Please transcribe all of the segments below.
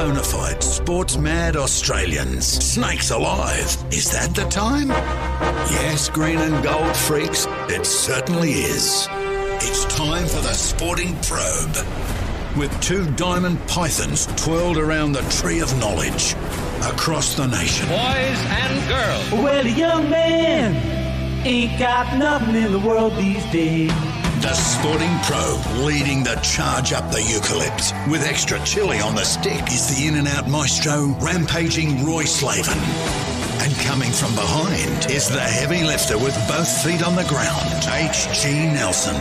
bona fide sports-mad Australians. Snakes alive. Is that the time? Yes, green and gold freaks, it certainly is. It's time for the Sporting Probe. With two diamond pythons twirled around the tree of knowledge across the nation. Boys and girls. Well, a young man ain't got nothing in the world these days. The Sporting Probe leading the charge up the eucalypt. With extra chili on the stick is the in-and-out maestro, rampaging Roy Slaven. And coming from behind is the heavy lifter with both feet on the ground, H.G. Nelson.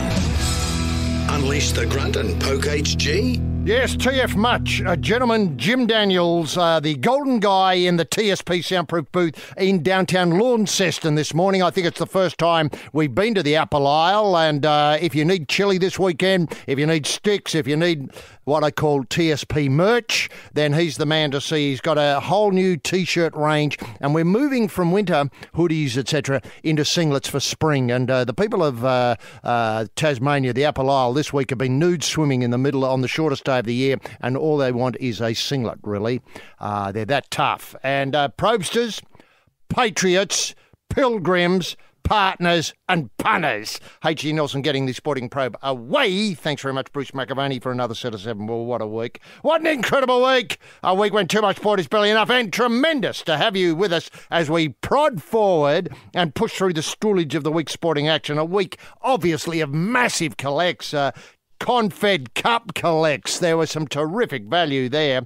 Unleash the grunt and poke H.G.? Yes, TF Much, gentleman Jim Daniels, the golden guy in the TSP soundproof booth in downtown Launceston this morning. I think it's the first time we've been to the Upper Isle, and if you need chili this weekend, if you need sticks, if you need what I call TSP merch, then he's the man to see. He's got a whole new T-shirt range, and we're moving from winter hoodies, etc., into singlets for spring. And the people of Tasmania, the Upper Isle, this week have been nude swimming in the middle on the shortest day of the year, and all they want is a singlet, really. They're that tough. And Probe-sters, patriots, pilgrims, partners and punters. H.G. Nelson getting the Sporting Probe away. Thanks very much, Bruce McAvaney, for another set of 7. Well, what a week. What an incredible week. A week when too much sport is barely enough, and tremendous to have you with us as we prod forward and push through the stoolage of the week's sporting action. A week, obviously, of massive collects. Confed Cup collects. There was some terrific value there.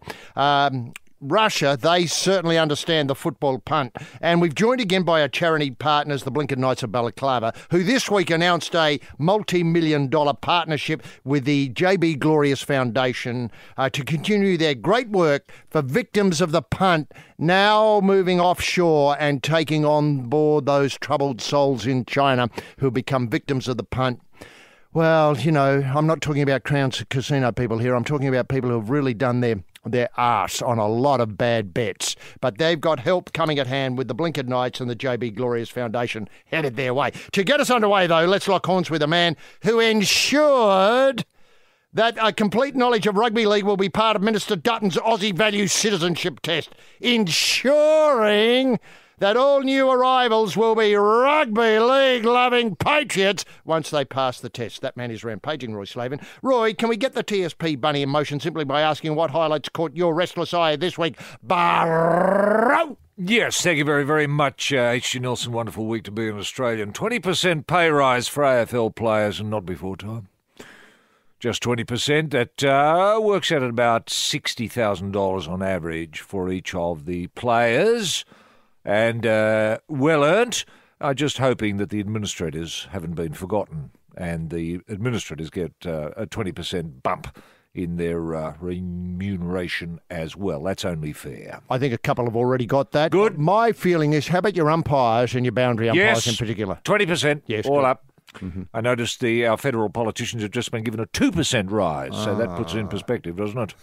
Russia, they certainly understand the football punt. And we've joined again by our charity partners, the Blinken Knights of Balaclava, who this week announced a multi-million-dollar partnership with the JB Glorious Foundation to continue their great work for victims of the punt, now moving offshore and taking on board those troubled souls in China who become victims of the punt. Well, you know, I'm not talking about Crown Casino people here. I'm talking about people who have really done their arse on a lot of bad bets. But they've got help coming at hand with the Blinken Knights and the JB Glorious Foundation headed their way. To get us underway, though, let's lock horns with a man who ensured that a complete knowledge of rugby league will be part of Minister Dutton's Aussie Values Citizenship Test, ensuring that all new arrivals will be rugby league-loving patriots once they pass the test. That man is rampaging Roy Slaven. Roy, can we get the TSP bunny in motion simply by asking what highlights caught your restless eye this week? Barrow! Yes, thank you very, very much, H.G. Nelson. Wonderful week to be an Australian. 20% pay rise for AFL players and not before time. Just 20%. That works out at about $60,000 on average for each of the players. And well earned. I'm just hoping that the administrators haven't been forgotten and the administrators get a 20% bump in their remuneration as well. That's only fair. I think a couple have already got that. Good. My feeling is, how about your umpires and your boundary umpires in particular? 20%. Yes, all good. up. Mm-hmm. I noticed our federal politicians have just been given a 2% rise, so that puts it in perspective, doesn't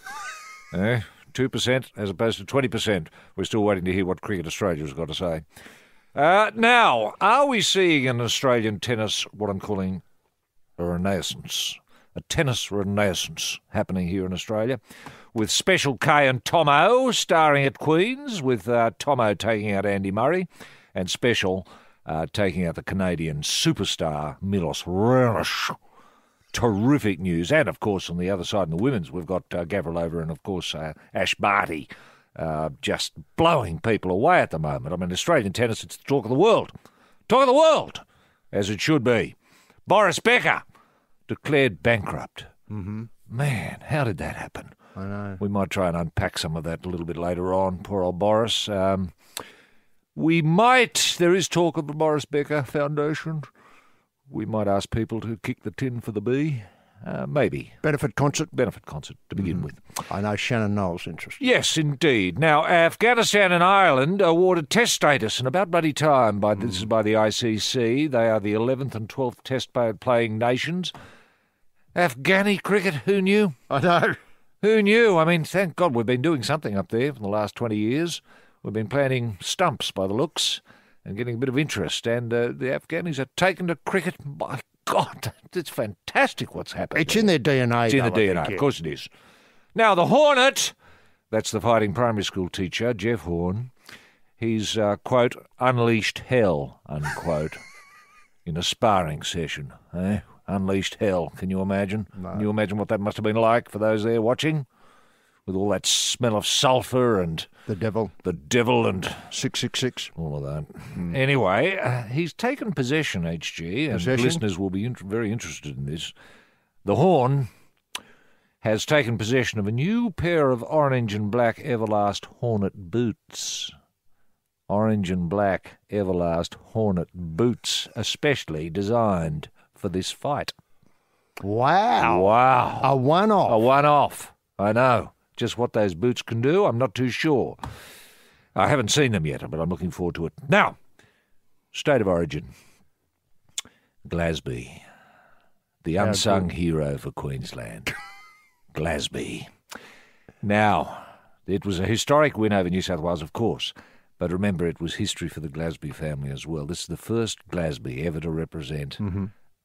it? 2% as opposed to 20%. We're still waiting to hear what Cricket Australia's got to say. Now, are we seeing in Australian tennis what I'm calling a renaissance? A tennis renaissance happening here in Australia, with Special K and Tomo starring at Queen's, with Tomo taking out Andy Murray and Special taking out the Canadian superstar Milos Raonic. Terrific news. And, of course, on the other side, in the women's, we've got Gavrilova and, of course, Ash Barty just blowing people away at the moment. I mean, Australian tennis, it's the talk of the world. Talk of the world, as it should be. Boris Becker declared bankrupt. Mm-hmm. Man, how did that happen? I know. We might try and unpack some of that a little bit later on. Poor old Boris. There is talk of the Boris Becker Foundation. We might ask people to kick the tin for the bee. Maybe. Benefit concert to begin with. I know Shannon Knowles' interested. Yes, indeed. Now, Afghanistan and Ireland awarded test status in about bloody time. This is by the ICC. They are the 11th and 12th test playing nations. Afghani cricket, who knew? I know. Who knew? I mean, thank God we've been doing something up there for the last 20 years. We've been planting stumps by the looks and getting a bit of interest. And the Afghanis are taken to cricket. My God, it's fantastic what's happening. It's in their DNA. It's in the DNA, of course it is. Now, the Hornet That's the fighting primary school teacher, Jeff Horn. He's, quote, unleashed hell, unquote, in a sparring session. Unleashed hell. Can you imagine? No. Can you imagine what that must have been like for those there watching? With all that smell of sulphur and... The devil and... 666. All of that. Anyway, he's taken possession, HG, and listeners will be very interested in this. The Horn has taken possession of a new pair of orange and black Everlast Hornet boots. Orange and black Everlast Hornet boots, especially designed for this fight. Wow. A one-off. A one-off. I know. Just what those boots can do, I'm not too sure. I haven't seen them yet, but I'm looking forward to it. Now, state of origin. Glasby. The unsung hero for Queensland. Glasby. Now, it was a historic win over New South Wales, of course. But remember, it was history for the Glasby family as well. This is the first Glasby ever to represent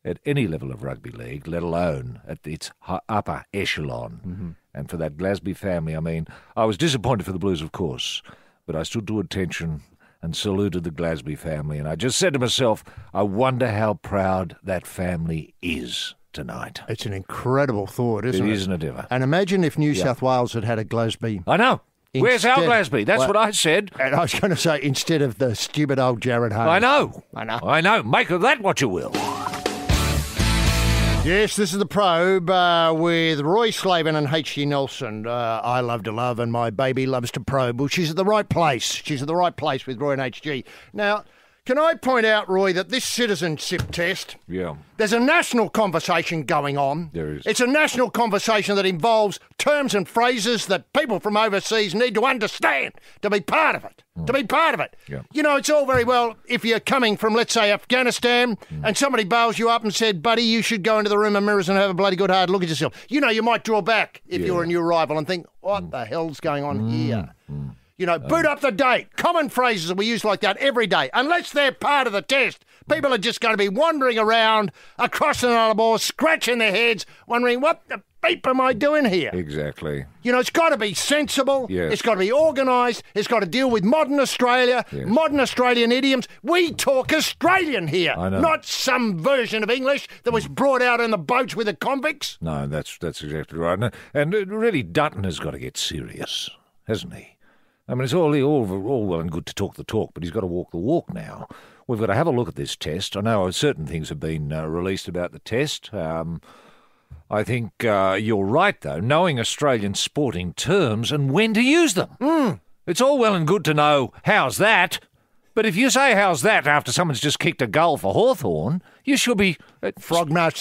at any level of rugby league, let alone at its upper echelon. And for that Glasby family, I mean, I was disappointed for the Blues, of course, but I stood to attention and saluted the Glasby family. And I just said to myself, I wonder how proud that family is tonight. It's an incredible thought, isn't it? Isn't it ever? And imagine if New South Wales had had a Glasby. I know. Where's our Glasby? That's what I said. And I was going to say, instead of the stupid old Jared Hayes. I know. Make of that what you will. Yes, this is the Probe with Roy Slaven and H.G. Nelson. I love to love and my baby loves to probe. Well, she's at the right place. She's at the right place with Roy and H.G. Now, can I point out, Roy, that this citizenship test, there's a national conversation going on. There is. It's a national conversation that involves terms and phrases that people from overseas need to understand to be part of it. To be part of it. Yeah. You know, it's all very well if you're coming from, let's say, Afghanistan and somebody bails you up and said, buddy, you should go into the room of mirrors and have a bloody good hard look at yourself. You know, you might draw back if you're a new arrival and think, what the hell's going on here? You know, boot up the date. Common phrases that we use like that every day. Unless they're part of the test, people are just going to be wandering around across another ball, scratching their heads, wondering, what the beep am I doing here? Exactly. You know, it's got to be sensible. Yes. It's got to be organised. It's got to deal with modern Australia, modern Australian idioms. We talk Australian here, not some version of English that was brought out in the boats with the convicts. No, that's exactly right. And really, Dutton has got to get serious, hasn't he? I mean, it's all well and good to talk the talk, but he's got to walk the walk now. We've got to have a look at this test. I know certain things have been released about the test. I think you're right, though, knowing Australian sporting terms and when to use them. It's all well and good to know how's that, but if you say how's that after someone's just kicked a goal for Hawthorn, you should be frog marched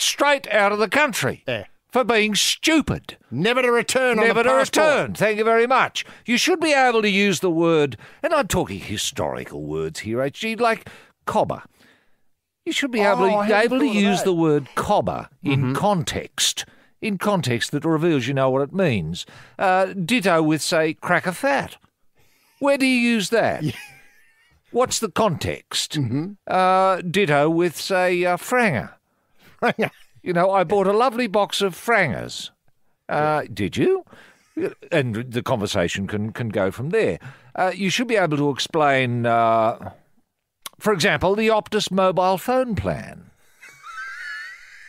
straight out of the country. Yeah. For being stupid. Never to return on the passport. Never to return. Thank you very much. You should be able to use the word, and I'm talking historical words here, HG, like cobber. You should be able to use the word cobber in context that reveals you know what it means. Ditto with, say, cracker fat. Where do you use that? What's the context? Ditto with, say, franger. Franger. You know, I bought a lovely box of frangers. Did you? And the conversation can go from there. You should be able to explain, for example, the Optus mobile phone plan.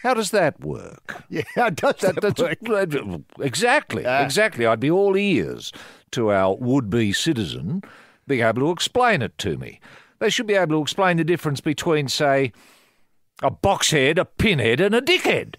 How does that work? Yeah, how does that work? Exactly. I'd be all ears to our would-be citizen being able to explain it to me. They should be able to explain the difference between, say, a boxhead, a pinhead, and a dickhead.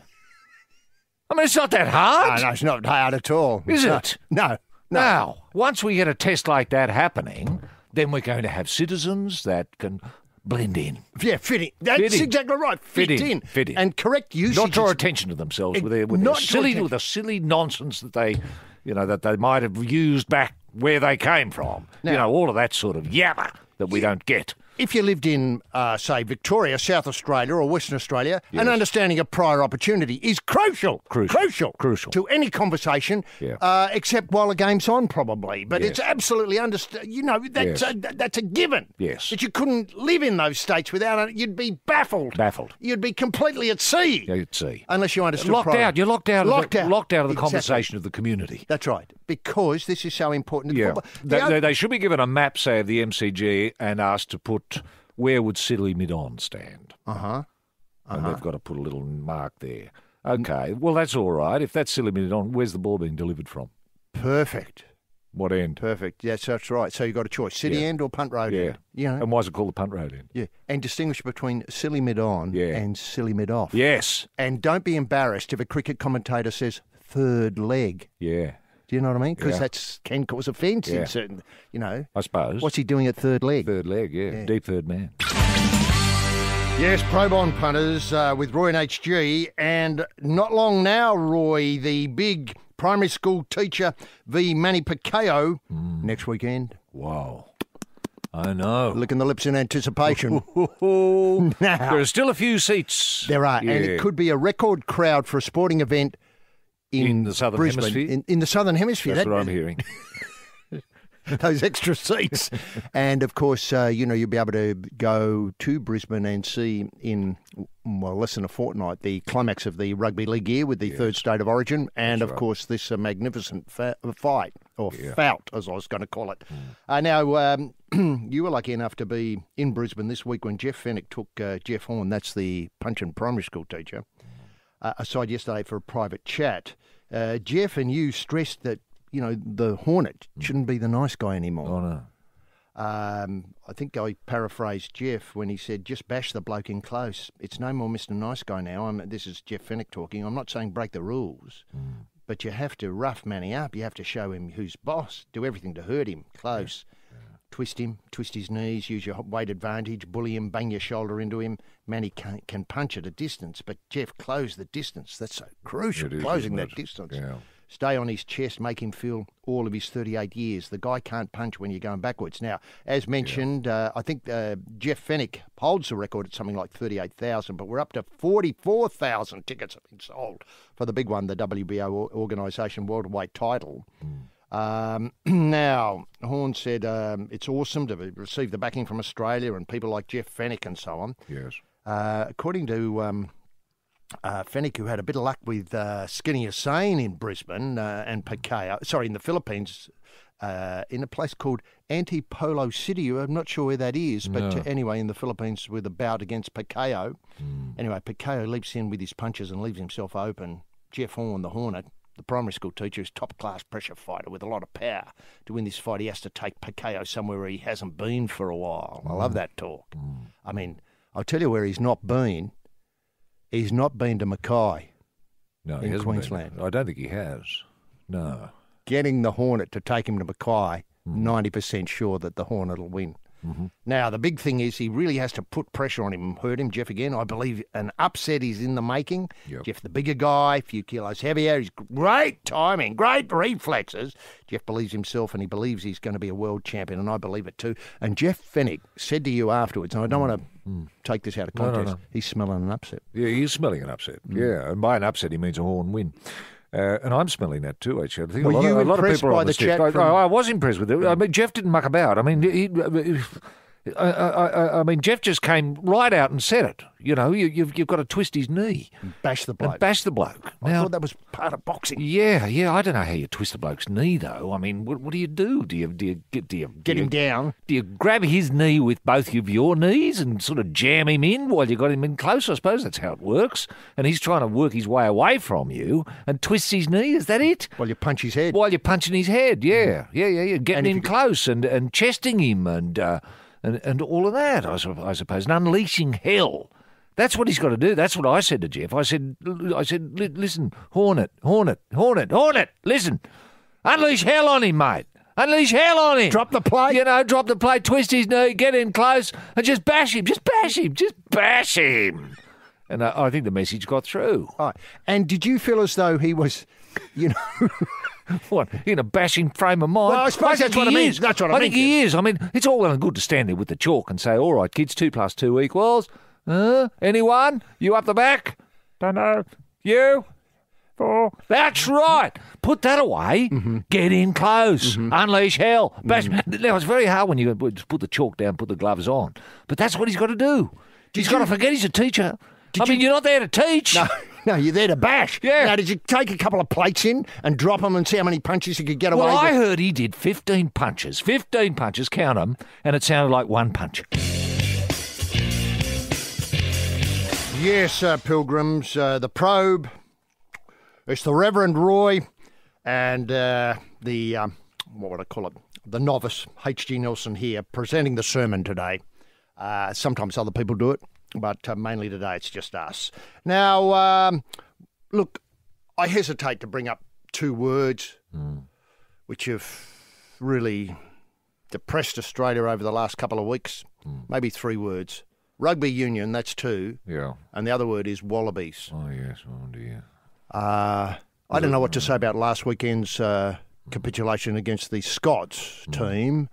I mean, it's not that hard. No, it's not hard at all. Is it? No. Now, once we get a test like that happening, then we're going to have citizens that can blend in. Yeah, fit in. That's exactly right. Fit in. And correct usage. Not draw attention to themselves with the silly nonsense that they might have used back where they came from. Now, all of that sort of yabba that we don't get. if you lived in, say, Victoria, South Australia or Western Australia, an understanding of prior opportunity is crucial to any conversation, except while the game's on, probably. But it's absolutely that's a given. Yes. That you couldn't live in those states without it. You'd be baffled. You'd be completely at sea. Yeah, at sea. Unless you understood locked out. You're locked out of the conversation of the community. That's right. Because this is so important. Yeah. They should be given a map, say, of the MCG and asked to put where would Silly Mid-On stand. And they've got to put a little mark there. Okay, well, that's all right. If that's Silly Mid-On, where's the ball being delivered from? Perfect. What end? Perfect. Yes, that's right. So you've got a choice, city end or punt road end. And why is it called the punt road end? Yeah, and distinguish between silly mid-on and silly mid-off. Yes. And don't be embarrassed if a cricket commentator says third leg. Yeah. Do you know what I mean? Because that can cause offence in certain, I suppose. What's he doing at third leg? Third leg, deep third man. Yes, Probe on punters with Roy and HG. And not long now, Roy, the big primary school teacher v Manny Pacquiao next weekend. Wow. I know. Licking the lips in anticipation. Now, there are still a few seats. There are, and it could be a record crowd for a sporting event in the Southern Brisbane, Hemisphere? In the Southern Hemisphere. That's what I'm hearing. Those extra seats. And, of course, you'll be able to go to Brisbane and see in, less than a fortnight, the climax of the rugby league year with the third state of origin and, of course, this magnificent fight, or fout, as I was going to call it. Now, you were lucky enough to be in Brisbane this week when Jeff Fennick took Jeff Horn, that's the Punchin primary school teacher, aside yesterday for a private chat. Jeff and you stressed that, the Hornet shouldn't be the nice guy anymore. Oh, no. I think I paraphrased Jeff when he said, just bash the bloke in close. It's no more Mr. Nice Guy now. This is Jeff Fennick talking. I'm not saying break the rules, but you have to rough Manny up. You have to show him who's boss, do everything to hurt him, close. Twist him, twist his knees, use your weight advantage, bully him, bang your shoulder into him. Manny can punch at a distance, but Jeff, close the distance. That's so crucial, closing that distance. Yeah. Stay on his chest, make him feel all of his 38 years. The guy can't punch when you're going backwards. Now, as mentioned, I think Jeff Fennick holds the record at something like 38,000, but we're up to 44,000 tickets have been sold for the big one, the WBO organisation welterweight title. Now, Horn said it's awesome to receive the backing from Australia and people like Jeff Fennick and so on. Yes. According to Fennick, who had a bit of luck with Skinny Hussein in Brisbane and Pacquiao, in the Philippines, in a place called Antipolo City. I'm not sure where that is, but anyway, in the Philippines with a bout against Pacquiao. Anyway, Pacquiao leaps in with his punches and leaves himself open. Jeff Horn, the Hornet, the primary school teacher, is top-class pressure fighter with a lot of power. To win this fight, he has to take Pacquiao somewhere where he hasn't been for a while. I love that talk. I mean, I'll tell you where he's not been. He's not been to Mackay in Queensland. I don't think he has. No. Getting the Hornet to take him to Mackay, 90% sure that the Hornet will win. Now, the big thing is he really has to put pressure on him and hurt him. Jeff, again, I believe an upset is in the making. Jeff, the bigger guy, a few kilos heavier. He's great timing, great reflexes. Jeff believes himself and he believes he's going to be a world champion, and I believe it too. And Jeff Fennick said to you afterwards, and I don't want to take this out of context, he's smelling an upset. Yeah, he's smelling an upset. Yeah, and by an upset he means a Horn win. And I'm smelling that too, actually. I think Were you impressed by the chat? I was impressed with it. I mean, Jeff didn't muck about. I mean, I mean, Jeff just came right out and said it. You've got to twist his knee. Bash the bloke. And bash the bloke. I thought that was part of boxing. Yeah. I don't know how you twist the bloke's knee, though. I mean, what do you do? Do you get him down? Do you grab his knee with both of your knees and sort of jam him in while you got him in close? I suppose that's how it works. And he's trying to work his way away from you and twists his knee. Is that it? While you punch his head. While you're punching his head. Yeah. Getting him close and chesting him and all of that, I suppose, and unleashing hell. That's what he's got to do. That's what I said to Jeff. I said, listen, Hornet, listen, unleash hell on him, mate. Unleash hell on him. Drop the plate. Drop the plate, twist his knee, get in close, and just bash him. Just bash him. And I think the message got through. Right. And did you feel as though he was, What, in a bashing frame of mind? Well, I suppose that's what I mean. That's what I mean. I think he is. I mean, it's all well and good to stand there with the chalk and say, all right, kids, 2 + 2 equals... anyone? You up the back? Don't know. You? 4. That's right. Put that away. Get in close. Unleash hell. Bash. Now, it's very hard when you put the chalk down, put the gloves on. But that's what he's got to do. He's got to forget he's a teacher. You're not there to teach. No, you're there to bash. Yeah. Now, did you take a couple of plates in and drop them and see how many punches you could get away Well, with? I heard he did 15 punches. 15 punches, count them, and it sounded like 1 punch. Yes, pilgrims, the Probe. It's the Reverend Roy and what would I call it? The novice, H.G. Nelson here, presenting the sermon today. Sometimes other people do it, but mainly today it's just us. Now, look, I hesitate to bring up 2 words which have really depressed Australia over the last couple of weeks. Maybe 3 words. Rugby union, that's 2. Yeah. And the other word is wallabies. Oh, yes. Oh, dear. I don't know what to say about last weekend's capitulation against the Scots team,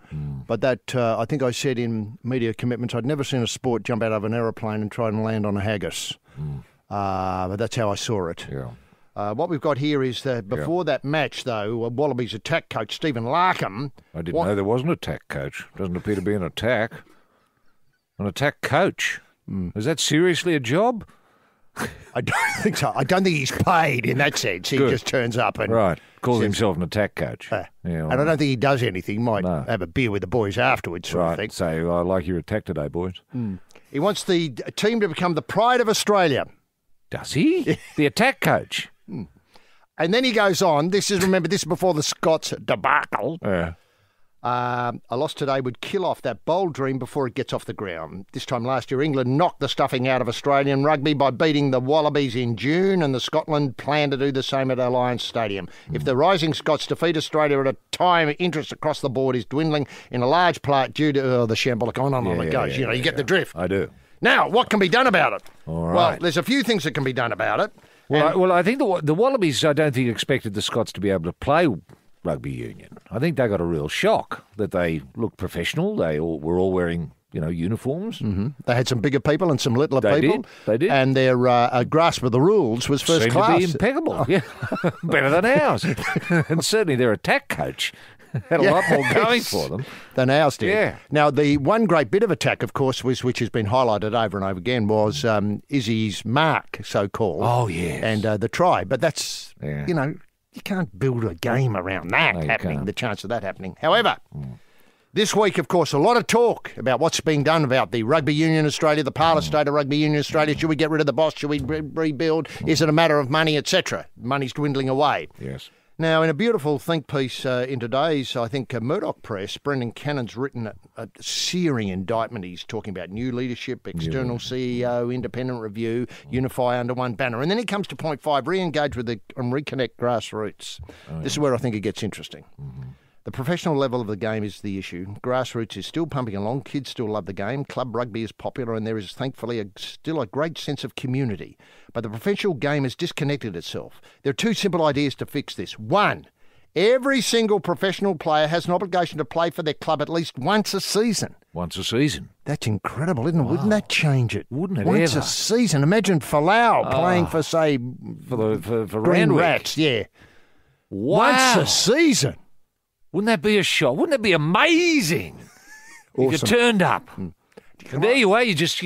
but that I think I said in media commitments I'd never seen a sport jump out of an aeroplane and try and land on a haggis. But that's how I saw it. Yeah. What we've got here is that before that match, though, Wallabies attack coach Stephen Larkham... I didn't know there was an attack coach. Doesn't appear to be an attack. An attack coach? Is that seriously a job? I don't think so. I don't think he's paid in that sense. He just turns up and... Right. Calls himself an attack coach. And I don't think he does anything. He might have a beer with the boys afterwards, sort of thing. So I like your attack today, boys. He wants the team to become the pride of Australia. Does he? The attack coach? And then he goes on. This is before the Scots debacle. Yeah. A loss today would kill off that bold dream before it gets off the ground. This time last year, England knocked the stuffing out of Australian rugby by beating the Wallabies in June, and the Scotland plan to do the same at Alliance Stadium. If the Rising Scots defeat Australia at a time interest across the board is dwindling in a large part due to the shambolic on and on it goes. You get the drift. I do. Now, what can be done about it? All right. Well, there's a few things that can be done about it. Well, I think the Wallabies, I don't think expected the Scots to be able to play rugby union. I think they got a real shock that they looked professional. They were all wearing, uniforms. They had some bigger people and some littler people. They did. And their grasp of the rules was first Seemed class. to be impeccable. Yeah, better than ours. And certainly their attack coach had a lot more going for them than ours did. Yeah. Now, the one great bit of attack, of course, which has been highlighted over and over again, was Izzy's mark, so-called. Oh, yes. And the try. But that's, you can't build a game around that happening, the chance of that happening. However, this week, of course, a lot of talk about what's being done about the Rugby Union Australia, the parlour state of Rugby Union Australia. Should we get rid of the boss? Should we rebuild? Is it a matter of money, etc.? Money's dwindling away. Yes. Now, in a beautiful think piece in today's, I think, Murdoch Press, Brendan Cannon's written a searing indictment. He's talking about new leadership, external CEO, independent review, unify under one banner. And then he comes to point 5, re-engage with and reconnect grassroots. This is where I think it gets interesting. The professional level of the game is the issue. Grassroots is still pumping along. Kids still love the game. Club rugby is popular, and there is thankfully still a great sense of community. But the professional game has disconnected itself. There are 2 simple ideas to fix this. 1, every single professional player has an obligation to play for their club at least once a season. Once a season. That's incredible, isn't it? Wow. Wouldn't that change it? Wouldn't it once ever? a season. Imagine Falau playing for, say, for Green Randwick. Rats. Yeah. Wow. Once a season. Wouldn't that be a shock? Wouldn't that be amazing? If you turned up. And there you are. You're just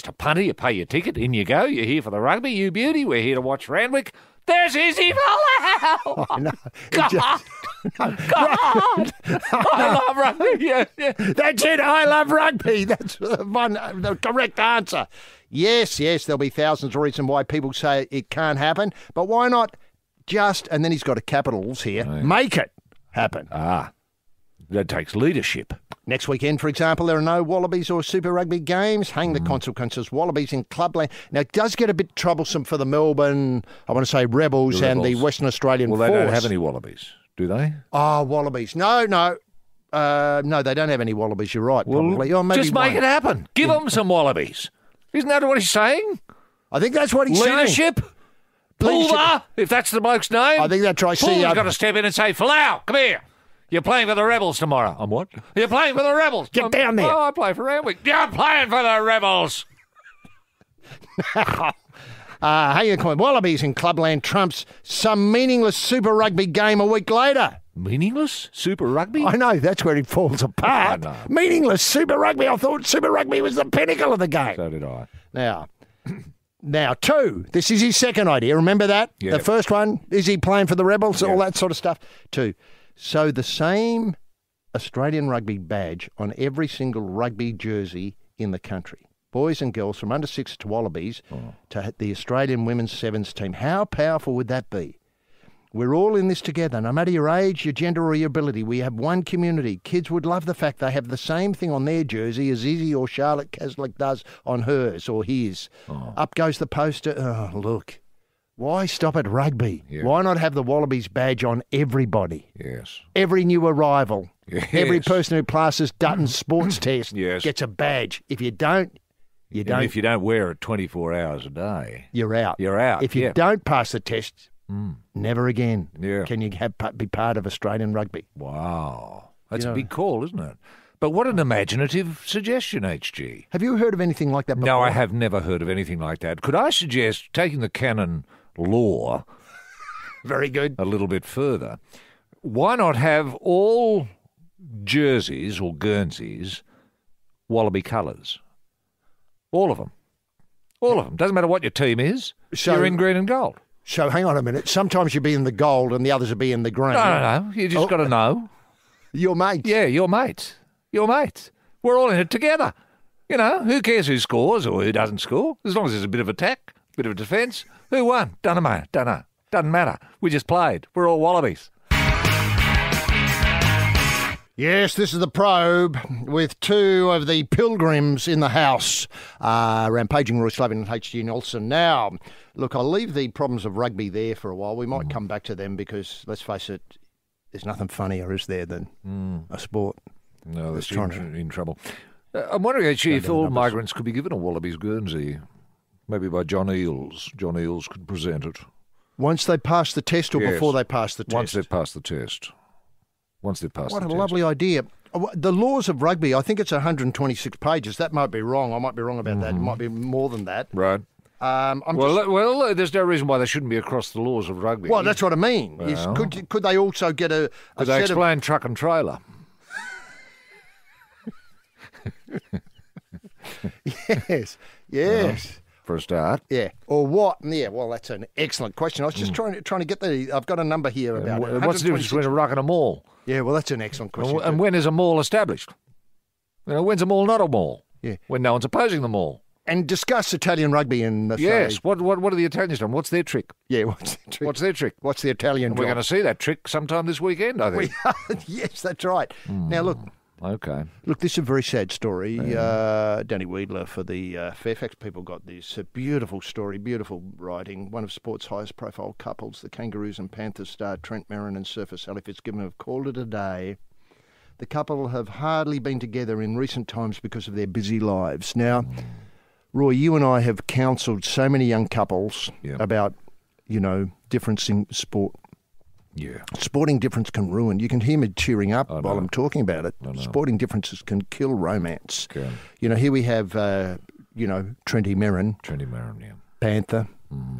a punter. You pay your ticket. In you go. You're here for the rugby. You beauty. We're here to watch Randwick. There's Izzy Falau. Oh, no. God. I love rugby. Yeah. That's it. I love rugby. That's the correct answer. Yes, there'll be thousands of reasons why people say it can't happen. But why not just, and then he's got a capitals here, make it happen. That takes leadership. Next weekend, for example, there are no Wallabies or Super Rugby games. Hang the consequences. Wallabies in clubland. Now, it does get a bit troublesome for the Melbourne, I want to say, Rebels and the Western Australian Force. Well, they don't have any Wallabies, do they? Oh, Wallabies. No, they don't have any Wallabies. You're right, probably. Well, just make it happen. Give them some Wallabies. Isn't that what he's saying? I think that's what he's saying. Leadership? Pulver, if that's the bloke's name. I think that's right. Pulver's got to step in and say, Falau, come here. You're playing for the Rebels tomorrow. I'm what? You're playing for the Rebels. Get down there. Oh, I play for Randwick. You're playing for the Rebels. Hey, Wallabies in Clubland trumps some meaningless Super Rugby game a week later. Meaningless Super Rugby? I know, that's where it falls apart. I know. Meaningless Super Rugby. I thought Super Rugby was the pinnacle of the game. So did I. Now, 2. This is his second idea. Remember that? Yeah. The first one, is he playing for the Rebels? Yeah. All that sort of stuff. 2. So the same Australian rugby badge on every single rugby jersey in the country. Boys and girls from under 6 to Wallabies to the Australian women's sevens team. How powerful would that be? We're all in this together. No matter your age, your gender or your ability, we have one community. Kids would love the fact they have the same thing on their jersey as Izzy or Charlotte Caslick does on hers or his. Up goes the poster. Oh, look. Why stop at rugby? Yeah. Why not have the Wallabies badge on everybody? Yes. Every new arrival. Yes. Every person who passes Dutton's sports test Yes. gets a badge. If you don't, you And don't. if you don't wear it 24 hours a day, You're out. you're out. If you Yeah. don't pass the test, never again Yeah. can you be part of Australian rugby. Wow. That's You know- a big call, isn't it? But what an imaginative suggestion, HG. Have you heard of anything like that before? No, I have never heard of anything like that. Could I suggest taking the canon law Very good. a little bit further? Why not have all jerseys or Guernseys Wallaby colours? All of them. All of them. Doesn't matter what your team is. So- You're in green and gold. So hang on a minute. Sometimes you'll be in the gold and the others will be in the green. No. You just got to know. Your mates. Yeah, your mates. Your mates. We're all in it together. You know, who cares who scores or who doesn't score? As long as there's a bit of attack, a bit of defence. Who won? Don't know. Doesn't matter. We just played. We're all Wallabies. Yes, this is the Probe with 2 of the pilgrims in the house, rampaging Roy Slaven and H.G. Nelson. Now, look, I'll leave the problems of rugby there for a while. We might come back to them because, let's face it, there's nothing funnier, is there, than a sport. No, Just they're trying in trouble. I'm wondering, actually, if Down to the all numbers. migrants could be given a Wallabies Guernsey. Maybe by John Eales. John Eales could present it. Once they pass the test or Yes. before they pass the test? Once they've passed the test. What the a test. lovely idea. The laws of rugby, I think it's 126 pages. That might be wrong. I might be wrong about that. It might be more than that. Right. Well, there's no reason why they shouldn't be across the laws of rugby. Well, that's what I mean. Is Well. could they also get a Could they set of... explain truck and trailer? Yes. For a start. Yeah. Or what? Yeah, well, that's an excellent question. I was just trying to get I've got a number here about it. What's the difference between a ruck and a mall? Yeah, well, that's an excellent question. And when is a mall established? You know, when's a mall not a mall? Yeah. When no one's opposing the mall. And discuss Italian rugby in the Yes. What are the Italians done? What's their trick? Yeah, what's the trick? What's their trick? What's the Italian And we're going to see that trick sometime this weekend, I think. Yes, that's right. Now, look, Okay. this is a very sad story. Danny Weidler for the Fairfax People got this. A beautiful story, beautiful writing. One of sport's highest profile couples, the Kangaroos and Panthers star Trent Merrin and surfer Sally Fitzgibbon, have called it a day. The couple have hardly been together in recent times because of their busy lives. Now, Roy, you and I have counselled so many young couples about, difference in sport. Yeah. Sporting difference can ruin. You can hear me cheering up I know. while I'm talking about it. I know. Sporting differences can kill romance. Can. Here we have, Trenty Merrin, Trendy Marin, yeah. Panther,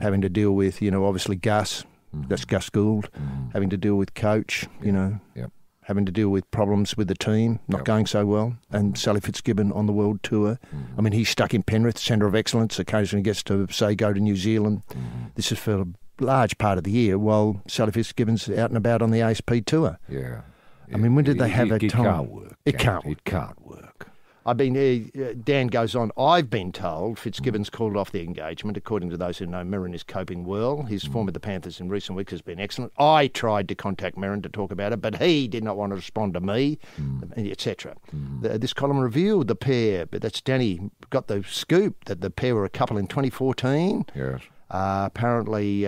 having to deal with, obviously Gus. That's Gus Gould, having to deal with coach, Yep. having to deal with problems with the team, not going so well, and Sally Fitzgibbon on the world tour. I mean, he's stuck in Penrith, centre of excellence, occasionally gets to, say, go to New Zealand. This is for a large part of the year, while Sally Fitzgibbon's out and about on the ASP tour. Yeah. I mean, when did they have it time? Can't work. It can't. It can't work. Dan goes on, I've been told Fitzgibbon's called off the engagement. According to those who know, Merrin is coping well. His form with the Panthers in recent weeks has been excellent. I tried to contact Merrin to talk about it, but he did not want to respond to me, etc. This column revealed the pair, but that's Danny got the scoop that the pair were a couple in 2014. Yes. Apparently,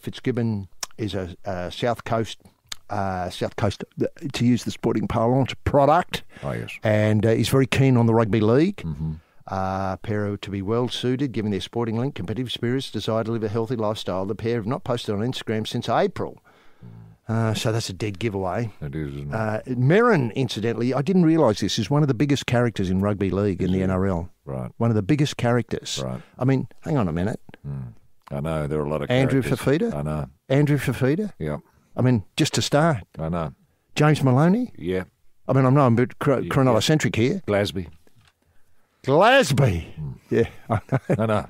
Fitzgibbon is a South Coast, to use the sporting parlance, product. Oh, yes. And he's very keen on the rugby league. Pair are to be well suited, given their sporting link, competitive spirits, desire to live a healthy lifestyle. The pair have not posted on Instagram since April. So that's a dead giveaway. It is, isn't it? Merrin, incidentally, I didn't realise this, is one of the biggest characters in rugby league in the NRL. Right. One of the biggest characters. Right. I mean, hang on a minute. I know, there are a lot of Andrew characters. Fafita? I know. Andrew Fafita? Yeah. I mean, just to start. I know. James Maloney? Yeah. I mean, I'm not a bit chronolocentric here. Glasby. Glasby. Yeah, I know. I know.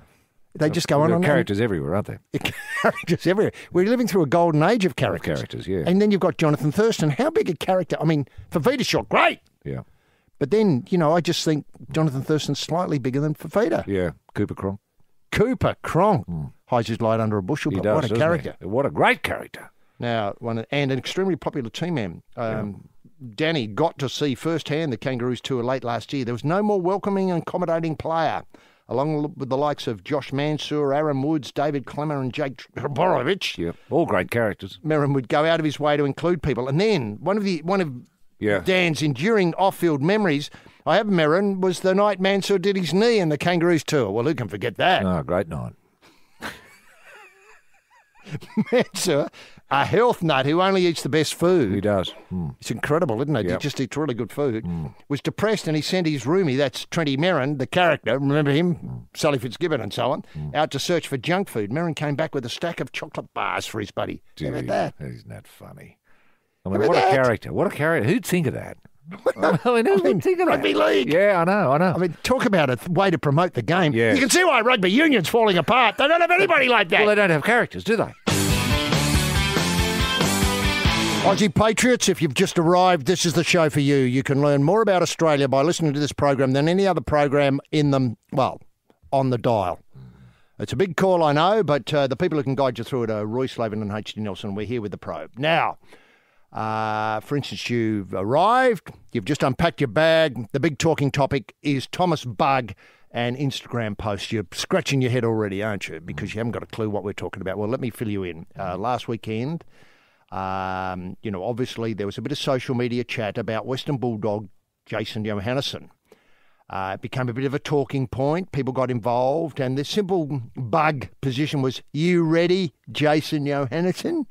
They just go on There are and characters everywhere, aren't there? Characters everywhere. We're living through a golden age of characters. Characters, yeah. And then you've got Jonathan Thurston. How big a character? I mean, Fafita shot great. Yeah. But then, I just think Jonathan Thurston's slightly bigger than Fafita. Yeah. Cooper Cronk. Cooper Cronk hides his light under a bushel, He but does, what a doesn't character. he? What a great character. Now, and an extremely popular team man. Danny got to see firsthand the Kangaroos tour late last year. There was no more welcoming and accommodating player, along with the likes of Josh Mansour, Aaron Woods, David Clemmer and Jake Borovich. Yeah. All great characters. Merrin would go out of his way to include people. And then one of Dan's enduring off-field memories, I have Merrin, was the night Mansour did his knee in the Kangaroos tour. Well, who can forget that? Oh, great night. Mansour, a health nut who only eats the best food. He does. It's incredible, isn't it? Yep. He just eats really good food. Was depressed and he sent his roomie, that's Trenty Merrin, the character, remember him? Sally Fitzgibbon and so on, out to search for junk food. Merrin came back with a stack of chocolate bars for his buddy. How about that? Isn't that funny? I mean, what a character. What a character. Who'd think of that? I mean, who would think of that? Rugby league. Yeah, I know. I mean, talk about a way to promote the game. Yeah. You can see why rugby union's falling apart. They don't have anybody like that. Well, they don't have characters, do they? Aussie Patriots, if you've just arrived, this is the show for you. You can learn more about Australia by listening to this program than any other program on the dial. It's a big call, I know, but the people who can guide you through it are Roy Slaven and H.D. Nelson. We're here with the Probe. Now, for instance, you've arrived, you've just unpacked your bag. The big talking topic is Thomas Bugg and Instagram posts. You're scratching your head already, aren't you? Because you haven't got a clue what we're talking about. Well, let me fill you in. Last weekend, obviously there was a bit of social media chat about Western Bulldog Jason Johannesson. It became a bit of a talking point. People got involved, and the simple Bug position was, "You ready, Jason Johannesson?"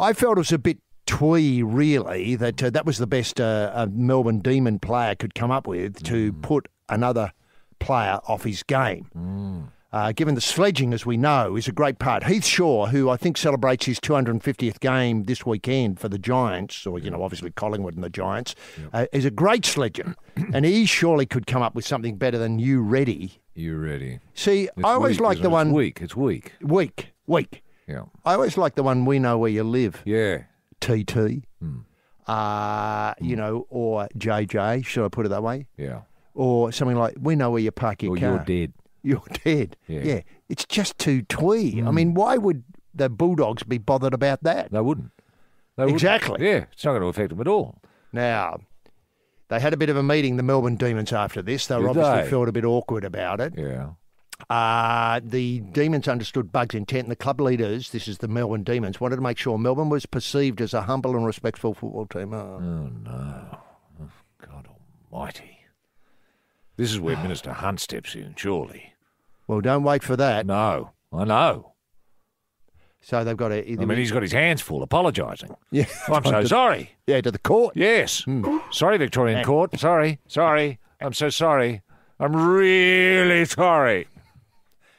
I felt it was a bit twee, really, that that was the best a Melbourne Demon player could come up with to put another player off his game. Given the sledging, as we know, is a great part. Heath Shaw, who I think celebrates his 250th game this weekend for the Giants, or, obviously Collingwood and the Giants, is a great sledger. And he surely could come up with something better than "You ready." You ready? See, It's I always weak, like the one... It's weak. Weak. Yeah. I always like the one "We Know Where You Live." Yeah. TT. Or JJ, should I put it that way? Yeah. Or something like, "We know where you park your Or car." You're Dead. You're dead. Yeah. It's just too twee. I mean, why would the Bulldogs be bothered about that? They wouldn't. Exactly. Yeah, it's not going to affect them at all. Now, they had a bit of a meeting, the Melbourne Demons, after this. They were Did obviously they? felt a bit awkward about it. Yeah. The Demons understood Bug's intent, and the club leaders, this is the Melbourne Demons, wanted to make sure Melbourne was perceived as a humble and respectful football team. Oh, no. Oh, God almighty. This is where Minister Hunt steps in, surely. Well, don't wait for that. No, I know. So they've got to... He's got his hands full, apologising. Yeah. I'm so sorry. Yeah, to the court. Yes. Sorry, Victorian Court. Sorry. I'm so sorry. I'm really sorry.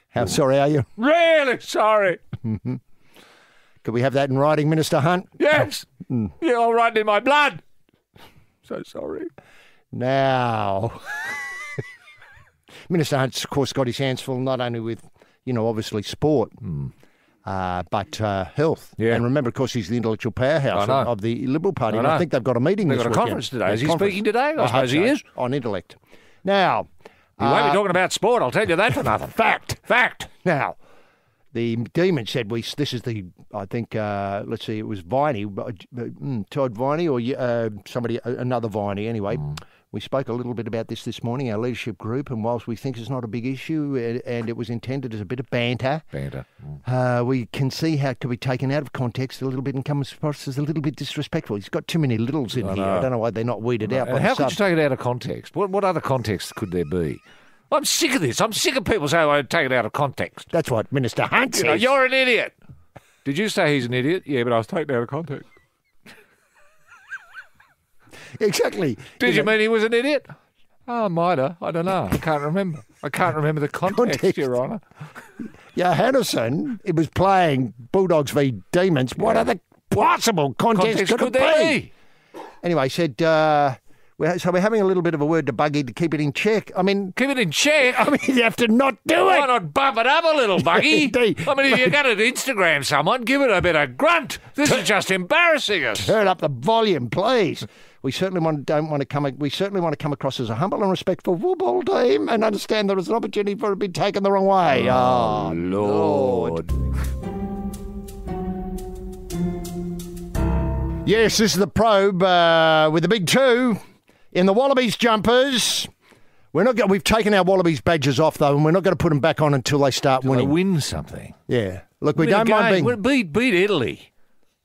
How sorry are you? Really sorry. Could we have that in writing, Minister Hunt? Yes. Yeah, I'll write it in my blood. So sorry. Now... Minister Hunt's, of course, got his hands full not only with, obviously sport, but health. Yeah. And remember, of course, he's the intellectual powerhouse of the Liberal Party. And I think they've got a meeting They've this got a weekend. conference today. Is he speaking today? I suppose he is. On intellect. Now... You won't be talking about sport, I'll tell you that for nothing. Fact. Now, the Demon said, this is the, I think, let's see, it was Viney, Todd Viney or somebody, another Viney anyway. We spoke a little bit about this morning, our leadership group, and whilst we think it's not a big issue and it was intended as a bit of banter, we can see how it could be taken out of context a little bit and come across as a little bit disrespectful. He's got too many littles in here. I don't know why they're not weeded out. And how could you take it out of context? What other context could there be? I'm sick of this. I'm sick of people saying I take it out of context. That's what Minister Hunt says. You're an idiot. Did you say he's an idiot? Yeah, but I was taken out of context. Exactly. Did you mean he was an idiot? Oh, might have. I don't know. I can't remember. I can't remember the context. Your Honour. Yeah, Henderson, it was playing Bulldogs v Demons. What other possible context could there be? Anyway, he said, so we're having a little bit of a word to Buggy to keep it in check. I mean... Keep it in check? I mean, you have to not do it. Why not bump it up a little, Buggy? Indeed. I mean, if you're going to Instagram someone, give it a bit of grunt. This is just embarrassing us. Turn up the volume, please. We certainly want to come across as a humble and respectful football team and understand there is an opportunity for it to be taken the wrong way. Oh, Lord. Yes, this is the Probe with the big two in the Wallabies jumpers. We've taken our Wallabies badges off though, and we're not going to put them back on until they start winning. They win something. Yeah. Look, we don't mind beat Italy.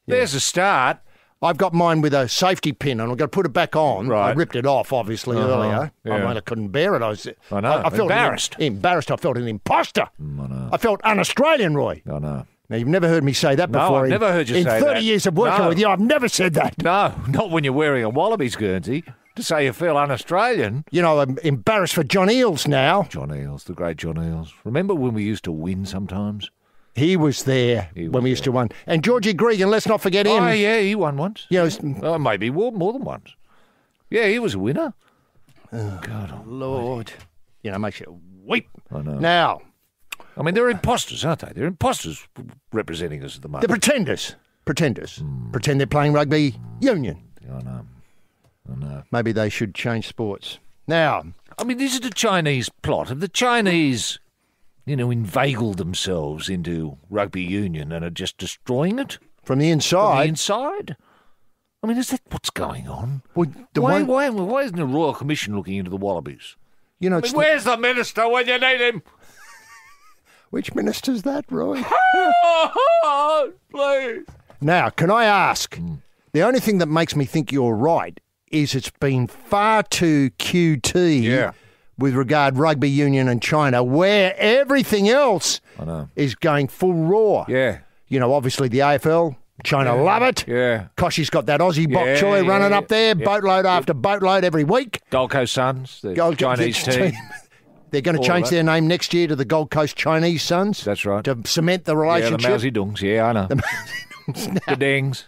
Yeah. There's a start. I've got mine with a safety pin, and I'm going to put it back on. Right. I ripped it off, obviously, earlier. Yeah. I couldn't bear it. I know. I felt embarrassed. Embarrassed. I felt an imposter. I know. I felt un-Australian, Roy. I know. Now, you've never heard me say that before. No, I've never heard you say that. In 30 years of working with you, I've never said that. No, not when you're wearing a Wallabies Guernsey. To say you feel un-Australian. You know, I'm embarrassed for John Eales now. John Eales, the great John Eales. Remember when we used to win sometimes? He was there when we used to win. And Georgie Gregan, let's not forget him. Oh, yeah, he won once. You know, maybe more than once. Yeah, he was a winner. Oh, God, Lord. You know, makes you weep. I know. Now. I mean, they're imposters, aren't they? They're imposters representing us at the moment. They're pretenders. Pretend they're playing rugby union. I know. Maybe they should change sports. Now. I mean, is it a Chinese plot? Have the Chinese... inveigled themselves into rugby union and are just destroying it? From the inside? From the inside? I mean, is that what's going on? Well, why isn't the Royal Commission looking into the Wallabies? You know, where's the minister when you need him? Which minister's that, Roy? Please. Now, can I ask, the only thing that makes me think you're right is it's been far too QT with regard rugby union and China, where everything else is going full raw. Yeah. You know, obviously the AFL, China love it. Yeah. Koshy's got that Aussie bok choy running up there, boatload after boatload every week. Gold Coast Suns, the Chinese team. They're going to change their name next year to the Gold Coast Chinese Suns. That's right. To cement the relationship. Yeah, the Mousy Dungs, I know. The dings.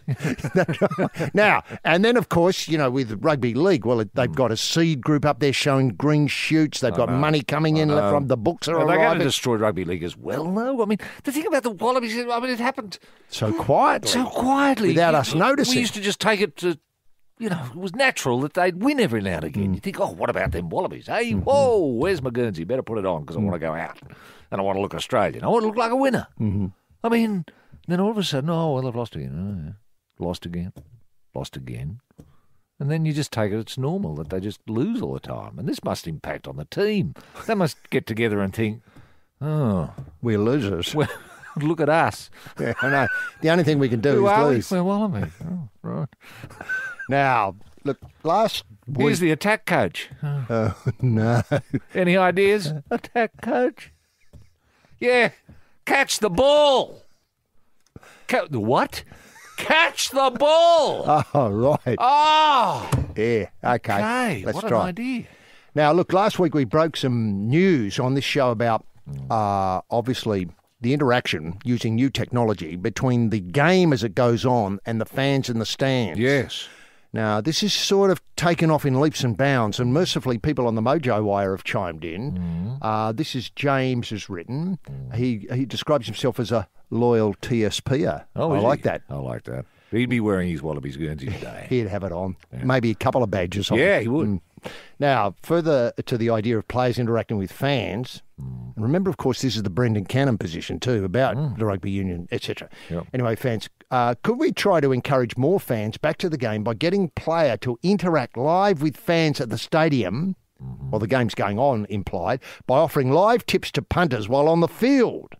Now, and then, of course, with Rugby League, well, they've got a seed group up there showing green shoots. They've got money coming in from the books are arriving. They're going to destroy Rugby League as well, though. I mean, the thing about the Wallabies, it happened... So quietly. Without us noticing. We used to just take it to... it was natural that they'd win every now and again. You think, what about them Wallabies? Hey, whoa, where's my Guernsey? Better put it on because I want to go out. And I want to look Australian. I want to look like a winner. I mean... Then all of a sudden, they've lost again. Lost again. And then you just take it, it's normal that they just lose all the time. And this must impact on the team. They must get together and think, we're losers. Well, look at us. Yeah, I know. The only thing we can do is lose. We're Wallabies. Oh, right. Now, look, last week... Here's the attack coach. Oh, no. Any ideas? Attack coach? Yeah, catch the ball. What? Catch the ball! Oh, right. Oh! Yeah, okay. Let's what try. An idea. Now, look, last week we broke some news on this show about, obviously, the interaction using new technology between the game as it goes on and the fans in the stands. Yes. Now, this is sort of taken off in leaps and bounds, and mercifully people on the Mojo Wire have chimed in. This is James has written. He describes himself as a loyal TSPer. Oh, I like that. I like that. He'd be wearing his Wallabies Guernsey today. He'd have it on. Yeah. Maybe a couple of badges on. Yeah, he would. Now, further to the idea of players interacting with fans, and remember, of course, this is the Brendan Cannon position too, about the rugby union, etc. Yep. Anyway, fans, could we try to encourage more fans back to the game by getting player to interact live with fans at the stadium, while the game's going on, implied, by offering live tips to punters while on the field?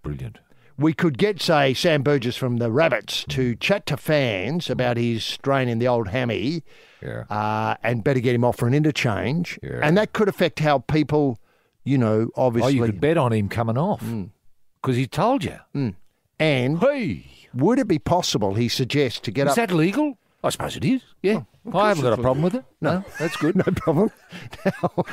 Brilliant. We could get, say, Sam Burgess from the Rabbits to chat to fans about his strain in the old hammy, and better get him off for an interchange. Yeah. And that could affect how people, obviously... Oh, you could bet on him coming off because he told you. And Hey, would it be possible, he suggests, to get is up... that legal? I suppose it is. Yeah, I haven't got a problem with it. No, that's good. No problem. Now,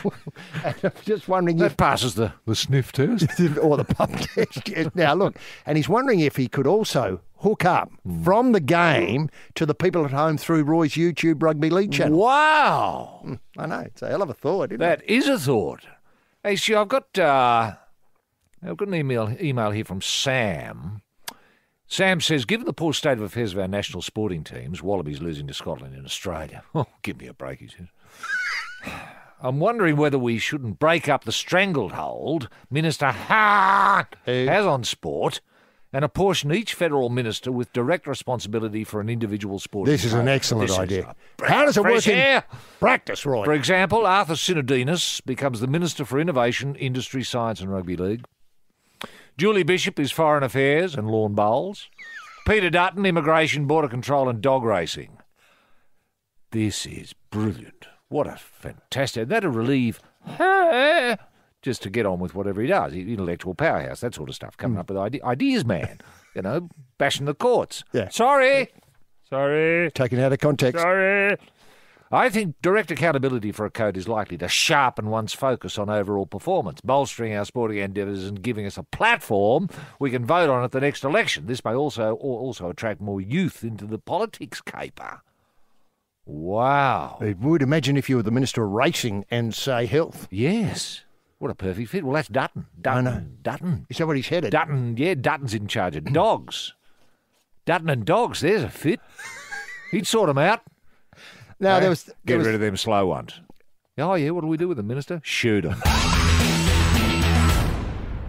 and I'm just wondering That passes the sniff test. or the pub test. Yes. Now, look, and he's wondering if he could also hook up from the game to the people at home through Roy's YouTube Rugby League channel. Wow. I know, it's a hell of a thought, isn't it? That is a thought. Hey, see, I've got an email here from Sam. Sam says, given the poor state of affairs of our national sporting teams, Wallabies losing to Scotland in Australia. Oh, give me a break, he says. I'm wondering whether we shouldn't break up the stranglehold Minister Hart has on sport and apportion each federal minister with direct responsibility for an individual sporting This is an team. excellent This is idea. a How does it work fresh air. in practice, Roy? For example, Arthur Sinodinos becomes the Minister for Innovation, Industry, Science and Rugby League. Julie Bishop is Foreign Affairs and Lawn Bowls. Peter Dutton, Immigration, Border Control and Dog Racing. This is brilliant. What a fantastic... That'll relieve her just to get on with whatever he does. Intellectual powerhouse, that sort of stuff. Coming up with ideas, man. Bashing the courts. Yeah. Sorry. Taken out of context. Sorry. I think direct accountability for a code is likely to sharpen one's focus on overall performance, bolstering our sporting endeavours and giving us a platform we can vote on at the next election. This may also attract more youth into the politics caper. Wow. I would imagine if you were the Minister of Racing and, say, Health. Yes. What a perfect fit. Well, that's Dutton. I know. Dutton. Is that what he's headed? Dutton's in charge of dogs. Dutton and dogs, there's a fit. He'd sort them out. Now, there was Get rid of them slow ones. Oh, yeah, what do we do with them, Minister? Shoot them.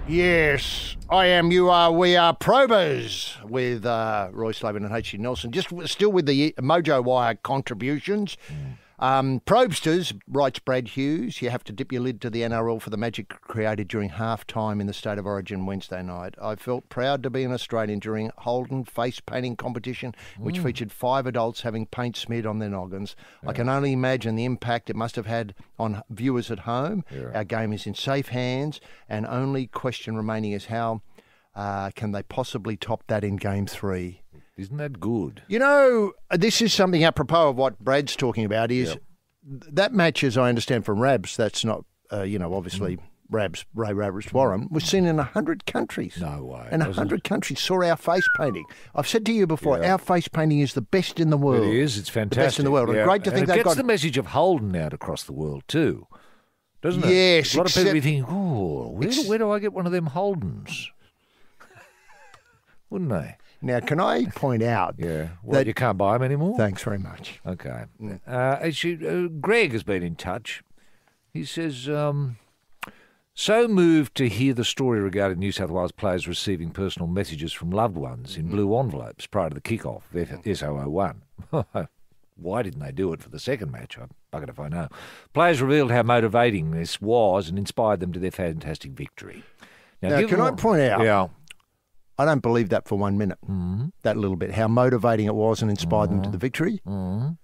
Yes, I am, you are, we are Probers with Roy Slaven and H.G. Nelson. Just still with the Mojo Wire contributions. Probe-sters, writes Brad Hughes, you have to dip your lid to the NRL for the magic created during half-time in the State of Origin Wednesday night. I felt proud to be an Australian during Holden face painting competition, which featured 5 adults having paint smeared on their noggins. Yeah. I can only imagine the impact it must have had on viewers at home. Yeah. Our game is in safe hands, and only question remaining is how can they possibly top that in Game 3? Isn't that good? This is something apropos of what Brad's talking about, is that match, as I understand from Rabs, that's not, obviously Rabs, Ray Rabbits-Warren, was seen in 100 countries. No way. And 100 countries saw our face painting. I've said to you before, our face painting is the best in the world. It is. It's fantastic. The best in the world. Yeah. And great to think they've got the message of Holden out across the world too, doesn't it? Yes. A lot of people be thinking, where do I get one of them Holdens? Wouldn't they? Now, can I point out that you can't buy them anymore? Thanks very much. Okay. Greg has been in touch. He says, so moved to hear the story regarding New South Wales players receiving personal messages from loved ones in blue envelopes prior to the kick-off of SO01. Why didn't they do it for the second match? I'm buggered if I know. Players revealed how motivating this was and inspired them to their fantastic victory. Now can I point out... Yeah. I don't believe that for 1 minute, that little bit, how motivating it was and inspired them to the victory. I'm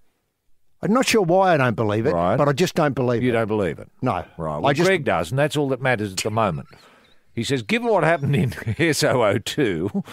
not sure why I don't believe it, but I just don't believe it. You don't believe it? No. Right. Well, Greg does, and that's all that matters at the moment. He says, given what happened in SO02,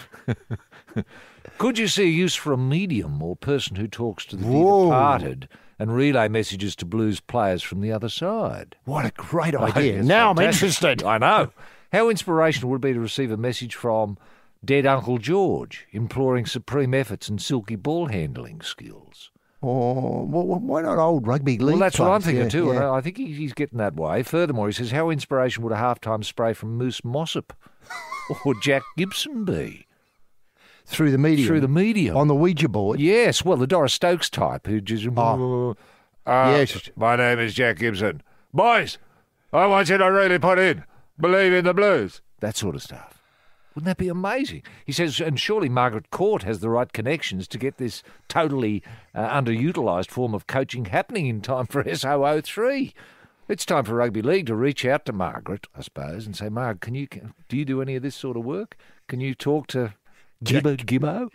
could you see a use for a medium or person who talks to the departed and relay messages to Blues players from the other side? What a great idea. Now I'm interested. I know. How inspirational would it be to receive a message from dead Uncle George, imploring supreme efforts and silky ball handling skills? Or why not old rugby league? Well, that's players? what I'm thinking too, Yeah. and I think he's getting that way. Furthermore, he says, how inspirational would a halftime spray from Moose Mossop or Jack Gibson be? Through the medium? Through the medium. On the Ouija board? Yes, well, the Doris Stokes type, who just... Yes. My name is Jack Gibson. Boys, I want you to really put in Believe in the Blues. That sort of stuff. Wouldn't that be amazing? He says, and surely Margaret Court has the right connections to get this totally underutilised form of coaching happening in time for SO03. It's time for Rugby League to reach out to Margaret, I suppose, and say, Marg, do you do any of this sort of work? Can you talk to Gibbo?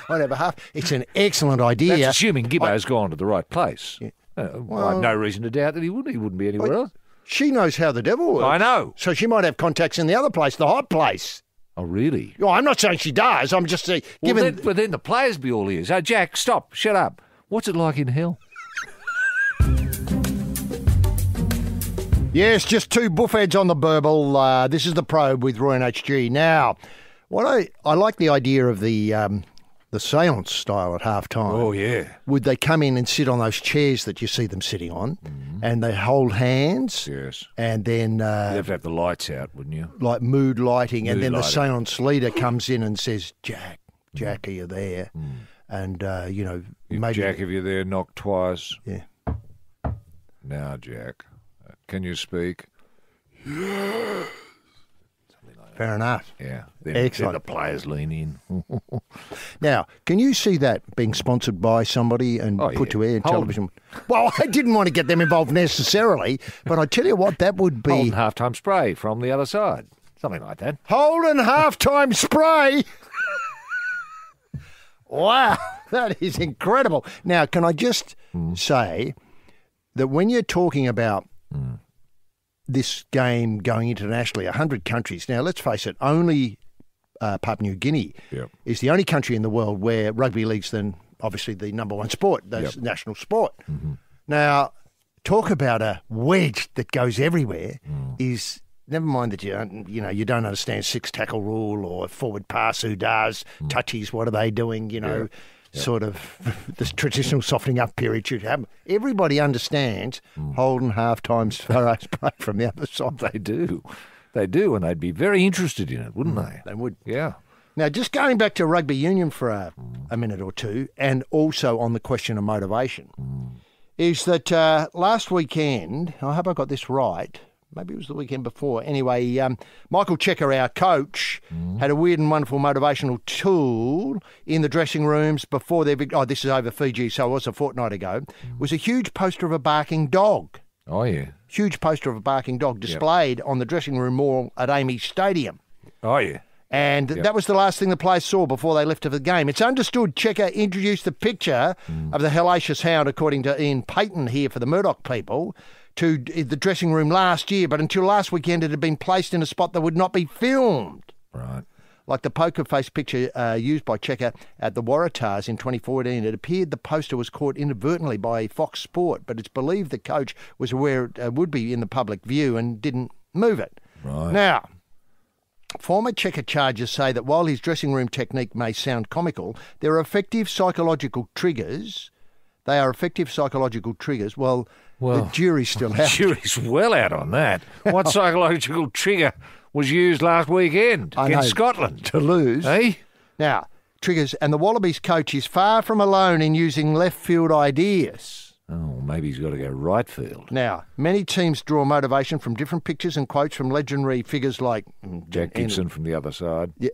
Whatever, half. It's an excellent idea. That's assuming Gibbo's gone to the right place. Yeah. I have no reason to doubt that he wouldn't. He wouldn't be anywhere else. She knows how the devil works. I know. So she might have contacts in the other place, the hot place. Oh, really? Oh, I'm not saying she does. I'm just saying... But then the players be all ears. Oh, Jack, stop. Shut up. What's it like in hell? Yes, just two buffheads on the burble. This is the Probe with Roy and HG. Now, what I like the idea of the seance style at half-time. Oh, yeah. Would they come in and sit on those chairs that you see them sitting on, and they hold hands? Yes. And then... You'd have to have the lights out, wouldn't you? Like mood lighting. And then the lighting. seance leader comes in and says, Jack, are you there? And, maybe... Jack, if you're there, knock twice. Yeah. Now, Jack, can you speak? Fair enough. Yeah. Excellent. Then the players lean in. Now, can you see that being sponsored by somebody and put to air television? Well, I didn't want to get them involved necessarily, but I tell you what, that would be... Holden halftime spray from the other side. Something like that. Holden halftime spray! Wow, that is incredible. Now, can I just say that when you're talking about this game going internationally, 100 countries. Now, let's face it, only Papua New Guinea is the only country in the world where rugby league's then obviously the number one sport, national sport. Now, talk about a wedge that goes everywhere is, never mind that you don't understand six tackle rule or forward pass, who does, touchies, what are they doing, sort of this traditional softening up period should happen. Everybody understands Holden half-time spray from the other side. They do. They do, and they'd be very interested in it, wouldn't they? They would. Yeah. Now, just going back to rugby union for a minute or two, and also on the question of motivation, is that last weekend, I hope I got this right, maybe it was the weekend before. Anyway, Michael Checker, our coach, had a weird and wonderful motivational tool in the dressing rooms before their big... Oh, this is over Fiji, so it was a fortnight ago. Was a huge poster of a barking dog. Oh, yeah. Huge poster of a barking dog displayed on the dressing room wall at Amy Stadium. Oh, yeah. And that was the last thing the players saw before they left for the game. It's understood Checker introduced the picture of the hellacious hound, according to Ian Payton here for the Murdoch people, to the dressing room last year, but until last weekend it had been placed in a spot that would not be filmed. Right. Like the poker face picture used by Checker at the Waratahs in 2014, it appeared the poster was caught inadvertently by Fox Sport, but it's believed the coach was aware it would be in the public view and didn't move it. Right. Now, former Checker charges say that while his dressing room technique may sound comical, there are effective psychological triggers. Well, the jury's still out. The jury's well out on that. What psychological trigger was used last weekend against Scotland? To lose. Eh? Now, triggers, and the Wallabies coach is far from alone in using left field ideas. Oh, maybe he's got to go right field. Now, many teams draw motivation from different pictures and quotes from legendary figures like... Jack Gibson from the other side. Yeah.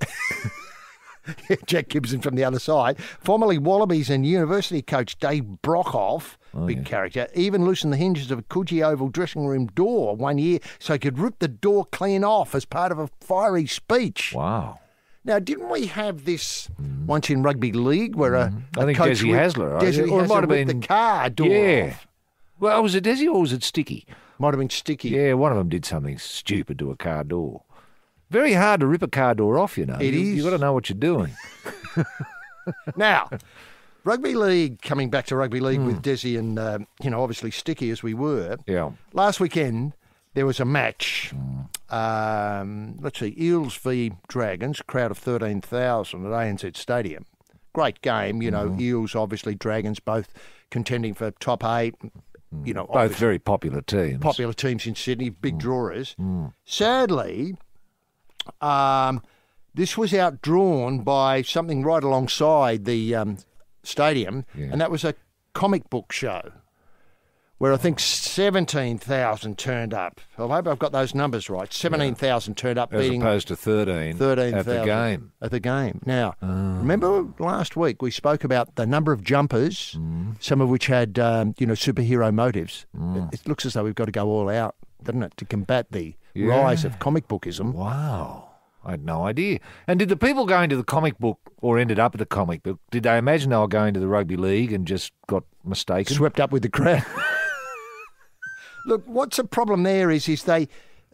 Jack Gibson from the other side. Formerly Wallabies and University coach Dave Brockhoff, character, even loosened the hinges of a Coogee Oval dressing room door one year so he could rip the door clean off as part of a fiery speech. Wow. Now, didn't we have this once in rugby league where I think Desi Hasler, or it might have been the car door off. Well, was it Desi or was it Sticky? Might have been Sticky. Yeah, one of them did something stupid to a car door. Very hard to rip a car door off, It is. You've got to know what you're doing. Now, rugby league, coming back to rugby league with Desi and, obviously Sticky as we were. Yeah. Last weekend, there was a match. Let's see, Eels v Dragons, crowd of 13,000 at ANZ Stadium. Great game, Eels, obviously Dragons, both contending for top 8. Both very popular teams. Popular teams in Sydney, big drawers. Sadly... this was outdrawn by something right alongside the stadium, and that was a comic book show. where I think 17,000 turned up. I hope I've got those numbers right. 17,000 turned up, as beating opposed to 13,000 at the game. At the game. Now, remember last week we spoke about the number of jumpers, some of which had superhero motives. It looks as though we've got to go all out, doesn't it, to combat the rise of comic bookism. Wow. I had no idea. And did the people going to the comic book or ended up at the comic book, did they imagine they were going to the rugby league and just got mistaken? Swept up with the crowd. Look, what's the problem there is they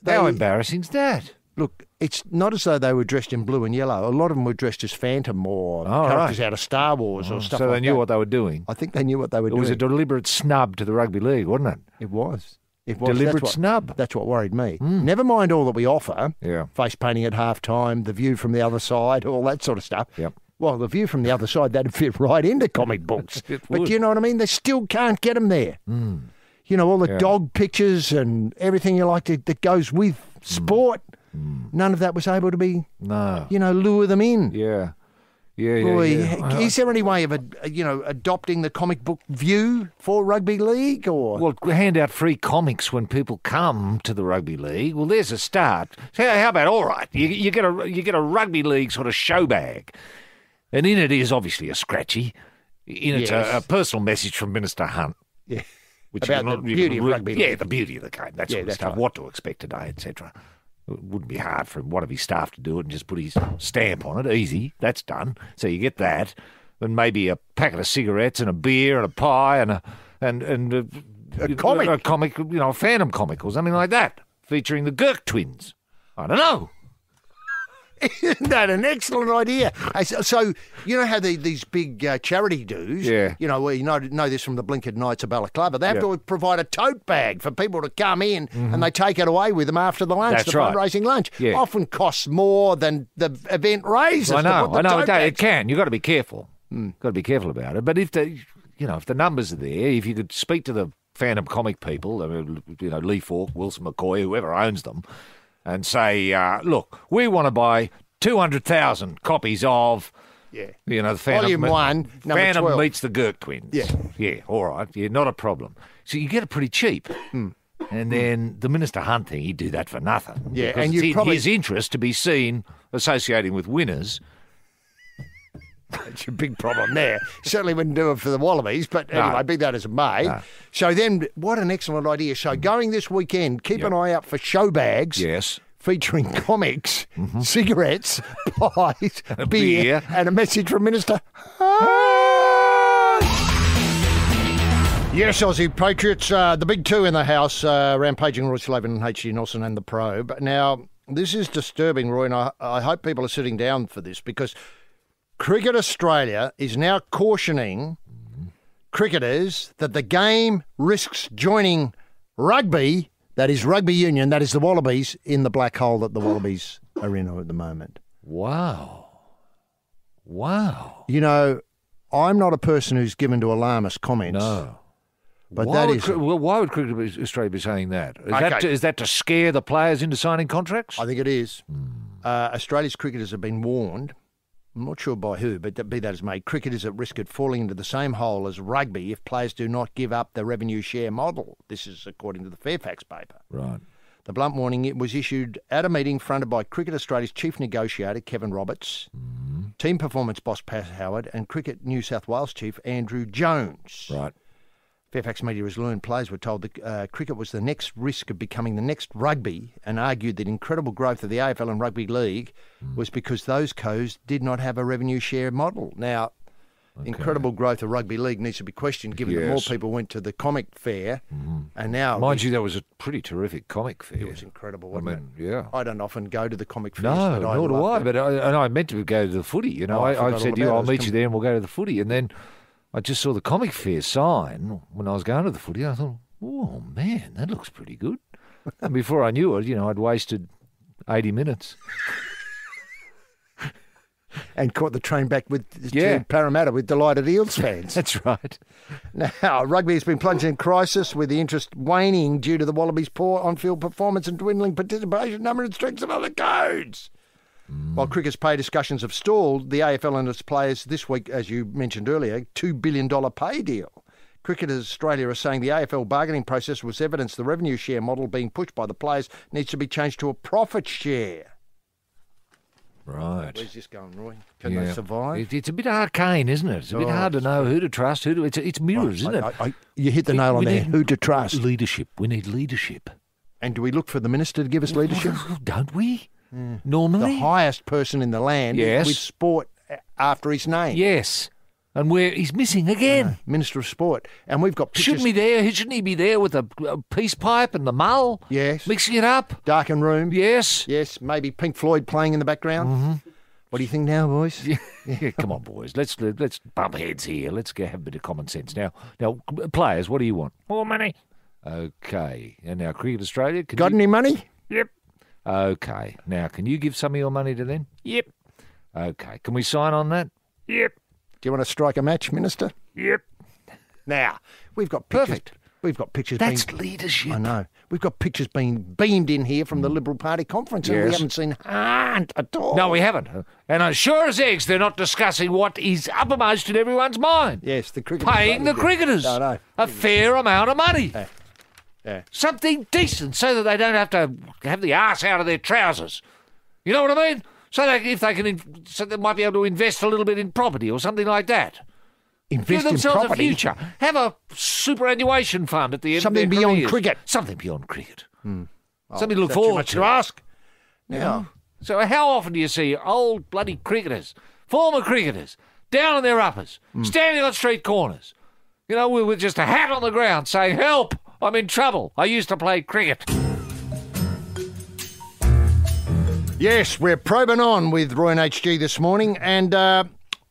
How embarrassing's that? Look, it's not as though they were dressed in blue and yellow. A lot of them were dressed as Phantom or characters out of Star Wars or stuff like that. So they knew what they were doing. I think they knew what they were doing. It was a deliberate snub to the rugby league, wasn't it? It was. Deliberate snub. That's what worried me. Never mind all that we offer. Yeah. Face painting at half time, the view from the other side, all that sort of stuff. Yep. Well, the view from the other side, that'd fit right into comic books. But you know what I mean? They still can't get them there. You know, all the dog pictures and everything you like that goes with sport. None of that was able to be, lure them in. Yeah. Boy, is there any way of, adopting the comic book view for rugby league? Or Well, hand out free comics when people come to the rugby league. Well, there's a start. So how about, all right, you get a rugby league sort of show bag, and in it is obviously a scratchy. In it's a personal message from Minister Hunt. Yeah. Which about the beauty of rugby league. Yeah, the beauty of the game, that sort of stuff, right. What to expect today, etc. It wouldn't be hard for one of his staff to do it and just put his stamp on it. Easy, that's done. So you get that, and maybe a packet of cigarettes and a beer and a pie and a comic, a Phantom comic or something like that, featuring the Girk twins. I don't know. Isn't that an excellent idea? So you know how these big charity dues, where you know this from the Blinkered Knights of Balaclava, they have to provide a tote bag for people to come in and they take it away with them after the lunch, fundraising lunch. Yeah. Often costs more than the event raises. I know. It can. You've got to be careful. Got to be careful about it. But if the numbers are there, if you could speak to the Phantom comic people, Lee Falk, Wilson McCoy, whoever owns them, and say, look, we want to buy 200,000 copies of, the Phantom. Volume 1, number Phantom 12. meets the Girk twins. Yeah, all right. Yeah, not a problem. So you get it pretty cheap. And then the Minister Hunt thing, he'd do that for nothing. Yeah, and it's in his interest to be seen associating with winners. That's a big problem there. Certainly wouldn't do it for the Wallabies, but anyway, be that as it may. No. So then, what an excellent idea. So going this weekend, keep an eye out for show bags. Yes. Featuring comics, cigarettes, pies, beer, and a message from Minister Yes, Aussie Patriots, the big two in the house, rampaging Roy Slaven and H.G. Nelson and the Probe. Now, this is disturbing, Roy, and I hope people are sitting down for this because Cricket Australia is now cautioning cricketers that the game risks joining rugby, that is rugby union, that is the Wallabies, in the black hole that the Wallabies are in at the moment. Wow. You know, I'm not a person who's given to alarmist comments. No. But why would Cricket Australia be saying that? Is that to scare the players into signing contracts? I think it is. Australia's cricketers have been warned. I'm not sure by who, but be that as may, cricket is at risk of falling into the same hole as rugby if players do not give up the revenue share model. This is according to the Fairfax paper. Right. The blunt warning was issued at a meeting fronted by Cricket Australia's chief negotiator, Kevin Roberts, team performance boss, Pat Howard, and Cricket New South Wales chief, Andrew Jones. Right. Fairfax media has learned players were told that cricket was the next risk of becoming the next rugby and argued that incredible growth of the AFL and Rugby League was because those codes did not have a revenue share model. Now, incredible growth of Rugby League needs to be questioned given that more people went to the comic fair and now... Mind you, that was a pretty terrific comic fair. It was incredible, wasn't it? Yeah. I don't often go to the comic fairs. No, nor do I, but I meant to go to the footy. You know, I said to you, I'll meet you there and we'll go to the footy. And then... I just saw the comic fair sign when I was going to the footy. I thought, oh, man, that looks pretty good. And before I knew it, I'd wasted 80 minutes. And caught the train back to Parramatta with delighted Eels fans. That's right. Now, rugby has been plunged in crisis with the interest waning due to the Wallabies' poor on-field performance and dwindling participation number and strengths of other codes. While cricket's pay discussions have stalled, the AFL and its players this week, as you mentioned earlier, $2 billion pay deal Cricketers Australia are saying the AFL bargaining process was evidence the revenue share model being pushed by the players needs to be changed to a profit share. Right. Where's this going, Roy? Can they survive? It's a bit arcane, isn't it? It's a bit hard to know who to trust. It's mirrors, isn't it? You hit the nail on there. Who to trust? Leadership. We need leadership. And do we look for the minister to give us leadership? Don't we? Normally? The highest person in the land with sport after his name. Yes. And he's missing again. Minister of Sport. And we've got pictures. Shouldn't he be there with a peace pipe and the mull? Yes. Mixing it up? Darkened room. Yes. Yes. Maybe Pink Floyd playing in the background. Mm-hmm. What do you think now, boys? Yeah, come on, boys. Let's bump heads here. Let's have a bit of common sense. Now, players, what do you want? More money. Okay. And now, Cricket Australia. Got any money? Yep. Okay. Now, can you give some of your money to them? Yep. Okay. Can we sign on that? Yep. Do you want to strike a match, Minister? Yep. Now, we've got pictures. Perfect. We've got pictures. That's leadership. I know. We've got pictures being beamed in here from the Liberal Party conference, and we haven't seen Hunt at all. No, we haven't. And as sure as eggs, they're not discussing what is uppermost in everyone's mind. Yes, the cricketers. Paying the cricketers a fair amount of money. Yeah. Something decent so that they don't have to have the arse out of their trousers. You know what I mean? So they might be able to invest a little bit in property or something like that. Give themselves a future. Have a superannuation fund at the end something of their beyond careers. cricket. Something beyond cricket. Oh, something to look forward to ask. Now, so how often do you see old bloody cricketers, former cricketers, down on their uppers, standing on street corners, with just a hat on the ground saying, "Help! I'm in trouble. I used to play cricket." Yes, we're probing on with Roy and HG this morning. And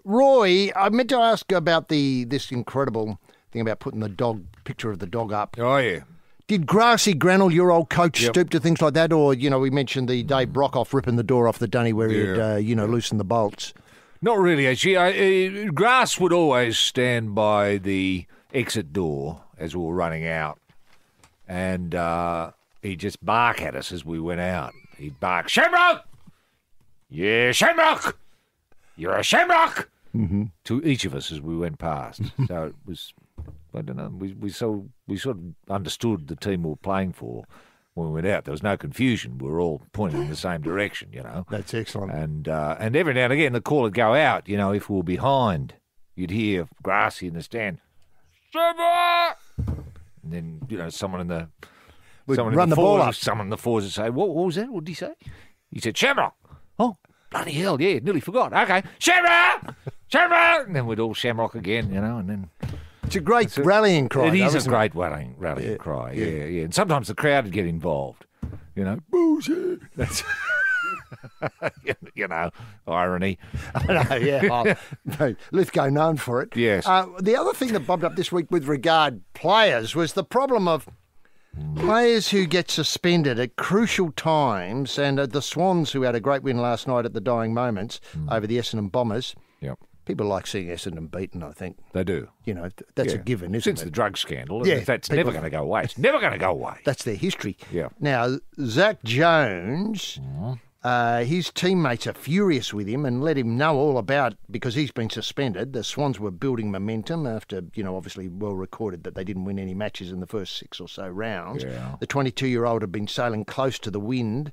Roy, I meant to ask about this incredible thing about putting the picture of the dog up. Oh, yeah. Did Grassy Granell, your old coach, stoop to things like that? Or, we mentioned the Dave Brockhoff ripping the door off the dunny where he'd, loosened the bolts. Not really, actually. Grass would always stand by the exit door as we were running out. And he'd just bark at us as we went out. He'd bark, "Shamrock! Yeah, Shamrock! You're a Shamrock!" Mm-hmm. To each of us as we went past. So it was, I don't know, we sort of understood the team we were playing for when we went out. There was no confusion. We were all pointing in the same direction, That's excellent. And every now and again the call would go out, if we were behind. You'd hear Grassy in the stand, "Shamrock!" And then, someone in the... Someone run the ball up. Someone in the forwards would say, what was that? What did he say? He said, "Shamrock." "Oh, bloody hell, yeah, nearly forgot. Okay, Shamrock! Shamrock!" And then we'd all Shamrock again, and then... It's a great rallying cry. It is a great rallying cry, yeah. And sometimes the crowd would get involved, Bullshit! That's... irony. I know, yeah. Lithgow known for it. Yes. The other thing that bobbed up this week with regard players was the problem of players who get suspended at crucial times, and the Swans, who had a great win last night at the dying moments over the Essendon Bombers. Yep. People like seeing Essendon beaten, I think. They do. That's a given, isn't it? Since the drug scandal, yeah, that's never going to go away. It's never going to go away. That's their history. Yeah. Now, Zach Jones... his teammates are furious with him and let him know all about, because he's been suspended. The Swans were building momentum after, obviously well recorded that they didn't win any matches in the first 6 or so rounds. Yeah. The 22-year-old had been sailing close to the wind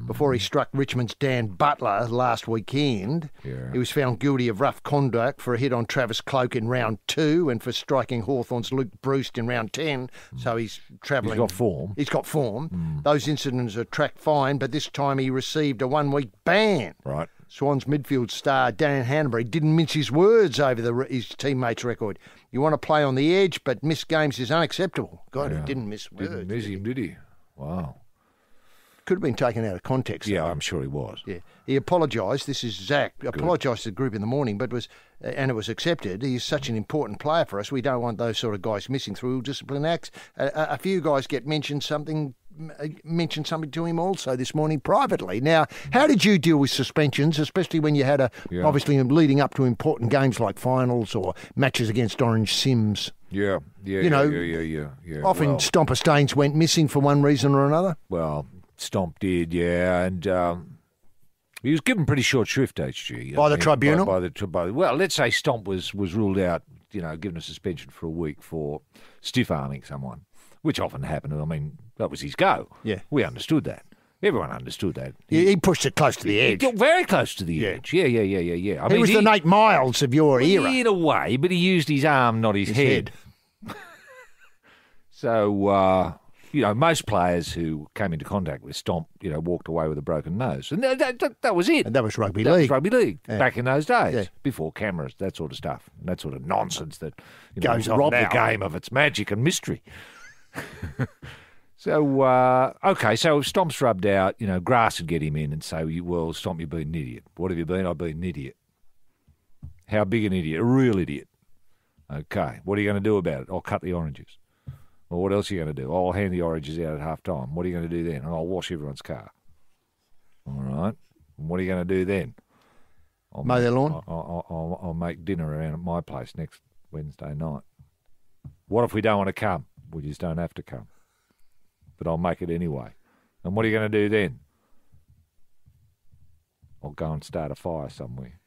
before he struck Richmond's Dan Butler last weekend. Yeah. He was found guilty of rough conduct for a hit on Travis Cloke in round 2 and for striking Hawthorn's Luke Bruce in round 10. So he's travelling. He's got form. He's got form. Those incidents are tracked fine, but this time he received a 1-week ban. Right. Swans midfield star Dan Hanbury didn't mince his words over his teammates' record. You want to play on the edge, but miss games is unacceptable. God, he didn't miss words. Didn't miss him, did he? Wow. Could have been taken out of context. Yeah, I'm sure he was. Yeah, he apologised. This is Zach. Apologised to the group in the morning, but it was accepted. He's such an important player for us. We don't want those sort of guys missing through discipline acts. A few guys get mentioned something to him also this morning privately. Now, how did you deal with suspensions, especially when you had obviously leading up to important games like finals or matches against Orange Sims? Yeah. Often Stomper Staines went missing for one reason or another. Well, Stomp did, yeah, and He was given pretty short shrift, HG. By the tribunal? Well, let's say Stomp was ruled out, given a suspension for a week for stiff-arming someone, which often happened. I mean, that was his go. Yeah. We understood that. Everyone understood that. He pushed it close to the edge. Very close to the edge. Yeah. He was the Nate Miles of your era. In a way, but he used his arm, not his head. So, most players who came into contact with Stomp, walked away with a broken nose. And that was it. And that was rugby league. league. Was rugby league back in those days, Yeah. before cameras, that sort of stuff, and that sort of nonsense that goes on robbed now. the game of its magic and mystery. So, so if Stomp's rubbed out, Grass would get him in and say, well, Stomp, you've been an idiot. What have you been? I've been an idiot. How big an idiot? A real idiot. Okay, what are you going to do about it? I'll cut the oranges. Well, what else are you going to do? I'll hand the oranges out at half-time. What are you going to do then? I'll wash everyone's car. All right. And what are you going to do then? Mow their lawn? I'll make dinner around at my place next Wednesday night. What if we don't want to come? We just don't have to come. But I'll make it anyway. And what are you going to do then? I'll go and start a fire somewhere.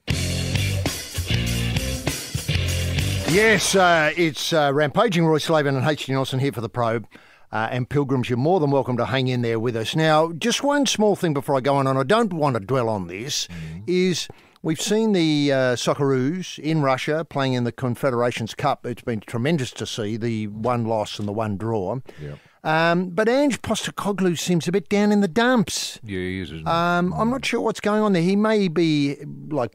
Yes, it's Rampaging Roy Slaven and H.G. Nelson here for the Probe. And Pilgrims, you're more than welcome to hang in there with us. Now, just one small thing before I go on, and I don't want to dwell on this, is we've seen the Socceroos in Russia playing in the Confederations Cup. It's been tremendous to see, the one loss and the one draw. Yep. But Ange Postecoglou seems a bit down in the dumps. Yeah, he is, isn't he? I'm not sure what's going on there. He may be,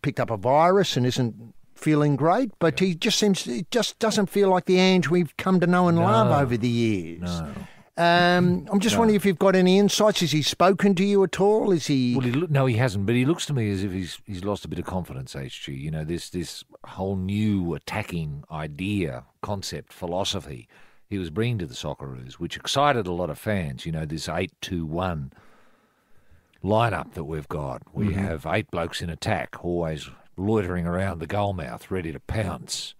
picked up a virus and isn't feeling great, but it just doesn't feel like the Ange we've come to know and love over the years. No. I'm just wondering if you've got any insights. Has he spoken to you at all? Is he? Well, no, he hasn't. But he looks to me as if he's lost a bit of confidence. HG, this whole new attacking idea, concept, philosophy he was bringing to the Socceroos, which excited a lot of fans. This 8-2-1 lineup that we've got. We have 8 blokes in attack, always loitering around the goal mouth, ready to pounce.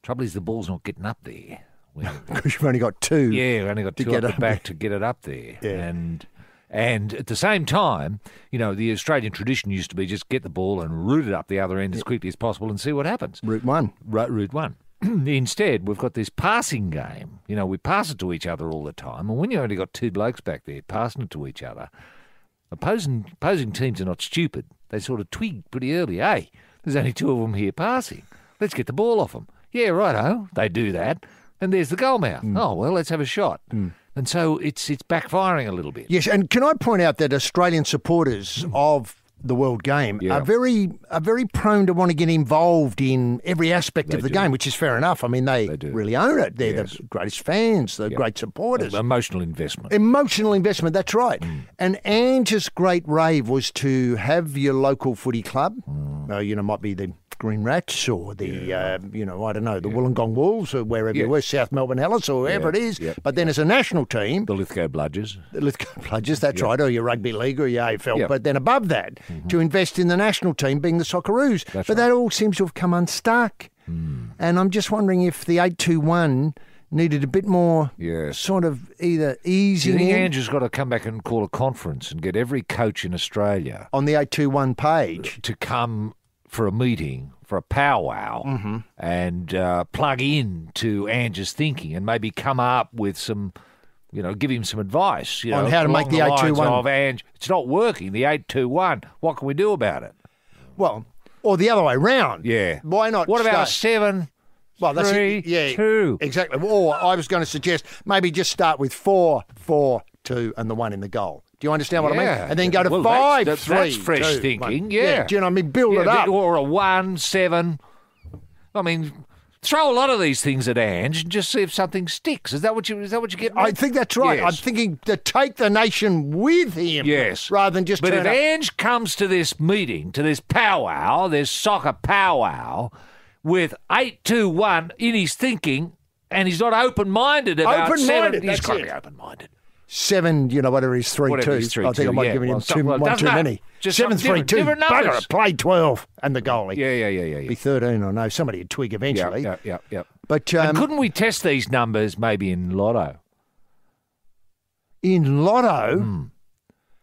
Trouble is, the ball's not getting up there. Because you've only got 2. Yeah, we've only got 2 at the back to get it up there. Yeah. And at the same time, the Australian tradition used to be just get the ball and root it up the other end as quickly as possible and see what happens. Route 1. Route 1. Instead, we've got this passing game. We pass it to each other all the time. And when you only got 2 blokes back there passing it to each other, opposing teams are not stupid. They sort of twig pretty early. Hey, there's only 2 of them here passing. Let's get the ball off them. Yeah, righto. They do that. And there's the goal mouth. Oh, well, let's have a shot. And so it's backfiring a little bit. Yes, and can I point out that Australian supporters of the World Game are very prone to want to get involved in every aspect of the game, which is fair enough. I mean, they really own it. They're the greatest fans, the great supporters. Emotional investment. Emotional investment, that's right. And Ange's great rave was to have your local footy club, might be the Green Rats or the, I don't know, the Wollongong Wolves or wherever you were, South Melbourne Hellas or wherever it is. But then as a national team... The Lithgow Bludgers. That's right, or your rugby league or your AFL. But then above that, to invest in the national team being the Socceroos. That all seems to have come unstuck. And I'm just wondering if the 8-2-1 needed a bit more sort of either easing in. Do you think Andrew's got to come back and call a conference and get every coach in Australia... On the 8-2-1 page. ...to come for a meeting, for a powwow, and plug in to Ange's thinking and maybe come up with some, give him some advice. On how to make the 8-2-1. Of Ange, it's not working, the 8-2-1. What can we do about it? Well, or the other way round. Yeah. Why not What about a 7, well, 3-2? Exactly. Or I was going to suggest maybe just start with 4-4-2 and the 1 in the goal. Do you understand what I mean? And then go to 5-3-2. That's fresh thinking, yeah. Do you know what I mean? Build it up. Or a 1-7. I mean, throw a lot of these things at Ange and just see if something sticks. Is that what you get? I think that's right. Yes. I'm thinking to take the nation with him. Yes. Rather than just But if turn up. Ange comes to this meeting, to this powwow, this soccer powwow, with 8-2-1 in his thinking, and he's not open-minded about Open-minded, 7, he's that's got to it. be open-minded. 7, whatever it is, 3-2. Whatever it is, 3-2, I think I might have given him one too many. Just 7-3-2. different Bugger numbers. it. Play 12 and the goalie. Yeah. Be 13, I know. Somebody would twig eventually. Yeah. But And couldn't we test these numbers maybe in Lotto? in Lotto,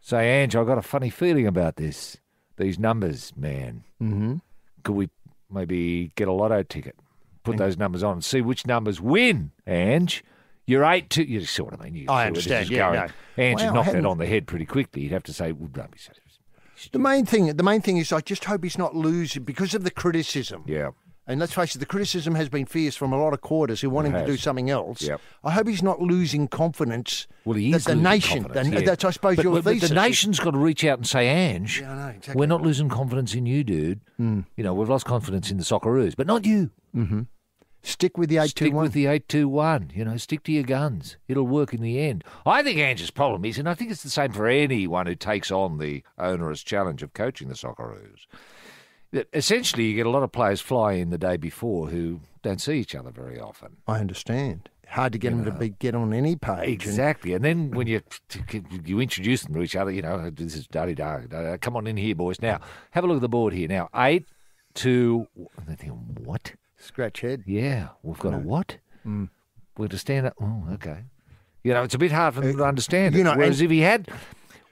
Say, Ange, I've got a funny feeling about this. these numbers, man. Mm-hmm. Could we maybe get a lotto ticket, put those numbers on, and see which numbers win, Ange? You're 8-2. You see what I mean? I understand. Yeah, no. Ange Wow, knocked that on the head pretty quickly. You'd have to say, well, don't be so. The main thing is I just hope he's not losing because of the criticism. Yeah. And let's face it, the criticism has been fierce from a lot of quarters who want him to do something else. Yep. I hope he's not losing confidence. Well, he is that the losing nation. confidence, yeah. That's, I suppose, your but thesis. the nation's got to reach out and say, Ange, Yeah, I know, exactly. we're not losing confidence in you, dude. You know, we've lost confidence in the Socceroos, but not you. Mm-hmm. Stick with the 8-2-1. Stick with the 8-2-1. You know, stick to your guns. It'll work in the end. I think Ange's problem is, and I think it's the same for anyone who takes on the onerous challenge of coaching the Socceroos, that essentially you get a lot of players fly in the day before who don't see each other very often. I understand. Hard to get them to get on any page. Exactly. And then when you introduce them to each other, you know, this is da-di-da. Come on in here, boys. Now, have a look at the board here. Now, 8-2... They think, what? Scratch head. Yeah, we've got a what? We're to stand up. Oh, okay. You know, it's a bit hard for them to understand. You know, whereas if he had,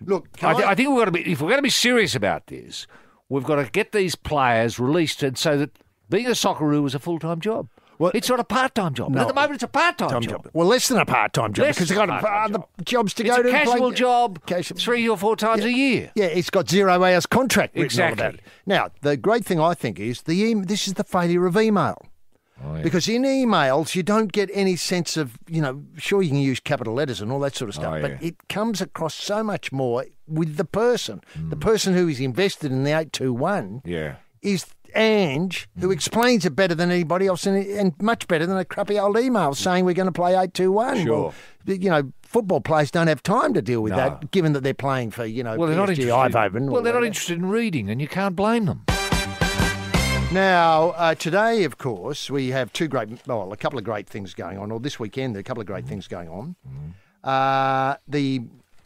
look, I think we've got to be. If we're going to be serious about this, we've got to get these players released, and so that being a Socceroo is a full-time job. Well, it's not a part-time job. No. At the moment, it's a part-time job. Well, less than a part-time job Less because they've than got a part-time other job. jobs to It's go a to. casual job, Casual. 3 or 4 times a year. Yeah, it's got 0 hours contract written Exactly. all about it. Now, the great thing I think is this is the failure of email. Oh, yeah. Because in emails, you don't get any sense of, you know, sure you can use capital letters and all that sort of stuff, but it comes across so much more with the person. The person who is invested in the 8-2-1 is Ange, who explains it better than anybody else and much better than a crappy old email saying we're going to play 8-2-1. Sure. Well, you know, football players don't have time to deal with that, given that they're playing for, you know, Well, they're not interested. Eindhoven. Well, they're not interested in reading, and you can't blame them. Now, today, of course, we have a couple of great things going on, or this weekend, there are a couple of great things going on. The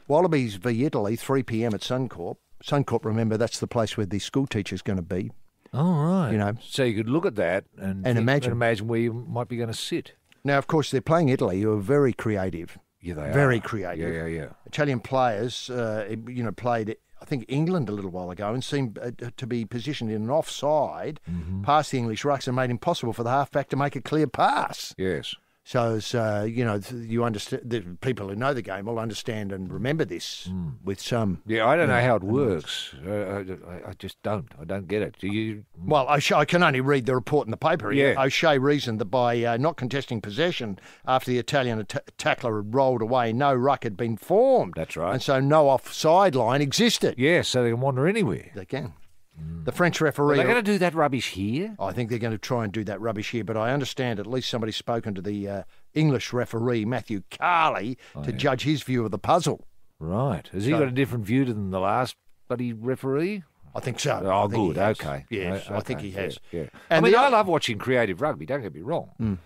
Wallabies v Italy, 3 p.m. at Suncorp. Suncorp, remember, that's the place where the school teacher's going to be. Oh, right. You know, so you could look at that and imagine where you might be going to sit. Now, of course, they're playing Italy, who are very creative. Yeah, they are. Very creative. Yeah. Italian players, played, I think, England a little while ago and seemed to be positioned in an offside past the English rucks and made impossible for the halfback to make a clear pass. Yes. So, you understand. The people who know the game will understand and remember this with some. Yeah, I don't know how it works. I just don't. I don't get it. Do you? Well, I can only read the report in the paper. Yeah. O'Shea reasoned that by not contesting possession after the Italian tackler had rolled away, no ruck had been formed. That's right. And so no offside line existed. Yeah, so they can wander anywhere. They can. The French referee... Are they going to do that rubbish here? I think they're going to try and do that rubbish here, but I understand at least somebody's spoken to the English referee, Matthew Carley, to judge his view of the puzzle. Right. Has he got a different view than the last bloody referee? I think so. Oh, good. Okay. Yes, I think he has. Yeah. And I love watching creative rugby, don't get me wrong.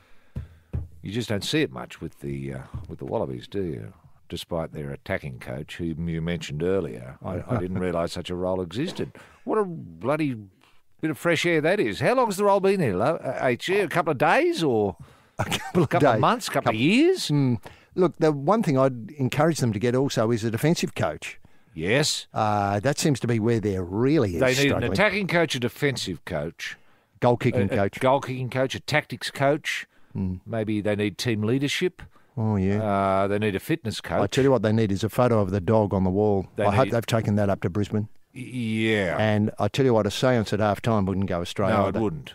You just don't see it much with the Wallabies, do you? Despite their attacking coach, whom you mentioned earlier. I didn't realise such a role existed. What a bloody bit of fresh air that is. How long has the role been there, Lo? A couple of days or a couple of days. Months, couple of years? Look, the one thing I'd encourage them to get also is a defensive coach. Yes. That seems to be where they're really They need struggling. an attacking coach, a defensive coach. Goal-kicking coach. A goal-kicking coach, a tactics coach. Maybe they need team leadership. Oh, yeah. They need a fitness coach. I tell you what they need is a photo of the dog on the wall. I hope they've taken that up to Brisbane. Yeah. And I tell you what, a seance at half-time wouldn't go astray. No, it wouldn't.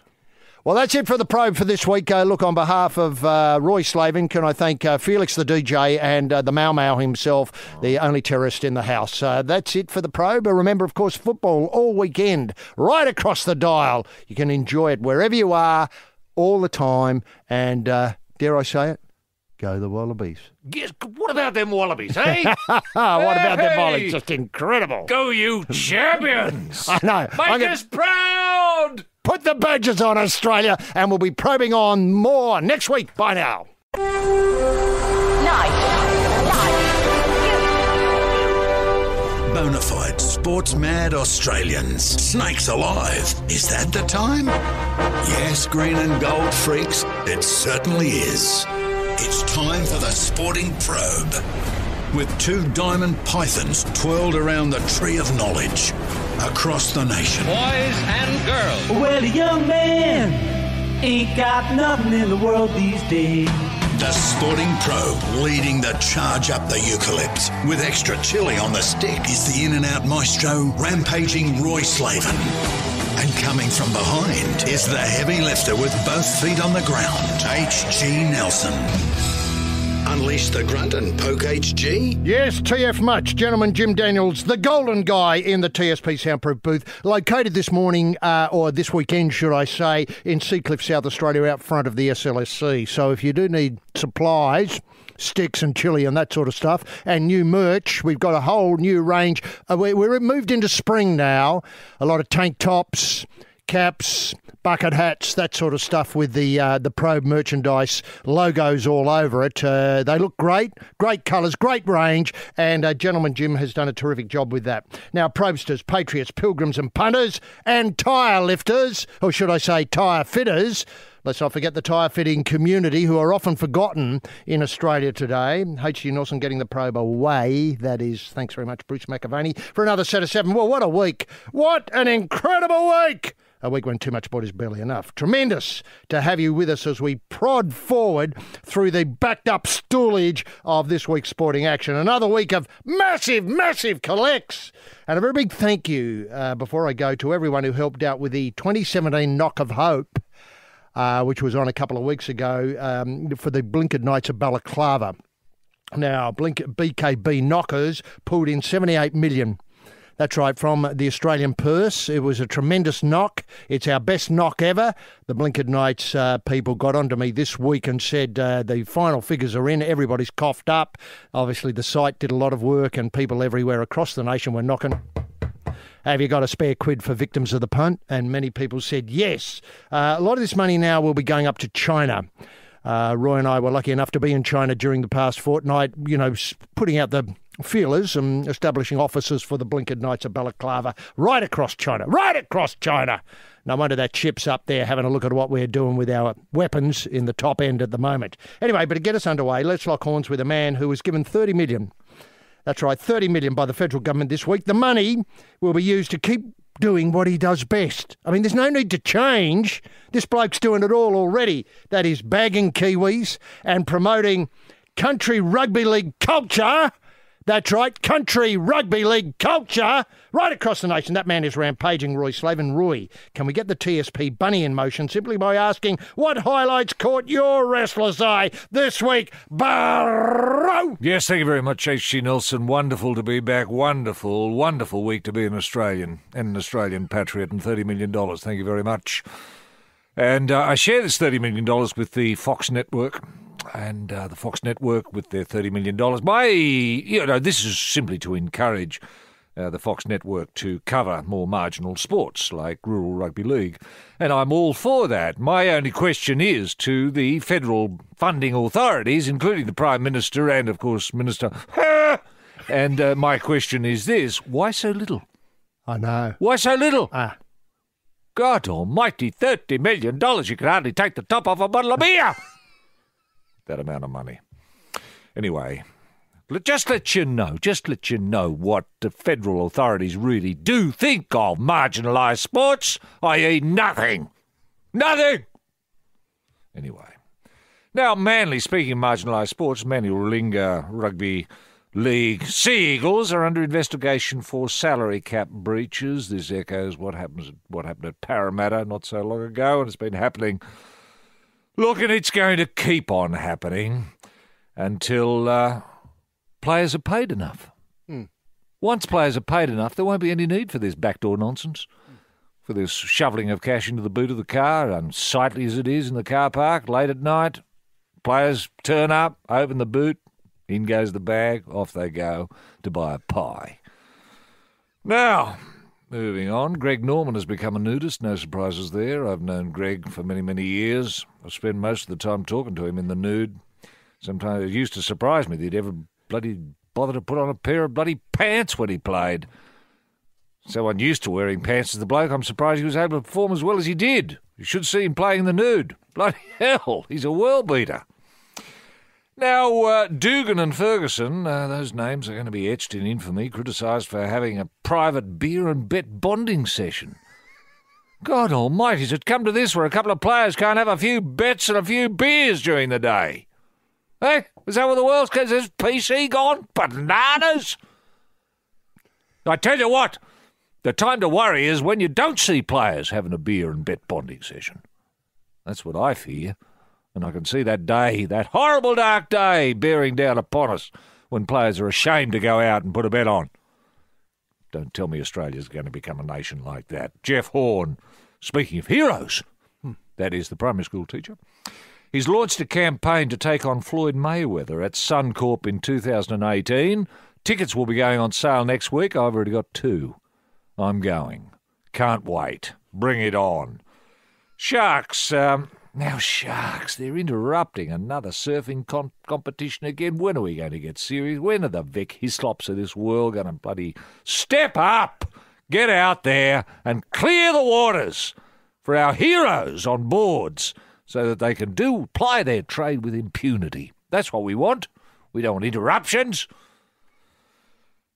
Well, that's it for the probe for this week. Look, on behalf of Roy Slaven, can I thank Felix the DJ and the Mau Mau himself, the only terrorist in the house. That's it for the probe. Remember, of course, football all weekend, right across the dial. You can enjoy it wherever you are, all the time. And dare I say it? Go the Wallabies. Yes, what about them Wallabies, eh? What about them Wallabies? Just incredible. Go you champions! I know. Make us proud! Put the badges on, Australia, and we'll be probing on more next week. Bye now. Bonafide sports-mad Australians. Snakes alive. Is that the time? Yes, green and gold freaks, it certainly is. It's time for the Sporting Probe. with 2 diamond pythons twirled around the tree of knowledge across the nation. Boys and girls. Well, a young man ain't got nothing in the world these days. The Sporting Probe leading the charge up the eucalypt. With extra chili on the stick is the in-and-out maestro, rampaging Roy Slaven. And coming from behind is the heavy lifter with both feet on the ground, H.G. Nelson. Unleash the grunt and poke HG? Yes, TF much. Gentleman Jim Daniels, the golden guy in the TSP soundproof booth, located this morning, or this weekend, should I say, in Seacliff, South Australia, out front of the SLSC. So if you do need supplies, sticks and chili and that sort of stuff, and new merch, we've got a whole new range. We're moved into spring now. A lot of tank tops, caps, bucket hats, that sort of stuff with the Probe merchandise logos all over it. They look great colours, great range, and Gentleman Jim has done a terrific job with that. Now, Probe-sters, patriots, pilgrims and punters, and tyre lifters, or should I say tyre fitters. Let's not forget the tyre fitting community, who are often forgotten in Australia today. H.G. Nelson getting the Probe away. That is, thanks very much, Bruce McAvaney, for another set of 7. Well, what a week. What an incredible week. A week when too much sport is barely enough. Tremendous to have you with us as we prod forward through the backed-up stoolage of this week's sporting action. Another week of massive collects. And a very big thank you, before I go, to everyone who helped out with the 2017 Knock of Hope, which was on a couple of weeks ago, for the Blinkered Knights of Balaclava. Now, BKB knockers pulled in 78 million. That's right, from the Australian purse. It was a tremendous knock. It's our best knock ever. The Blinkered Knights people got onto me this week and said the final figures are in. Everybody's coughed up. Obviously, the site did a lot of work and people everywhere across the nation were knocking. Have you got a spare quid for victims of the punt? And many people said yes. A lot of this money now will be going up to China. Roy and I were lucky enough to be in China during the past fortnight, putting out the feelers and establishing offices for the Blinkered Knights of Balaclava right across China. No wonder that ship's up there having a look at what we're doing with our weapons in the top end at the moment. Anyway, but to get us underway, let's lock horns with a man who was given 30 million. That's right, 30 million by the federal government this week. The money will be used to keep doing what he does best. I mean, there's no need to change. This bloke's doing it all already. That is bagging Kiwis and promoting country rugby league culture. That's right, country rugby league culture right across the nation. That man is rampaging Roy Slaven. Roy, can we get the TSP bunny in motion simply by asking what highlights caught your restless eye this week, Barrow? Yes, thank you very much, H.G. Nelson. Wonderful to be back. Wonderful week to be an Australian and an Australian patriot, and $30 million. Thank you very much. And I share this $30 million with the Fox Network. And the Fox Network with their $30 million. This is simply to encourage the Fox Network to cover more marginal sports like rural rugby league. And I'm all for that. My only question is to the federal funding authorities, including the Prime Minister and, of course, Minister... and my question is this: why so little? I know. Why so little? God almighty, $30 million. You could hardly take the top off a bottle of beer. That amount of money. Anyway, just let you know what the federal authorities really do think of marginalised sports, i.e. nothing. Anyway. Now, Manly, speaking of marginalised sports, Manly Warringah Rugby League Sea Eagles are under investigation for salary cap breaches. This echoes what happened at Parramatta not so long ago, and it's been happening. Look, and it's going to keep on happening until players are paid enough. Once players are paid enough, there won't be any need for this backdoor nonsense, for this shoveling of cash into the boot of the car, unsightly as it is in the car park, late at night. Players turn up, open the boot, in goes the bag, off they go to buy a pie. Now... moving on, Greg Norman has become a nudist. No surprises there. I've known Greg for many, many years. I spend most of the time talking to him in the nude. Sometimes it used to surprise me that he'd ever bloody bother to put on a pair of bloody pants when he played. So unused to wearing pants as the bloke, I'm surprised he was able to perform as well as he did. You should see him playing in the nude. Bloody hell, he's a world beater. Now, Dugan and Ferguson, those names are going to be etched in infamy, criticised for having a private beer and bet bonding session. God almighty, has it come to this where a couple of players can't have a few bets and a few beers during the day? Eh? Is that what the world's case is? PC gone? Bananas? I tell you what, the time to worry is when you don't see players having a beer and bet bonding session. That's what I fear. And I can see that day, that horrible dark day, bearing down upon us when players are ashamed to go out and put a bet on. Don't tell me Australia's going to become a nation like that. Jeff Horn, speaking of heroes, that is the primary school teacher, he's launched a campaign to take on Floyd Mayweather at Suncorp in 2018. Tickets will be going on sale next week. I've already got 2. I'm going. Can't wait. Bring it on. Sharks, now, Sharks, they're interrupting another surfing competition again. When are we going to get serious? When are the Vic Hislops of this world going to bloody step up, get out there and clear the waters for our heroes on boards so that they can ply their trade with impunity? That's what we want. We don't want interruptions.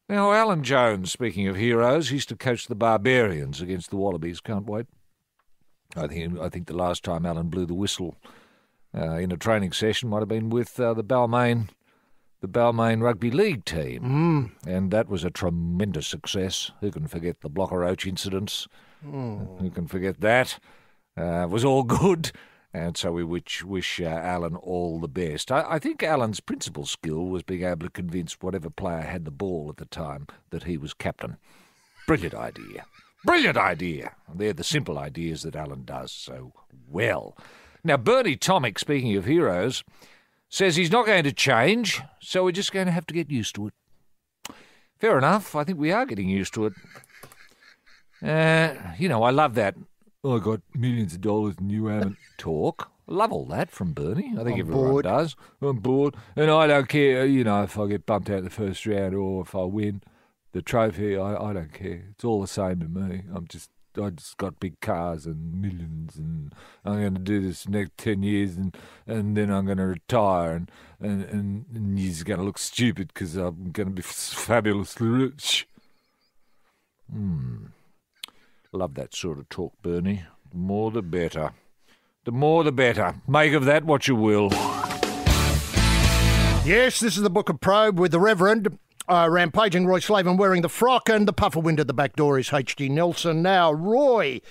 Now, Alan Jones, speaking of heroes, he used to coach the Barbarians against the Wallabies. Can't wait. I think the last time Alan blew the whistle in a training session might have been with the Balmain Rugby League team. And that was a tremendous success. Who can forget the Blocker Roach incidents? Who can forget that? It was all good. And so we wish Alan all the best. I think Alan's principal skill was being able to convince whatever player had the ball at the time that he was captain. Brilliant idea. Brilliant idea. They're the simple ideas that Alan does so well. Now, Bernie Tomic, speaking of heroes, says he's not going to change, so we're just going to have to get used to it. Fair enough. I think we are getting used to it. I love that, I got millions of dollars and you haven't talk. Love all that from Bernie. I think everyone does. I'm bored. And I don't care, if I get bumped out the first round or if I win the trophy, I don't care. It's all the same to me. I just got big cars and millions, and I'm going to do this next 10 years, and then I'm going to retire, and you're going to look stupid because I'm going to be fabulously rich. Love that sort of talk, Bernie. The more the better. The more the better. Make of that what you will. Yes, this is the Book of Probe with the Reverend. Rampaging Roy Slaven wearing the frock, and the puffer wind at the back door is H.G. Nelson. Now, Roy,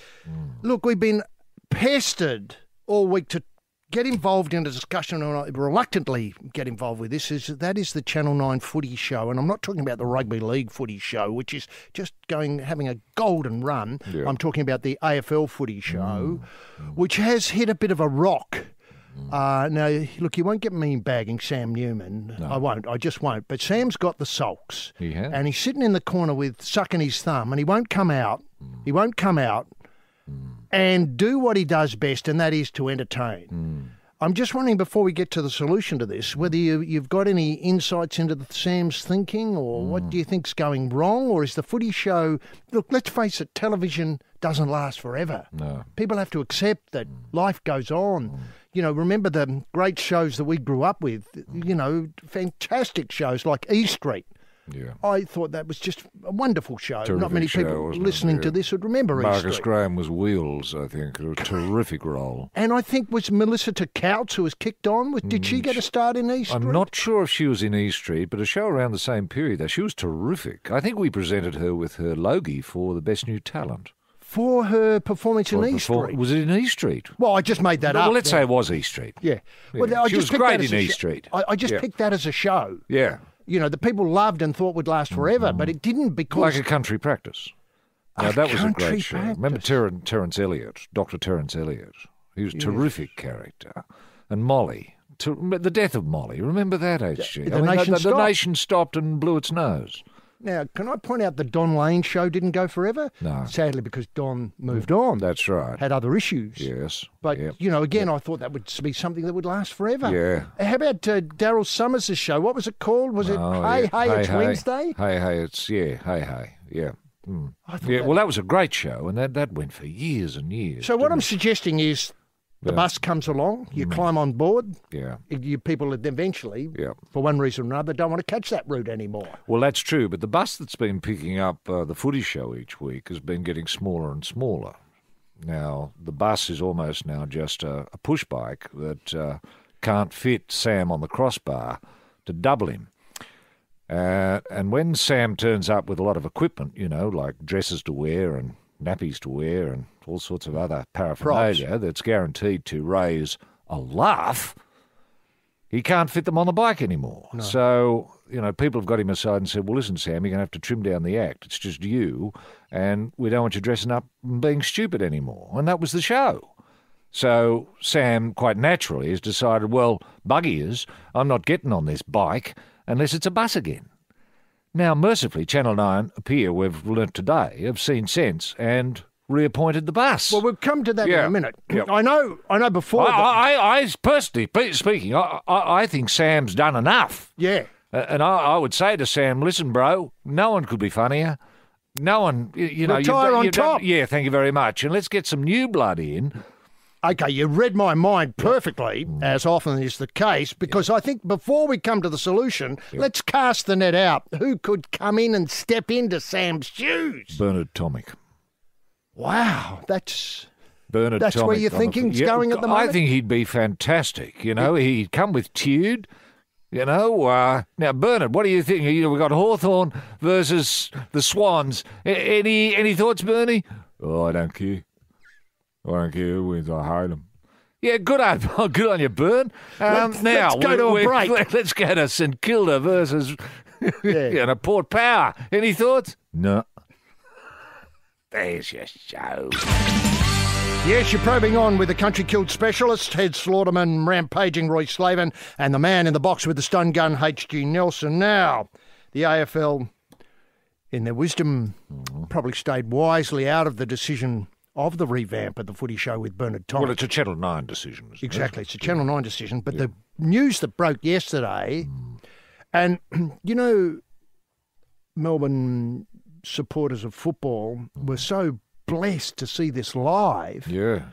look, we've been pestered all week to get involved in a discussion, and I reluctantly get involved with this, that is the Channel 9 footy show. And I'm not talking about the Rugby League footy show, which is just having a golden run. Yeah. I'm talking about the AFL footy show, which has hit a bit of a rock. Now, look, you won't get me bagging Sam Newman. No. I won't. I just won't. But Sam's got the sulks. And he's sitting in the corner sucking his thumb, and he won't come out. He won't come out and do what he does best, and that is to entertain. I'm just wondering, before we get to the solution to this, whether you've got any insights into Sam's thinking, or what do you think's going wrong, or is the footy show... Look, let's face it, television doesn't last forever. No. People have to accept that life goes on. Remember the great shows that we grew up with, fantastic shows like E Street. Yeah. I thought that was just a wonderful show. Terrific. Not many people listening to this would remember E Street. Marcus Graham was Wheels, I think. A terrific role. And I think was Melissa Couts who was kicked on. Did she get a start in E Street? I'm not sure if she was in E Street, but a show around the same period, though. She was terrific. I think we presented her with her Logie for the Best New Talent. For her performance in E Street. Was it in E Street? Well, I just made that up. Well, let's say it was E Street. Yeah. Well, she was great in E Street. I just picked that as a show. Yeah. The people loved and thought would last forever, but it didn't because... Like A Country Practice. Now, that was a great show. Remember Terence Elliott, Dr. Terence Elliott? He was a terrific character. And Molly. The death of Molly. Remember that, HG? The nation stopped and blew its nose. Now, can I point out the Don Lane show didn't go forever? No. Sadly, because Don moved on. That's right. Had other issues. Yes. But, again, I thought that would be something that would last forever. Yeah. How about Daryl Summers' show? What was it called? Was it Hey, It's Wednesday? Hey, yeah. Yeah, well, that was a great show, and that went for years and years. So what I'm suggesting is The bus comes along, you climb on board. Yeah. You people eventually, for one reason or another, don't want to catch that route anymore. Well, that's true, but the bus that's been picking up the footy show each week has been getting smaller and smaller. Now, the bus is almost now just a push bike that can't fit Sam on the crossbar to double him. And when Sam turns up with a lot of equipment, like dresses to wear and nappies to wear and all sorts of other paraphernalia that's guaranteed to raise a laugh, he can't fit them on the bike anymore. No. So, people have got him aside and said, well, listen, Sam, you're going to have to trim down the act. It's just you, and we don't want you dressing up and being stupid anymore. And that was the show. So Sam, quite naturally, has decided, well, buggy is, I'm not getting on this bike unless it's a bus again. Now, mercifully, Channel 9 appear, we've learnt today, have seen sense and reappointed the bus. Well, we'll come to that in a minute. Yep. I know before... I personally speaking, I think Sam's done enough. Yeah. And I would say to Sam, listen, bro, no one could be funnier. No one, Retire on top. Yeah, thank you very much. And let's get some new blood in. Okay, you read my mind perfectly, as often is the case, because I think before we come to the solution, let's cast the net out. Who could come in and step into Sam's shoes? Bernard Tomic. Wow, that's Bernard Tomic where your thinking's going at the moment? I think he'd be fantastic. He'd come with Tude. Now, Bernard, what do you think? We've got Hawthorn versus the Swans. Any thoughts, Bernie? Oh, I don't care. I don't care who wins. I hate them. Yeah, good on you, Bern. Let's go to a break. Let's go to St Kilda versus Port Power. Any thoughts? No. There's your show. Yes, you're probing on with the Country Killed specialist, head slaughterman, rampaging Roy Slaven, and the man in the box with the stun gun, H.G. Nelson. Now, the AFL, in their wisdom, probably stayed wisely out of the decision of the revamp of the footy show with Bernard Thomas. Well, it's a Channel 9 decision, isn't it? Exactly, it's a Channel 9 decision. But the news that broke yesterday, and, Melbourne supporters of football were so blessed to see this live. Yeah.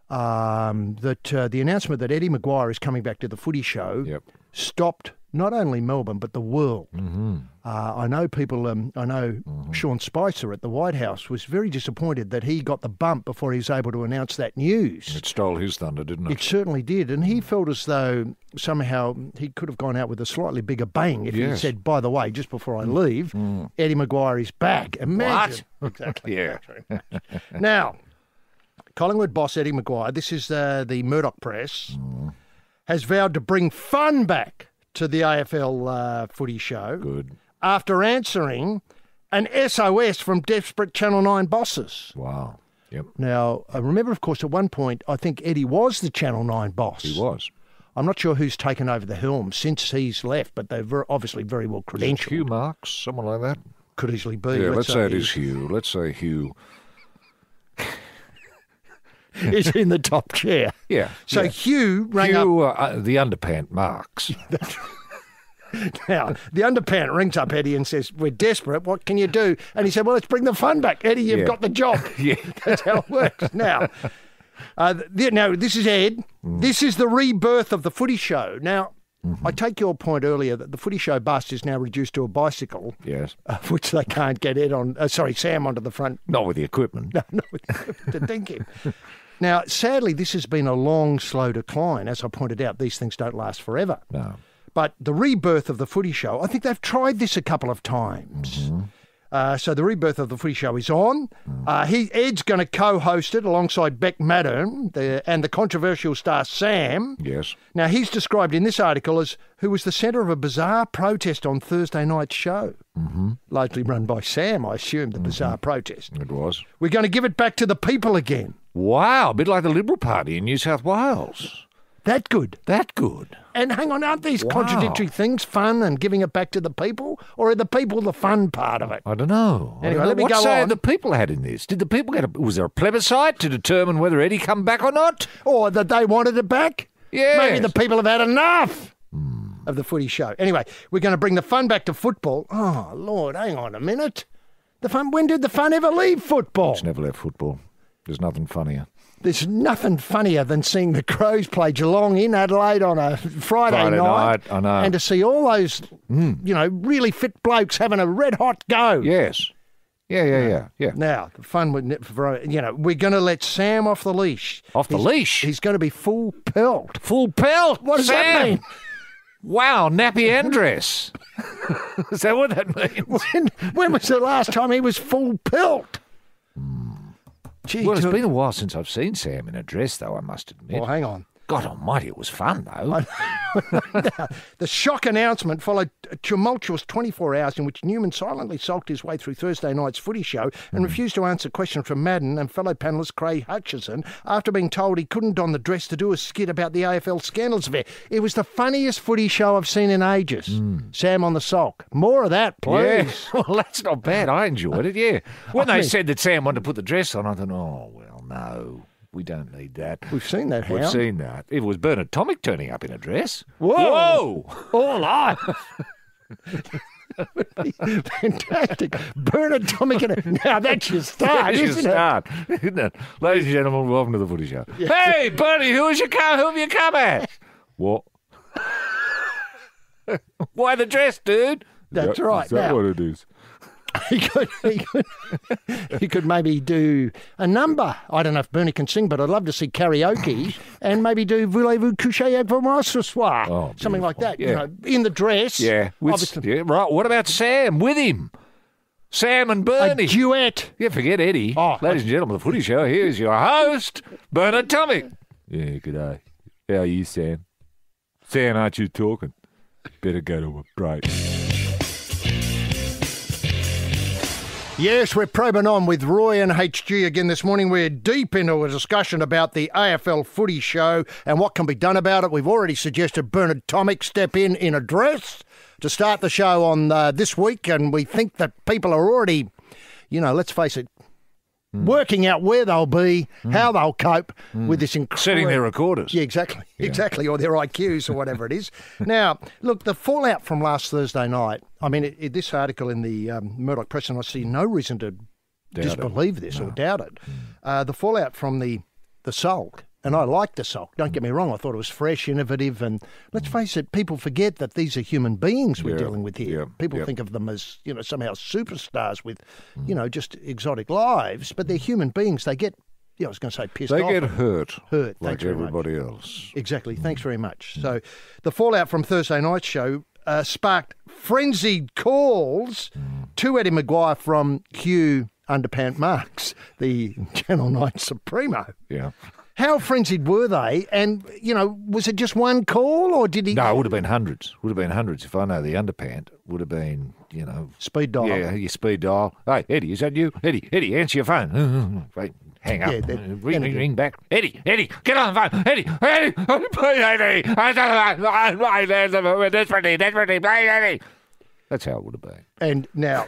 That the announcement that Eddie Maguire is coming back to the footy show stopped not only Melbourne but the world. Mm-hmm. I know people. I know Sean Spicer at the White House was very disappointed that he got the bump before he was able to announce that news. It stole his thunder, didn't it? It certainly did, and he felt as though somehow he could have gone out with a slightly bigger bang if he said, "By the way, just before I leave, Eddie Maguire is back." Imagine. What? Exactly. Yeah. Now, Collingwood boss Eddie Maguire, this is the Murdoch press, has vowed to bring fun back to the AFL footy show. Good. After answering an SOS from desperate Channel 9 bosses. Wow. Yep. Now, I remember, of course, at one point, I think Eddie was the Channel 9 boss. He was. I'm not sure who's taken over the helm since he's left, but they're obviously very well credentialed. Hugh Marks, someone like that? Could easily be. Yeah, let's say it is Hugh. Let's say Hugh. Is in the top chair. Yeah. So Hugh rang up... the underpant Marks. Now, the underpant rings up Eddie and says, we're desperate, what can you do? And he said, well, let's bring the fun back. Eddie, you've got the job. Yeah. That's how it works. Now, this is Ed. This is the rebirth of the footy show. Now, I take your point earlier that the footy show bus is now reduced to a bicycle. Yes. Which they can't get Sam onto the front. Not with the equipment. No, not with the equipment to dink him. Now, sadly, this has been a long, slow decline. As I pointed out, these things don't last forever. No. But the rebirth of the footy show, I think they've tried this a couple of times. So the rebirth of the footy show is on. Ed's going to co-host it alongside Beck Madden and the controversial star Sam. Yes. Now, he's described in this article as who was the centre of a bizarre protest on Thursday night's show. Largely run by Sam, I assume, the bizarre protest. It was. We're going to give it back to the people again. Wow, a bit like the Liberal Party in New South Wales. That good. That good. And hang on, aren't these contradictory things, fun and giving it back to the people? Or are the people the fun part of it? I don't know. Anyway, let me what go say on. the people had in this? Did the people was there a plebiscite to determine whether Eddie come back or not? Or that they wanted it back? Yes. Maybe the people have had enough of the footy show. Anyway, we're going to bring the fun back to football. Oh, Lord, hang on a minute. When did the fun ever leave football? It's never left football. There's nothing funnier. There's nothing funnier than seeing the Crows play Geelong in Adelaide on a Friday night. I know. And to see all those, really fit blokes having a red-hot go. Yes. Yeah. Now, the fun would, we're going to let Sam off the leash. Off the leash? He's going to be full pelt. Full pelt? What does that mean? Wow, nappy and dress. Is that what that means? When was the last time he was full pelt? Gee, Well, it's been a while since I've seen Sam in a dress, though, I must admit. Well, hang on. God almighty, it was fun, though. The shock announcement followed a tumultuous 24 hours in which Newman silently sulked his way through Thursday night's footy show and refused to answer questions from Madden and fellow panellist Craig Hutchison after being told he couldn't don the dress to do a skit about the AFL scandals affair. It was the funniest footy show I've seen in ages. Sam on the sulk. More of that, please. Yeah. Well, that's not bad. I enjoyed it, yeah. When they said that Sam wanted to put the dress on, I thought, oh, well, no. We don't need that. We've seen that, We've seen that. It was Bernard Tomic turning up in a dress. Whoa! All live. Fantastic. Bernard Tomic. Now that's your start, isn't it? Ladies and gentlemen, welcome to the Footy Show. Yeah. Hey, Bernie, who have you come at? What? Why the dress, dude? That's right. Is that what it is? He could maybe do a number. I don't know if Bernie can sing, but I'd love to see karaoke and maybe do Voulez-vous coucher avec moi ce soir? Something like that, in the dress. Yeah. Right. What about Sam with him? Sam and Bernie. A duet. Yeah, forget Eddie. Ladies and gentlemen, the Footy Show, here's your host, Bernard Tomic. Yeah, good day. How are you, Sam? Sam, aren't you talking? Better go to a break. Yes, we're probing on with Roy and HG again this morning. We're deep into a discussion about the AFL Footy Show and what can be done about it. We've already suggested Bernard Tomic step in a dress to start the show on this week, and we think that people are already, let's face it, working out where they'll be, how they'll cope with this incredible... Setting their recorders. Yeah, exactly, or their IQs or whatever it is. Now, look, the fallout from last Thursday night, I mean, this article in the Murdoch Press, and I see no reason to disbelieve this or doubt it. The fallout from the sulk, and I liked the sulk, don't get me wrong, I thought it was fresh, innovative, and let's face it, people forget that these are human beings we're dealing with here. People think of them as, somehow superstars with, just exotic lives, but they're human beings. They get, I was going to say pissed off. They get hurt. Like everybody else. Exactly. Thanks very much. So the fallout from Thursday night's show sparked frenzied calls to Eddie Maguire from Hugh Underpant Marks, the Channel 9 Supremo. Yeah. How frenzied were they? And, was it just one call or did he... No, it would have been hundreds. Would have been hundreds. If I know the underpant, would have been, Speed dial. Yeah, your speed dial. Hey, Eddie, is that you? Eddie, answer your phone. Wait, hang up. Yeah, ring back. Eddie, get on the phone. Eddie, Eddie. That's how it would have been. And now...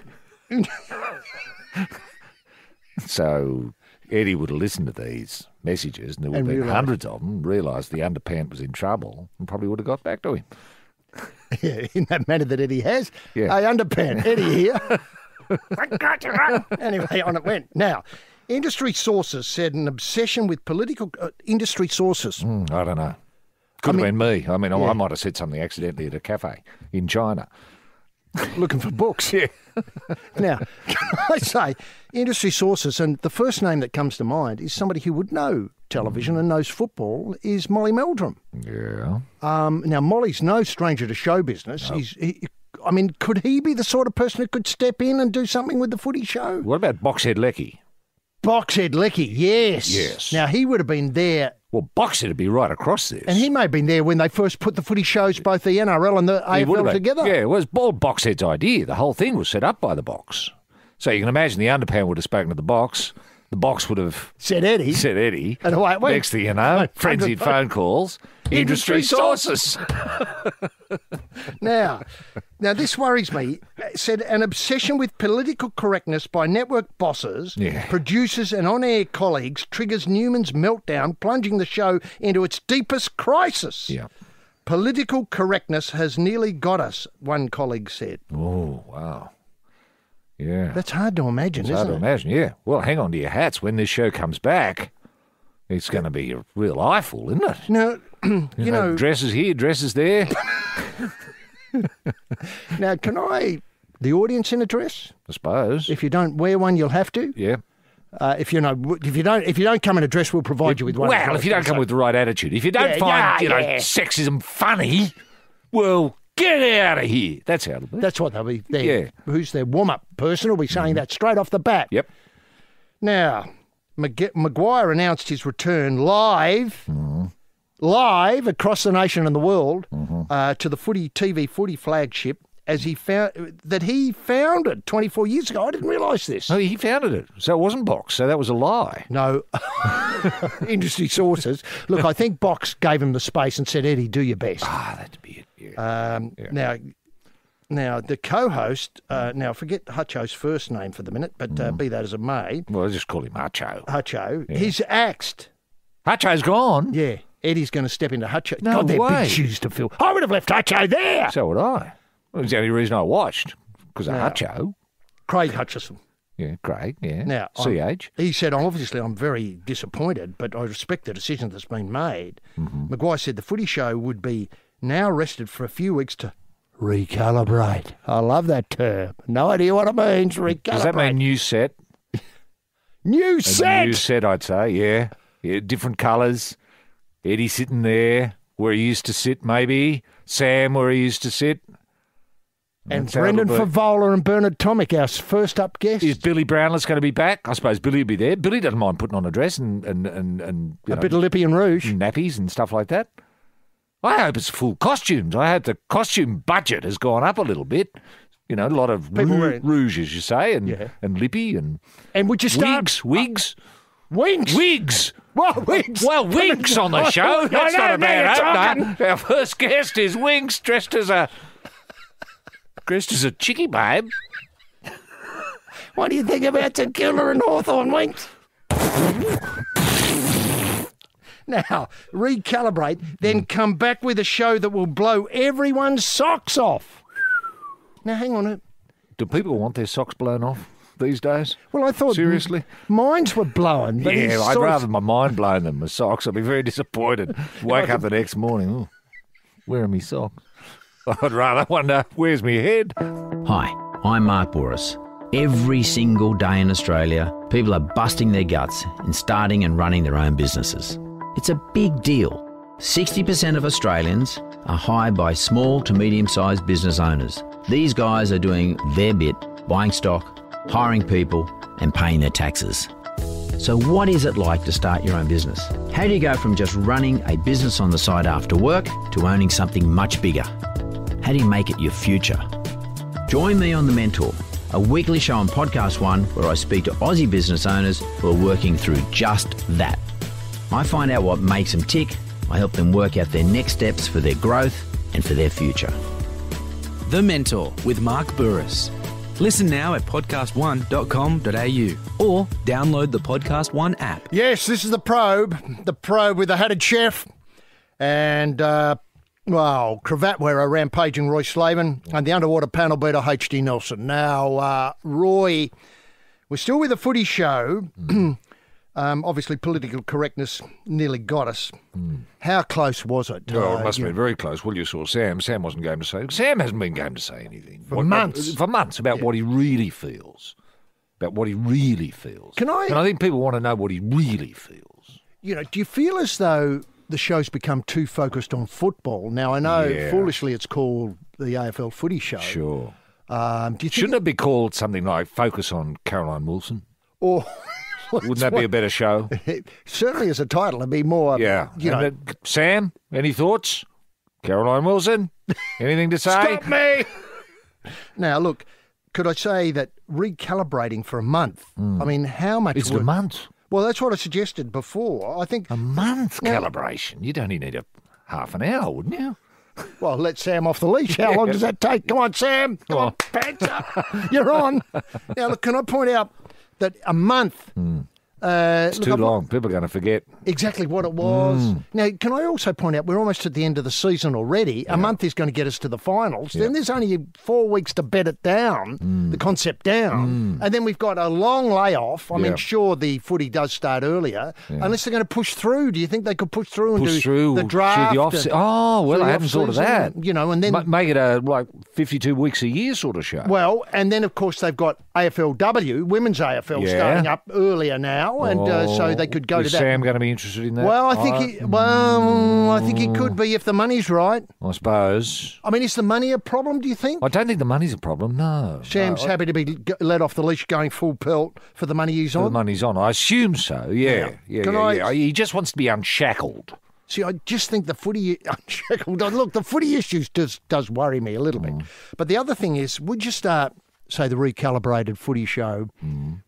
So... Eddie would have listened to these messages, and there would have been hundreds of them, realised the underpant was in trouble, and probably would have got back to him. Yeah, in that manner that Eddie has. Yeah. Hey, underpant, Eddie here. Anyway, on it went. Now, industry sources said an obsession with political... industry sources. I don't know. Could have been me. I mean, I might have said something accidentally at a cafe in China. Looking for books. Yeah. Now, can I say, industry sources, and the first name that comes to mind is somebody who would know television and knows football, is Molly Meldrum. Yeah. Now, Molly's no stranger to show business. No. Could he be the sort of person who could step in and do something with the footy show? What about Boxhead Lecky? Boxhead Lecky, yes. Yes. Now, he would have been there. Well, Boxhead would be right across this. And he may have been there when they first put the footy shows, both the NRL and the AFL together. Yeah, it was Boxhead's idea. The whole thing was set up by the Box. So you can imagine the underpant would have spoken to the Box. The Box would have... Said Eddie. And away it went. Next thing you know, frenzied phone calls. Industry sources. Now, this worries me. Said an obsession with political correctness by network bosses, producers and on-air colleagues triggers Newman's meltdown, plunging the show into its deepest crisis. Yeah. Political correctness has nearly got us, one colleague said. Oh, wow. Yeah. That's hard to imagine, isn't it? It's hard to imagine, yeah. Well, hang on to your hats when this show comes back. It's going to be a real eyeful, isn't it? Now, you know, dresses here, dresses there. now, can I, the audience in a dress? I suppose. If you don't wear one, you'll have to. Yeah. If you don't come in a dress, we'll provide you with one. Well, if you don't come with the right attitude, if you don't find sexism funny, well, get out of here. That's how it'll be. That's what they'll be. Yeah. Who's their warm-up person will be saying that straight off the bat. Yep. Now, Maguire announced his return live across the nation and the world to the TV footy flagship as he founded 24 years ago. I didn't realise this. Oh, he founded it. So it wasn't Box. So that was a lie. No. Industry sources. Look, I think Box gave him the space and said, Eddie, do your best. That'd be it. Yeah. Now, the co-host, now forget Hutcho's first name for the minute, but be that as it may. Well, I'll just call him Hutcho. Hutcho. Yeah. He's axed. Hutcho's gone? Yeah. Eddie's going to step into Hutcho. No God, they're way. big shoes to fill. I would have left Hutcho there. So would I. Well, it was the only reason I watched, because of Hutcho. Craig Hutchison. Yeah, Craig, yeah. Now, CH. He said, obviously, I'm very disappointed, but I respect the decision that's been made. Maguire said the footy show would be now rested for a few weeks to recalibrate. I love that term. No idea what it means, recalibrate. Does that mean new set? New set? New set, I'd say, yeah. Yeah, different colours. Eddie sitting there where he used to sit, maybe. Sam where he used to sit. And Brendan Favola and Bernard Tomic, our first up guest. Is Billy Brownless going to be back? I suppose Billy will be there. Billy doesn't mind putting on a dress and a bit of lippy and rouge. Nappies and stuff like that. I hope it's full costumes. I hope the costume budget has gone up a little bit. You know, a lot of rouge, as you say, and lippy and would you start wigs? Wigs. Well, Winks on the show. That's not a bad opener. Our first guest is Winks, dressed as a chickie babe. What do you think about Tequila and Hawthorn, Winks? Now, recalibrate, then come back with a show that will blow everyone's socks off. Now, hang on. Do people want their socks blown off these days? Well, I thought... Seriously? Mines were blown. But yeah, I'd rather my mind blown than my socks. I'd be very disappointed. Wake up the next morning, oh, where are my socks? I'd rather wonder, where's my head? Hi, I'm Mark Bouris. Every single day in Australia, people are busting their guts in starting and running their own businesses. It's a big deal. 60% of Australians are hired by small to medium-sized business owners. These guys are doing their bit, buying stock, hiring people, and paying their taxes. So what is it like to start your own business? How do you go from just running a business on the side after work to owning something much bigger? How do you make it your future? Join me on The Mentor, a weekly show on Podcast One where I speak to Aussie business owners who are working through just that. I find out what makes them tick. I help them work out their next steps for their growth and for their future. The Mentor with Mark Bouris. Listen now at podcast1.com.au or download the Podcast One app. Yes, this is the Probe with the hatted chef and, cravat wearer, rampaging Roy Slaven and the underwater panel beater HD Nelson. Now, Roy, we're still with the footy show. Obviously, political correctness nearly got us. How close was it? Well, it must have been very close. Well, you saw Sam. Sam wasn't game to say. Sam hasn't been game to say anything. For months. For months, about what he really feels. About what he really feels. And I think people want to know what he really feels. You know, do you feel as though the show's become too focused on football? Now, I know foolishly it's called the AFL Footy Show. Sure. Do you Shouldn't it be called something like Focus on Caroline Wilson? Or... Wouldn't that be a better show? Certainly as a title, it'd be more, Sam, any thoughts? Caroline Wilson, anything to say? Stop me! Now, look, could I say that recalibrating for a month, I mean, how much... It's a month. Well, that's what I suggested before. I think... A month calibration? You'd only need half an hour, wouldn't you? Well, let Sam off the leash. How long does that take? Come on, Sam. Come on, pants up. You're on. Now, look, can I point out that a month It's too long. People are going to forget. Exactly what it was. Now, can I also point out, we're almost at the end of the season already. A month is going to get us to the finals. Then there's only 4 weeks to bed it down, the concept down. And then we've got a long layoff. I mean, sure, the footy does start earlier, unless they're going to push through. Do you think they could push through and do the draft? I hadn't thought of that. And then make it a 52 weeks a year sort of show. Well, and then, of course, they've got AFLW, women's AFL, starting up earlier now. And so they could go to that. Is Sam going to be interested in that? Well, I think he could be if the money's right. I suppose. I mean, is the money a problem, do you think? I don't think the money's a problem, no. Sam's happy to be let off the leash going full pelt for the money he's on? For the money's on. I assume so, yeah. He just wants to be unshackled. See, I just think the footy unshackled. Look, the footy issues does worry me a little bit. But the other thing is, would you start, say, the recalibrated footy show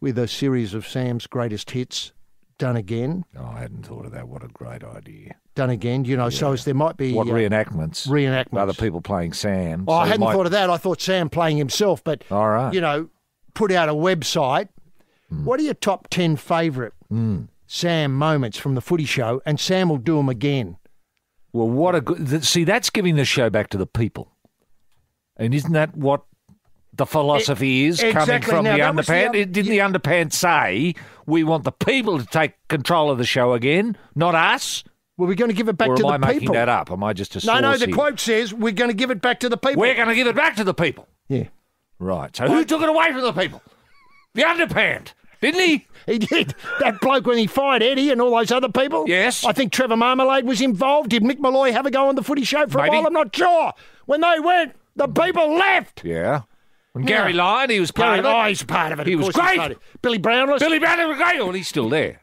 with a series of Sam's greatest hits done again? Oh, I hadn't thought of that. What a great idea. Done again, so as there might be... What reenactments? Reenactments. Other people playing Sam. Oh, I hadn't thought of that. I thought Sam playing himself, but, all right. Put out a website. What are your top 10 favourite Sam moments from the footy show? And Sam will do them again. Well, what a good... See, that's giving the show back to the people. And isn't that what the philosophy is coming from the underpants? Didn't the underpants say we want the people to take control of the show again, not us? Well, we're going to give it back to the people. Or am I making that up? Am I just a saucy... No, the quote says we're going to give it back to the people. We're going to give it back to the people. Yeah. Right. So who took it away from the people? The underpants, didn't he? He did. That bloke when he fired Eddie and all those other people. Yes. I think Trevor Marmalade was involved. Did Mick Malloy have a go on the footy show for a while? I'm not sure. When they went, the people left. Yeah. And Gary Lyon, he was part of it. He's part of it. He was great. Billy Brownless. Billy Brownless was great. Well, he's still there.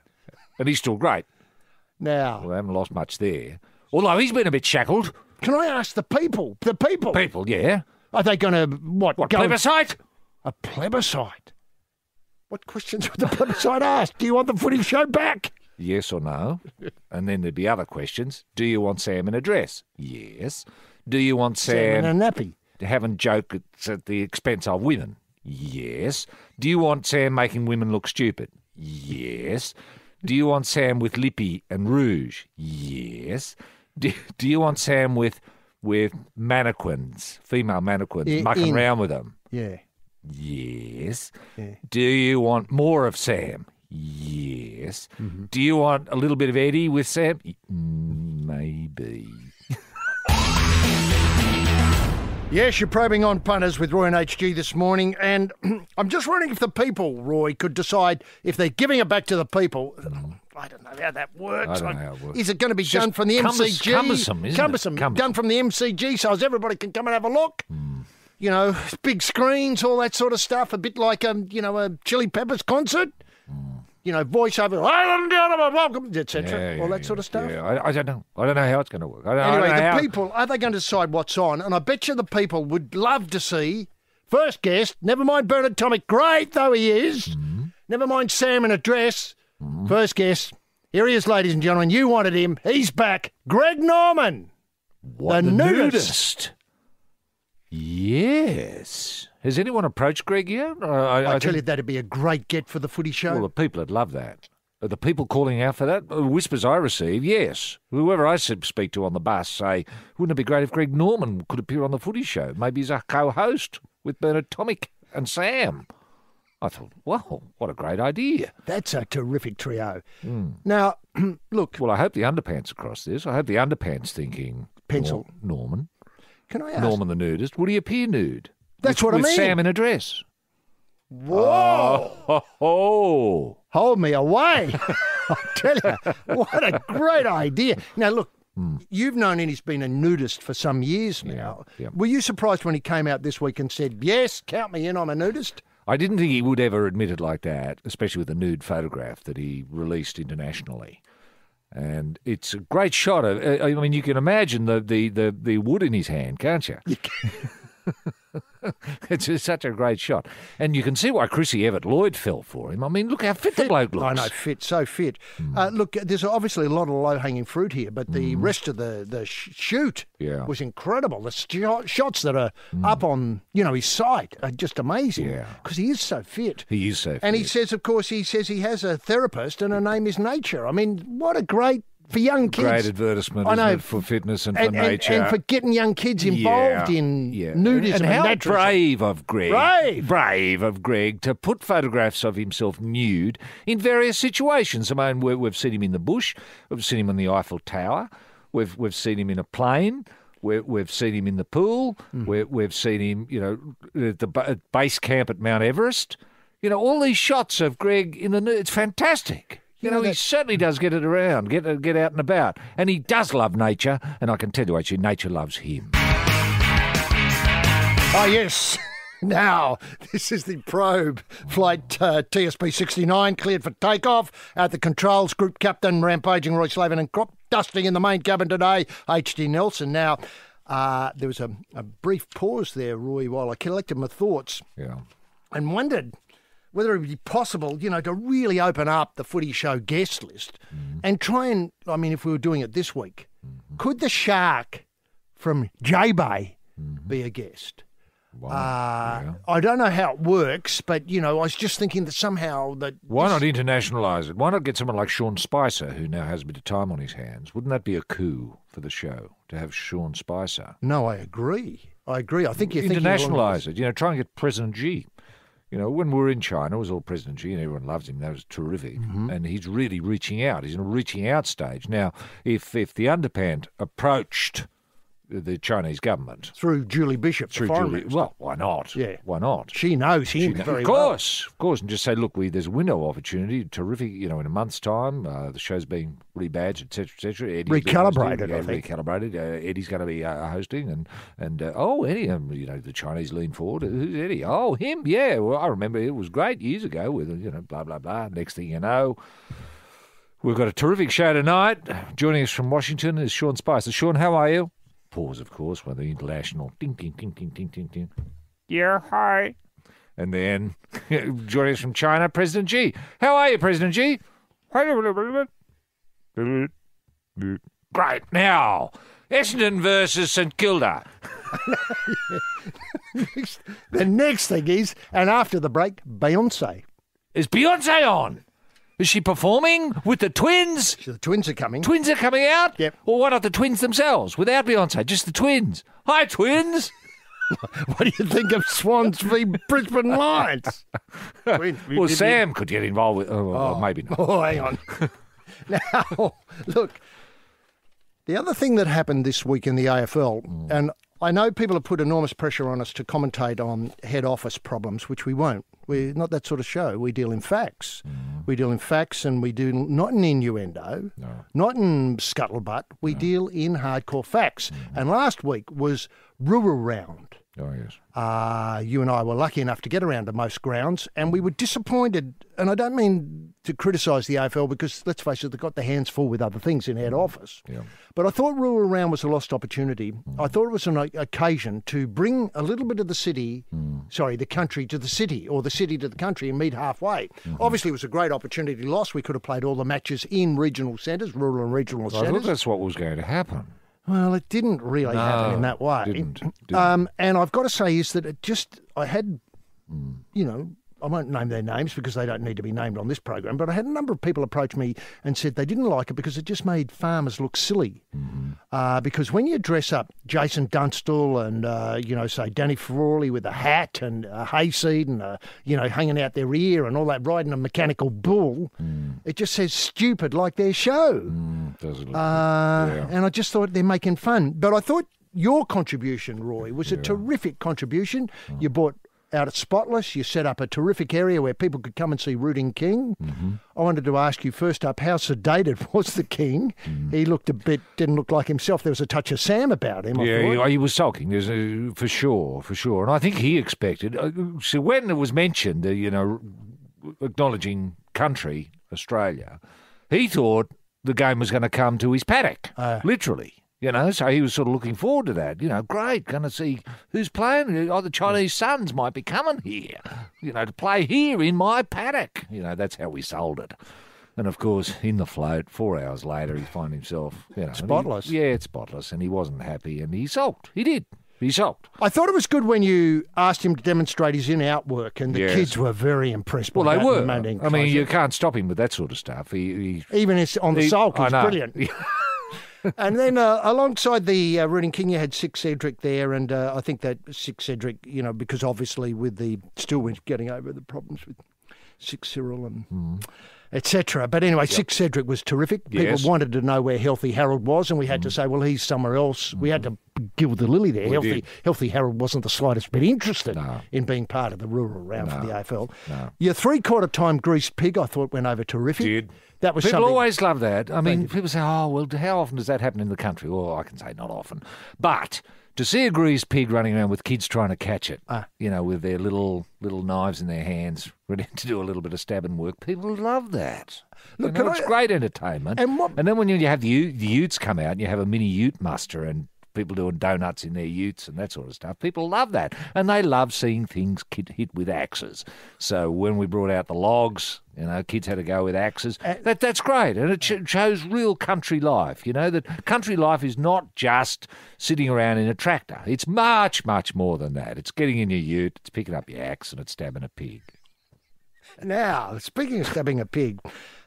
And he's still great. Now. Well, they haven't lost much there. Although he's been a bit shackled. Can I ask the people? The people. People, yeah. Are they going to, What, plebiscite? A plebiscite? What questions would the plebiscite ask? Do you want the footy show back? Yes or no? And then there'd be other questions. Do you want Sam in a dress? Yes. Do you want Sam in a nappy? Having jokes at the expense of women? Yes. Do you want Sam making women look stupid? Yes. Do you want Sam with lippy and rouge? Yes. Do you want Sam with mannequins, female mannequins, mucking around with them? Yeah. Yes. Yeah. Do you want more of Sam? Yes. Mm-hmm. Do you want a little bit of Eddie with Sam? Maybe. Yes, you're probing on punters with Roy and HG this morning, and I'm just wondering if the people, Roy, could decide if they're giving it back to the people. I don't know how that works. I don't know how it works. Is it going to be done from the MCG? Cumbersome, isn't it? Cumbersome. Done from the MCG so as everybody can come and have a look? Big screens, all that sort of stuff, a bit like, a Chili Peppers concert. Voiceover, welcome, etc., all that sort of stuff. Yeah, I don't know. I don't know how it's going to work. Anyway, the people, are they going to decide what's on? And I bet you the people would love to see, first guest, never mind Bernard Tomic, great though he is, never mind Sam in a dress, first guest, here he is, ladies and gentlemen, you wanted him, he's back, Greg Norman, the nudist. Yes. Has anyone approached Greg yet? I tell you, that'd be a great get for the footy show. Well, the people would love that. Are the people calling out for that? Whispers I receive, yes. Whoever I speak to on the bus say, wouldn't it be great if Greg Norman could appear on the footy show? Maybe he's a co-host with Bernard Tomic and Sam. I thought, wow, what a great idea. That's a terrific trio. Now, look. Well, I hope the underpants across this. I hope the underpants thinking, pencil. Norman. Can I ask? Norman the nudist. Would he appear nude? That's what I mean. With Sam in a dress. Whoa! Oh. Hold me away. I tell you, what a great idea. Now, look, you've known he's been a nudist for some years now. Yeah. Were you surprised when he came out this week and said, yes, count me in, I'm a nudist? I didn't think he would ever admit it like that, especially with the nude photograph that he released internationally. And it's a great shot. I mean, you can imagine the wood in his hand, can't you? It's just such a great shot. And you can see why Chrissy Everett-Lloyd fell for him. I mean, look how fit the bloke looks. I know, so fit. Look, there's obviously a lot of low-hanging fruit here, but the rest of the shoot was incredible. The shots that are up on, his site are just amazing because he is so fit. He is so fit. And he says, of course, he has a therapist and her name is Nature. I mean, what a great... For young kids. Great advertisement, isn't it, for fitness and for nature. And for getting young kids involved in nudism and how naturalism. Brave of Greg. Brave of Greg to put photographs of himself nude in various situations. I mean, we've seen him in the bush. We've seen him on the Eiffel Tower. We've seen him in a plane. We've seen him in the pool. We've seen him, at the base camp at Mount Everest. All these shots of Greg in the nude. It's fantastic. He certainly does get it around, get out and about. And he does love nature, and I can tell you, actually, nature loves him. Oh, yes. Now, this is the Probe flight TSP 69, cleared for takeoff. At the controls, Group Captain, rampaging Roy Slaven and crop dusting in the main cabin today, H.D. Nelson. Now, there was a brief pause there, Roy, while I collected my thoughts and wondered whether it would be possible, to really open up the Footy Show guest list and try and, if we were doing it this week, could the shark from J-Bay be a guest? Wow. I don't know how it works, but, I was just thinking that somehow that... Why not internationalise it? Why not get someone like Sean Spicer, who now has a bit of time on his hands? Wouldn't that be a coup for the show, to have Sean Spicer? No, I agree. I think you're thinking... Internationalise it. Try and get President Xi. When we were in China, it was all President Xi and everyone loves him. That was terrific. And he's really reaching out. He's in a reaching out stage. Now, if the underpant approached the Chinese government... Through Julie Bishop, well, why not? Yeah. Why not? She knows him very well. Of course. And just say, look, there's a window of opportunity, terrific, in a month's time. The show's being rebadged, etc., etc. Recalibrated, I think. Recalibrated. Eddie's going to be hosting. And Eddie, the Chinese lean forward. Who's Eddie? Oh, him, yeah. Well, I remember it was great years ago with, blah, blah, blah. Next thing you know... We've got a terrific show tonight. Joining us from Washington is Sean Spicer. Sean, how are you? Pause, of course, with the international ding, ding, ding, ding, ding, ding, ding. Yeah, hi. And then, joining us from China, President Xi. How are you, President Xi? Great. Now, Essendon versus St Kilda. The next thing is, and after the break, Beyonce. Is Beyonce on? Is she performing with the twins? The twins are coming. Twins are coming out? Yep. Or why not the twins themselves, without Beyonce, just the twins? Hi, twins. What do you think of Swans v Brisbane Lions? Well, Sam could get involved with... Oh, maybe not. Oh, hang on. Now, look, the other thing that happened this week in the AFL, and I know people have put enormous pressure on us to commentate on head office problems, which we won't. We're not that sort of show. We deal in facts. We deal in facts, and we do not in innuendo, not in scuttlebutt. We deal in hardcore facts. And last week was Rural Round. Oh, yes. You and I were lucky enough to get around to most grounds, and we were disappointed. And I don't mean to criticise the AFL because, let's face it, they've got their hands full with other things in head office. Yeah. But I thought Rural Round was a lost opportunity. I thought it was an occasion to bring a little bit of the country to the city, or the city to the country, and meet halfway. Obviously, it was a great opportunity lost. We could have played all the matches in regional centres, rural and regional centres. I thought that's what was going to happen. Well, it didn't really happen in that way. Didn't. And I've got to say is that I had, I won't name their names because they don't need to be named on this program, but I had a number of people approach me and said they didn't like it because it just made farmers look silly. Because when you dress up Jason Dunstall and, say Danny Frawley with a hat and a hayseed and, hanging out their ear and all that, riding a mechanical bull, it just says stupid like their show. Doesn't look And I just thought they're making fun. But I thought your contribution, Roy, was a terrific contribution. You brought out at Spotless, you set up a terrific area where people could come and see Rooting King. I wanted to ask you first up, how sedated was the King? He didn't look like himself. There was a touch of Sam about him. He was sulking, for sure. And I think he expected, so when it was mentioned, acknowledging country, Australia, he thought the game was going to come to his paddock, literally. So he was sort of looking forward to that. Great, going to see who's playing. Oh, the Chinese Suns might be coming here, to play here in my paddock. That's how we sold it. And, of course, in the float, 4 hours later, he found himself, spotless. It's spotless, and he wasn't happy, and he sulked. He did. He sulked. I thought it was good when you asked him to demonstrate his in-out work, and the kids were very impressed by that. Well, they were. You can't stop him with that sort of stuff. Even on the sulk, he's brilliant. And then alongside the Rooting King, you had Sick Cedric there, and I think that Sick Cedric, because obviously with still we're getting over the problems with Sick Cyril and etc. But anyway, Sick Cedric was terrific. People wanted to know where Healthy Harold was, and we had to say, well, he's somewhere else. We had to gild the lily there. Healthy Harold wasn't the slightest bit interested in being part of the rural round for the AFL. No. Your three-quarter time greased pig, I thought, went over terrific. Did. That was People always love that. I mean, people say, oh, well, how often does that happen in the country? Well, I can say not often. But to see a greased pig running around with kids trying to catch it, with their little knives in their hands, ready to do a little bit of stabbing work, people love that. Look, it's great entertainment. And then when you have the utes come out and you have a mini ute muster and people doing donuts in their utes and that sort of stuff, people love that. And they love seeing things hit with axes. So when we brought out the logs, kids had to go with axes. That's great. And it shows real country life, that country life is not just sitting around in a tractor. It's much, much more than that. It's getting in your ute, it's picking up your axe and it's stabbing a pig. Now, speaking of stabbing a pig,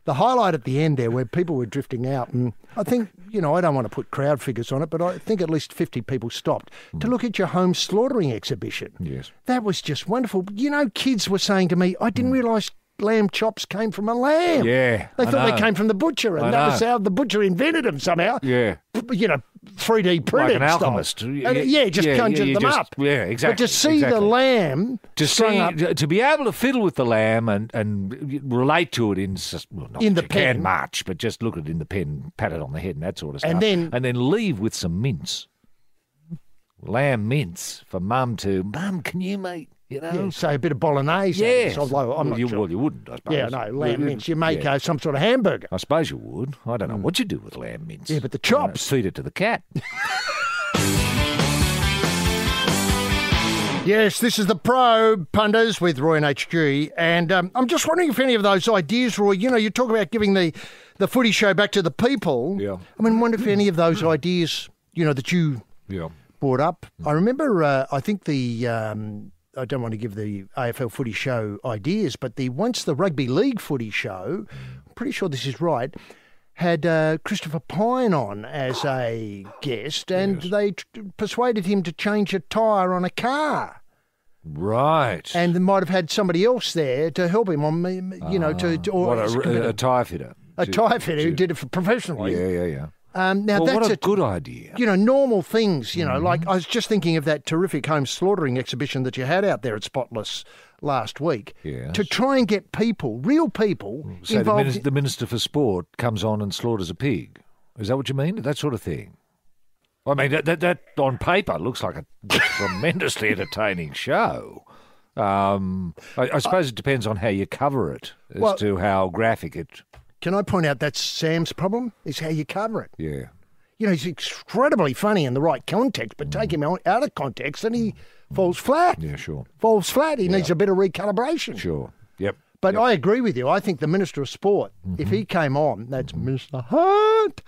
the highlight at the end there where people were drifting out, and I think, I don't want to put crowd figures on it, but I think at least 50 people stopped to look at your home slaughtering exhibition. Yes. That was just wonderful. Kids were saying to me, I didn't realise lamb chops came from a lamb. Yeah. They thought they came from the butcher, and that was how the butcher invented them somehow. Yeah. 3D printed like an alchemist. Just conjured them up. Yeah, exactly. But to see the lamb to be able to fiddle with the lamb and relate to it in the pen much, but just look at it in the pen, pat it on the head and that sort of stuff. And then leave with some mince. Lamb mince for Mum, can you make? Say a bit of bolognese. Yes. I'm not sure. Well, you wouldn't, I suppose. Yeah, no, lamb mince. You make some sort of hamburger. I suppose you would. I don't know what you do with lamb mince. Yeah, but the chops. Feed it to the cat. Yes, this is the Probe punters with Roy and HG, and I'm just wondering if any of those ideas, Roy, you talk about giving the footy show back to the people. Yeah. I wonder if any of those ideas, that you brought up. I remember, I think I don't want to give the AFL footy show ideas, but once the rugby league footy show, I'm pretty sure this is right, had Christopher Pine on as a guest, and they persuaded him to change a tyre on a car. Right. And they might have had somebody else there to help him on, a tyre fitter. A tyre fitter who did it professionally. Yeah. Now what a good idea. Normal things, like I was just thinking of that terrific home slaughtering exhibition that you had out there at Spotless last week. Yes. To try and get real people involved. The Minister for Sport comes on and slaughters a pig. Is that what you mean? That sort of thing? I mean, that on paper looks like a tremendously entertaining show. I suppose it depends on how you cover it as to how graphic it... Can I point out that's Sam's problem, is how you cover it. Yeah. He's incredibly funny in the right context, but take him out of context and he falls flat. Yeah, sure. Falls flat. He needs a bit of recalibration. Sure. Yep. But I agree with you. I think the Minister of Sport, if he came on, that's Minister Hunt,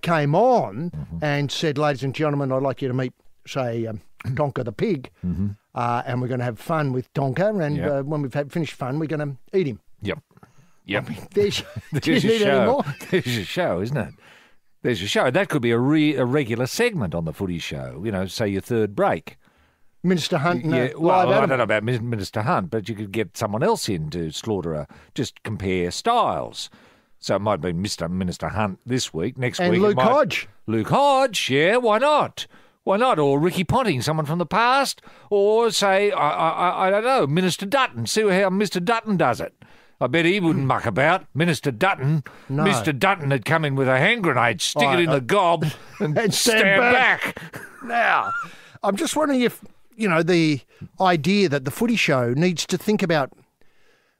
came on and said, ladies and gentlemen, I'd like you to meet, say, Donker the pig, and we're going to have fun with Donker, and when we've finished fun, we're going to eat him. Yep. Yep. There's your show. There's your show, isn't it? There's your show. That could be a regular segment on the footy show, say your third break. Minister Hunt? I don't know about Minister Hunt, but you could get someone else in to slaughter just compare styles. So it might be Minister Hunt this week. Next week, Luke Hodge. Luke Hodge, yeah, why not? Why not? Or Ricky Ponting, someone from the past. Or say, I don't know, Minister Dutton. See how Mr. Dutton does it. I bet he wouldn't muck about. Minister Dutton. No. Mr. Dutton had come in with a hand grenade, stick it in the gob and stand back. Now, I'm just wondering if, the idea that the footy show needs to think about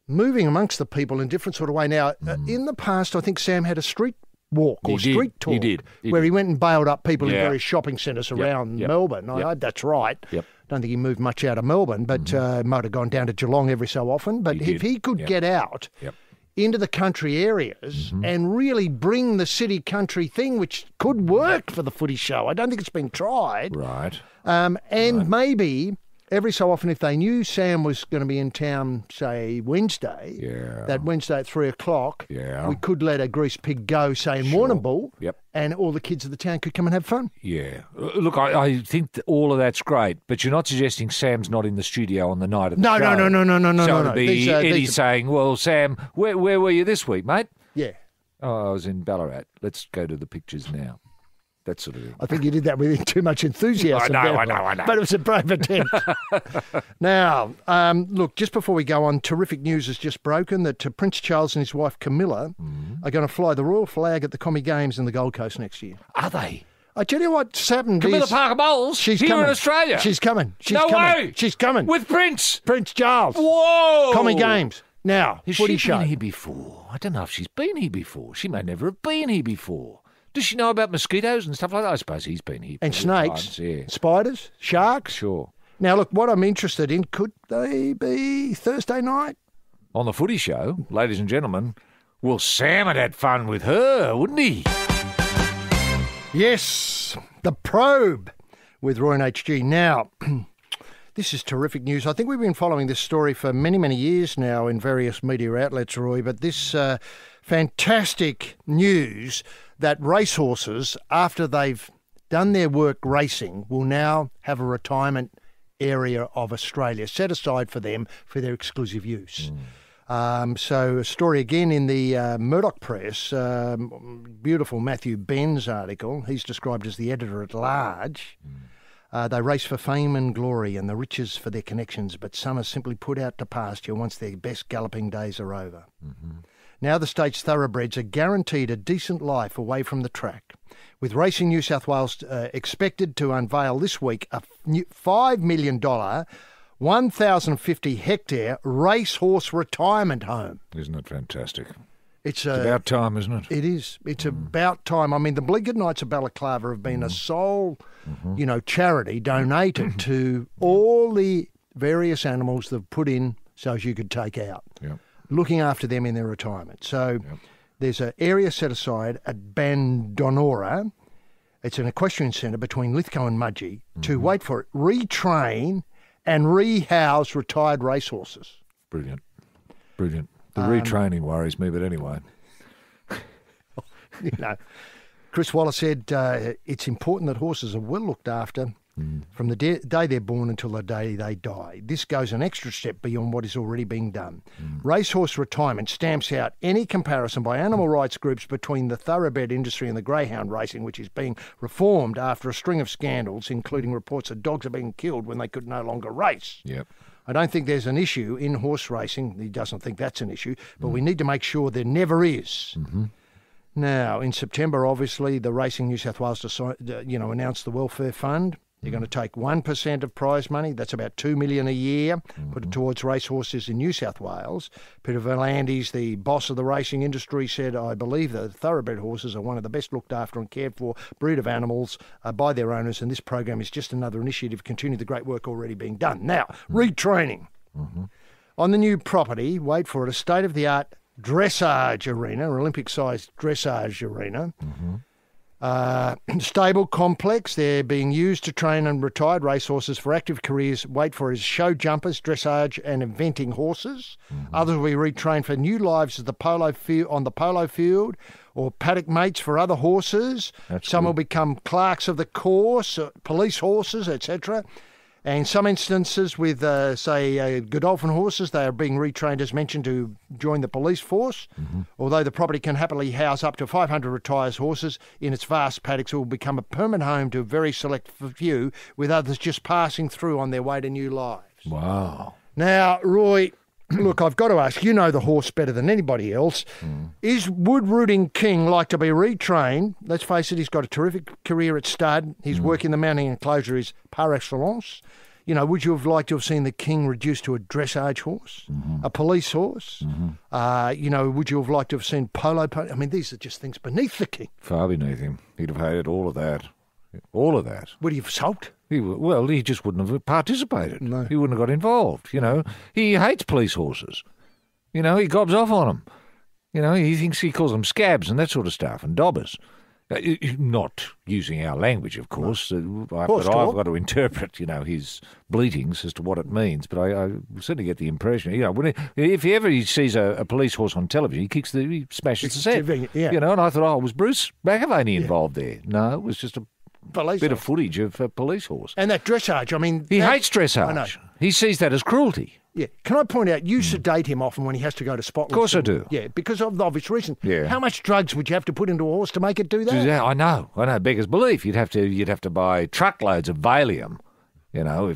moving amongst the people in a different sort of way. Now, in the past, I think Sam had a street walk or street tour. He did. Where he went and bailed up people in Yeah. various shopping centres around Melbourne. I hope that's right. Yep. Don't think he moved much out of Melbourne, but might have gone down to Geelong every so often. But if he could get out into the country areas and really bring the city-country thing, which could work for the footy show. I don't think it's been tried. Right. Maybe every so often, if they knew Sam was going to be in town, say, Wednesday, that Wednesday at 3 o'clock, we could let a greased pig go, say, in Warrnambool, and all the kids of the town could come and have fun. Yeah. Look, I think that all of that's great, but you're not suggesting Sam's not in the studio on the night of the show. No. So it'd be Eddie saying, well, Sam, where were you this week, mate? Yeah. Oh, I was in Ballarat. Let's go to the pictures now. That sort of thing. I think you did that with too much enthusiasm. I know. But it was a brave attempt. Now, look, just before we go on, terrific news has just broken that Prince Charles and his wife Camilla are going to fly the royal flag at the Commie Games in the Gold Coast next year. Are they? I tell you what's happened. Camilla Parker Bowles? She's here coming. in Australia? She's coming. No way. She's coming. With Prince Charles. Whoa. Commie Games. Now, has footy she show. been here before? I don't know if she's been here before. She may never have been here before. Does she know about mosquitoes and stuff like that? I suppose he's been here. And snakes, times, spiders, sharks. Sure. Now, look, what I'm interested in, could they be Thursday night? On the footy show, ladies and gentlemen, well, Sam had fun with her, wouldn't he? Yes, the Probe with Roy and HG. Now, this is terrific news. I think we've been following this story for many, many years now in various media outlets, Roy, but this fantastic news that racehorses, after they've done their work racing, will now have a retirement area of Australia set aside for them for their exclusive use. So a story again in the Murdoch Press, beautiful Matthew Ben's article. He's described as the editor-at-large. They race for fame and glory and the riches for their connections, but some are simply put out to pasture once their best galloping days are over. Now the state's thoroughbreds are guaranteed a decent life away from the track, with Racing New South Wales expected to unveil this week a $5 million, 1,050-hectare racehorse retirement home. Isn't it fantastic? It's about time, isn't it? It is. It's about time. I mean, the Blinkered Knights of Balaclava have been a sole, charity donated to all the various animals they've put in so as you could take out. Yep. Looking after them in their retirement. So there's an area set aside at Bandonora. It's an equestrian centre between Lithgow and Mudgee to, wait for it, retrain and rehouse retired racehorses. Brilliant. The retraining worries me, but anyway. Chris Waller said it's important that horses are well looked after from the day they're born until the day they die. This goes an extra step beyond what is already being done. Racehorse retirement stamps out any comparison by animal rights groups between the thoroughbred industry and the greyhound racing, which is being reformed after a string of scandals, including reports that dogs are being killed when they could no longer race. Yep. I don't think there's an issue in horse racing. He doesn't think that's an issue, but we need to make sure there never is. Now, in September, obviously, the Racing New South Wales announced the Welfare Fund. They're going to take 1% of prize money. That's about $2 million a year, put it towards racehorses in New South Wales. Peter V'landys, the boss of the racing industry, said, I believe that thoroughbred horses are one of the best looked after and cared for breed of animals by their owners, and this program is just another initiative to continue the great work already being done. Now, retraining. On the new property, wait for it, a state-of-the-art dressage arena, or Olympic-sized dressage arena. Stable complex. They're being used to train and retired racehorses for active careers. Wait for his show jumpers, dressage and eventing horses. Others will be retrained for new lives at the polo field or paddock mates for other horses. Some will become clerks of the course, police horses, etc. And in some instances with, Godolphin horses, they are being retrained, as mentioned, to join the police force. Although the property can happily house up to 500 retired horses in its vast paddocks, it will become a permanent home to a very select few, with others just passing through on their way to new lives. Wow. Now, Roy, look, I've got to ask, you know the horse better than anybody else. Would Rooting King like to be retrained? Let's face it, he's got a terrific career at stud. His work in the mounting enclosure is par excellence. You know, would you have liked to have seen the king reduced to a dressage horse, a police horse? You know, would you have liked to have seen polo? I mean, these are just things beneath the king. Far beneath him. He'd have hated all of that. All of that. Would he have sulked? He just wouldn't have participated. No. He wouldn't have got involved, you know. He hates police horses. You know, he gobs off on them. You know, he calls them scabs and that sort of stuff, and dobbers. Not using our language, of course, but I've got to interpret, you know, his bleatings as to what it means. But I certainly get the impression, you know, if he sees a police horse on television, he smashes the set. Yeah. You know, and I thought, was Bruce McAvaney involved there? No, it was just a bit of footage of a police horse. And that dressage, I mean... He hates dressage. I know. He sees that as cruelty. Yeah. Can I point out, you sedate him often when he has to go to spotless. Of course I do. Yeah, because of the obvious reason. Yeah. How much drugs would you have to put into a horse to make it do that? I know. Beggars belief. You'd have to buy truckloads of Valium. You know,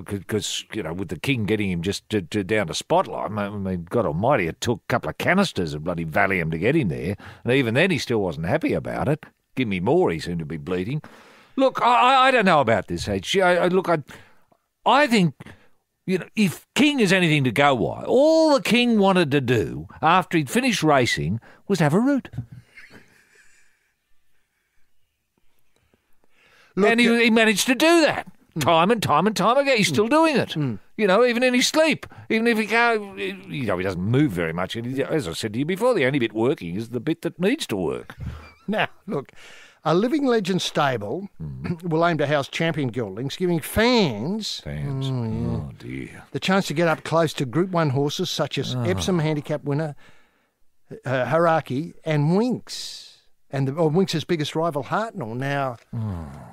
because with the king getting him just down to spotlight, I mean, God Almighty, it took a couple of canisters of bloody Valium to get him there, and even then he still wasn't happy about it. Give me more, he seemed to be bleating. Look, I don't know about this, H. I think, you know, if King is anything to go by, all the king wanted to do after he'd finished racing was have a root. Look, and he managed to do that time and time again. He's still doing it, you know, even in his sleep. Even if he can't, you know, he doesn't move very much. As I said to you before, the only bit working is the bit that needs to work. Now, look, a Living Legend stable will aim to house champion geldings, giving fans oh dear, the chance to get up close to Group 1 horses such as Epsom Handicap winner Haraki and Winx. And Winx's biggest rival, Hartnell. Now,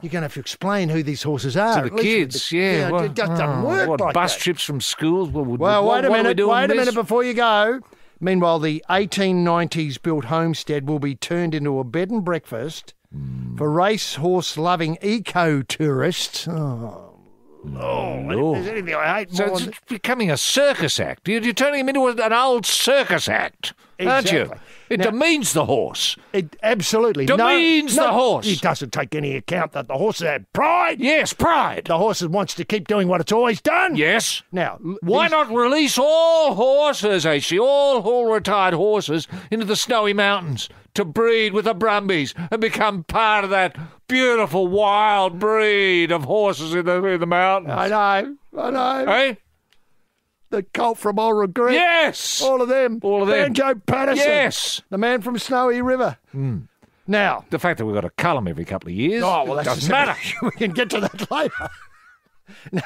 you're going to have to explain who these horses are. To the kids, yeah. It doesn't work like bus that. trips from schools? Wait a minute before you go. Meanwhile, the 1890s built homestead will be turned into a bed and breakfast for racehorse-loving eco-tourists. There's anything I hate more. So it's becoming a circus act. You're turning him into an old circus act, aren't you? It demeans the horse. It absolutely demeans the horse. It doesn't take any account that the horse had pride. Yes, pride. The horse wants to keep doing what it's always done. Yes. Now, why not release all horses, actually, all retired horses into the snowy mountains to breed with the Brumbies and become part of that beautiful wild breed of horses in the mountains? I know. Hey? The colt from Old Regret. Yes. All of them. Banjo Patterson. Yes. The man from Snowy River. Now. The fact that we've got to cull them every couple of years doesn't matter. We can get to that later.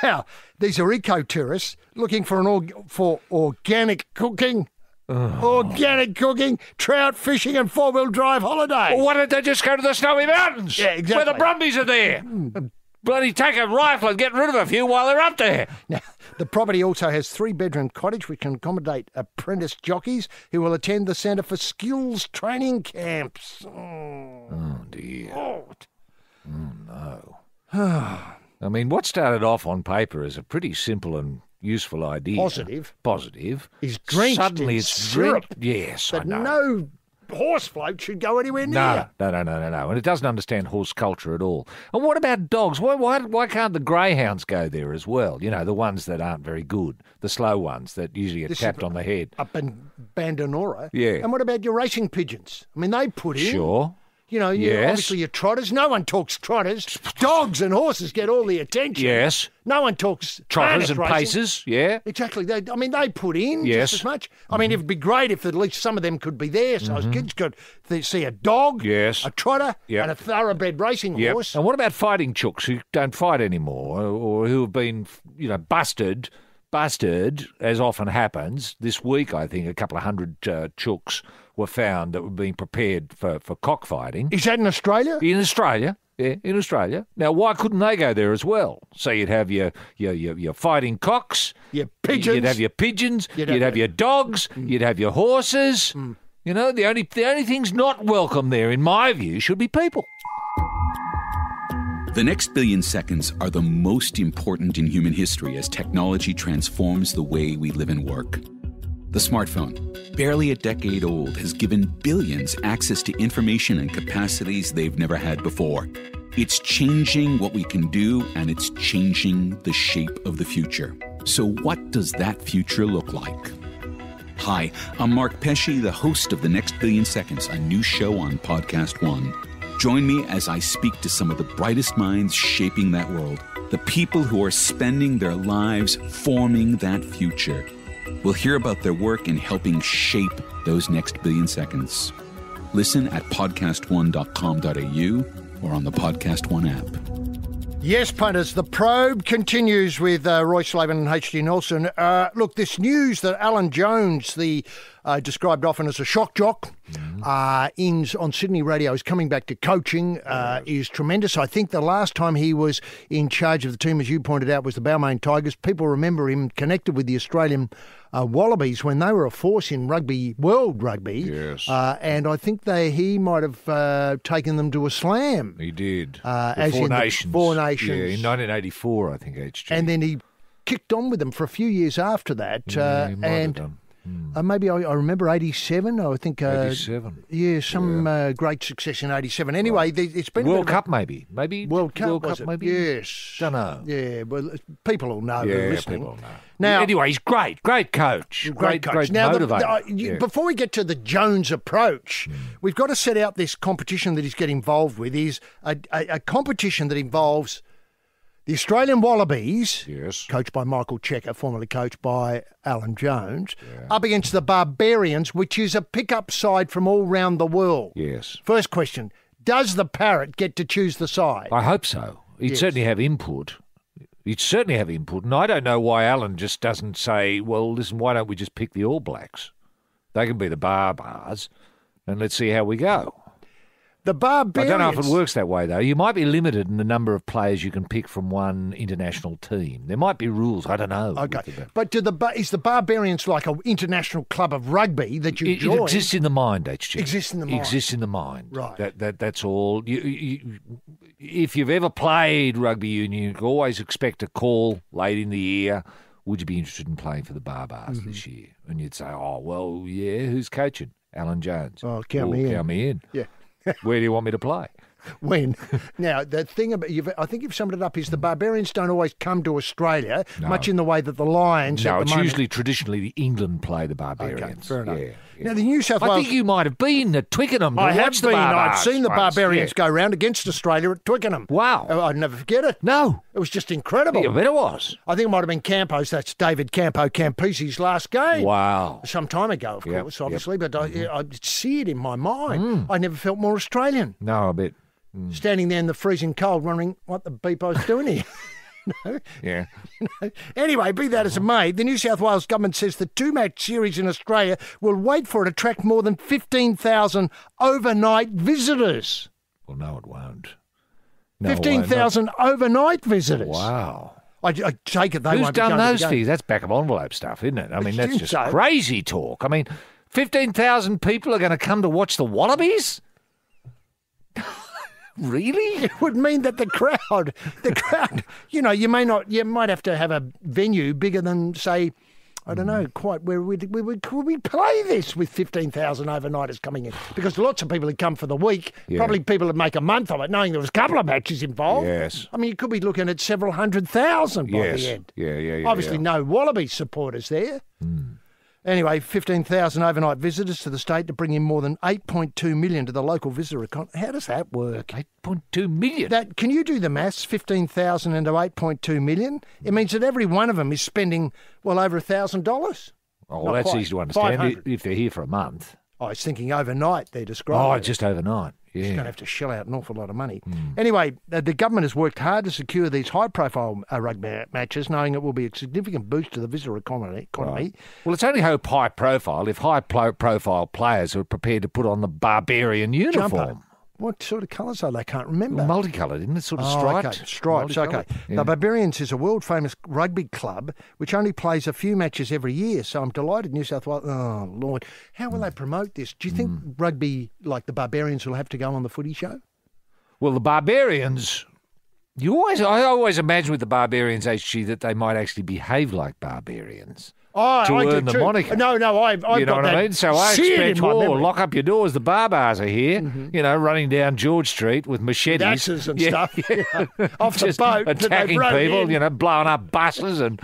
Now, these are eco-tourists looking for organic cooking. Organic cooking, trout fishing and four-wheel drive holidays. Well, why don't they just go to the Snowy Mountains? Yeah, exactly. Where the Brumbies are there. Bloody take a rifle and get rid of a few while they're up there. Now, the property also has 3-bedroom cottage which can accommodate apprentice jockeys who will attend the Centre for Skills training camps. Oh, dear. Oh, no. I mean, what started off on paper as a pretty simple and useful idea. Positive. Is drenched Suddenly in it's syrup. Yes, But I know. no horse float should go anywhere near. No. And it doesn't understand horse culture at all. And what about dogs? Why can't the greyhounds go there as well? You know, the ones that aren't very good, the slow ones that usually get tapped on the head. Up in Bandonora. Yeah. And what about your racing pigeons? I mean, they put in. Sure. You know, obviously your trotters. No one talks trotters. Dogs and horses get all the attention. Yes. No one talks trotters and racing. paces. Yeah. Exactly. They put in Yes. just as much. I mean, it'd be great if at least some of them could be there so as kids could see a dog, Yes. a trotter, Yep. and a thoroughbred racing Yep. horse. And what about fighting chooks who don't fight anymore or who have been, busted, as often happens? This week, I think, a couple of hundred chooks were found that were being prepared for cockfighting. Is that in Australia? In Australia, yeah, in Australia. Now, why couldn't they go there as well? So you'd have your fighting cocks, your pigeons, you'd have your pigeons, you'd have your dogs, you'd have your horses. You know, the only things not welcome there, in my view, should be people. The next billion seconds are the most important in human history as technology transforms the way we live and work. The smartphone, barely a decade old, has given billions access to information and capacities they've never had before. It's changing what we can do, and it's changing the shape of the future. So what does that future look like? Hi, I'm Mark Pesce, the host of The Next Billion Seconds, a new show on Podcast One. Join me as I speak to some of the brightest minds shaping that world, the people who are spending their lives forming that future. We'll hear about their work in helping shape those next billion seconds. Listen at podcastone.com.au or on the Podcast One app. Yes, punters, the probe continues with Roy Slaven and H.G. Nelson. Look, this news that Alan Jones, the described often as a shock jock, on Sydney radio, is coming back to coaching is tremendous. I think the last time he was in charge of the team, as you pointed out, was the Balmain Tigers. People remember him connected with the Australian Wallabies when they were a force in rugby, world rugby. Yes. And I think he might have taken them to a slam. He did. As Four in Nations. Four Nations. Yeah, in 1984, I think, HG. And then he kicked on with them for a few years after that. He might have done. Maybe I remember 87. I think 87. Yeah, some great success in 87. Anyway, it's been World Cup, maybe World Cup, maybe. Yes, Don't know. Yeah, well, people will know. Yeah, who are listening. people know. Now, anyway, he's great coach, great coach. Great Now, motivator. Before we get to the Jones approach, we've got to set out this competition that he's getting involved with. Is a competition that involves the Australian Wallabies, Yes. coached by Michael Checker, formerly coached by Alan Jones, up against the Barbarians, which is a pickup side from all round the world. Yes. First question, does the Parrot get to choose the side? I hope so. He'd certainly have input. And I don't know why Alan just doesn't say, well, listen, why don't we just pick the All Blacks? They can be the Barbars, and let's see how we go. The Barbarians... I don't know if it works that way, though. You might be limited in the number of players you can pick from one international team. There might be rules. I don't know. Okay. But is the Barbarians like an international club of rugby that you join? It exists in the mind, HG. Exists in the mind. Exists in the mind. Right. That's all. If you've ever played rugby union, you can always expect a call late in the year. Would you be interested in playing for the Barbars this year? And you'd say, oh, well, yeah, who's coaching? Alan Jones. Oh, count me in. Yeah. Where do you want me to play? When? Now, the thing about I think you've summed it up is the Barbarians don't always come to Australia, much in the way that the Lions. No, at the it's moment. usually traditionally the England play the Barbarians. Okay, fair enough. Yeah. Now, the New South Wales... I think you might have been at Twickenham to I have watch the been. Barbars I've seen the once. Barbarians go round against Australia at Twickenham. Wow. I'd never forget it. No. It was just incredible. I bet it was. I think it might have been Campos. That's David Campo Campisi's last game. Wow. Some time ago, of Yep, course, obviously, yep. but I see it in my mind. I never felt more Australian. No, I bet. Standing there in the freezing cold wondering what the beep I was doing here. Yeah. Anyway, be that as it may, the New South Wales government says the two-match series in Australia will wait for it to attract more than 15,000 overnight visitors. Well, no, it won't. 15,000 overnight visitors. Wow. I take it they Who's won't be done going to the those game. figures? That's back of envelope stuff, isn't it? I mean, that's just so. crazy talk. I mean, 15,000 people are going to come to watch the Wallabies? Really? It would mean that the crowd, you might have to have a venue bigger than, say, I don't know quite where we play this with 15,000 overnighters coming in, because lots of people would come for the week. Yeah. Probably people would make a month of it, knowing there was a couple of matches involved. Yes. I mean, you could be looking at several 100,000 by the end. Yeah. Obviously, no Wallabies supporters there. Anyway, 15,000 overnight visitors to the state to bring in more than 8.2 million to the local visitor account. How does that work? 8.2 million? Can you do the maths? 15,000 into 8.2 million? It means that every one of them is spending, well, over $1,000. Oh, well, that's easy to understand 500. if they're here for a month. I was thinking overnight they're describing. Oh, just overnight. Yeah. You're going to have to shell out an awful lot of money. Anyway, the government has worked hard to secure these high-profile rugby matches, knowing it will be a significant boost to the visitor economy. Right. Well, it's only high-profile if high-profile players are prepared to put on the Barbarian uniform. Jumper. What sort of colours are they? I can't remember. Well, multicoloured, isn't it? Sort of striped. Okay. Stripes, okay. Yeah. The Barbarians is a world-famous rugby club which only plays a few matches every year, so I'm delighted New South Wales... Oh, Lord. How will they promote this? Do you think rugby, like the Barbarians, will have to go on the footy show? Well, the Barbarians... I always imagine with the Barbarians, HG, that they might actually behave like barbarians. I earn do the too. moniker. No, I've you know got what I that mean? So I seared expect, in my memory. lock up your doors. The barbars are here, running down George Street with machetes. Axes and stuff. Off the Just boat. that attacking they've rowed people, in. Blowing up buses and,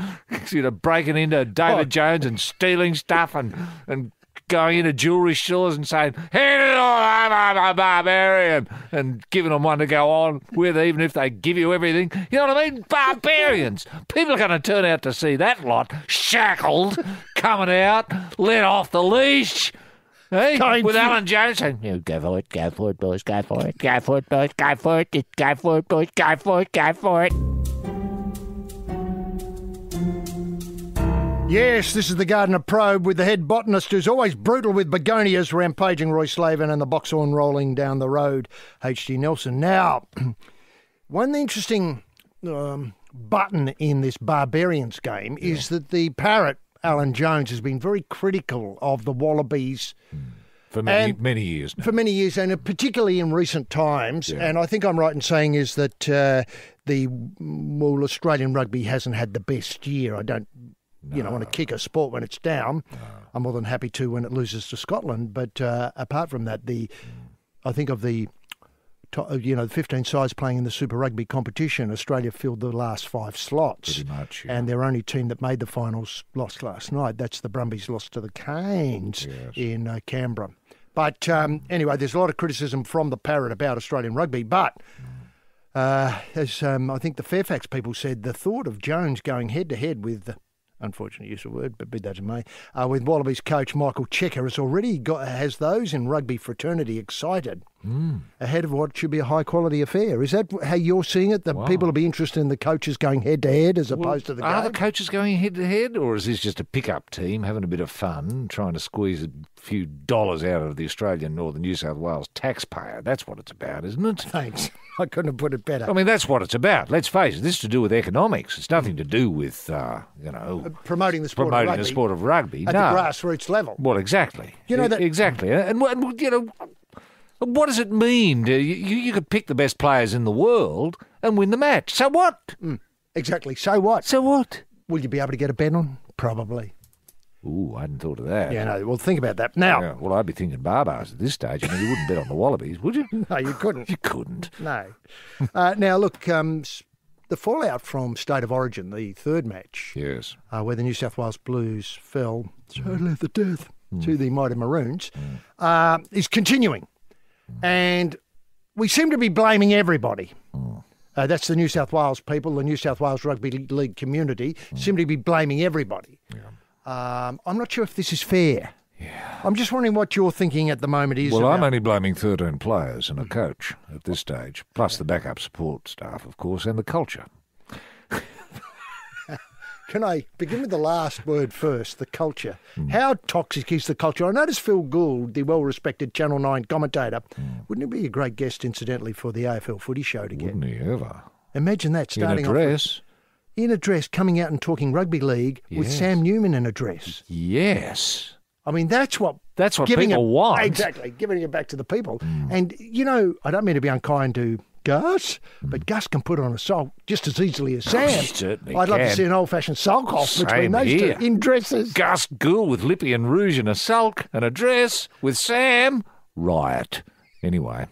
breaking into David Jones and stealing stuff and going into jewellery stores and saying, "Hand it all, I'm a barbarian," and giving them one to go on with, even if they give you everything. You know what I mean? Barbarians. People are going to turn out to see that lot shackled, coming out, let off the leash. Hey, with Alan Jones saying, go for it, boys, go for it, go for it, boys, go for it, go for it, boys, go for it, go for it. Yes, this is the Garden of Probe with the head botanist who's always brutal with begonias, rampaging Roy Slaven, and the boxhorn rolling down the road, H.G. Nelson. Now, one interesting button in this Barbarians game is that the parrot, Alan Jones, has been very critical of the Wallabies. For many years now. For many years, and particularly in recent times. Yeah. And I think I'm right in saying is that Australian rugby hasn't had the best year. I don't want to kick a sport when it's down. No. I'm more than happy to when it loses to Scotland. But apart from that, I think of the 15 sides playing in the Super Rugby competition, Australia filled the last 5 slots. Pretty much, yeah. And their only team that made the finals lost last night. That's the Brumbies lost to the Canes in Canberra. But anyway, there's a lot of criticism from the parrot about Australian rugby. But as I think the Fairfax people said, the thought of Jones going head-to-head with... unfortunate use of word, but be that as it may, with Wallabies coach Michael Checker has those in rugby fraternity excited ahead of what should be a high-quality affair. Is that how you're seeing it, that people will be interested in the coaches going head-to-head as opposed to the game? Are the coaches going head-to-head, or is this just a pick-up team having a bit of fun, trying to squeeze a few dollars out of the Australian Northern New South Wales taxpayer? That's what it's about, isn't it? Thanks. I couldn't have put it better. I mean, that's what it's about. Let's face it, this is to do with economics. It's nothing to do with, promoting the sport of rugby. At the grassroots level. Well, exactly. Exactly. And what does it mean? You could pick the best players in the world and win the match. So what? Exactly. So what? So what? Will you be able to get a bet on? Probably. Ooh, I hadn't thought of that. Yeah, no, well, think about that. Now... Yeah, well, I'd be thinking barbars at this stage. I mean, you wouldn't bet on the Wallabies, would you? No, you couldn't. You couldn't. No. Now, look, the fallout from State of Origin, the third match... Yes. Where the New South Wales Blues fell sadly at the death to the Mighty Maroons, is continuing. And we seem to be blaming everybody. That's the New South Wales people, the New South Wales Rugby League community, seem to be blaming everybody. Yeah. I'm not sure if this is fair. Yeah. I'm just wondering what you're thinking at the moment is. Well, I'm only blaming 13 players and a coach at this stage, plus the backup support staff, of course, and the culture. Can I begin with the last word first, the culture? How toxic is the culture? I noticed Phil Gould, the well-respected Channel 9 commentator, wouldn't it be a great guest, incidentally, for the AFL footy show to get? Wouldn't he ever? Imagine that, starting in a dress. In a dress, coming out and talking rugby league with Sam Newman in a dress. Yes. I mean, that's what people want. Exactly, giving it back to the people. And, I don't mean to be unkind to Gus, but Gus can put on a sulk just as easily as Sam. He certainly I'd love can. to see an old-fashioned sulk-off between those here. two in dresses. Gus Gould with lippy and rouge and a sulk and a dress with Sam. Riot. Anyway.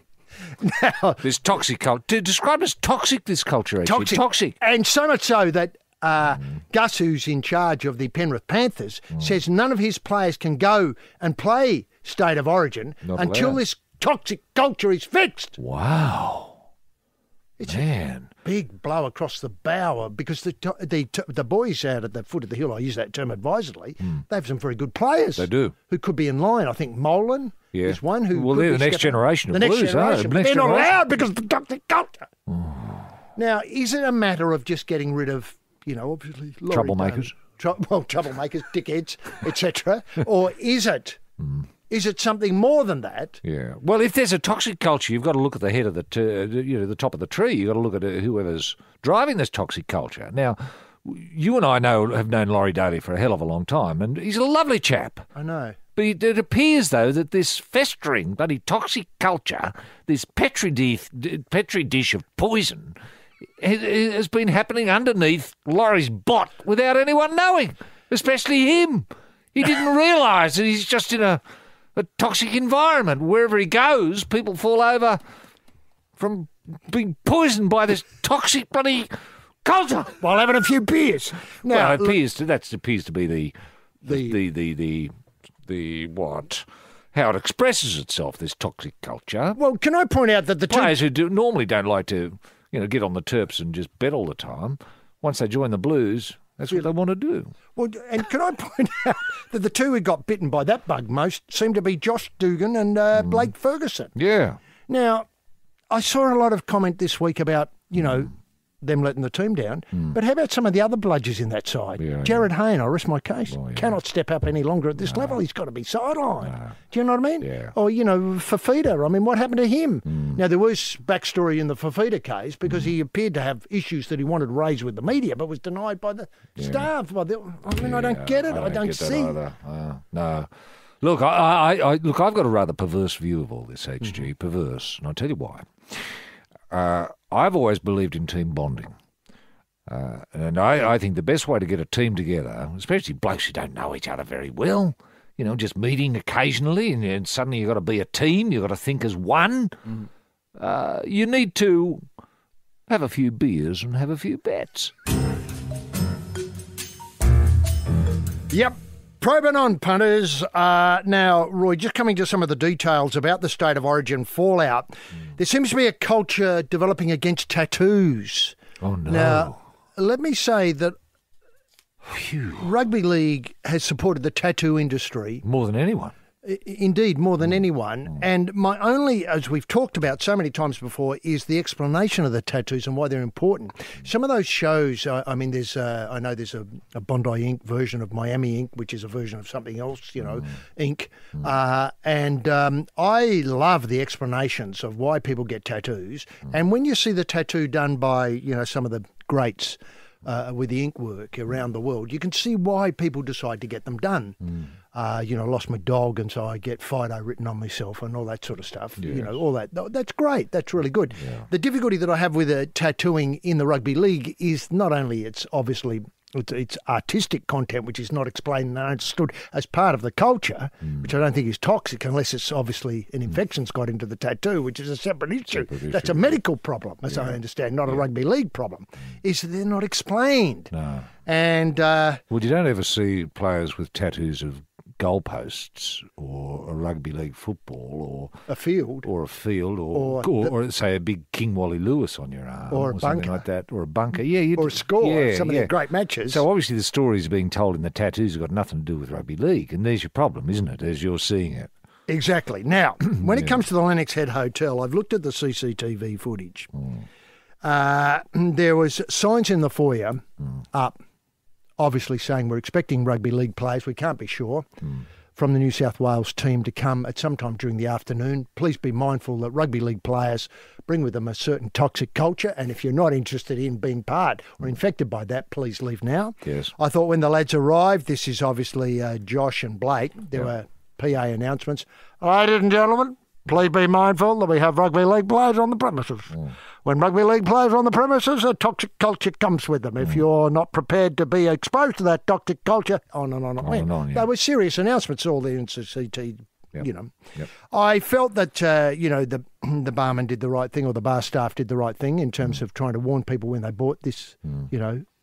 Now, this toxic culture. Describe as toxic, this culture, actually. Toxic. And so much so that Gus, who's in charge of the Penrith Panthers, says none of his players can go and play State of Origin until this toxic culture is fixed. Wow. It's a big blow across the bow because the boys out at the foot of the hill, I use that term advisedly, they have some very good players. They do. Who could be in line. I think Molan is one who... Well, they're the next generation of Blues, but they're not allowed because of the toxic culture. Now, is it a matter of just getting rid of, obviously... Troublemakers? Troublemakers, dickheads, etc. Or is it... Is it something more than that? Yeah. Well, if there's a toxic culture, you've got to look at the head of the top of the tree. You've got to look at whoever's driving this toxic culture. Now, you and I have known Laurie Daly for a hell of a long time, and he's a lovely chap. I know. But it appears, though, that this festering, bloody toxic culture, this petri dish of poison, has been happening underneath Laurie's bot without anyone knowing. especially him. He didn't realise that he's just in a toxic environment. Wherever he goes, people fall over from being poisoned by this toxic bloody culture while having a few beers. Now, it appears to be the what? How it expresses itself, this toxic culture. Well, can I point out that the players who normally don't like to, get on the Terps and just bet all the time, once they join the Blues, that's what they want to do. Well, and can I point out that the two who got bitten by that bug most seem to be Josh Dugan and Blake Ferguson. Yeah. Now, I saw a lot of comment this week about, them letting the team down. But how about some of the other bludgers in that side? Yeah, Jared Hayne, I rest my case, cannot step up any longer at this level. He's got to be sidelined. Do you know what I mean? Yeah. Or, Fafita, I mean, what happened to him? Now, there was backstory in the Fafita case because he appeared to have issues that he wanted raised with the media but was denied by the staff. I don't get it. I don't see. No. Look, I've got a rather perverse view of all this, HG, perverse, and I'll tell you why. I've always believed in team bonding. And I think the best way to get a team together, especially blokes who don't know each other very well, just meeting occasionally and suddenly you've got to be a team, you've got to think as one, you need to have a few beers and have a few bets. Yep. Probing on, punters. Now, Roy, just coming to some of the details about the State of Origin fallout, there seems to be a culture developing against tattoos. Oh, no. Now, let me say that rugby league has supported the tattoo industry. More than anyone. Indeed, more than anyone. And my only, as we've talked about so many times before, is the explanation of the tattoos and why they're important. Some of those shows, I know there's a Bondi Inc. version of Miami Inc., which is a version of something else, Inc. And I love the explanations of why people get tattoos. And when you see the tattoo done by, some of the greats with the ink work around the world, you can see why people decide to get them done. Lost my dog, and so I get Fido written on myself and all that sort of stuff. Yes. All that. That's great. That's really good. Yeah. The difficulty that I have with tattooing in the rugby league is not only it's artistic content, which is not explained and understood as part of the culture, which I don't think is toxic unless it's obviously an infection's got into the tattoo, which is a separate issue. That's a medical problem, as I understand, not a rugby league problem, is that they're not explained. No. And well, you don't ever see players with tattoos of goalposts or a rugby league football or a field or say a big King Wally Lewis on your arm or a something bunker like that, or a bunker, or a score, some of their great matches. So obviously the stories being told in the tattoos have got nothing to do with rugby league, and there's your problem, isn't it, as you're seeing it? Exactly. Now, when it comes to the Lennox Head Hotel, I've looked at the CCTV footage. There was signs in the foyer up, obviously saying we're expecting rugby league players, we can't be sure, from the New South Wales team to come at some time during the afternoon. Please be mindful that rugby league players bring with them a certain toxic culture, and if you're not interested in being part or infected by that, please leave now. Yes. I thought when the lads arrived, this is obviously Josh and Blake, there were PA announcements. Ladies and gentlemen, please be mindful that we have rugby league players on the premises. When rugby league players are on the premises, a toxic culture comes with them. If you're not prepared to be exposed to that toxic culture, on and on. They were serious announcements all there in CCT. I felt that the barman did the right thing, or the bar staff did the right thing in terms of trying to warn people when they bought this.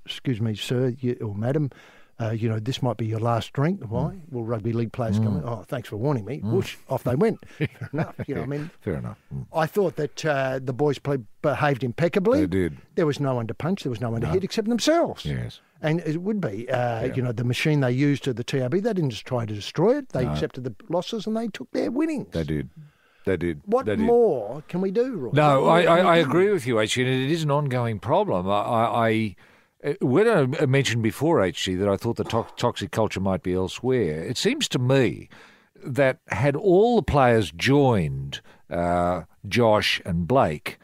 Excuse me, sir or madam. This might be your last drink. Why? Well, rugby league players come in. Oh, thanks for warning me. Whoosh, off they went. Fair enough. Fair enough. I thought that the boys behaved impeccably. They did. There was no one to punch. There was no one to hit except themselves. Yes. And it would be, the machine they used at the TRB, they didn't just try to destroy it. They accepted the losses and they took their winnings. They did. What more can we do, Roy? No, I agree with you, HG, and it is an ongoing problem. When I mentioned before, HG, that I thought the toxic culture might be elsewhere, it seems to me that had all the players joined Josh and Blake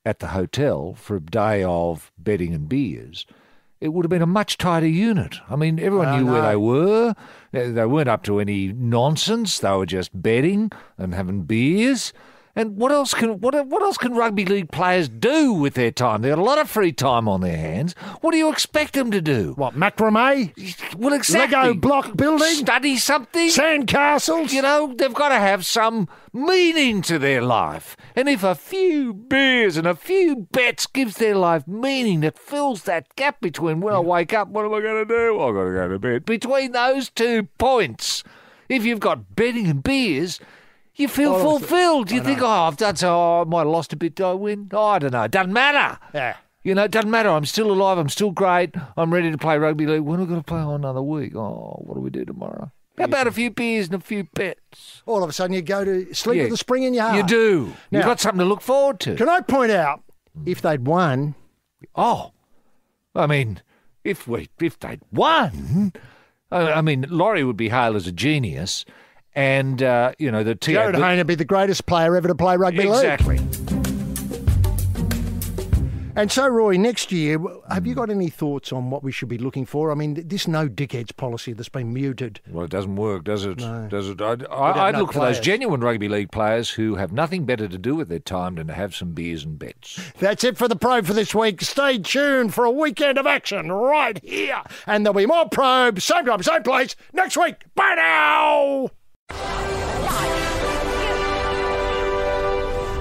at the hotel for a day of betting and beers, it would have been a much tighter unit. I mean, everyone knew where they were. They weren't up to any nonsense. They were just betting and having beers. And what else can rugby league players do with their time? They've got a lot of free time on their hands. What do you expect them to do? What, macrame? Well, exactly. Lego block building? Study something? Sandcastles? You know, they've got to have some meaning to their life. And if a few beers and a few bets gives their life meaning that fills that gap between when I wake up, what am I going to do? I've got to go to bed. Between those 2 points, if you've got betting and beers, you feel fulfilled. You think, I've done so, I might have lost a bit, do I win? Oh, I don't know. It doesn't matter. Yeah. You know, it doesn't matter. I'm still alive. I'm still great. I'm ready to play rugby league. When are we going to play on another week? Oh, what do we do tomorrow? How about a few beers and a few bets? All of a sudden you go to sleep with a spring in your heart. You do. Now, You've got something to look forward to. Can I point out, if they'd won... Oh, I mean, if they'd won... I mean, Laurie would be hailed as a genius, and, the Jared Hayne would be the greatest player ever to play rugby league. Exactly. And so, Roy, next year, have you got any thoughts on what we should be looking for? I mean, this no dickheads policy that's been muted. Well, it doesn't work, does it? No. Does it? I'd look for those genuine rugby league players who have nothing better to do with their time than to have some beers and bets. That's it for the Probe for this week. Stay tuned for a weekend of action right here. And there'll be more Probe, same time, same place, next week. Bye now!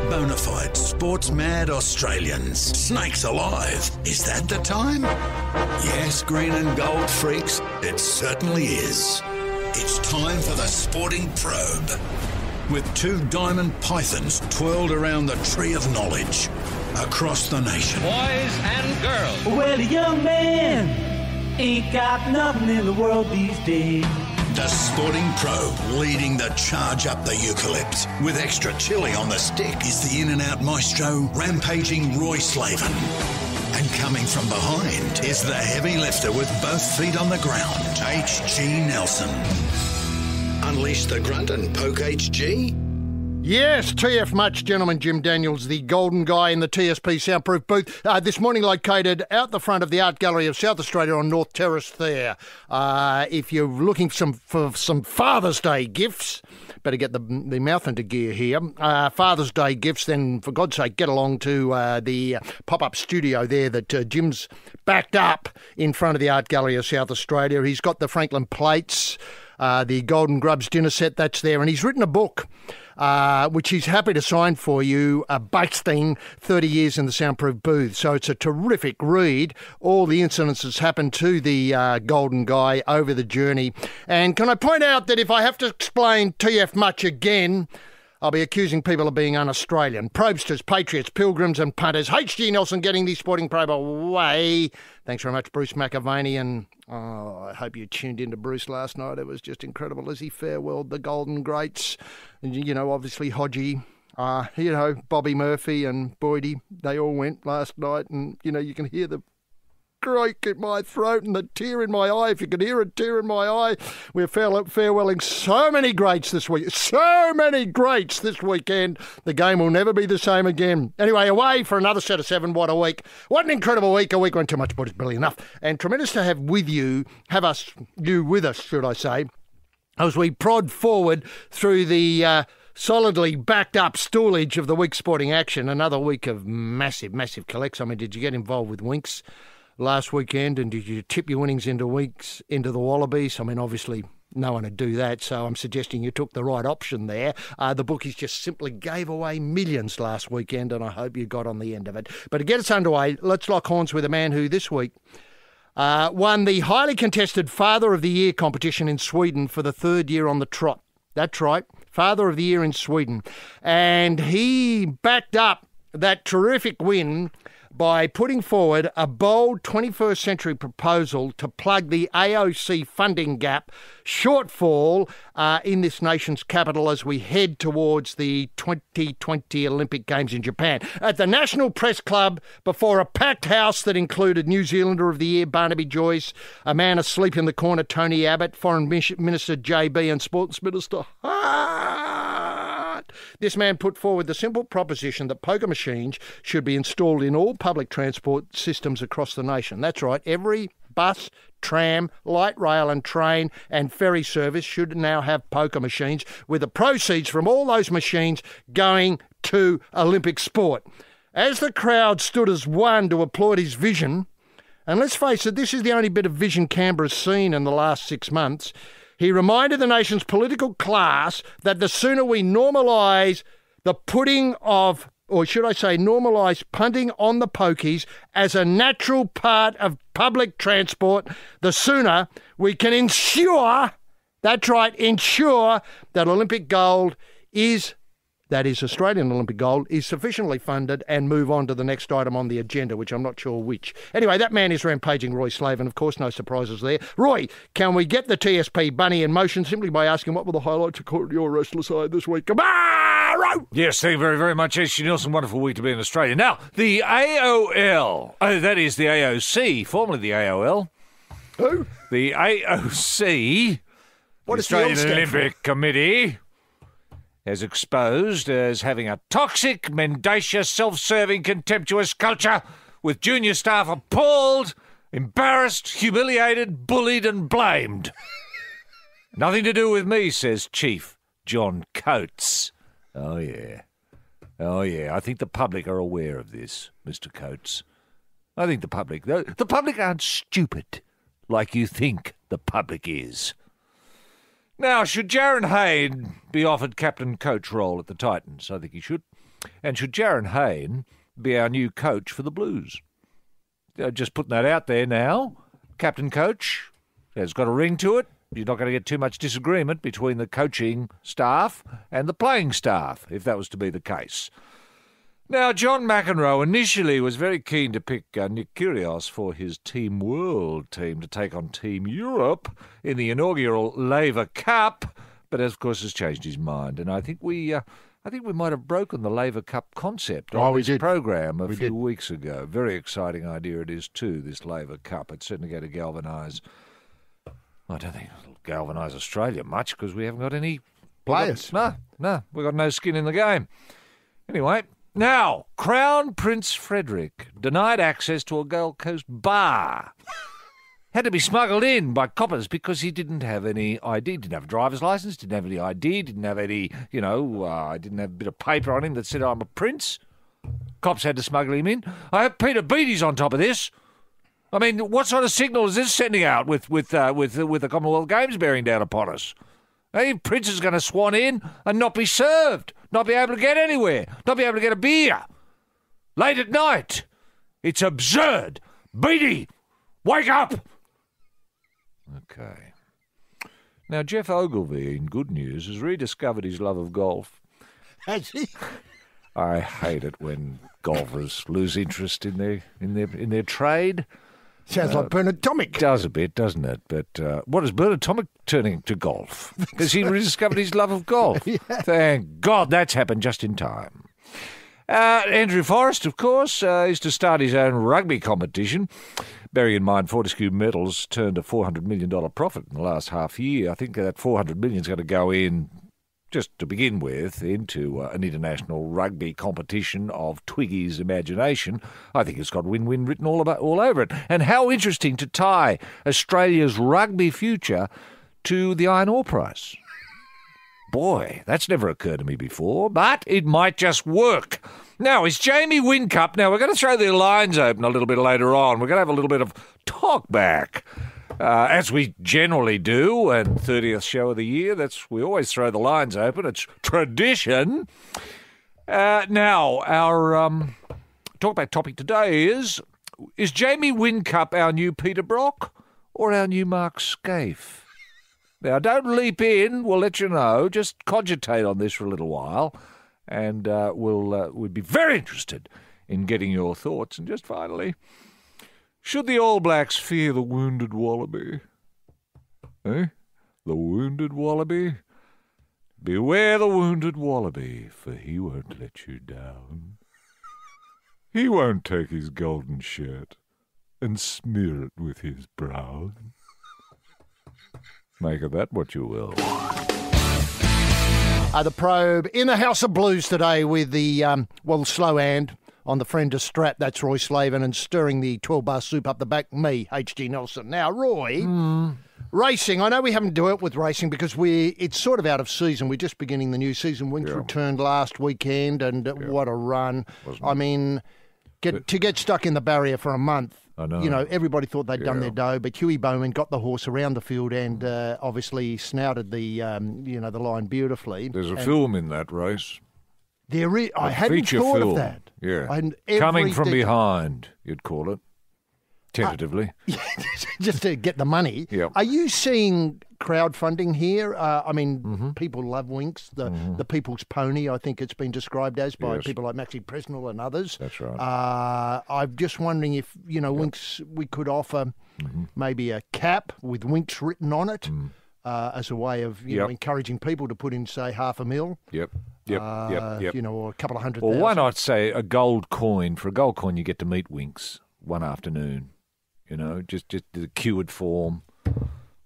Bonafide sports-mad Australians. Snakes alive. Is that the time? Yes, green and gold freaks, it certainly is. It's time for the Sporting Probe. With 2 diamond pythons twirled around the tree of knowledge across the nation. Boys and girls. Well, a young man ain't got nothing in the world these days. The Sporting Probe, leading the charge up the eucalypt. With extra chili on the stick is the in-and-out maestro, rampaging Roy Slaven. And coming from behind is the heavy lifter with both feet on the ground, H.G. Nelson. Unleash the grunt and poke H.G.? Yes, TF much, gentlemen. Jim Daniels, the golden guy in the TSP soundproof booth. This morning located out the front of the Art Gallery of South Australia on North Terrace there. If you're looking for some Father's Day gifts, better get the mouth into gear here. Father's Day gifts, then for God's sake, get along to the pop-up studio there that Jim's backed up in front of the Art Gallery of South Australia. He's got the Franklin plates, the Golden Grubs dinner set, that's there, and he's written a book which he's happy to sign for you, Basting 30 Years in the Soundproof Booth. So it's a terrific read. All the incidents that's happened to the Golden Guy over the journey. And can I point out that if I have to explain TF much again, I'll be accusing people of being un-Australian. Probe-sters, patriots, pilgrims and punters. H.G. Nelson getting the Sporting Probe away. Thanks very much, Bruce McAvaney. And I hope you tuned into Bruce last night. It was just incredible as he farewelled the Golden Greats. And, obviously Hodgie, Bobby Murphy and Boydie, they all went last night. And, you can hear the croak in my throat and the tear in my eye. If you could hear a tear in my eye, we're farewelling so many greats this week. So many greats this weekend. The game will never be the same again. Anyway, away for another set of 7. What a week. What an incredible week. A week when too much, but it's barely enough. And tremendous to have you with us, should I say, as we prod forward through the solidly backed up stoolage of the week's sporting action. Another week of massive, massive collects. I mean, did you get involved with Winks last weekend, and did you tip your winnings into the Wallabies? I mean, obviously no one would do that, so I'm suggesting you took the right option there. The bookies just simply gave away millions last weekend, and I hope you got on the end of it. But to get us underway, let's lock horns with a man who this week won the highly contested Father of the Year competition in Sweden for the 3rd year on the trot. That's right, Father of the Year in Sweden. And he backed up that terrific win by putting forward a bold 21st century proposal to plug the AOC funding gap shortfall in this nation's capital as we head towards the 2020 Olympic Games in Japan. At the National Press Club, before a packed house that included New Zealander of the Year Barnaby Joyce, a man asleep in the corner Tony Abbott, Foreign Minister JB and Sports Minister Hart, this man put forward the simple proposition that poker machines should be installed in all public transport systems across the nation. That's right, every bus, tram, light rail and train and ferry service should now have poker machines, with the proceeds from all those machines going to Olympic sport. As the crowd stood as one to applaud his vision, and let's face it, this is the only bit of vision Canberra's seen in the last 6 months, he reminded the nation's political class that the sooner we normalise the putting of, or should I say normalise punting on the pokies as a natural part of public transport, the sooner we can ensure, that's right, ensure that Olympic gold is, that is Australian Olympic gold, is sufficiently funded and move on to the next item on the agenda, which I'm not sure which. Anyway, that man is rampaging Roy Slaven. Of course, no surprises there. Roy, can we get the TSP bunny in motion simply by asking what were the highlights of your restless eye this week? Come on! Yes, thank you very, very much, H.G. Nielsen. Wonderful week to be in Australia. Now, the AOL, that is the AOC, formerly the AOL. Who? The AOC, What the does the L Australian stand for? Olympic Committee, as exposed as having a toxic, mendacious, self-serving, contemptuous culture with junior staff appalled, embarrassed, humiliated, bullied and blamed. Nothing to do with me, says Chief John Coates. Oh, yeah. Oh, yeah. I think the public are aware of this, Mr. Coates. I think the public aren't stupid like you think the public is. Now, should Jaron Hayne be offered captain coach role at the Titans? I think he should. And should Jaron Hayne be our new coach for the Blues? Just putting that out there now. Captain coach has got a ring to it. You're not going to get too much disagreement between the coaching staff and the playing staff, if that was to be the case. Now, John McEnroe initially was very keen to pick Nick Kyrgios for his Team World team to take on Team Europe in the inaugural Laver Cup, but of course has changed his mind. And I think we might have broken the Laver Cup concept on this program a few weeks ago. Very exciting idea it is too, this Laver Cup. It's certainly going to galvanise. I don't think it'll galvanise Australia much because we haven't got any players. No, we've got no skin in the game. Anyway. Now, Crown Prince Frederick denied access to a Gold Coast bar. Had to be smuggled in by coppers because he didn't have any ID, didn't have a driver's licence, didn't have any ID, didn't have any, didn't have a bit of paper on him that said I'm a prince. Cops had to smuggle him in. I hope Peter Beattie's on top of this. I mean, what sort of signal is this sending out with the Commonwealth Games bearing down upon us? Hey, Prince is going to swan in and not be served, not be able to get anywhere, not be able to get a beer. Late at night. It's absurd. Beattie, wake up! Okay. Now, Jeff Ogilvy, in good news, has rediscovered his love of golf. Has he? I hate it when golfers lose interest in their trade. Sounds like Bernard Tomic. Does a bit, doesn't it? But what is Bernard Tomic turning to golf? Has he rediscovered his love of golf? Yeah. Thank God that's happened just in time. Andrew Forrest, of course, is to start his own rugby competition. Bearing in mind Fortescue Metals turned a $400 million profit in the last half year. I think that $400 million is going to go in, just to begin with, into an international rugby competition of Twiggy's imagination. I think it's got win-win written all over it. And how interesting to tie Australia's rugby future to the iron ore price. Boy, that's never occurred to me before, but it might just work. Now, is Jamie Whincup... Now, we're going to throw the lines open a little bit later on. We're going to have a little bit of talk back. As we generally do, and 30th show of the year, we always throw the lines open. It's tradition. Now, our talkback topic today is Jamie Whincup our new Peter Brock or our new Mark Scaife? Now, don't leap in. We'll let you know. Just cogitate on this for a little while, and we'd be very interested in getting your thoughts. And just finally... should the All Blacks fear the wounded wallaby? The wounded wallaby? Beware the wounded wallaby, for he won't let you down. He won't take his golden shirt and smear it with his brown. Make of that what you will. The Probe in the House of Blues today with the, slow hand on the friend to Strat, that's Roy Slaven, and stirring the 12-bar soup up the back, me, H.G. Nelson. Now, Roy, racing, I know we haven't dealt with racing because it's sort of out of season. We're just beginning the new season. Winks returned last weekend, and what a run. I mean, to get stuck in the barrier for a month. I know. You know, everybody thought they'd done their dough, but Huey Bowman got the horse around the field and obviously snouted the line beautifully. There's a film in that race. I hadn't thought of that. Yeah. Coming from behind, you'd call it, tentatively. Just to get the money. Yeah. Are you seeing crowdfunding here? People love Winks, the people's pony, I think it's been described as by people like Maxie Presnell and others. That's right. I'm just wondering if, Winks, we could offer maybe a cap with Winks written on it as a way of encouraging people to put in, say, $500,000. Yep. Or a couple of $100,000. Or why not say a gold coin? For a gold coin, you get to meet Winks one afternoon. Just the cured form.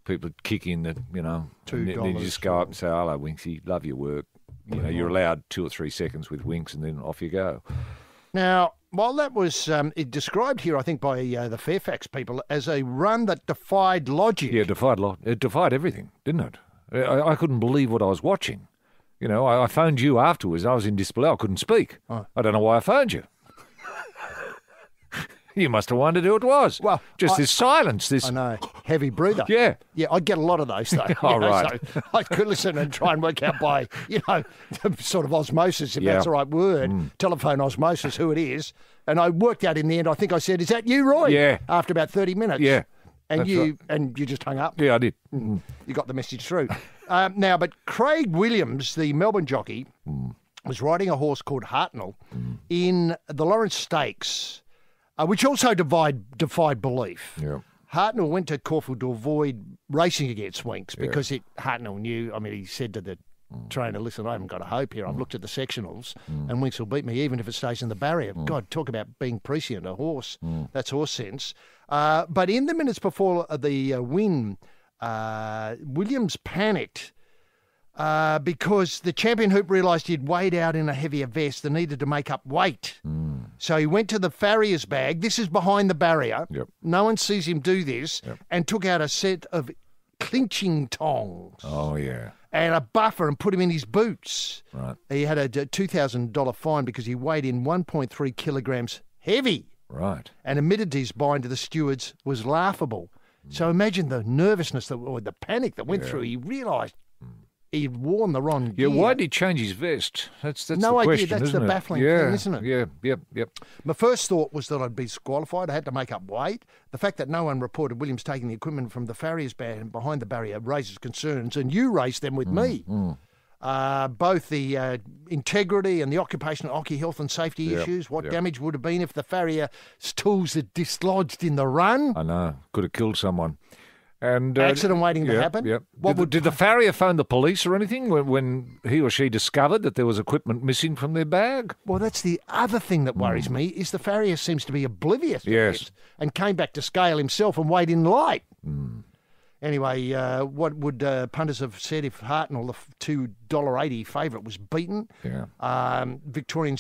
People kick in that, $2 and you just go up and say, hello, Winksy, love your work. You're allowed 2 or 3 seconds with Winks and then off you go. Now, while that was described here, I think, by the Fairfax people as a run that defied logic. Yeah, it defied everything, didn't it? I couldn't believe what I was watching. I phoned you afterwards. I was in disbelief. I couldn't speak. Oh. I don't know why I phoned you. You must have wondered who it was. Well, this silence. This I know, heavy breather. Yeah, I get a lot of those though. Right. So I could listen and try and work out by sort of osmosis, if that's the right word, telephone osmosis, who it is. And I worked out in the end. I think I said, "Is that you, Roy?" Yeah. After about 30 minutes. Yeah. And you just hung up. Yeah, I did. You got the message through. Now, but Craig Williams, the Melbourne jockey, was riding a horse called Hartnell in the Lawrence Stakes. Which also defied belief. Yeah. Hartnell went to Caulfield to avoid racing against Winks because Hartnell knew, he said to the trainer, listen, I haven't got a hope here. I've looked at the sectionals and Winks will beat me even if it stays in the barrier. God, talk about being prescient, a horse. That's horse sense. But in the minutes before the win, Williams panicked because the champion hoop realised he'd weighed out in a heavier vest and needed to make up weight. So he went to the farrier's bag. This is behind the barrier. Yep. No one sees him do this. And took out a set of clinching tongs. Oh, yeah. And a buffer and put him in his boots. Right. He had a $2,000 fine because he weighed in 1.3 kilograms heavy. Right. And admitted his bind to the stewards was laughable. So imagine the nervousness or the panic that went through. He realised he'd worn the wrong gear. Yeah, why did he change his vest? That's no the idea. question, That's isn't the it? baffling thing, isn't it? Yeah, yep. My first thought was that I'd be disqualified. I had to make up weight. The fact that no one reported Williams taking the equipment from the farrier's bag behind the barrier raises concerns, and you raised them with me. Both the integrity and the occupational health and safety issues, what damage would have been if the farrier's tools had dislodged in the run. I know. Could have killed someone. And accident waiting to happen. Yep. Did the farrier phone the police or anything when he or she discovered that there was equipment missing from their bag? Well, that's the other thing that worries me is the farrier seems to be oblivious to this and came back to scale himself and weighed in light. Anyway, what would punters have said if Hartnell, the $2.80 favourite, was beaten? Yeah. Victorian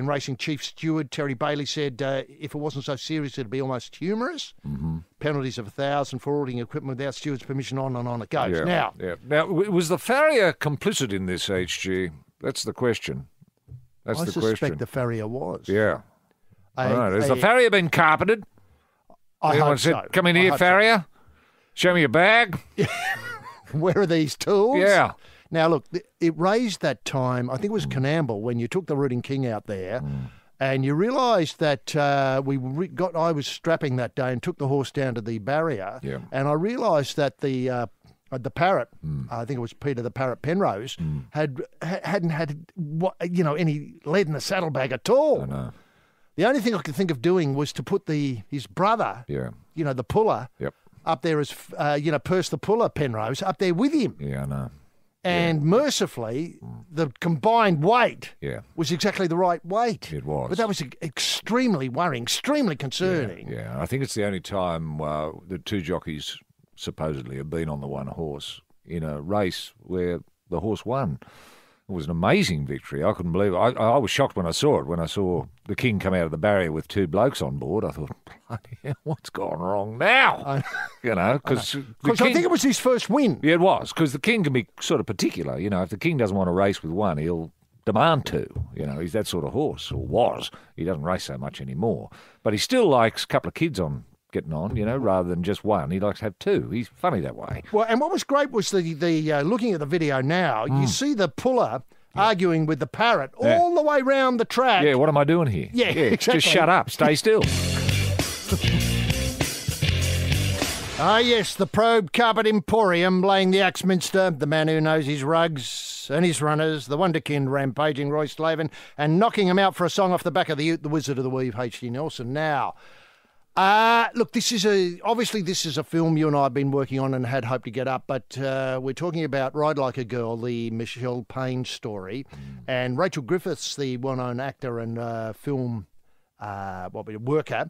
Racing Chief Steward Terry Bailey said if it wasn't so serious, it'd be almost humorous. Penalties of $1,000 for ordering equipment without steward's permission, on and on it goes. Now, was the farrier complicit in this, HG? That's the question. I suspect the farrier was. Yeah. Has the farrier been carpeted? Anyone said, so. Come in here, farrier. Show me your bag. Where are these tools? Yeah. Now, look, it raised that time, I think it was Canamble, when you took the Rooting King out there and you realised that I was strapping that day and took the horse down to the barrier and I realised that the Parrot, I think it was Peter the Parrot Penrose, hadn't had any lead in the saddlebag at all. I know. The only thing I could think of doing was to put his brother, the puller, up there as, Perce the Puller Penrose, up there with him. Yeah, I know. And mercifully, the combined weight was exactly the right weight. It was. But that was extremely worrying, extremely concerning. Yeah. I think it's the only time the two jockeys supposedly have been on the one horse in a race where the horse won. It was an amazing victory. I couldn't believe it. I was shocked when I saw it. When I saw the king come out of the barrier with 2 blokes on board, I thought, bloody hell, what's gone wrong now? Because I think it was his first win. Yeah, it was, because the king can be sort of particular. If the king doesn't want to race with one, he'll demand 2. He's that sort of horse, or was. He doesn't race so much anymore. But he still likes a couple of kids on getting on, rather than just one. He likes to have 2. He's funny that way. Well, and what was great was the looking at the video now, you see the puller arguing with the parrot all the way round the track. Yeah, what am I doing here? Yeah, exactly. Just shut up. Stay still. Yes, the Probe Carpet Emporium, laying the Axminster, the man who knows his rugs and his runners, the wonderkin rampaging Roy Slaven, and knocking him out for a song off the back of the Ute, the Wizard of the Weave, H.D. Nelson. Now, look, this is a film you and I have been working on and had hoped to get up, but we're talking about Ride Like a Girl, the Michelle Payne story, and Rachel Griffiths, the well-known actor and film worker,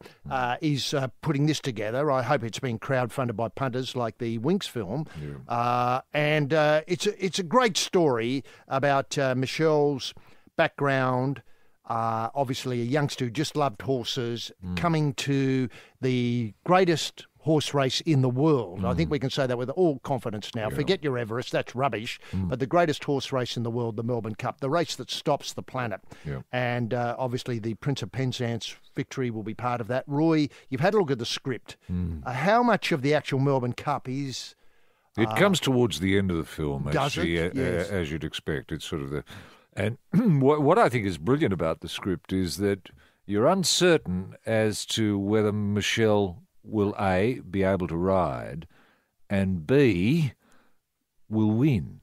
is putting this together. I hope it's been crowdfunded by punters like the Winx film. Yeah. And it's a great story about Michelle's background. Obviously a youngster who just loved horses, coming to the greatest horse race in the world. I think we can say that with all confidence now. Yeah. Forget your Everest, that's rubbish. But the greatest horse race in the world, the Melbourne Cup, the race that stops the planet. Yeah. And obviously the Prince of Penzance victory will be part of that. Roy, you've had a look at the script. How much of the actual Melbourne Cup is... It comes towards the end of the film, actually, yes. As you'd expect. It's sort of the... And what I think is brilliant about the script is that you're uncertain as to whether Michelle will A, be able to ride, and B, will win.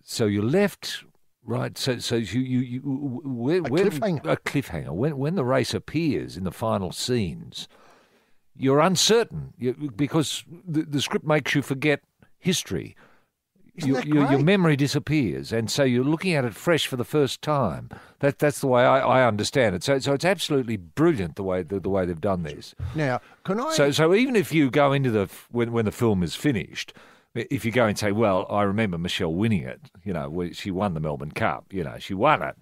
So you're left, right, so you cliffhanger. A cliffhanger. When the race appears in the final scenes, you're uncertain because the script makes you forget history. Your memory disappears, and so you're looking at it fresh for the first time. That's the way I understand it. So it's absolutely brilliant the way they've done this. Now, can I? So even if you go into when the film is finished, if you go and say, well, I remember Michelle winning it. She won the Melbourne Cup. She won it,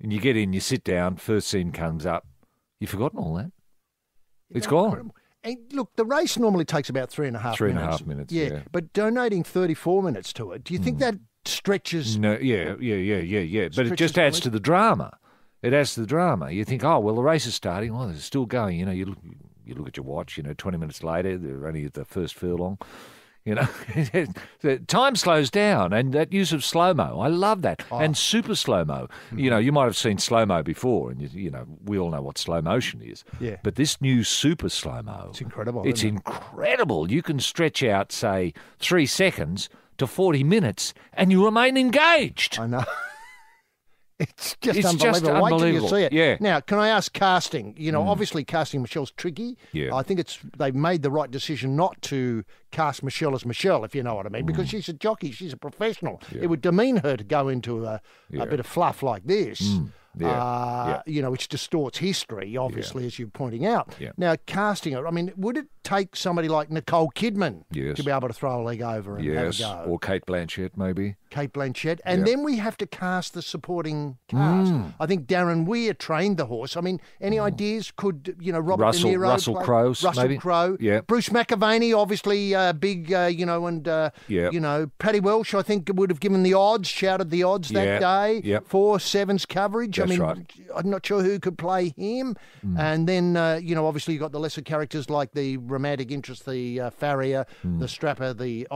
and you get in, you sit down, first scene comes up, you've forgotten all that. It's gone. And look, the race normally takes about 3.5 minutes. 3.5 minutes, yeah. But donating 34 minutes to it, do you think that stretches... No, yeah. But it just adds to the drama. It adds to the drama. You think, oh, well, the race is starting. Oh, it's still going. You look at your watch, 20 minutes later, they're only at the first furlong. Time slows down, and that use of slow-mo, I love that. And super slow-mo. You might have seen slow-mo before, and we all know what slow motion is. Yeah. But this new super slow-mo, it's incredible. It's incredible. You can stretch out, say, 3 seconds to 40 minutes, and you remain engaged. I know. It's unbelievable. Wait till you see it. Yeah. Now, can I ask casting? Obviously casting Michelle's tricky. Yeah. I think they've made the right decision not to cast Michelle as Michelle, if you know what I mean, because she's a jockey, she's a professional. Yeah. It would demean her to go into a bit of fluff like this. Which distorts history, obviously, as you're pointing out. Yeah. Now, casting her, would it take somebody like Nicole Kidman to be able to throw a leg over and have a go? Or Kate Blanchett, maybe. Kate Blanchett. And then we have to cast the supporting cast. I think Darren Weir trained the horse. Any ideas? Could, Robert De Niro Russell Crowe, Russell maybe? Crowe. Yeah. Bruce McAvaney, obviously big, Paddy Welsh, I think, would have given the odds, shouted the odds that day. Yep. 4 sevens coverage. That's right. I'm not sure who could play him. And then, obviously you've got the lesser characters like the romantic interest, the farrier, the strapper, the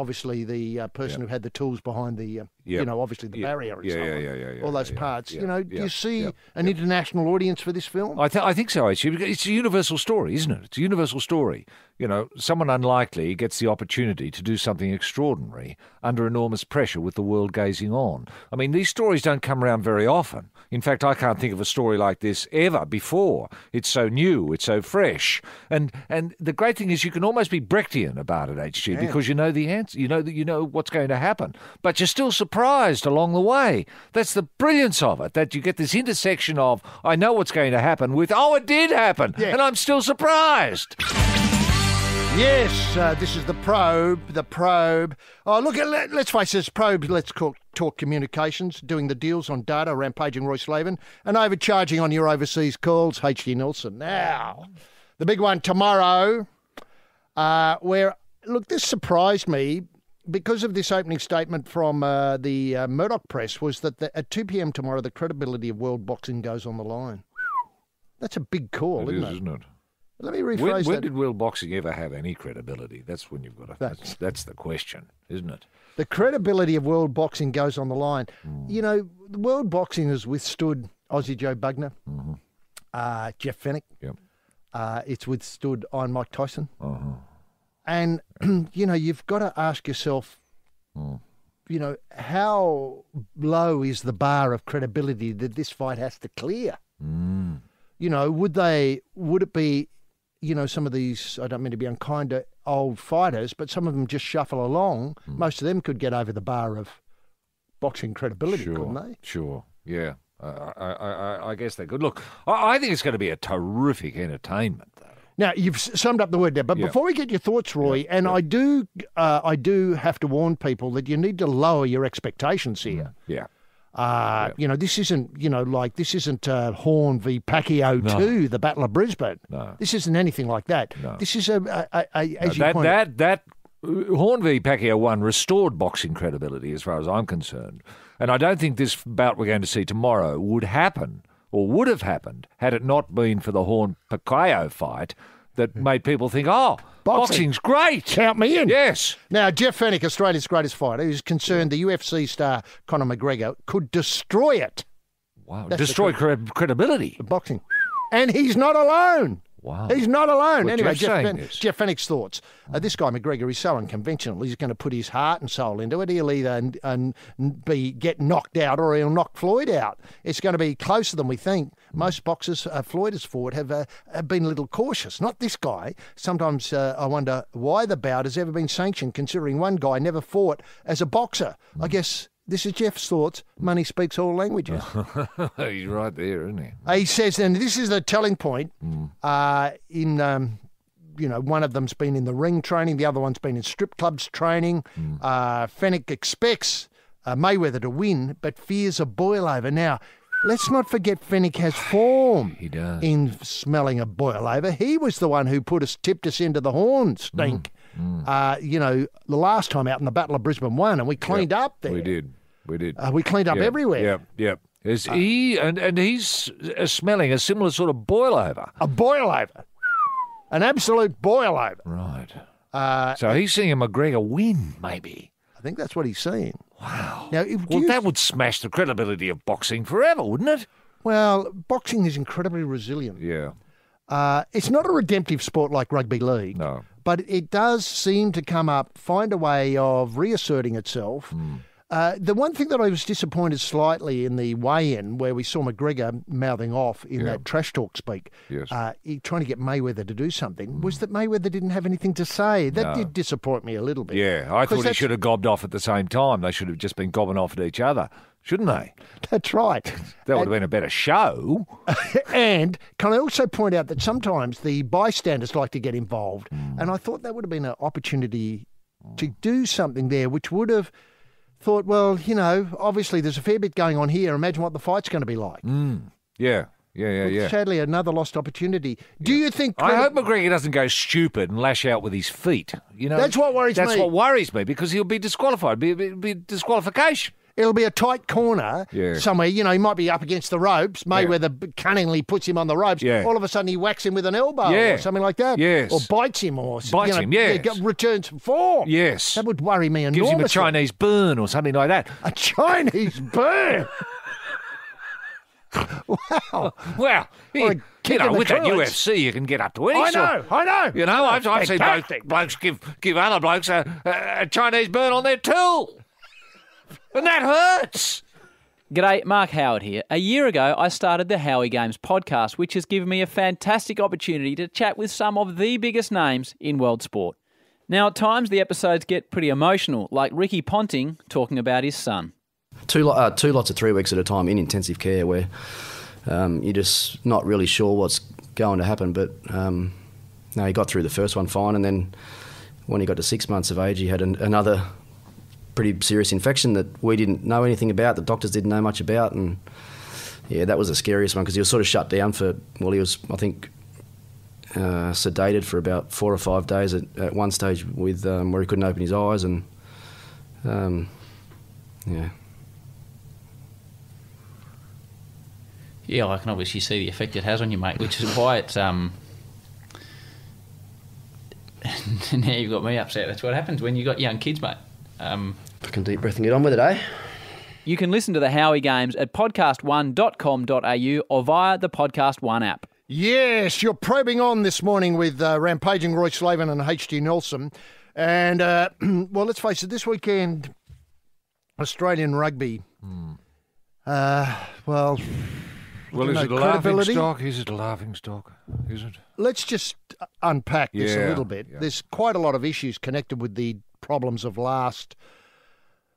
person who had the tools behind the, obviously the barrier and stuff. All those parts. Do you see an international audience for this film? I think so, actually. It's a universal story, isn't it? It's a universal story. Someone unlikely gets the opportunity to do something extraordinary under enormous pressure with the world gazing on. These stories don't come around very often. In fact, I can't think of a story like this ever before. It's so new, it's so fresh. And the great thing is you can almost be Brechtian about it, HG, because you know the answer. You know what's going to happen. But you're still surprised along the way. That's the brilliance of it, that you get this intersection of, I know what's going to happen, with, oh, it did happen, and I'm still surprised. Yes, this is the Probe. The Probe. Oh, look, let's face this, Probe, let's talk communications, doing the deals on data, rampaging Roy Slaven, and overcharging on your overseas calls, H.G. Nelson. Now, the big one tomorrow, where, look, this surprised me because of this opening statement from the Murdoch press, was that at 2 p.m. tomorrow, the credibility of world boxing goes on the line. That's a big call, isn't it? Let me rephrase that. When did world boxing ever have any credibility? That's when you've got to... That's the question, isn't it? The credibility of world boxing goes on the line. You know, world boxing has withstood Aussie Joe Bugner, Jeff Fennick. Yep. It's withstood Iron Mike Tyson. And, you know, you've got to ask yourself, you know, how low is the bar of credibility that this fight has to clear? You know, would it be... You know, some of these, I don't mean to be unkind to old fighters, but some of them just shuffle along. Most of them could get over the bar of boxing credibility, couldn't they? Sure, yeah. I guess they could. Look, I think it's going to be a terrific entertainment, though. Now, you've summed up the word there, but before we get your thoughts, Roy, I do have to warn people that you need to lower your expectations here. You know, this isn't, Horn v Pacquiao 2, the Battle of Brisbane. No. This isn't anything like that. No. This is as you pointed... That Horn v Pacquiao 1 restored boxing credibility as far as I'm concerned. And I don't think this bout we're going to see tomorrow would happen or would have happened had it not been for the Horn-Pacquiao fight that made people think, boxing's great. Count me in. Yes. Now, Jeff Fennick, Australia's greatest fighter, is concerned the UFC star Conor McGregor could destroy it. Wow. Destroy credibility. Boxing. And he's not alone. Wow. He's not alone. Well, anyway, Jeff Fennick's thoughts. This guy McGregor is so unconventional. He's going to put his heart and soul into it. He'll either get knocked out or he'll knock Floyd out. It's going to be closer than we think. Most boxers Floyd has fought have been a little cautious. Not this guy. Sometimes I wonder why the bout has ever been sanctioned, considering one guy never fought as a boxer. I guess... This is Jeff's thoughts. Money speaks all languages. He's right there, isn't he? He says, and this is the telling point, one of them's been in the ring training, the other one's been in strip clubs training. Fennick expects Mayweather to win, but fears a boil-over. Now, let's not forget Fennick has form. He does. In smelling a boil-over. He was the one who tipped us into the Horn stink. The last time out in the Battle of Brisbane 1, and we cleaned up there. We did. We cleaned up everywhere. Yep. Is he and he's smelling a similar sort of boil-over. A boil-over. An absolute boil-over. Right. So he's seeing a McGregor win, maybe. I think that's what he's seeing. Wow. Now, that would smash the credibility of boxing forever, wouldn't it? Well, boxing is incredibly resilient. Yeah. It's not a redemptive sport like rugby league. No. But it does seem to find a way of reasserting itself. The one thing that I was disappointed slightly in the weigh-in, where we saw McGregor mouthing off in that trash talk speak, trying to get Mayweather to do something, was that Mayweather didn't have anything to say. That did disappoint me a little bit. Yeah, I thought he should have gobbed off at the same time. They should have just been gobbing off at each other, shouldn't they? That's right. That would have been a better show. And can I also point out that sometimes the bystanders like to get involved, and I thought that would have been an opportunity to do something there, which would have thought, well, obviously there's a fair bit going on here. Imagine what the fight's going to be like. Yeah. Sadly, another lost opportunity. Do you think... I hope McGregor doesn't go stupid and lash out with his feet. That's what worries me. That's what worries me, because he'll be disqualified. It'll be disqualification. It'll be a tight corner somewhere. He might be up against the ropes. Mayweather cunningly puts him on the ropes. Yeah. All of a sudden he whacks him with an elbow or something like that. Yes. Or bites him or... Yes. Returns form. Yes. That would worry me enormously. Gives him a Chinese burn or something like that. A Chinese burn? Wow. Well, with that UFC, you can get up to any I know. I've seen blokes give other blokes a Chinese burn on their tool. And that hurts. G'day, Mark Howard here. A year ago, I started the Howie Games podcast, which has given me a fantastic opportunity to chat with some of the biggest names in world sport. Now, at times, the episodes get pretty emotional, like Ricky Ponting talking about his son. Two lots of 3 weeks at a time in intensive care where you're just not really sure what's going to happen. But, he got through the first one fine, and then when he got to 6 months of age, he had another pretty serious infection that we didn't know anything about, the doctors didn't know much about, and yeah, that was the scariest one because he was sort of shut down he was, I think, sedated for about 4 or 5 days at one stage with where he couldn't open his eyes, and yeah. Yeah, I can obviously see the effect it has on you, mate, which is why it's... now you've got me upset. That's what happens when you've got young kids, mate. Fucking deep breath and get on with it, eh? You can listen to the Howie Games at podcast1.com.au or via the Podcast One app. Yes, you're probing on this morning with rampaging Roy Slaven and H.G. Nelson. And, well, let's face it, this weekend, Australian rugby, Well, is it a laughing stock? Is it a laughing stock? Is it? Let's just unpack this a little bit. Yeah. There's quite a lot of issues connected with the problems of the last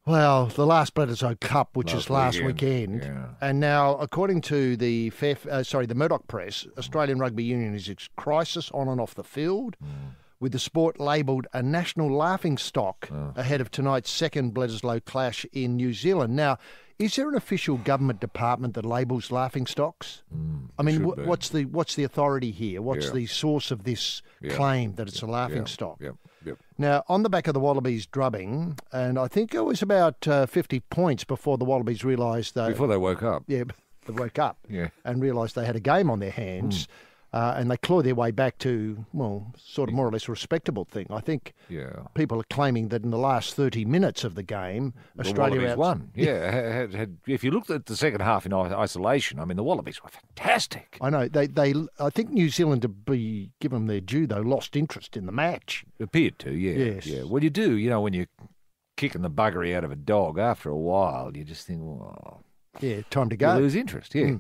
Bledisloe Cup, which is last weekend. Yeah. And now, according to the Murdoch Press, Australian Rugby Union is in crisis on and off the field, with the sport labelled a national laughing stock ahead of tonight's second Bledisloe clash in New Zealand. Now, is there an official government department that labels laughing stocks? I mean, what's the authority here? What's the source of this claim that it's a laughing stock? Yep. Now, on the back of the Wallabies drubbing, and I think it was about 50 points before the Wallabies realised that... Before they woke up. Yeah, they woke up Yeah. and realised they had a game on their hands. And they claw their way back to, well, sort of more or less a respectable thing. I think people are claiming that in the last 30 minutes of the game, Australia won. Yeah, if you looked at the second half in isolation, I mean, the Wallabies were fantastic. I know. I think New Zealand, to be given their due, though, lost interest in the match. Appeared to, Yes. Yeah. Well, you do, when you're kicking the buggery out of a dog, after a while, you just think, well... Yeah, time to go. You lose interest, yeah.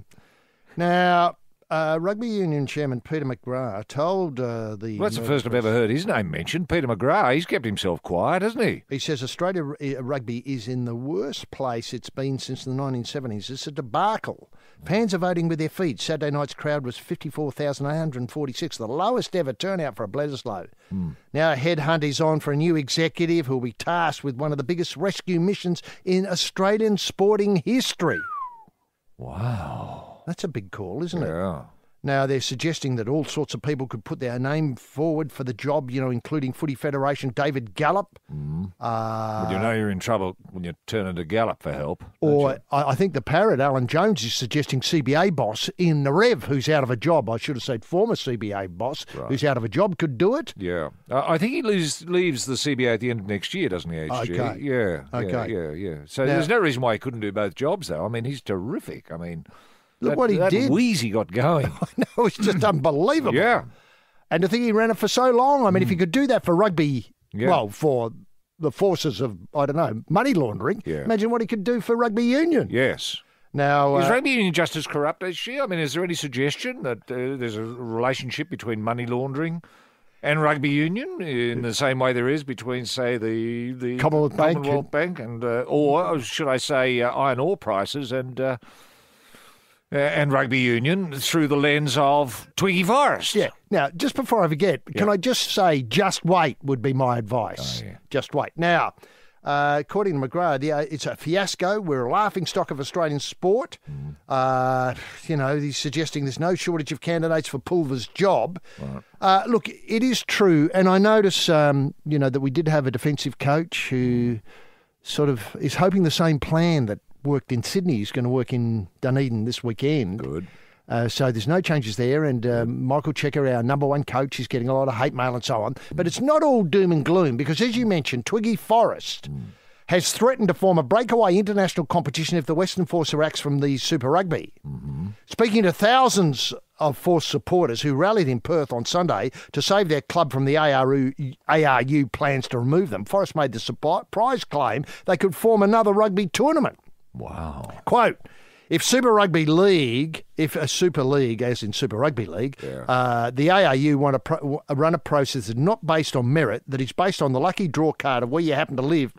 Now... Rugby Union Chairman Peter McGrath told the... Well, that's the first I've ever heard his name mentioned. Peter McGrath, he's kept himself quiet, hasn't he? He says Australia rugby is in the worst place it's been since the 1970s. It's a debacle. Fans are voting with their feet. Saturday night's crowd was 54,846, the lowest ever turnout for a Bledisloe. Now a headhunt is on for a new executive who will be tasked with one of the biggest rescue missions in Australian sporting history. Wow. That's a big call, isn't it? Yeah. Now, they're suggesting that all sorts of people could put their name forward for the job, including Footy Federation David Gallop. Well, you're in trouble when you're turning to Gallop for help. Or I think the parrot, Alan Jones, is suggesting CBA boss Ian Narev, who's out of a job. I should have said former CBA boss, who's out of a job, could do it. Yeah. I think he leaves the CBA at the end of next year, doesn't he, HG? Okay. Yeah. Okay. Yeah. So there's no reason why he couldn't do both jobs, though. I mean, he's terrific. I mean... Look what he did. That wheeze he got going. I know, it's just unbelievable. Yeah. And to think he ran it for so long. I mean, if he could do that for rugby, for the forces of, money laundering, imagine what he could do for rugby union. Yes. Now, is rugby union just as corrupt as she? I mean, is there any suggestion that there's a relationship between money laundering and rugby union in the same way there is between, say, the Commonwealth Bank and, or should I say, iron ore prices and rugby union through the lens of Twiggy Forrest? Yeah. Now, just before I forget, can I just say, just wait would be my advice. Oh, yeah. Just wait. Now, according to McGrath, it's a fiasco. We're a laughingstock of Australian sport. He's suggesting there's no shortage of candidates for Pulver's job. Right. Look, it is true, and I notice, that we did have a defensive coach who sort of is hoping the same plan that worked in Sydney is going to work in Dunedin this weekend. Good. So there's no changes there. And Michael Checker, our number one coach, is getting a lot of hate mail and so on. But it's not all doom and gloom because, as you mentioned, Twiggy Forrest has threatened to form a breakaway international competition if the Western Force acts from the Super Rugby. Speaking to thousands of Force supporters who rallied in Perth on Sunday to save their club from the ARU plans to remove them, Forrest made the surprise claim they could form another rugby tournament. Wow. Quote, if a Super League, as in Super Rugby League, the ARU want to run a process that's not based on merit, that is based on the lucky draw card of where you happen to live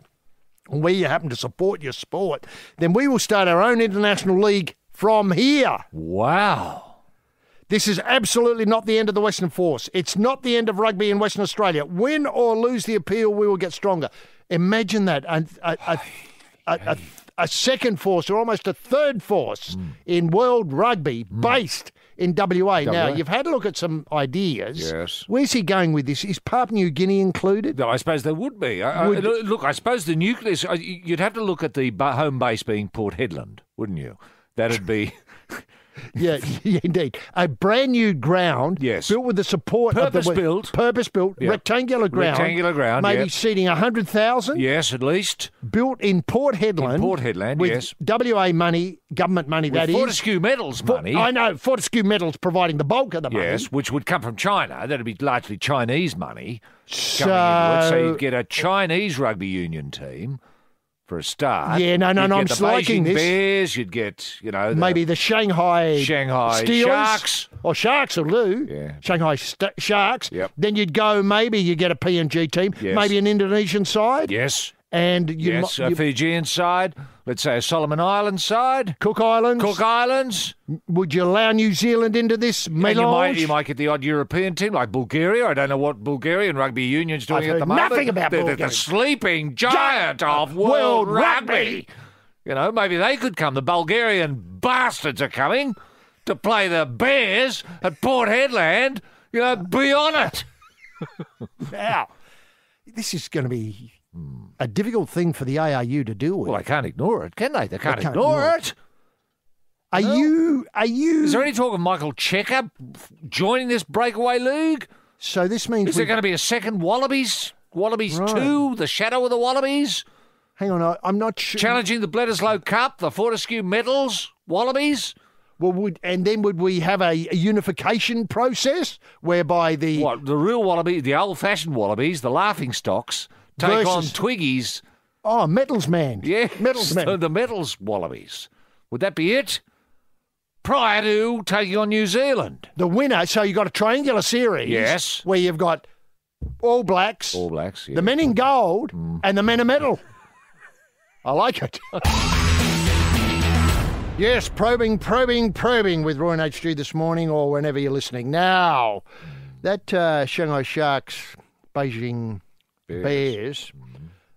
and where you happen to support your sport, then we will start our own international league from here. Wow. This is absolutely not the end of the Western Force. It's not the end of rugby in Western Australia. Win or lose the appeal, we will get stronger. Imagine that. A second force or almost a third force in world rugby based in WA. Now, you've had a look at some ideas. Yes. Where's he going with this? Is Papua New Guinea included? No, I suppose there would be. Look, I suppose the nucleus, you'd have to look at the home base being Port Hedland, wouldn't you? That'd be... Yeah, indeed. A brand new ground built with the support of the... Purpose-built, yep. rectangular ground. Maybe seating 100,000. Yes, at least. Built in Port Hedland. With WA money, government money, with Fortescue Metals money. I know, Fortescue Metals providing the bulk of the money. Yes, which would come from China. That'd be largely Chinese money coming into it. So you'd get a Chinese rugby union team... for a start. Yeah, no, I'm liking this. Bears, you'd get, maybe the Shanghai Steelers. Sharks. Or Sharks will do. Yeah. Shanghai Sharks. Yep. Then you'd go, maybe you get a PNG team, yes. maybe an Indonesian side. Yes. And a Fijian side, let's say a Solomon Islands side. Cook Islands. Would you allow New Zealand into this melange? You might get the odd European team like Bulgaria. I don't know what Bulgarian rugby union's doing at the moment. Nothing about Bulgaria. They're the sleeping giant of world rugby. Maybe they could come. The Bulgarian bastards are coming to play the Bears at Port Hedland. Be on it. Now, this is going to be a difficult thing for the ARU to deal with. Well, they can't ignore it, can they? They can't ignore it. Are you? Is there any talk of Michael Checker joining this breakaway league? So this means... Is there going to be a second Wallabies? Wallabies 2, the shadow of the Wallabies? Hang on, I'm not sure. Challenging the Bledisloe Cup, the Fortescue Metals, Wallabies? Well, would we have a unification process whereby the real Wallabies, the old-fashioned Wallabies, the laughing stocks, take on Twiggies? Oh, Metals Man. Yeah, Metals Man. So the Metals Wallabies. Would that be it? Prior to taking on New Zealand. The winner, so you've got a triangular series. Yes. Where you've got All Blacks. Yeah. The men in gold and the men in metal. I like it. Yes, probing with Roy and HG this morning or whenever you're listening. Now, that Shanghai Sharks, Beijing Bears,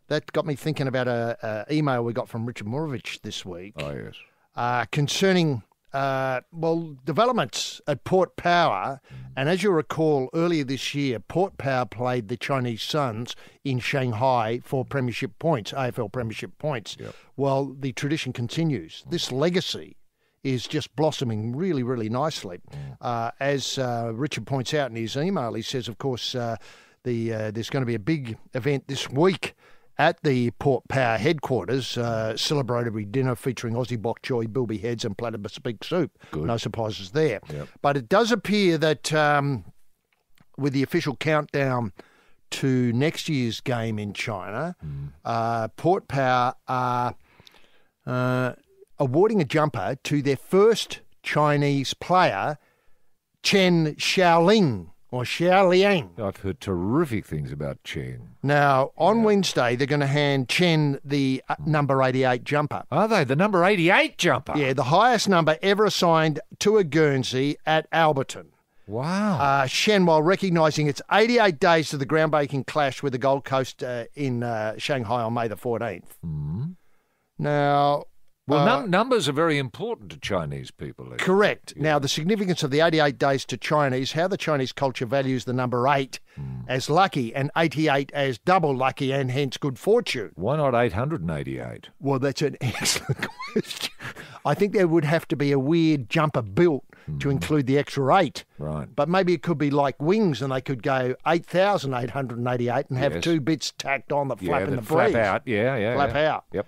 that got me thinking about an email we got from Richard Murovich this week. Oh, yes. Concerning, developments at Port Power. And as you'll recall, earlier this year, Port Power played the Chinese Suns in Shanghai for premiership points, AFL premiership points. Yep. Well, the tradition continues. This legacy is just blossoming really, really nicely. As Richard points out in his email, he says, of course, there's going to be a big event this week at the Port Power headquarters, celebratory dinner featuring Aussie bok choy, bilby heads and platypus beak soup. Good. No surprises there. Yep. But it does appear that with the official countdown to next year's game in China, Port Power are awarding a jumper to their first Chinese player, Chen Xiaoling. Or Xiaoliang. I've heard terrific things about Chen. Now, on Wednesday, they're going to hand Chen the number 88 jumper. Are they? The number 88 jumper? Yeah, the highest number ever assigned to a Guernsey at Alberton. Wow. Shen, while recognising its 88 days to the groundbreaking clash with the Gold Coast in Shanghai on May the 14th. Now... Well, numbers are very important to Chinese people. Correct. Yeah. Now, the significance of the 88 days to Chinese, how the Chinese culture values the number 8 as lucky and 88 as double lucky and hence good fortune. Why not 888? Well, that's an excellent question. I think there would have to be a weird jumper built to include the extra 8. Right. But maybe it could be like wings and they could go 8,888 and have 2 bits tacked on that flap in the breeze. Flap out, Flap out. Yep.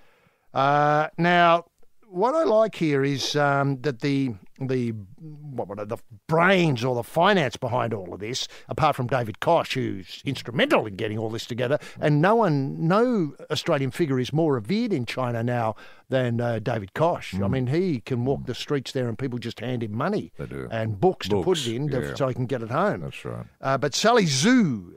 Now, what I like here is that the brains or the finance behind all of this, apart from David Koch, who's instrumental in getting all this together, and no Australian figure is more revered in China now than David Koch. I mean, he can walk the streets there and people just hand him money and books to put it in so he can get it home. That's right. But Sally Zhu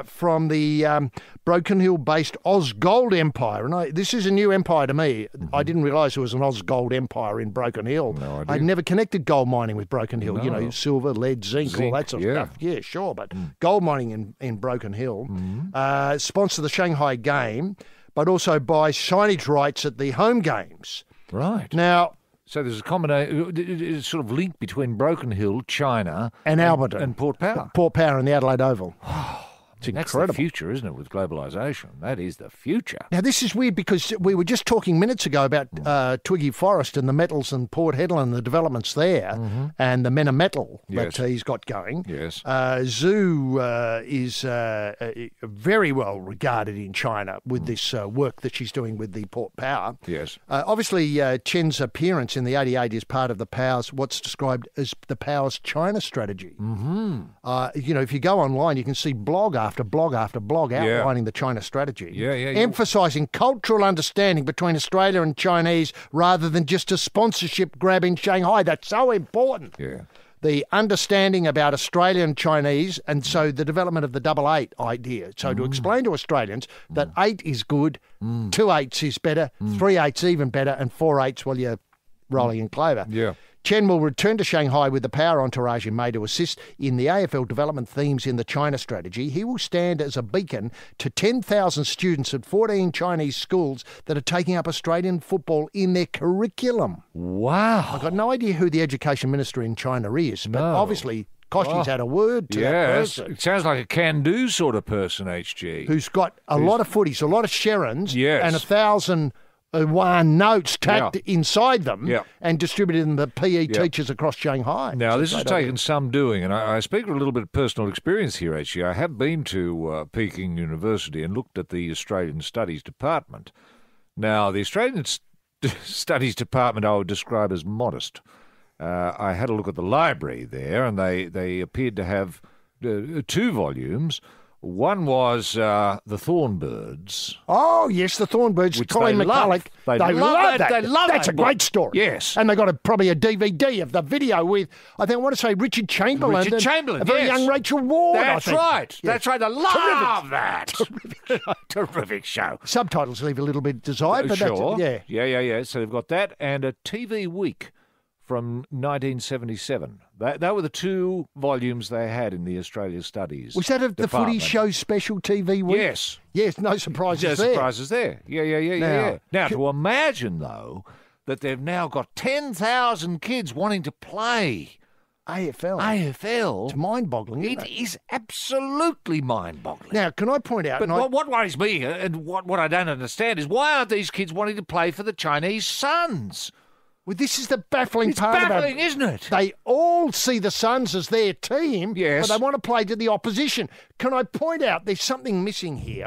from the Broken Hill-based Oz Gold Empire, and this is a new empire to me. I didn't realise there was an Oz Gold Empire in Broken Hill. No idea. I'd never connected gold mining with Broken Hill. No. You know, silver, lead, zinc, all that sort of stuff. Yeah, sure, but gold mining in Broken Hill. Sponsor the Shanghai game, but also buy signage rights at the home games. Right. Now, so there's a combination, sort of link between Broken Hill, China, and Alberton. And Port Power. Port Power and the Adelaide Oval. It's incredible. That's the future, isn't it, with globalisation? That is the future. Now, this is weird because we were just talking minutes ago about Twiggy Forest and the metals and Port Hedland and the developments there and the Mena metal that he's got going. Yes. Zhu is very well regarded in China with this work that she's doing with the Port Power. Yes. Obviously, Chen's appearance in the 88 is part of the Power's, what's described as the Power's China strategy. You know, if you go online, you can see blog after blog after blog outlining the China strategy, emphasising cultural understanding between Australia and Chinese rather than just a sponsorship grab in Shanghai. That's so important. Yeah. The understanding about Australian and Chinese, and so the development of the 88 idea. So to explain to Australians that 8 is good, 2 8s is better, 3 8s even better, and 4 8s, well, you're rolling in clover. Yeah. Chen will return to Shanghai with the Power entourage in May to assist in the AFL development themes in the China strategy. He will stand as a beacon to 10,000 students at 14 Chinese schools that are taking up Australian football in their curriculum. Wow. I've got no idea who the education minister in China is, but obviously Koshie's had a word to that person. It sounds like a can-do sort of person, HG. Who's got a lot of footies, a lot of Sherrans, Yes. and 1,000... notes tacked inside them and distributed in the PE teachers across Shanghai. Now, this has taken some doing, and I speak of a little bit of personal experience here, actually. I have been to Peking University and looked at the Australian Studies Department. Now, the Australian Studies Department I would describe as modest. I had a look at the library there, and they appeared to have 2 volumes. One was The Thornbirds. Oh, yes, The Thornbirds. Colin McCulloch. They love that. They love That's that a book. great story. Yes. And they got probably a DVD of the video with, I think I want to say Richard Chamberlain. Richard Chamberlain, a very young Rachel Ward, That's I think. right. Yeah. That's right. They love that. Terrific show. Subtitles leave a little bit desired, but sure. that's, Yeah. So they've got that and a TV Week from 1977. That were the 2 volumes they had in the Australia Studies. Was that the Footy Show special TV week? Yes. Yes, no surprises No there. surprises there. Yeah. Now, to imagine, though, that they've now got 10,000 kids wanting to play AFL. It's mind-boggling, isn't it? It is absolutely mind-boggling. Now, can I point out... But what worries me, and what I don't understand, is why aren't these kids wanting to play for the Chinese Suns? Well, this is the baffling part It's about baffling, isn't it? They all see the Suns as their team, Yes. but they want to play to the opposition. Can I point out there's something missing here,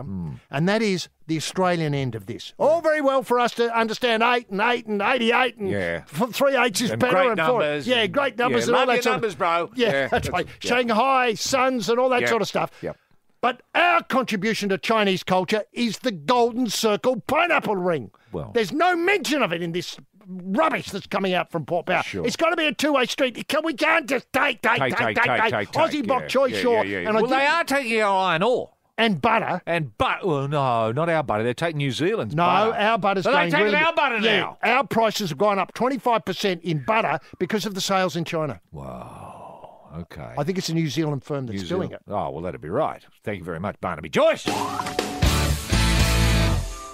and that is the Australian end of this. All very well for us to understand 8 and 8 and 88 and 3 8s is And better. great and 4. numbers. Yeah, great numbers and all love that your sort numbers, of, bro. Yeah, that's right. Shanghai, Suns and all that sort of stuff. Yep. But our contribution to Chinese culture is the Golden Circle pineapple ring. Well, there's no mention of it in this rubbish that's coming out from Port Power. Sure. It's got to be a two-way street. We can't just take. Aussie bok choy sure. Yeah. Well, they are taking our iron ore. And butter. Well, no, not our butter. They're taking New Zealand's no, butter. No, our butter's going really... They're taking our butter now. Yeah, our prices have gone up 25% in butter because of the sales in China. Wow. Okay. I think it's a New Zealand firm that's doing it. Oh, well, that'd be right. Thank you very much, Barnaby Joyce.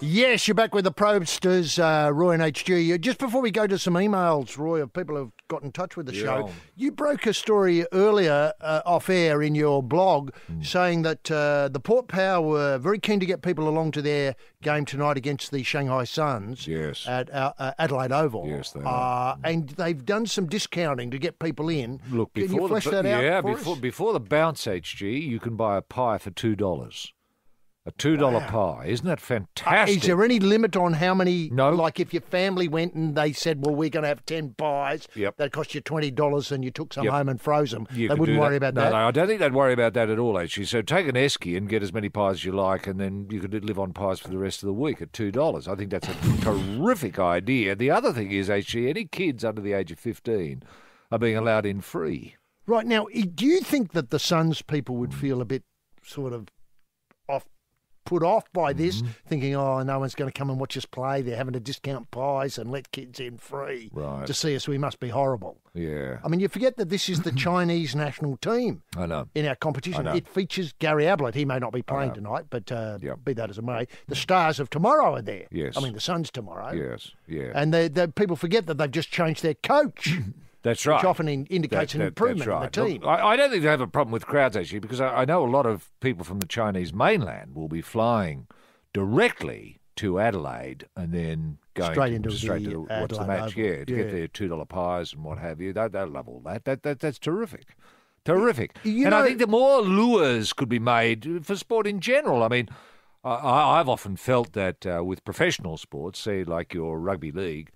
Yes, you're back with the Probe-sters, Roy and HG. Just before we go to some emails, Roy, of people who have got in touch with the show, you broke a story earlier off air in your blog saying that the Port Power were very keen to get people along to their game tonight against the Shanghai Suns at Adelaide Oval. Yes, they are. And they've done some discounting to get people in. Look, can you flesh that out for us? Before the bounce, HG, you can buy a pie for $2. A $2 pie. Isn't that fantastic? Is there any limit on how many? No. Like if your family went and they said, well, we're going to have 10 pies, that cost you $20 and you took some home and froze them. They wouldn't worry about that? No, I don't think they'd worry about that at all, actually. So take an esky and get as many pies as you like, and then you could live on pies for the rest of the week at $2. I think that's a terrific idea. The other thing is, actually, any kids under the age of 15 are being allowed in free. Right. Now, do you think that the Suns people would feel a bit sort of put off by this, thinking, oh, no one's going to come and watch us play. They're having to discount pies and let kids in free to see us. We must be horrible. Yeah. I mean, you forget that this is the Chinese national team in our competition. It features Gary Ablett. He may not be playing tonight, but be that as it may, the stars of tomorrow are there. Yes. I mean, the Suns tomorrow. Yes, yeah. And the people forget that they've just changed their coach. That's right. Which often indicates an improvement in the team. Look, I don't think they have a problem with crowds, actually, because I know a lot of people from the Chinese mainland will be flying directly to Adelaide and then going straight to watch the match. To get their $2 pies and what have you. They'll love all that. That's terrific. Terrific. And I think the more lures could be made for sport in general. I mean, I've often felt that with professional sports, say like your rugby league,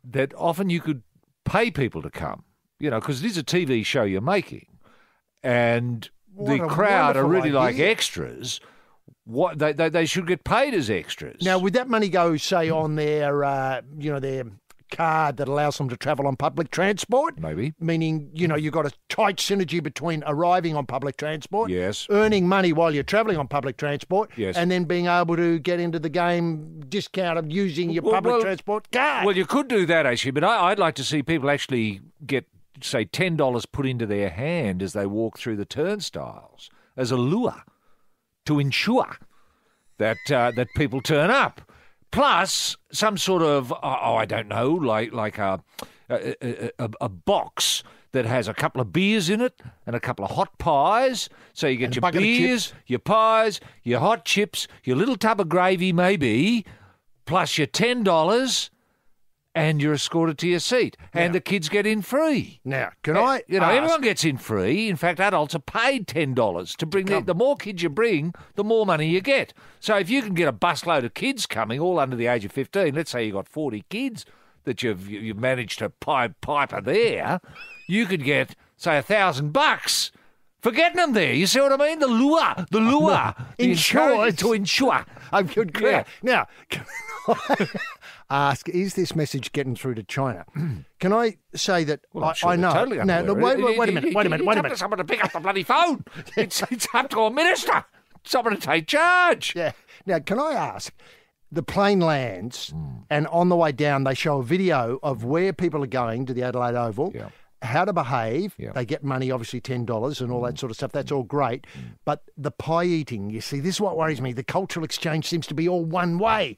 that often you could pay people to come, because it is a TV show you're making, and the crowd are really like extras. What they should get paid as extras. Now, would that money go, say, on their their card that allows them to travel on public transport? Maybe. Meaning, you've got a tight synergy between arriving on public transport, yes, earning money while you're travelling on public transport, yes, and then being able to get into the game discounted using your public transport card. Well, you could do that, actually, but I'd like to see people actually get, say, $10 put into their hand as they walk through the turnstiles as a lure to ensure that people turn up. Plus, some sort of, I don't know, like a box that has a couple of beers in it and a couple of hot pies. So you get your beers, your pies, your hot chips, your little tub of gravy maybe, plus your $10, and you're escorted to your seat. And the kids get in free. Now, can I ask, everyone gets in free. In fact, adults are paid $10 to bring the more kids you bring, the more money you get. So if you can get a busload of kids coming, all under the age of 15, let's say you've got 40 kids that you've managed to piper there, you could get, say, $1,000 for getting them there. You see what I mean? The lure. Ensure. To ensure. I'm good. Yeah. Now, can I ask, is this message getting through to China? Can I say that I know? Totally wait a minute. It's up to someone to pick up the bloody phone. It's up to a minister. Someone to take charge. Yeah. Now, can I ask, the plane lands and on the way down they show a video of where people are going to the Adelaide Oval, how to behave. They get money, obviously $10 and all that sort of stuff. That's all great. But the pie eating, you see, this is what worries me. The cultural exchange seems to be all one way.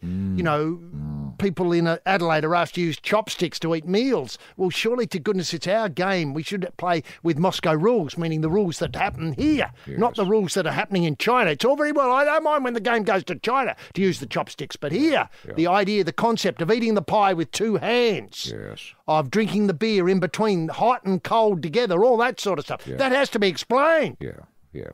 People in Adelaide are asked to use chopsticks to eat meals. Well, surely to goodness it's our game. We should play with Moscow rules, meaning the rules that happen here, not the rules that are happening in China. It's all very well. I don't mind when the game goes to China to use the chopsticks. But here, the idea, the concept of eating the pie with two hands, of drinking the beer in between hot and cold together, all that sort of stuff, that has to be explained. Yeah.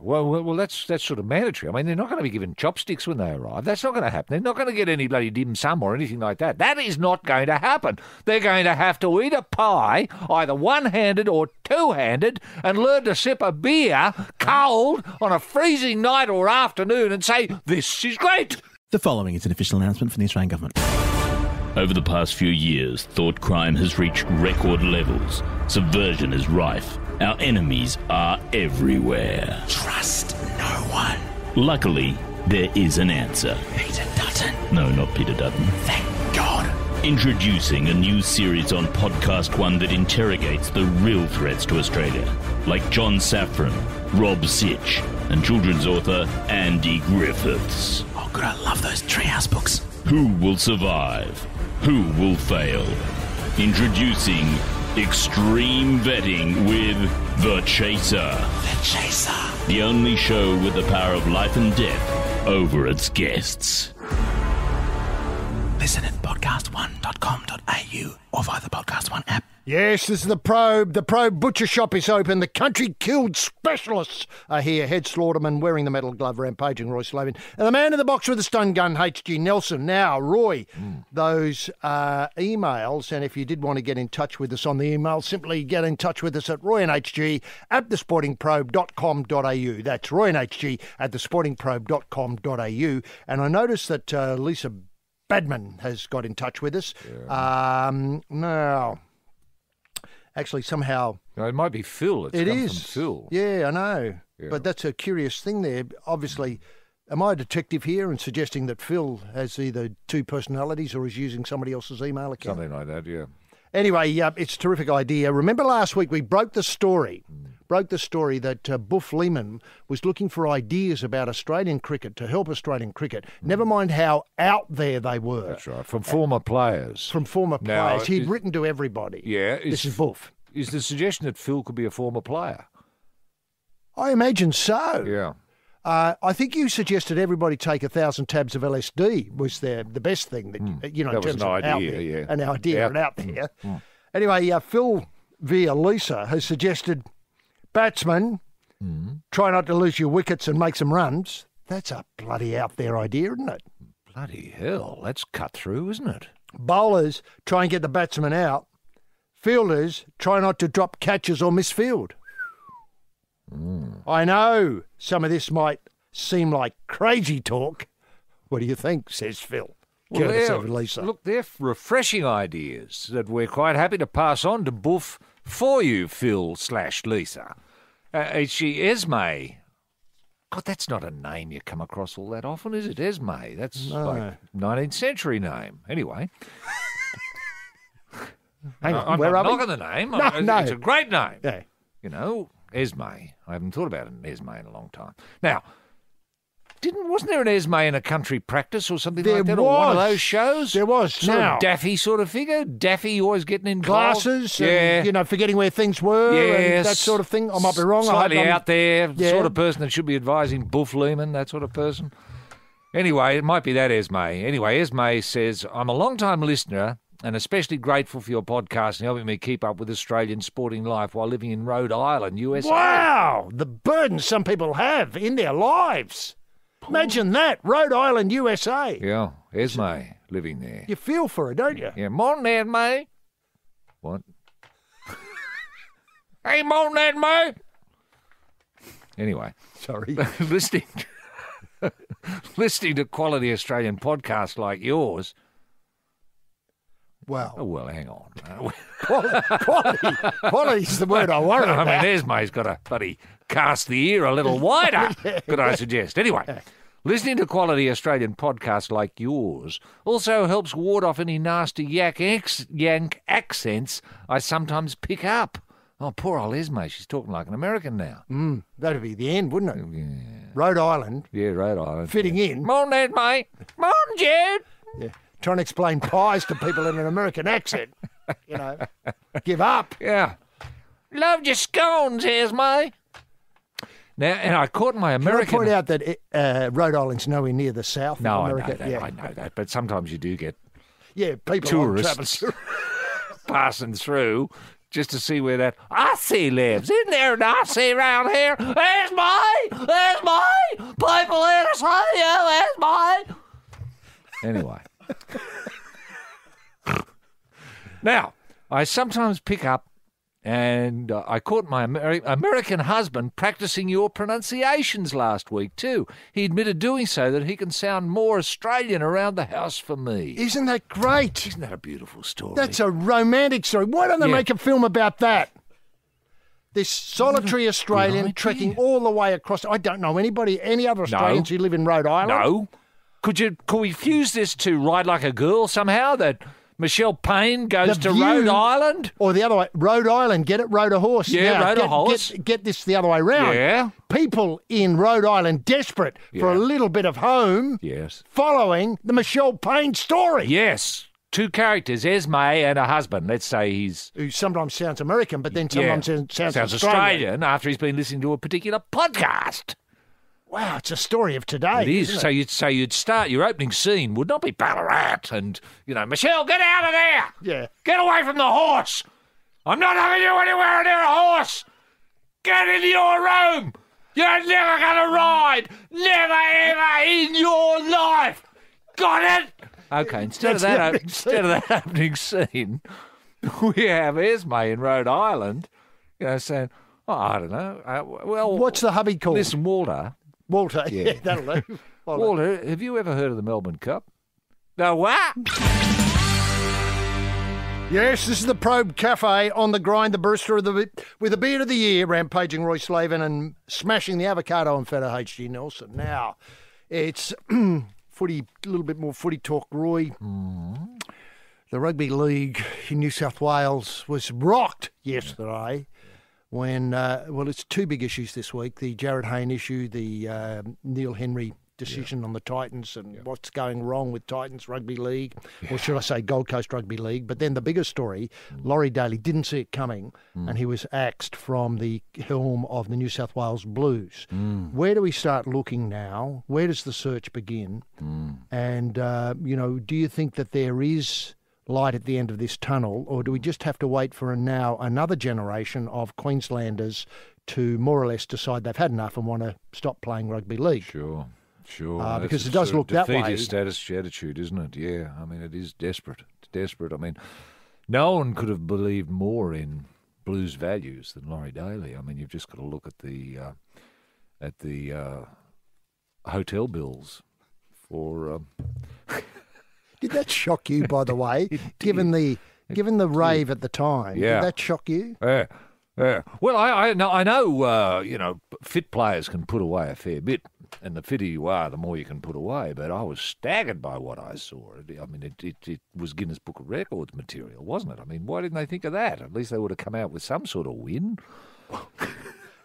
Well, that's sort of mandatory. I mean, they're not going to be given chopsticks when they arrive. That's not going to happen. They're not going to get any bloody dim sum or anything like that. That is not going to happen. They're going to have to eat a pie, either one-handed or two-handed, and learn to sip a beer cold on a freezing night or afternoon and say, "This is great." The following is an official announcement from the Australian government. Over the past few years, thought crime has reached record levels. Subversion is rife. Our enemies are everywhere. Trust no one. Luckily, there is an answer. Peter Dutton. No, not Peter Dutton. Thank God. Introducing a new series on Podcast One that interrogates the real threats to Australia, like John Safran, Rob Sitch, and children's author Andy Griffiths. Oh, God, I love those Treehouse books. Who will survive? Who will fail? Introducing Extreme Vetting with The Chaser. The Chaser. The only show with the power of life and death over its guests. Listen at podcast1.com.au or via the Podcast One app. Yes, this is the Probe. The Probe Butcher Shop is open. The country killed specialists are here. Head slaughterman wearing the metal glove, rampaging Roy Slaven. And the man in the box with the stun gun, H.G. Nelson. Now, Roy, those emails, and if you did want to get in touch with us on the email, simply get in touch with us at royandhg@thesportingprobe.com.au. That's royandhg@thesportingprobe.com.au. And I noticed that Lisa Badman has got in touch with us. Yeah. Now... Actually, somehow... No, it might be Phil. It is. From Phil. Yeah, I know. Yeah. But that's a curious thing there. Obviously, am I a detective here and suggesting that Phil has either two personalities or is using somebody else's email account? Something like that, yeah. Anyway, it's a terrific idea. Remember last week we broke the story that Buff Lehman was looking for ideas about Australian cricket to help Australian cricket. Never mind how out there they were. That's right, from former players. Now, he'd written to everybody. Yeah. This is Buff. Is the suggestion that Phil could be a former player? I imagine so. Yeah. I think you suggested everybody take 1,000 tabs of LSD was the best thing that in terms of an idea and out there. Anyway, Phil via Lisa has suggested batsmen try not to lose your wickets and make some runs. That's a bloody out there idea, isn't it? Bloody hell, that's cut through, isn't it? Bowlers try and get the batsman out. Fielders try not to drop catches or misfield. I know some of this might seem like crazy talk. What do you think, says Phil? Lisa. Look, they're refreshing ideas that we're quite happy to pass on to Buff for you, Phil/Lisa. She Esme. God, that's not a name you come across all that often, is it? Esme. That's like 19th century name. Anyway. Hang on, I'm where not are we? knocking the name. No. It's a great name. Yeah. You know, Esme. I haven't thought about an Esme in a long time. Now, wasn't there an Esme in A Country Practice or something like that? Or one of those shows? There was. Sort of Daffy sort of figure? Daffy always getting in glasses, yeah. And, forgetting where things were and that sort of thing. I might be wrong. Slightly out there, sort of person that should be advising Buff Lehman, that sort of person. Anyway, it might be that Esme. Anyway, Esme says, I'm a long-time listener and especially grateful for your podcast and helping me keep up with Australian sporting life while living in Rhode Island, USA. Wow! The burden some people have in their lives. Imagine that, Rhode Island, USA. Yeah, Esme living there. You feel for her, don't you? Yeah, morning, Esme. What? Hey, morning, Esme. Anyway. Sorry. listening to quality Australian podcasts like yours. Wow. Oh, well, hang on. Quality's the word I worry about. I mean, Esme's got to bloody cast the ear a little wider, could I suggest. Anyway, listening to quality Australian podcasts like yours also helps ward off any nasty Yank accents I sometimes pick up. Oh, poor old Esme. She's talking like an American now. That'd be the end, wouldn't it? Yeah. Rhode Island. Yeah, Rhode Island. Fitting in. Morning, Esme. Morning, Jude. Yeah. Trying to explain pies to people in an American accent. Give up. Yeah. Loved your scones, Esme. Now, and I caught my American... Can I point out that Rhode Island's nowhere near the south of America? I know that, but sometimes you do get people tourists passing through just to see where that Aussie lives. Isn't there an Aussie around here? Esme! People in Australia, Esme! Anyway. Now, I sometimes pick up, and I caught my American husband practicing your pronunciations last week too. He admitted doing so that he can sound more Australian around the house for me. Isn't that great? Isn't that a beautiful story? That's a romantic story. Why don't they make a film about that? This solitary Australian trekking all the way across. I don't know any other Australians who live in Rhode Island. No. Could we fuse this to Ride Like a Girl somehow, that Michelle Payne goes to Rhode Island? Or the other way, Rhode Island, rode a horse. Yeah, rode a horse. Get this the other way round. Yeah. People in Rhode Island desperate for a little bit of home. Yes. Following the Michelle Payne story. Yes. Two characters, Esme and her husband. Let's say who sometimes sounds American, but then sometimes sounds Australian after he's been listening to a particular podcast. Wow, it's a story of today. It is. So you'd start, your opening scene would not be Ballarat and, Michelle, get out of there. Yeah. Get away from the horse. I'm not having you anywhere near a horse. Get into your room. You're never going to ride. Never, ever in your life. Got it? Okay, instead of that opening scene, we have Esme in Rhode Island, saying, I don't know. What's the hubby called? Listen, Walter. Walter, yeah that'll do. Walter, have you ever heard of the Melbourne Cup? No, what? Yes, this is the Probe Cafe on the grind, the barista with the beard of the year, rampaging Roy Slaven and smashing the avocado and feta H.G. Nelson. Now, it's footy, a little bit more footy talk, Roy. The rugby league in New South Wales was rocked yesterday when, it's two big issues this week, the Jared Hayne issue, the Neil Henry decision on the Titans and what's going wrong with Titans Rugby League, or should I say Gold Coast Rugby League. But then the bigger story, Laurie Daly didn't see it coming and he was axed from the helm of the New South Wales Blues. Where do we start looking now? Where does the search begin? And, do you think that there is light at the end of this tunnel, or do we just have to wait for another generation of Queenslanders to more or less decide they've had enough and want to stop playing rugby league? Sure. Because it does look that way. Defeatist status attitude, isn't it? Yeah, I mean, it is desperate. It's desperate. I mean, no one could have believed more in Blues values than Laurie Daly. I mean, you've just got to look at the hotel bills for. Did that shock you, by the way? Given the rave at the time, did that shock you? Yeah. Well, I know. Fit players can put away a fair bit. And the fitter you are, the more you can put away. But I was staggered by what I saw. I mean, it was Guinness Book of Records material, wasn't it? I mean, why didn't they think of that? At least they would have come out with some sort of win.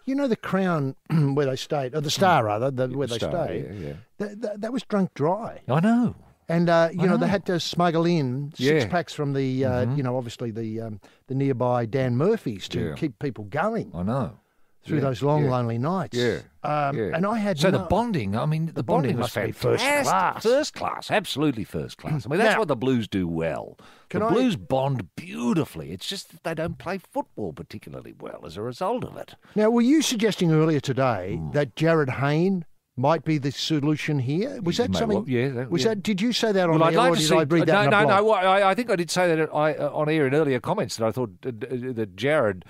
The Crown where they stayed, or the Star rather, where they stayed, that was drunk dry. I know. And, they had to smuggle in 6 packs from the, obviously the nearby Dan Murphy's to keep people going. I know. Through those long, lonely nights. And I had the bonding, I mean, the bonding was fantastic. First class. First class, absolutely first class. I mean, that's what the Blues do well. The Blues bond beautifully. It's just that they don't play football particularly well as a result of it. Now, were you suggesting earlier today that Jared Hayne might be the solution here? Was that something? Did you say that on air, or did I read that in a blog? No. I think I did say that on air in earlier comments that I thought that Jared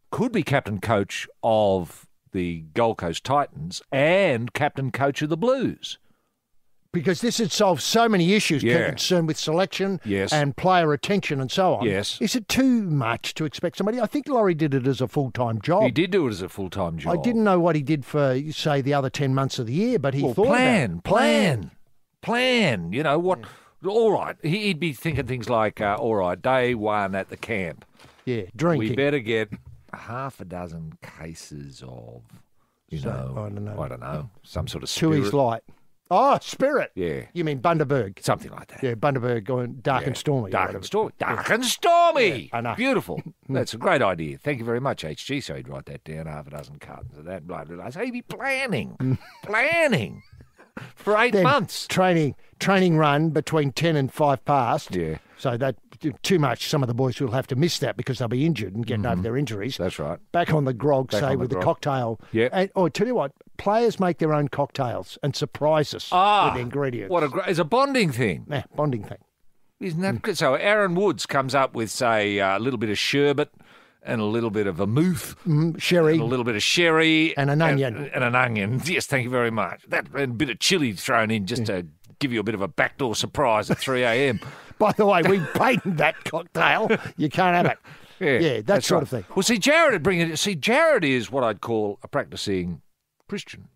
could be captain coach of the Gold Coast Titans and captain coach of the Blues. Because this would solve so many issues concerned with selection and player retention and so on. Yes. Is it too much to expect somebody? I think Laurie did it as a full-time job. He did do it as a full-time job. I didn't know what he did for, say, the other 10 months of the year, but he thought plan. You know, what? All right. He'd be thinking things like, all right, day one at the camp. Yeah, drinking. We better get half a dozen cases of, I don't know, some sort of spirit. Tooheys Light. Oh, spirit. Yeah. You mean Bundaberg. Something like that. Yeah, Bundaberg going dark and stormy. Dark and stormy. Yeah, I know. Beautiful. That's a great idea. Thank you very much, HG. So he'd write that down, half a dozen cartons of that. Blah, blah, blah. So he'd be planning for 8 months. Training run between 10 and 5 past. Yeah. So that too much. Some of the boys will have to miss that because they'll be injured and getting over their injuries. That's right. Back on the grog, with the cocktail. Yeah. And tell you what, players make their own cocktails and surprise us with the ingredients. It's a bonding thing. Yeah, bonding thing. Isn't that good? So Aaron Woods comes up with, say, a little bit of sherbet and a little bit of vermouth. Sherry. And a little bit of sherry. And an onion. And an onion. Yes, thank you very much. And a bit of chilli thrown in just to give you a bit of a backdoor surprise at 3 a.m. By the way, we patented that cocktail. You can't have it. Yeah, that sort of thing. Well, see, Jared is what I'd call a practicing Christian.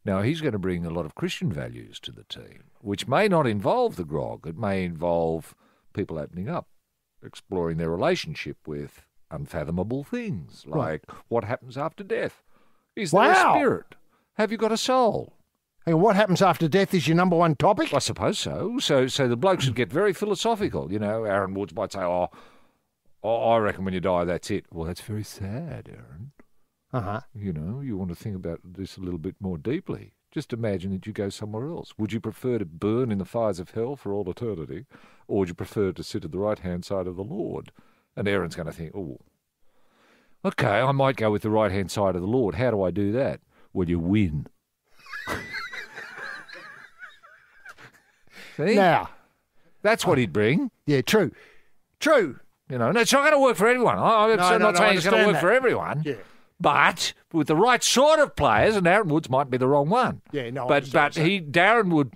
Now, he's going to bring a lot of Christian values to the team, which may not involve the grog. It may involve people opening up, exploring their relationship with unfathomable things, like what happens after death. Is there a spirit? Have you got a soul? And what happens after death is your number one topic? I suppose so. So the bloke should get very philosophical. You know, Aaron Woods might say, I reckon when you die, that's it. Well, that's very sad, Aaron. Uh-huh. You know, you want to think about this a little bit more deeply. Just imagine that you go somewhere else. Would you prefer to burn in the fires of hell for all eternity, or would you prefer to sit at the right-hand side of the Lord And Aaron's going to think, oh, okay, I might go with the right-hand side of the Lord. How do I do that? Well, you win. See? Now, that's what he'd bring. Yeah, true. True. You know, and it's not going to work for everyone. I'm not saying it's going to work for everyone. Yeah. But with the right sort of players, and Aaron Woods might be the wrong one. Yeah, no. But Jared would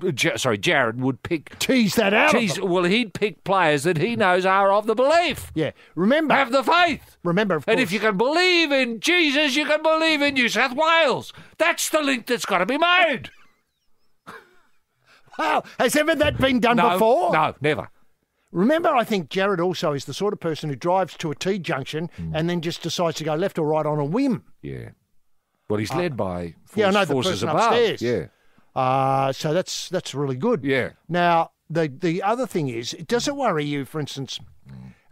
pick. Tease that out. Well, he'd pick players that he knows are of the belief. Yeah. Remember. Have the faith. Remember, of course. And if you can believe in Jesus, you can believe in New South Wales. That's the link that's got to be made. Wow. Has ever that been done before? No, never. Remember, I think Jared also is the sort of person who drives to a T-junction and then just decides to go left or right on a whim. Yeah. Well, he's led by the forces person above. Upstairs. Yeah. So that's really good. Yeah. Now, the other thing is, does it worry you, for instance,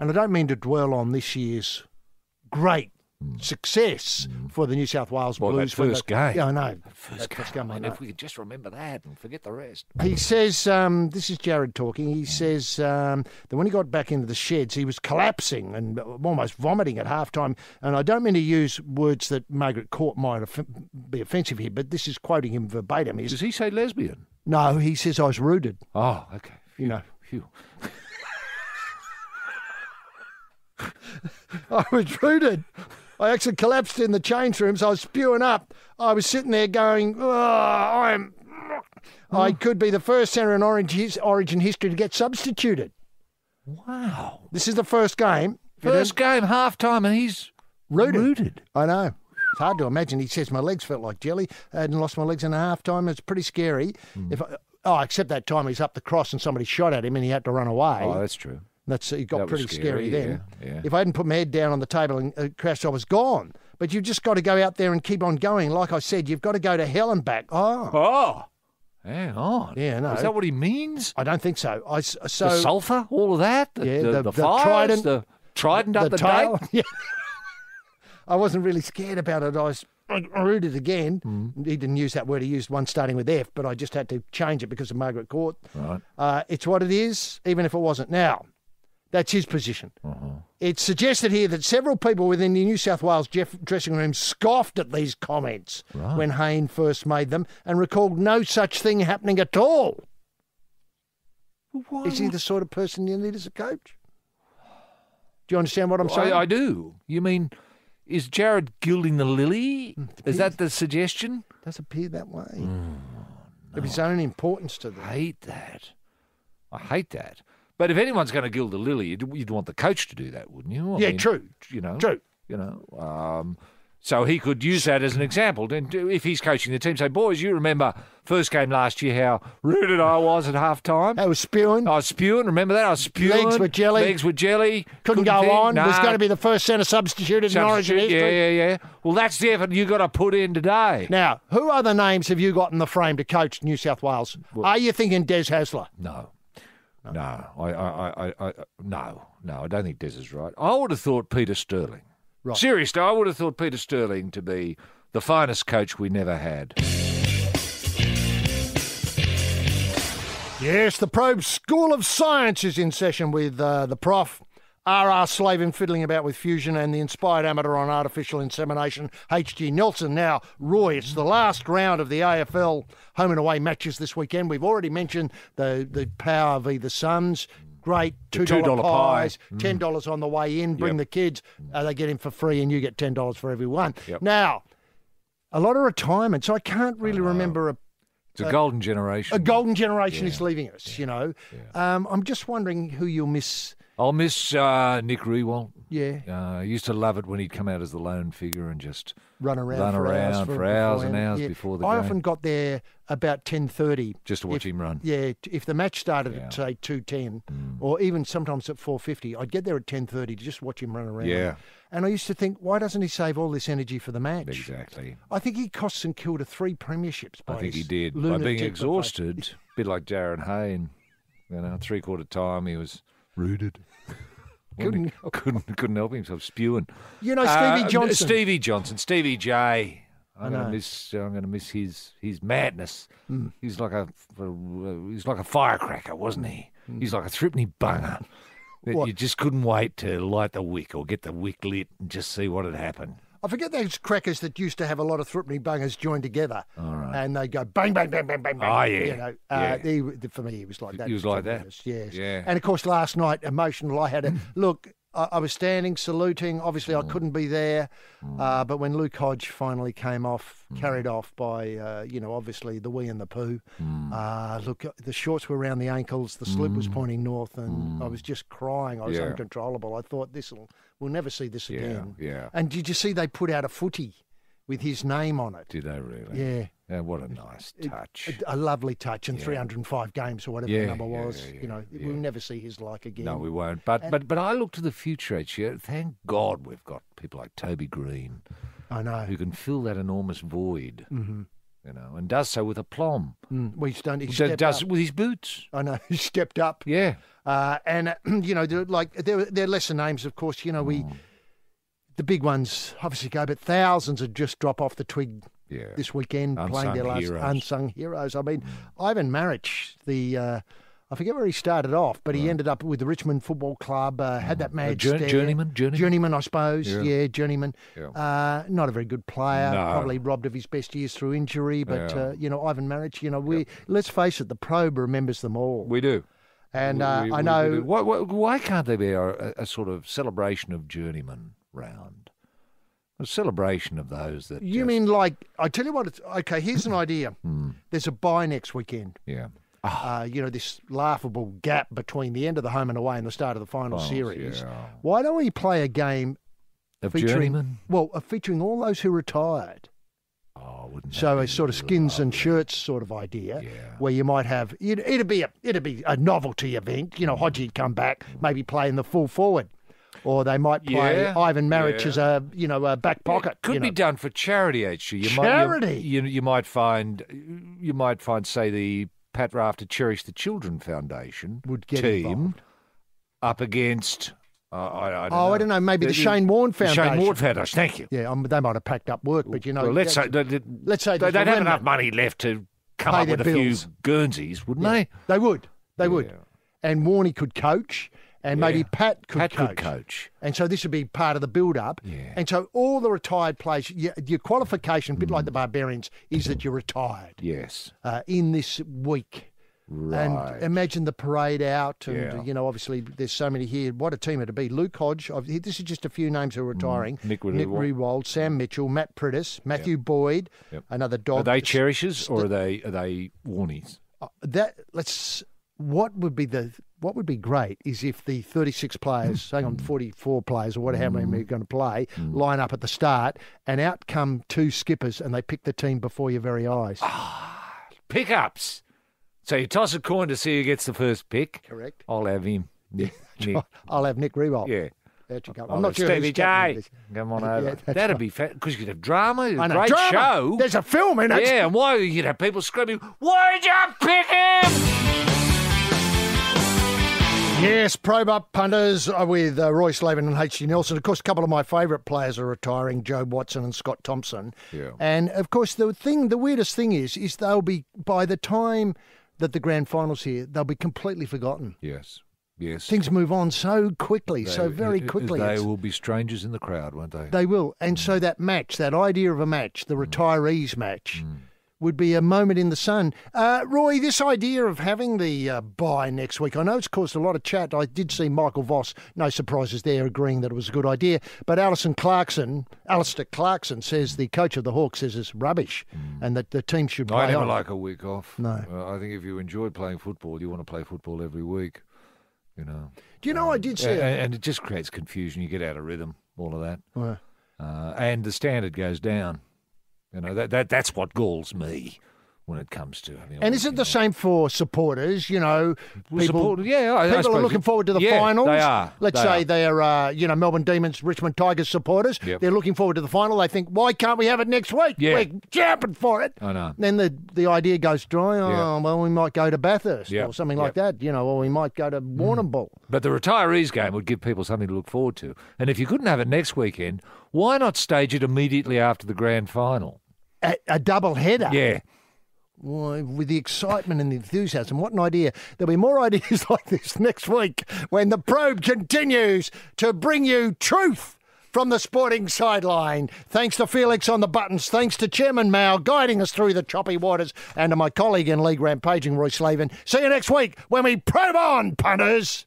and I don't mean to dwell on this year's great success for the New South Wales Blues. That first game. Yeah, I know. First game. And if we could just remember that and forget the rest. He says, this is Jared talking, he says that when he got back into the sheds, he was collapsing and almost vomiting at halftime. And I don't mean to use words that Margaret Court might be offensive here, but this is quoting him verbatim. Does he say lesbian? No, he says I was rooted. Oh, okay. You know. Phew. I was rooted. I actually collapsed in the change rooms. I was spewing up. I was sitting there going, I could be the first centre in Origin history to get substituted. Wow. This is the first game. First game, half-time, and he's rooted. I know. It's hard to imagine. He says, my legs felt like jelly. I hadn't lost my legs in a half-time. It's pretty scary. Except that time he's up the cross and somebody shot at him and he had to run away. Oh, that's true. It got pretty scary then. Yeah. If I hadn't put my head down on the table and crashed, I was gone. But you've just got to go out there and keep on going. Like I said, you've got to go to hell and back. Oh. Hang on. Yeah, no. Is that what he means? I don't think so. The sulphur? All of that? The fires? The trident up the tail? Yeah. I wasn't really scared about it. I was rooted again. He didn't use that word. He used one starting with F, but I just had to change it because of Margaret Court. Right. It's what it is, even if it wasn't. Now, that's his position. It's suggested here that several people within the New South Wales dressing room scoffed at these comments when Hayne first made them and recalled no such thing happening at all. Is he the sort of person you need as a coach? Do you understand what I'm saying? I do. You mean, is Jared gilding the lily? Is that the suggestion? It does appear that way. Of his own importance to them. I hate that. But if anyone's going to gild the lily, you'd want the coach to do that, wouldn't you? I mean, true. True. So he could use that as an example. And if he's coaching the team, say, boys, you remember first game last year how rooted I was at half-time? I was spewing. Remember that? I was spewing. Legs with jelly. Couldn't go on. Was going to be the first centre substituted in Origin history. Yeah. Well, that's the effort you got to put in today. Now, who other names have you got in the frame to coach New South Wales? Are you thinking Des Hasler? No. No, I don't think Des is right. I would have thought Peter Sterling. Right. Seriously, I would have thought Peter Sterling to be the finest coach we never had. Yes, the Probe School of Science is in session with the Prof. R.R. Slaven fiddling about with fusion and the inspired amateur on artificial insemination, H.G. Nelson. Now, Roy, it's the last round of the AFL home and away matches this weekend. We've already mentioned the Power v. the Suns. Great, $2 pies, $10 on the way in. Bring the kids. They get in for free and you get $10 for every one. Yep. Now, a lot of retirements. I can't really remember It's a golden generation. A golden generation is leaving us, you know. Yeah. I'm just wondering who you'll miss. I'll miss Nick Rewalt. Yeah. I used to love it when he'd come out as the lone figure and just run around for hours and hours before the game. I often got there about 10:30. Just to watch him run. Yeah, if the match started at, say, 2:10 or even sometimes at 4:50, I'd get there at 10:30 to just watch him run around. Yeah. And I used to think, why doesn't he save all this energy for the match? Exactly. I think he cost St Kilda 3 premierships. I think he did. By being exhausted, a bit like Darren Hayne. You know, 3/4 time he was rooted. Couldn't help himself, spewing. You know, Stevie Johnson. Stevie J. I'm going to miss his madness. He's like a firecracker, wasn't he? He's like a threepenny bunger. That you just couldn't wait to light the wick or get the wick lit and just see what had happened. I forget those crackers that used to have a lot of threepenny bungers joined together. All right. And they go bang, bang, bang, bang, bang, bang. Oh, yeah. For me, he was like that. He was like that? Yes. Yeah. And, of course, last night, emotional, I had a look. I was standing, saluting. Obviously, I couldn't be there. But when Luke Hodge finally came off, carried off by, obviously the wee and the poo, look, the shorts were around the ankles, the slip was pointing north, and I was just crying. I was uncontrollable. I thought, we'll never see this again. Yeah. And did you see they put out a footy with his name on it? Did they really? Yeah. Yeah, what a nice touch. A lovely touch, and 305 games or whatever the number was. Yeah. We'll never see his like again. No, we won't. But I look to the future each year. Thank God we've got people like Toby Green. I know. Who can fill that enormous void. Mm-hmm. And does so with aplomb. Well, he does with his boots. I know, he stepped up. Yeah. They're lesser names, of course. The big ones obviously go, but thousands would just drop off the twig this weekend playing their last unsung heroes. I mean, Ivan Maric, I forget where he started off, but he ended up with the Richmond Football Club, had that mad stare. Journeyman, I suppose. Yeah, journeyman. Yeah. Not a very good player, probably robbed of his best years through injury, but, Ivan Maric, let's face it, the Probe remembers them all. We do. And I know... Why can't there be a sort of celebration of journeyman round? A celebration of those that... You mean like... I tell you what, okay, here's an idea. There's a bye next weekend. Yeah. This laughable gap between the end of the home and away and the start of the final series. Yeah. Why don't we play a game of featuring... journeyman? Well, featuring all those who retired. Oh, wouldn't that So be a sort of skins and shirts sort of idea, where you might have... It'd be a novelty event. Hodgie'd come back, maybe play in the full forward. Or they might play Ivan Maric as a back pocket. It could be done for charity, actually. You might find, say, the Pat Rafter Cherish the Children Foundation would get team involved. Up against. I don't know. Maybe the Shane Warne Foundation. Shane Warne Foundation. Thank you. Yeah, they might have packed up work, but well, let's say they don't have enough money left to come up with a few Guernseys, wouldn't they? They would. They would. And Warney could coach. And maybe Pat could coach. And so this would be part of the build-up. Yeah. And so all the retired players, your qualification, a bit like the Barbarians, is that you're retired. Yes. In this week. Right. And imagine the parade out. And, obviously there's so many here. What a team it'd be. Luke Hodge. This is just a few names who are retiring. Nick Riewoldt, Sam Mitchell, Matt Prittis, Matthew Boyd, another dog. Are they Cherishes or are they Warnies? What would be great is if the 36 players, 44 players or whatever, how many are going to play, line up at the start, and out come two skippers, and they pick the team before your very eyes. Pickups. So you toss a coin to see who gets the first pick. Correct. I'll have him. Nick. I'll have Nick Riewoldt. Yeah. There you go. I'm not sure Stevie J. Come on over. That'd be because you could have drama. Great show. There's a film in it. Yeah, and why you'd have people screaming, "Why'd you pick him?" Yes, Probe Up punters with Roy Slaven and H.G. Nelson. Of course, a couple of my favourite players are retiring, Joe Watson and Scott Thompson. Yeah. And, of course, the weirdest thing is they'll be, by the time that the grand final's here, they'll be completely forgotten. Yes. Things move on so quickly, so very quickly. They will be strangers in the crowd, won't they? They will. And so that match, that idea of a match, the retirees match... would be a moment in the sun. Roy, this idea of having the bye next week, I know it's caused a lot of chat. I did see Michael Voss, no surprises there, agreeing that it was a good idea. But Alistair Clarkson says, the coach of the Hawks, says it's rubbish and that the team should play I never on. like a week off. No. I think if you enjoy playing football, you want to play football every week. Do you know, I did see and it just creates confusion. You get out of rhythm, all of that. And the standard goes down. That's what galls me when it comes to. And is it the same for supporters? People I are looking forward to the finals. They are. Let's say they are, Melbourne Demons, Richmond Tigers supporters. Yep. They're looking forward to the final. They think, why can't we have it next week? Yeah. We're jumping for it. I know. Then the idea goes dry. Well, we might go to Bathurst or something like that. Or we might go to Warrnambool. But the retirees game would give people something to look forward to. And if you couldn't have it next weekend, why not stage it immediately after the grand final? A double header? Yeah. Why, with the excitement and the enthusiasm, what an idea. There'll be more ideas like this next week when the Probe continues to bring you truth from the sporting sideline. Thanks to Felix on the buttons, thanks to Chairman Mao guiding us through the choppy waters, and to my colleague in league rampaging, Roy Slaven. See you next week when we probe on, punters.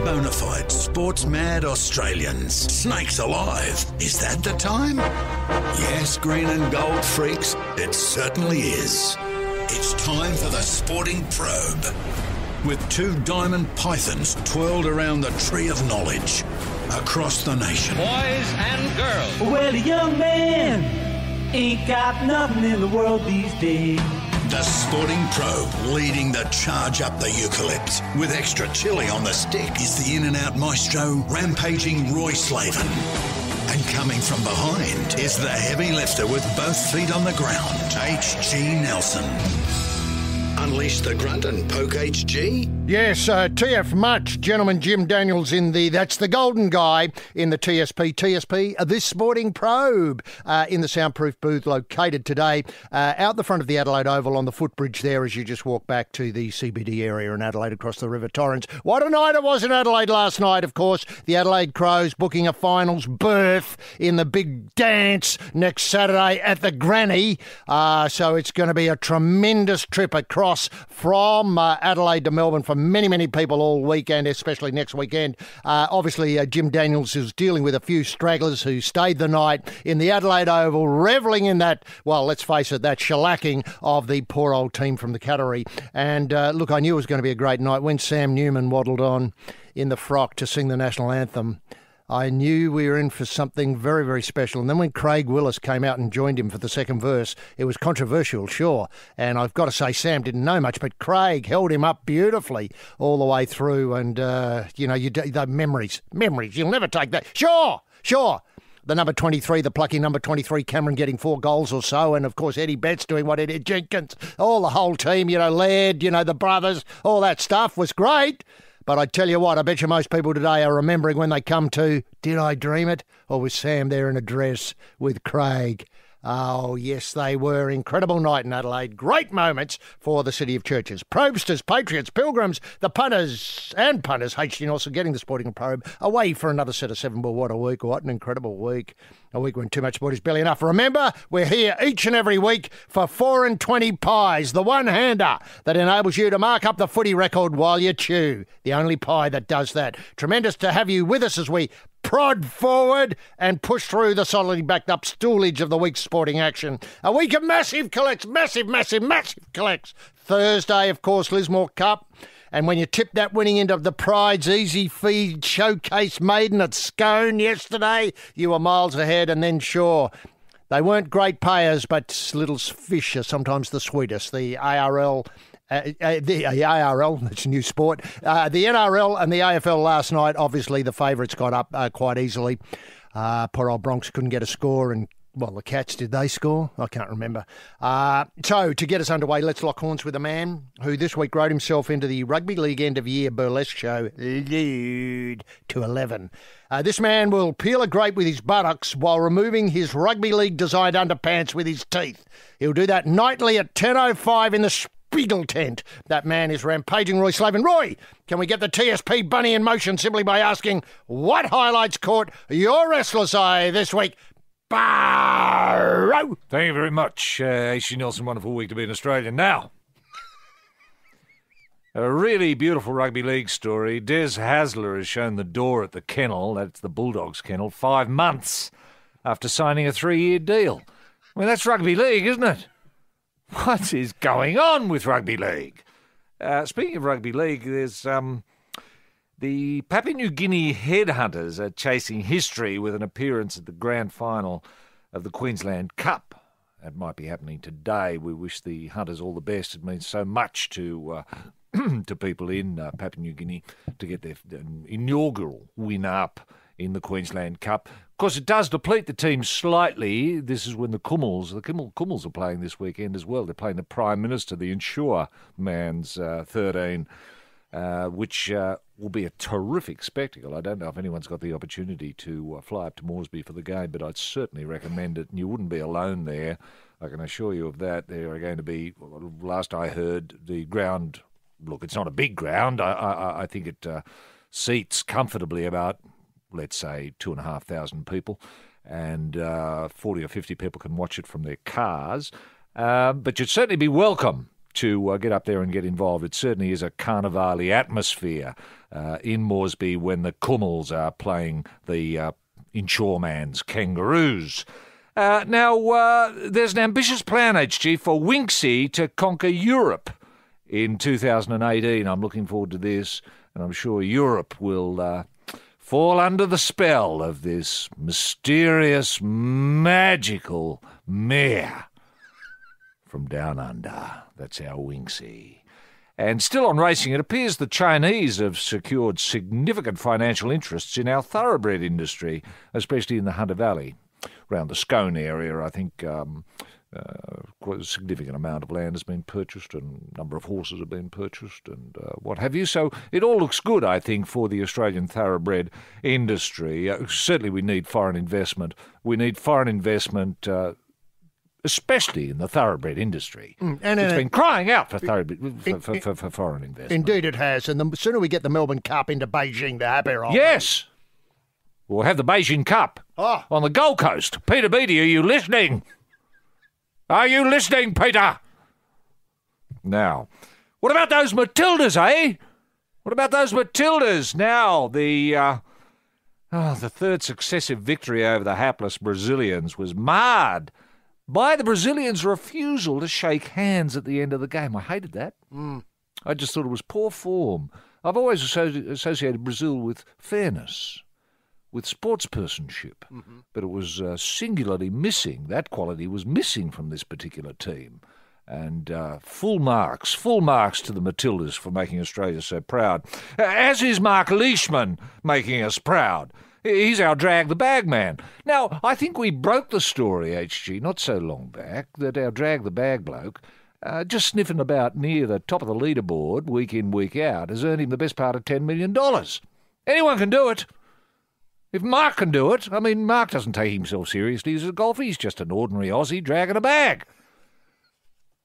Bonafide sports-mad Australians. Snakes alive. Is that the time? Yes, green and gold freaks, it certainly is. It's time for the Sporting Probe. With 2 diamond pythons twirled around the tree of knowledge across the nation. Boys and girls. Well, a young man ain't got nothing in the world these days. The Sporting Probe, leading the charge up the eucalypt. With extra chili on the stick is the in-and-out maestro, rampaging Roy Slaven. And coming from behind is the heavy lifter with both feet on the ground, H.G. Nelson. Unleash the grunt and poke HG? Yes, TF Much, gentleman Jim Daniels that's the golden guy in the TSP. TSP, this Sporting Probe in the soundproof booth located today out the front of the Adelaide Oval on the footbridge there as you just walk back to the CBD area in Adelaide across the River Torrens. What a night it was in Adelaide last night, of course. The Adelaide Crows booking a finals berth in the big dance next Saturday at the Granny. So it's going to be a tremendous trip across from Adelaide to Melbourne for many, many people all weekend, especially next weekend. Obviously, Jim Daniels is dealing with a few stragglers who stayed the night in the Adelaide Oval, revelling in that, well, let's face it, that shellacking of the poor old team from the Cattery. And look, I knew it was going to be a great night when Sam Newman waddled on in the frock to sing the national anthem. I knew we were in for something very, very special. And then when Craig Willis came out and joined him for the second verse, it was controversial, sure. And I've got to say, Sam didn't know much, but Craig held him up beautifully all the way through. And, the memories, you'll never take that. Sure. The number 23, the plucky number 23, Cameron getting 4 goals or so. And, of course, Eddie Betts doing what Eddie Jenkins, all the whole team, Laird, the brothers, all that stuff was great. But I tell you what, I bet you most people today are remembering when they come to, did I dream it? Or was Sam there in a dress with Craig? Oh, yes, they were. Incredible night in Adelaide. Great moments for the City of Churches. Probe-sters, patriots, pilgrims, the punters, H.G. Nelson getting the Sporting Probe away for another set of 7. Well, what a week. What an incredible week. A week when too much sport is barely enough. Remember, we're here each and every week for 4 and 20 pies, the one-hander that enables you to mark up the footy record while you chew. The only pie that does that. Tremendous to have you with us as we prod forward and push through the solidly backed up stoolage of the week's sporting action. A week of massive collects, massive collects. Thursday, of course, Lismore Cup. And when you tip that winning into the Pride's Easy Feed Showcase Maiden at Scone yesterday, you were miles ahead. And then, sure, they weren't great payers, but little fish are sometimes the sweetest. The ARL... the ARL, that's a new sport. The NRL and the AFL last night, obviously the favourites got up quite easily. Poor old Bronx couldn't get a score, and, well, the Cats, did they score? I can't remember. So, to get us underway, let's lock horns with a man who this week wrote himself into the Rugby League end-of-year burlesque show, Lead to 11. This man will peel a grape with his buttocks while removing his Rugby League-designed underpants with his teeth. He'll do that nightly at 10:05 in the Spiegel tent. That man is rampaging Roy Slaven. Roy, can we get the TSP bunny in motion simply by asking what highlights caught your restless eye this week? Barrow! Thank you very much, H.G. Nelson. Wonderful week to be in Australia. Now, a really beautiful rugby league story. Des Hasler has shown the door at the kennel, that's the Bulldogs kennel, 5 months after signing a 3-year deal. I mean, that's rugby league, isn't it? What is going on with rugby league? Speaking of rugby league, there's the Papua New Guinea Headhunters are chasing history with an appearance at the grand final of the Queensland Cup. That might be happening today. We wish the Hunters all the best. It means so much to to people in Papua New Guinea to get their inaugural win up in the Queensland Cup. Of course, it does deplete the team slightly. This is when the Kummels are playing this weekend as well. They're playing the Prime Minister, the Insure Man's 13, which will be a terrific spectacle. I don't know if anyone's got the opportunity to fly up to Moresby for the game, but I'd certainly recommend it, and you wouldn't be alone there. I can assure you of that. There are going to be, last I heard, the ground, look, it's not a big ground. I think it seats comfortably about, let's say, 2,500 people, and 40 or 50 people can watch it from their cars. But you'd certainly be welcome to get up there and get involved. It certainly is a carnivale atmosphere in Moresby when the Kummels are playing the Inshawman's Kangaroos. Now, there's an ambitious plan, HG, for Winksy to conquer Europe in 2018. I'm looking forward to this, and I'm sure Europe will fall under the spell of this mysterious, magical mare from down under. That's our Winksy. And still on racing, it appears the Chinese have secured significant financial interests in our thoroughbred industry, especially in the Hunter Valley. Around the Scone area, I think quite a significant amount of land has been purchased and a number of horses have been purchased and what have you. So it all looks good, I think, for the Australian thoroughbred industry. Certainly we need foreign investment. We need foreign investment, especially in the thoroughbred industry. And it's been crying out for foreign investment. Indeed it has. And the sooner we get the Melbourne Cup into Beijing, the happier I'll be. Yes. We'll have the Beijing Cup on the Gold Coast. Peter Beattie, are you listening? Are you listening, Peter? Now, what about those Matildas, eh? What about those Matildas? Now, the third successive victory over the hapless Brazilians was marred by the Brazilians' refusal to shake hands at the end of the game. I hated that. I just thought it was poor form. I've always associated Brazil with fairness, with sportspersonship, but it was singularly missing. That quality was missing from this particular team. And full marks to the Matildas for making Australia so proud, as is Mark Leishman making us proud. He's our drag the bag man. Now, I think we broke the story, HG, not so long back, that our drag the bag bloke, just sniffing about near the top of the leaderboard week in, week out, has earned him the best part of $10 million. Anyone can do it. If Mark can do it, I mean, Mark doesn't take himself seriously as a golfer. He's just an ordinary Aussie dragging a bag.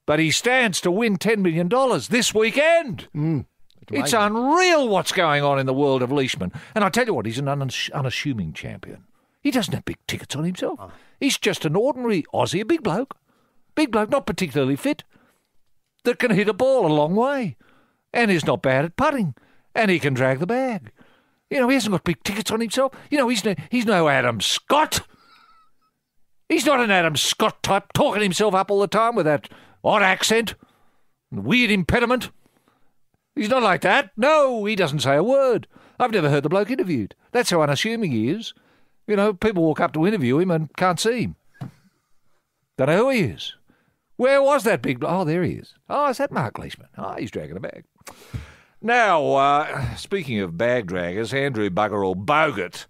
But he stands to win $10 million this weekend. It's unreal what's going on in the world of Leishman. And I tell you what, he's an unassuming champion. He doesn't have big tickets on himself. He's just an ordinary Aussie, a big bloke, not particularly fit, that can hit a ball a long way. And he's not bad at putting. And he can drag the bag. You know, he hasn't got big tickets on himself. You know, he's no Adam Scott. He's not an Adam Scott type, talking himself up all the time with that odd accent and weird impediment. He's not like that. No, he doesn't say a word. I've never heard the bloke interviewed. That's how unassuming he is. You know, people walk up to interview him and can't see him. Don't know who he is. Where was that big bloke? Oh, there he is. Oh, is that Mark Leishman? Oh, he's dragging a bag. Now, speaking of bag draggers, Andrew Buggerall Bogut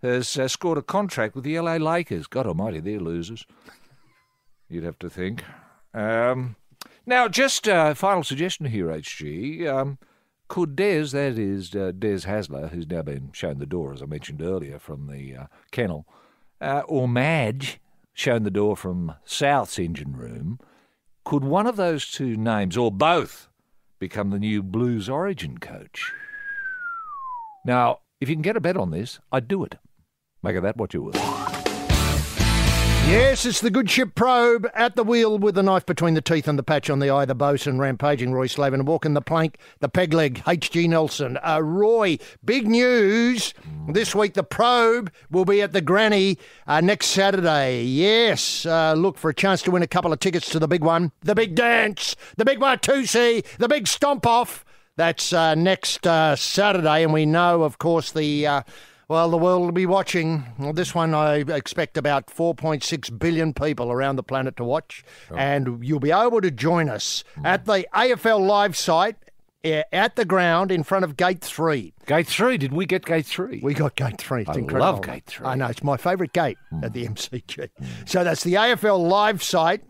has scored a contract with the LA Lakers. God almighty, they're losers. You'd have to think. Now, just a final suggestion here, HG. Could Des, that is Des Hasler, who's now been shown the door, as I mentioned earlier, from the kennel, or Madge, shown the door from South's engine room, could one of those two names, or both, become the new Blues Origin coach? Now, if you can get a bet on this, I'd do it. Make of that what you will. Yes, it's the good ship Probe at the wheel with the knife between the teeth and the patch on the eye, the bosun, rampaging Roy Slaven, walking the plank, the peg leg, H.G. Nelson. Roy, big news. This week the Probe will be at the Granny next Saturday. Yes, look for a chance to win a couple of tickets to the big one, the big dance, the big Watusi, the big stomp off. That's next Saturday, and we know, of course, the world will be watching. Well, this one I expect about 4.6 billion people around the planet to watch. Oh. And you'll be able to join us at the AFL live site at the ground in front of Gate 3. Gate 3? Did we get Gate 3? We got Gate 3. It's incredible. I love Gate 3. I know. It's my favourite gate at the MCG. So that's the AFL live site.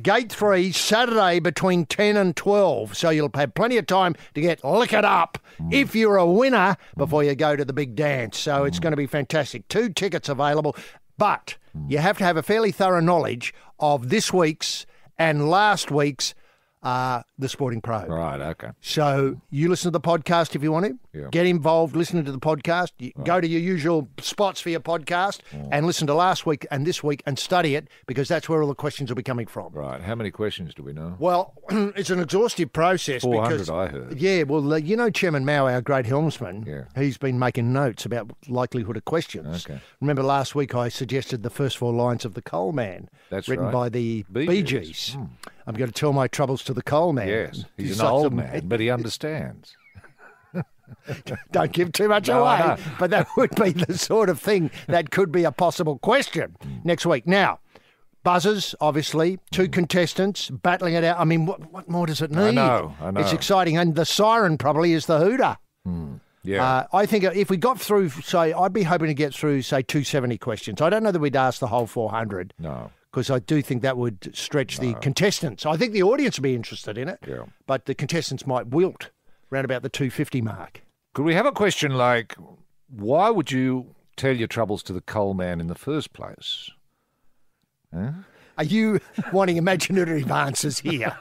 Gate 3, Saturday between 10 and 12. So you'll have plenty of time to get liquored up if you're a winner before you go to the big dance. So it's going to be fantastic. 2 tickets available, but you have to have a fairly thorough knowledge of this week's and last week's The Sporting Probe. Right, okay. So you listen to the podcast if you want to. Yeah. Get involved, listen to the podcast. Go to your usual spots for your podcast and listen to last week and this week and study it, because that's where all the questions will be coming from. Right. How many questions do we know? Well, it's an exhaustive process. 400, because, I heard. Yeah, well, you know Chairman Mao, our great helmsman, he's been making notes about likelihood of questions. Okay. Remember last week I suggested the first 4 lines of The Coal Man, written by the Bee Gees. I'm going to tell my troubles to the coal man. Yes, he's an old man, but he understands. Don't give too much away, but that would be the sort of thing that could be a possible question next week. Now, buzzers, obviously, 2 contestants battling it out. I mean, what more does it need? I know. It's exciting, and the siren probably is the hooter. Yeah. I think if we got through, say, I'd be hoping to get through, say, 270 questions. I don't know that we'd ask the whole 400. No. Because I do think that would stretch the contestants. I think the audience would be interested in it, but the contestants might wilt around about the 250 mark. Could we have a question like, why would you tell your troubles to the coal man in the first place? Huh? Are you wanting imaginative answers here?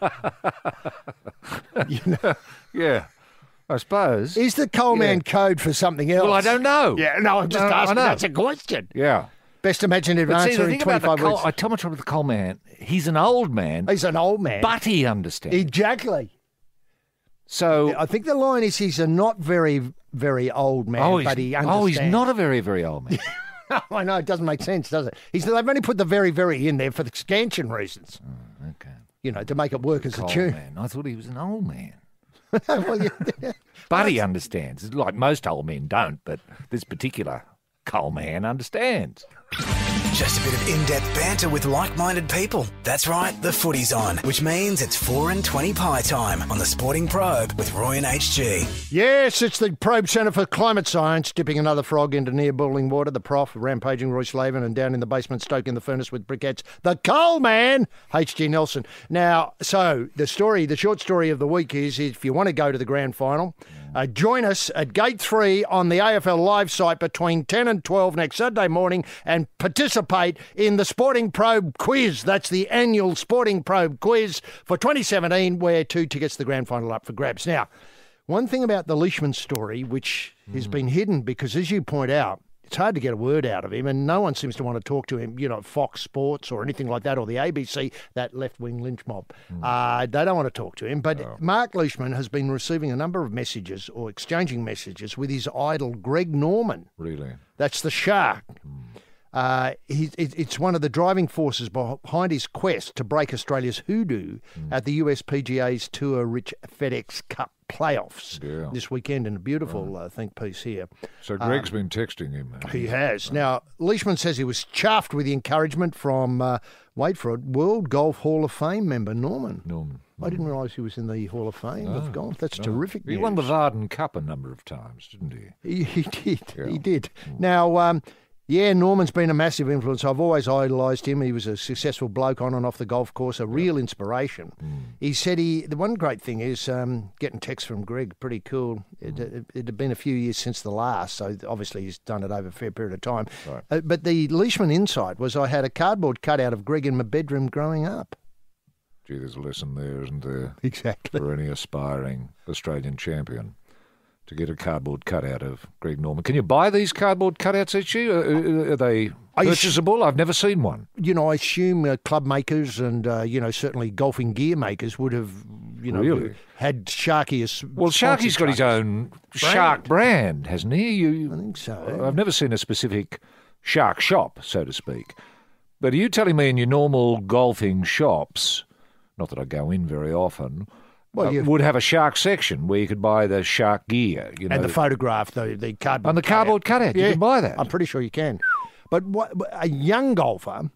Yeah, I suppose. Is the coal man code for something else? Well, I don't know. Yeah, no, I'm just asking. That's a question. Yeah. Best imaginative answer in 25 words. I tell my trouble with the coal man. He's an old man. He's an old man. But he understands. Exactly. So I think the line is he's a not very, very old man, but he understands. Oh, he's not a very, very old man. I know, it doesn't make sense, does it? They've only put the very, very in there for the scansion reasons. Oh, okay. You know, to make it work as a tune. Man. I thought he was an old man. Well, but he understands. Like most old men don't, but this particular coal man understands. Just a bit of in-depth banter with like-minded people. That's right, the footy's on, which means it's 4 and 20 pie time on the Sporting Probe with Roy and HG. Yes, it's the Probe Centre for Climate Science, dipping another frog into near boiling water. The Prof, rampaging Roy Slaven, and down in the basement stoking the furnace with briquettes, the coal man, HG Nelson. Now, so the short story of the week is, if you want to go to the grand final, join us at Gate 3 on the AFL Live site between 10 and 12 next Saturday morning and participate in the Sporting Probe quiz. That's the annual Sporting Probe quiz for 2017, where 2 tickets to the grand final up for grabs. Now, one thing about the Leishman story, which has been hidden, because as you point out, it's hard to get a word out of him, and no one seems to want to talk to him, Fox Sports or anything like that, or the ABC, that left-wing lynch mob. They don't want to talk to him. But Mark Leishman has been receiving a number of messages, or exchanging messages, with his idol, Greg Norman. Really? That's the Shark. It's one of the driving forces behind his quest to break Australia's hoodoo at the USPGA's Tour-rich FedEx Cup playoffs this weekend, in a beautiful think piece here. So Greg's been texting him. He has. Now, Leishman says he was chuffed with the encouragement from, wait for it, World Golf Hall of Fame member Norman. I didn't realise he was in the Hall of Fame of golf. That's terrific news. He won the Varden Cup a number of times, didn't he? He did. Yeah. He did. Now, Norman's been a massive influence. I've always idolised him. He was a successful bloke on and off the golf course, a real inspiration. He said the one great thing is getting texts from Greg, pretty cool. It had been a few years since the last, so obviously he's done it over a fair period of time. Right. But the Leishman insight was, I had a cardboard cutout of Greg in my bedroom growing up. Gee, there's a lesson there, isn't there? Exactly. For any aspiring Australian champion, to get a cardboard cutout of Greg Norman. Can you buy these cardboard cutouts each year? Are they purchasable? I've never seen one. I assume club makers and, certainly golfing gear makers would have, really? Had Sharky as... Well, Sharky's got his own Shark brand, hasn't he? I think so. I've never seen a specific Shark shop, so to speak. But are you telling me in your normal golfing shops, not that I go in very often... would have a Shark section where you could buy the Shark gear, and the photograph, the cardboard, and the cardboard cutout. You can buy that. I'm pretty sure you can. But a young golfer,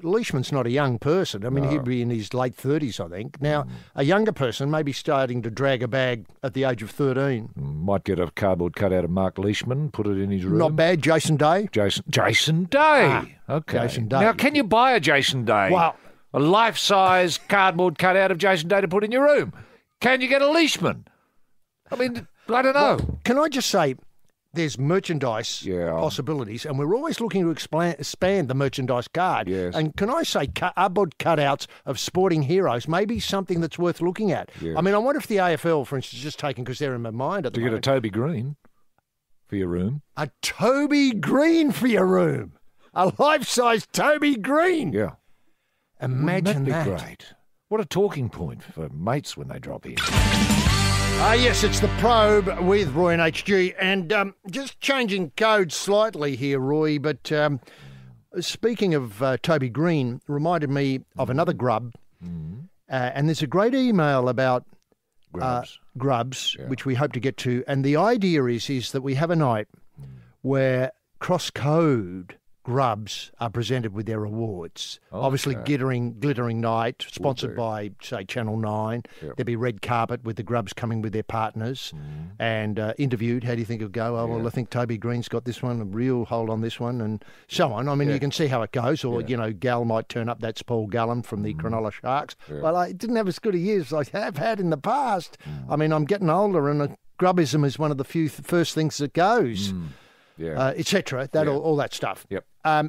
Leishman's not a young person. I mean, he'd be in his late 30s, I think. Now, a younger person may be starting to drag a bag at the age of 13. Might get a cardboard cutout of Mark Leishman, put it in his room. Not bad. Jason Day. Jason Day. Okay. Jason Day. Now, can you buy a Jason Day? Well, A life-size cardboard cutout of Jason Day to put in your room. Can you get a leashman? I mean, I don't know. Well, can I just say, there's merchandise possibilities, and we're always looking to expand the merchandise card. Yes. And can I say cardboard cutouts of sporting heroes may be something that's worth looking at? Yes. I mean, I wonder if the AFL, for instance, is just taking, because they're in my mind at the moment. To get a Toby Green for your room. A Toby Green for your room. A life-size Toby Green. Yeah. Imagine that. Wouldn't that be great? What a talking point for mates when they drop in. Yes, it's the Probe with Roy and HG. And just changing codes slightly here, Roy, but speaking of Toby Green, reminded me of another grub. And there's a great email about grubs, which we hope to get to. And the idea is that we have a night where cross-code grubs are presented with their awards. Obviously, glittering night, sponsored by, say, Channel 9. Yep. There'll be red carpet with the grubs coming with their partners and interviewed. How do you think it'll go? Oh, well, I think Toby Green's got this one, a real hold on this one, and so on. I mean, you can see how it goes. Or, you know, Gal might turn up. That's Paul Gallen from the Cronulla Sharks. Well, I didn't have as good a year as I have had in the past. I mean, I'm getting older, and grubism is one of the first things that goes. Etc. All that stuff. Yep.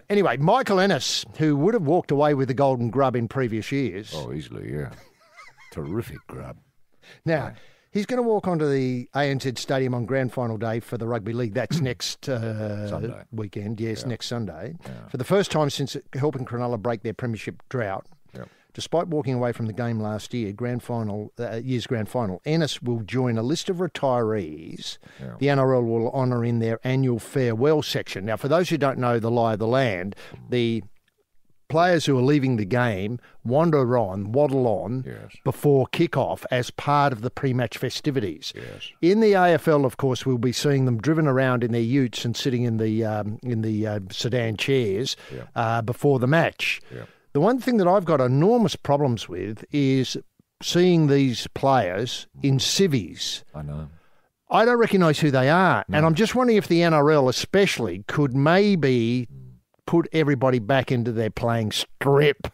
Anyway, Michael Ennis, who would have walked away with the Golden Grub in previous years. Oh, easily, yeah. Terrific grub. Now, he's going to walk onto the ANZ Stadium on Grand Final Day for the Rugby League. That's next Sunday. Weekend. Yes, next Sunday. Yeah. For the first time since helping Cronulla break their premiership drought. Yep. Despite walking away from the game last year, year's grand final, Ennis will join a list of retirees the NRL will honour in their annual farewell section. Now, for those who don't know the lie of the land, the players who are leaving the game waddle on before kick-off as part of the pre-match festivities. Yes. In the AFL, of course, we'll be seeing them driven around in their utes and sitting in the sedan chairs before the match. Yep. The one thing that I've got enormous problems with is seeing these players in civvies. I know. I don't recognise who they are. No. And I'm just wondering if the NRL especially could maybe put everybody back into their playing strip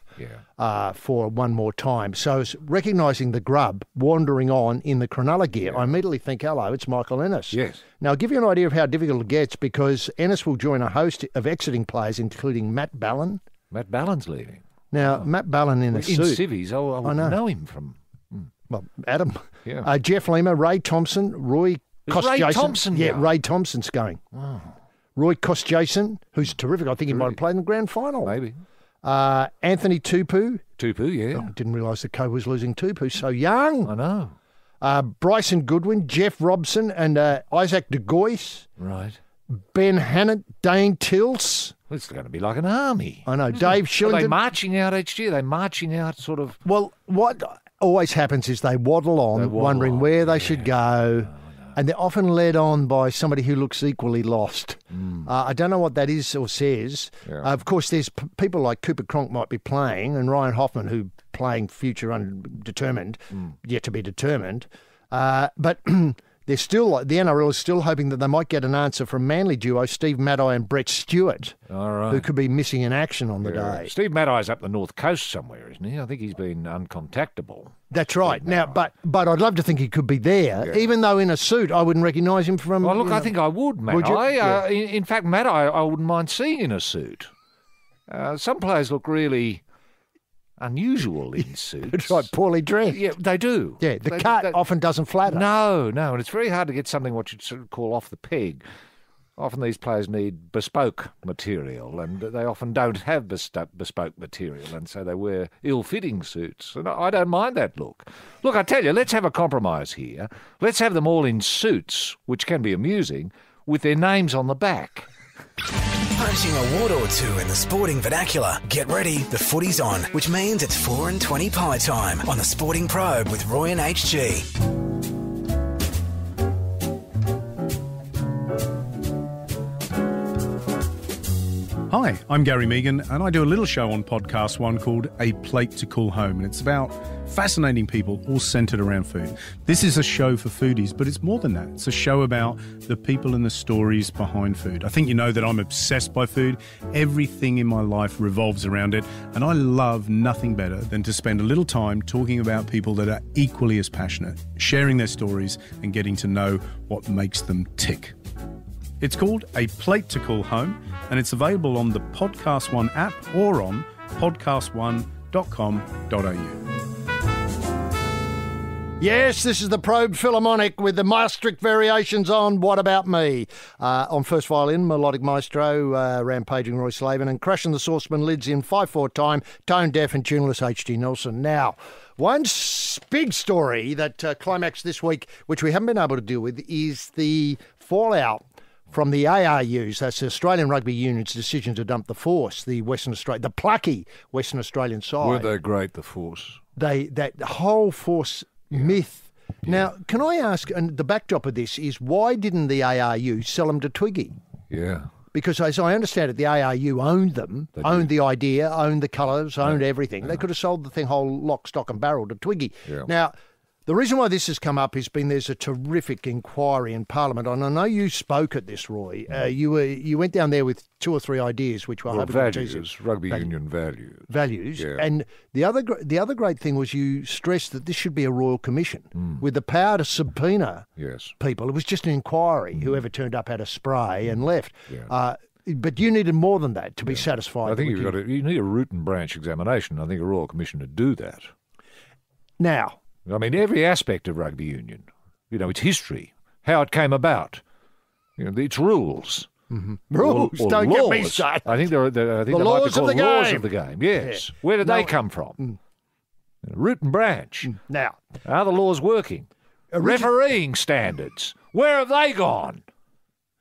for one more time. So recognising the grub wandering on in the Cronulla gear, I immediately think, hello, it's Michael Ennis. Yes. Now, I'll give you an idea of how difficult it gets, because Ennis will join a host of exiting players, including Matt Ballin. Matt Ballin's leaving. Now, Matt Ballin in a suit. In civvies, I would know him from... Well, Adam. Yeah. Jeff Lima, Ray Thompson, Roy Kostjason. Ray Thompson going? Ray Thompson's going. Wow. Roy Kostjason, who's terrific. I think he might have played in the grand final. Maybe. Anthony Tupu. Tupu, yeah. Oh, didn't realise the Cobra was losing Tupu so young. I know. Bryson Goodwin, Jeff Robson, and Isaac de Goyce. Right. Ben Hannett, Dane Tills. It's going to be like an army. I know. Dave Shillington. Are they marching out each year? They're marching out sort of... Well, what always happens is they waddle on, wondering where they should go, and they're often led on by somebody who looks equally lost. I don't know what that is or says. Yeah. Of course, there's people like Cooper Cronk might be playing, and Ryan Hoffman, who playing future undetermined, yet to be determined. But... They're still, the NRL is still hoping that they might get an answer from Manly duo Steve Maddai and Brett Stewart, who could be missing in action on the day. Steve Maddai's up the north coast somewhere, isn't he? I think he's been uncontactable. That's right. Now, but I'd love to think he could be there, even though in a suit I wouldn't recognise him from... Well, look, I think I would, Maddai. In fact, Maddai, I wouldn't mind seeing in a suit. Some players look really... unusual in suits. That's right, poorly dressed. Yeah, they do. Yeah, the cut often doesn't flatter. No, and it's very hard to get something what you'd sort of call off the peg. Often these players need bespoke material, and they often don't have bespoke material, and so they wear ill-fitting suits. And I don't mind that look. Look, I tell you, let's have a compromise here. Let's have them all in suits, which can be amusing, with their names on the back. Punching a word or two in the sporting vernacular. Get ready, the footy's on, which means it's 4:20 pie time on the Sporting Probe with Roy and HG. Hi, Hi, I'm Gary Megan, and I do a little show on Podcast One called A Plate to Call Home, and it's about fascinating people all centred around food. This is a show for foodies, but it's more than that. It's a show about the people and the stories behind food. I think you know that I'm obsessed by food. Everything in my life revolves around it, and I love nothing better than to spend a little time talking about people that are equally as passionate, sharing their stories and getting to know what makes them tick. It's called A Plate to Call Home, and it's available on the Podcast One app or on podcastone.com.au. Yes, this is the Probe Philharmonic with the Maastricht variations on What About Me? On first violin, melodic maestro, rampaging Roy Slaven, and crashing the saucepan lids in 5/4 time, tone deaf and tuneless H.G. Nelson. Now, one big story that climaxed this week, which we haven't been able to deal with, is the fallout from the ARU's, that's the Australian Rugby Union's decision to dump the Force, the plucky Western Australian side. Were they great, the Force? That whole Force myth. Yeah. Now, can I ask, and the backdrop of this is, why didn't the ARU sell them to Twiggy? Yeah. Because as I understand it, the ARU owned them, owned the idea, owned the colours, owned everything. They could have sold the thing whole lock, stock and barrel to Twiggy. Yeah. Now, the reason why this has come up has been there's a terrific inquiry in Parliament, and I know you spoke at this, Roy. You went down there with 2 or 3 ideas, which were values, rugby union values. Values, yeah. And the other great thing was you stressed that this should be a royal commission with the power to subpoena people. It was just an inquiry. Whoever turned up had a spray and left. Yeah. But you needed more than that to be satisfied. I think you need a root and branch examination. I think a royal commission to do that. Now, I mean, every aspect of rugby union, its history, how it came about, its rules. Mm-hmm. Rules, don't laws. Get me started. I think they're the laws of the game. Laws of the game, yes. Yeah. Where did they come from? Root and branch. Now, are the laws working? Refereeing standards, where have they gone?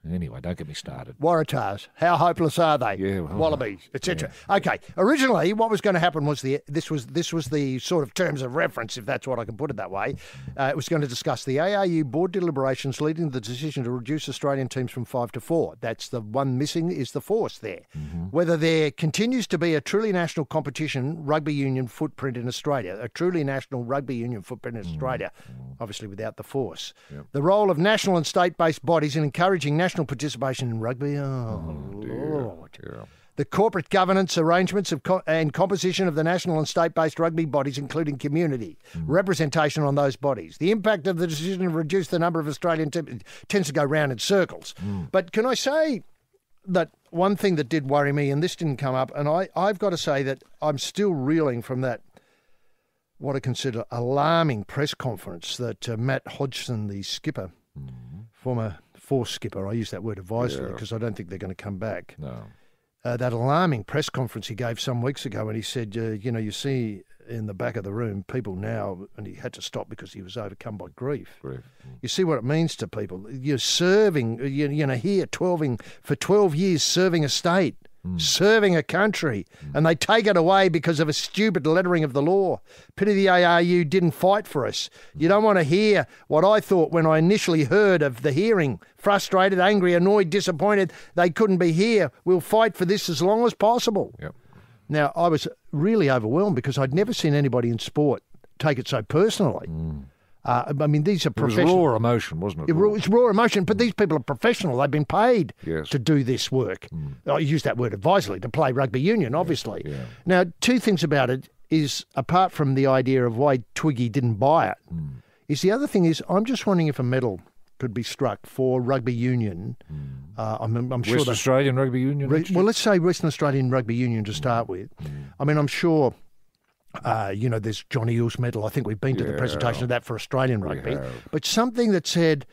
Anyway, don't get me started. Waratahs, how hopeless are they? Yeah, Wallabies, etc. Yeah. Okay, originally what was going to happen was this was the sort of terms of reference, if that's what I can put it that way. It was going to discuss the ARU board deliberations leading to the decision to reduce Australian teams from 5 to 4. That's the one missing is the Force there. Mm-hmm. Whether there continues to be a truly national competition rugby union footprint in Australia, a truly national rugby union footprint in Australia, obviously without the Force. Yep. The role of national and state-based bodies in encouraging national participation in rugby. Lord. Yeah. The corporate governance arrangements and composition of the national and state-based rugby bodies, including community representation on those bodies. The impact of the decision to reduce the number of Australian teams tends to go round in circles. But can I say that one thing that did worry me, and this didn't come up, and I've got to say that I'm still reeling from that, what I consider alarming press conference that Matt Hodgson, the skipper, former Force skipper, I use that word advisedly because I don't think they're going to come back. No. That alarming press conference he gave some weeks ago when he said, you see in the back of the room people now, and he had to stop because he was overcome by grief. You see what it means to people. You're serving, here for 12 years serving a state, serving a country, and they take it away because of a stupid lettering of the law. Pity the ARU didn't fight for us. You don't want to hear what I thought when I initially heard of the hearing. Frustrated, angry, annoyed, disappointed. They couldn't be here. We'll fight for this as long as possible. Yep. Now, I was really overwhelmed because I'd never seen anybody in sport take it so personally. I mean, these are professional. It was raw emotion, wasn't it? It's raw emotion, but these people are professional. They've been paid to do this work. I use that word advisedly, to play rugby union, obviously. Yeah. Now, 2 things about it is, apart from the idea of why Twiggy didn't buy it, is the other thing is I'm just wondering if a medal could be struck for rugby union. I'm sure Western Australian Rugby Union? Well, let's say Western Australian Rugby Union to start with. I mean, I'm sure... there's John Eales medal. I think we've been to the presentation of that for Australian rugby. But something that said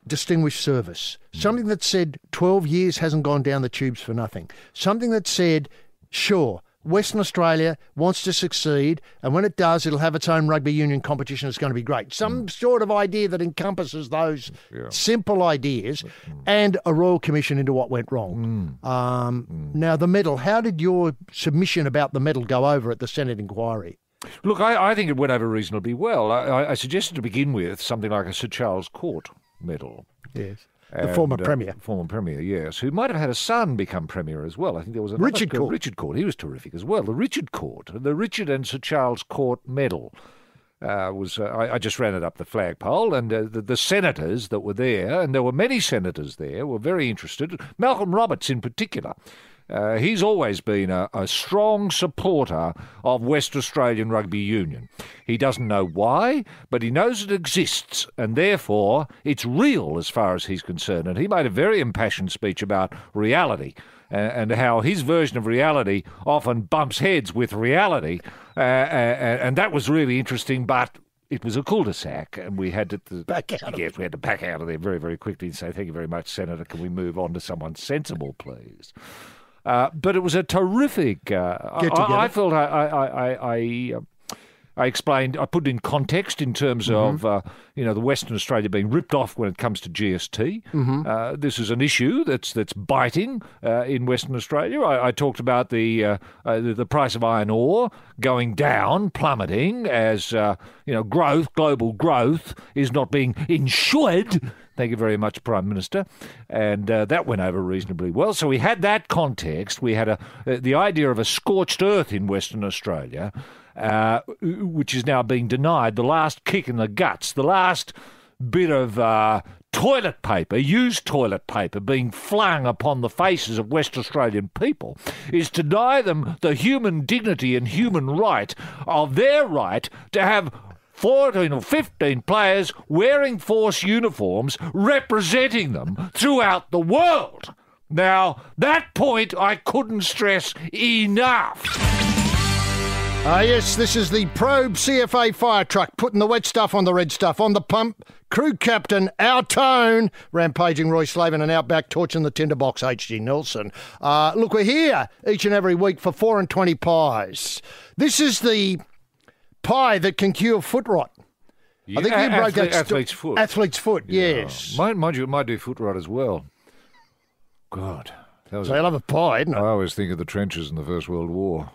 distinguished service, something that said 12 years hasn't gone down the tubes for nothing, something that said, sure, Western Australia wants to succeed, and when it does, it'll have its own rugby union competition. It's going to be great. Some sort of idea that encompasses those simple ideas and a royal commission into what went wrong. Now, the medal, how did your submission about the medal go over at the Senate inquiry? Look, I think it went over reasonably well. I suggested to begin with something like a Sir Charles Court medal. Yes. The former Premier. Former Premier, yes, who might have had a son become Premier as well. I think there was another Richard Court. Richard Court. He was terrific as well. The Richard Court, the Richard and Sir Charles Court Medal. I just ran it up the flagpole, and the senators that were there, and there were many senators there, were very interested. Malcolm Roberts in particular. He's always been a strong supporter of West Australian Rugby Union. He doesn't know why, but he knows it exists, and therefore it's real as far as he's concerned. And he made a very impassioned speech about reality and how his version of reality often bumps heads with reality. And that was really interesting, but it was a cul-de-sac, and we had to back out. Yes, we had to back out of there very, very quickly and say, "Thank you very much, Senator. Can we move on to someone sensible, please?" But it was a terrific. I felt I explained. I put it in context in terms of the Western Australia being ripped off when it comes to GST. This is an issue that's biting in Western Australia. I talked about the price of iron ore going down, plummeting as global growth is not being insured. Thank you very much, Prime Minister. And that went over reasonably well. So we had that context. We had the idea of a scorched earth in Western Australia, which is now being denied. The last kick in the guts, the last bit of toilet paper, used toilet paper, being flung upon the faces of West Australian people is to deny them the human dignity and human right of their right to have 14 or 15 players wearing Force uniforms representing them throughout the world. Now, that point I couldn't stress enough. Yes, this is the Probe CFA fire truck, putting the wet stuff on the red stuff. On the pump, crew captain, our tone, rampaging Roy Slaven, and outback torching the tinderbox, H.G. Nelson. Look, we're here each and every week for 4 and 20 pies. This is the pie that can cure foot rot. Yeah, I think you broke that. Athlete's foot. Athlete's foot, yes. Mind you, it might do foot rot as well. God. So I love a pie, isn't it? I always think of the trenches in the First World War.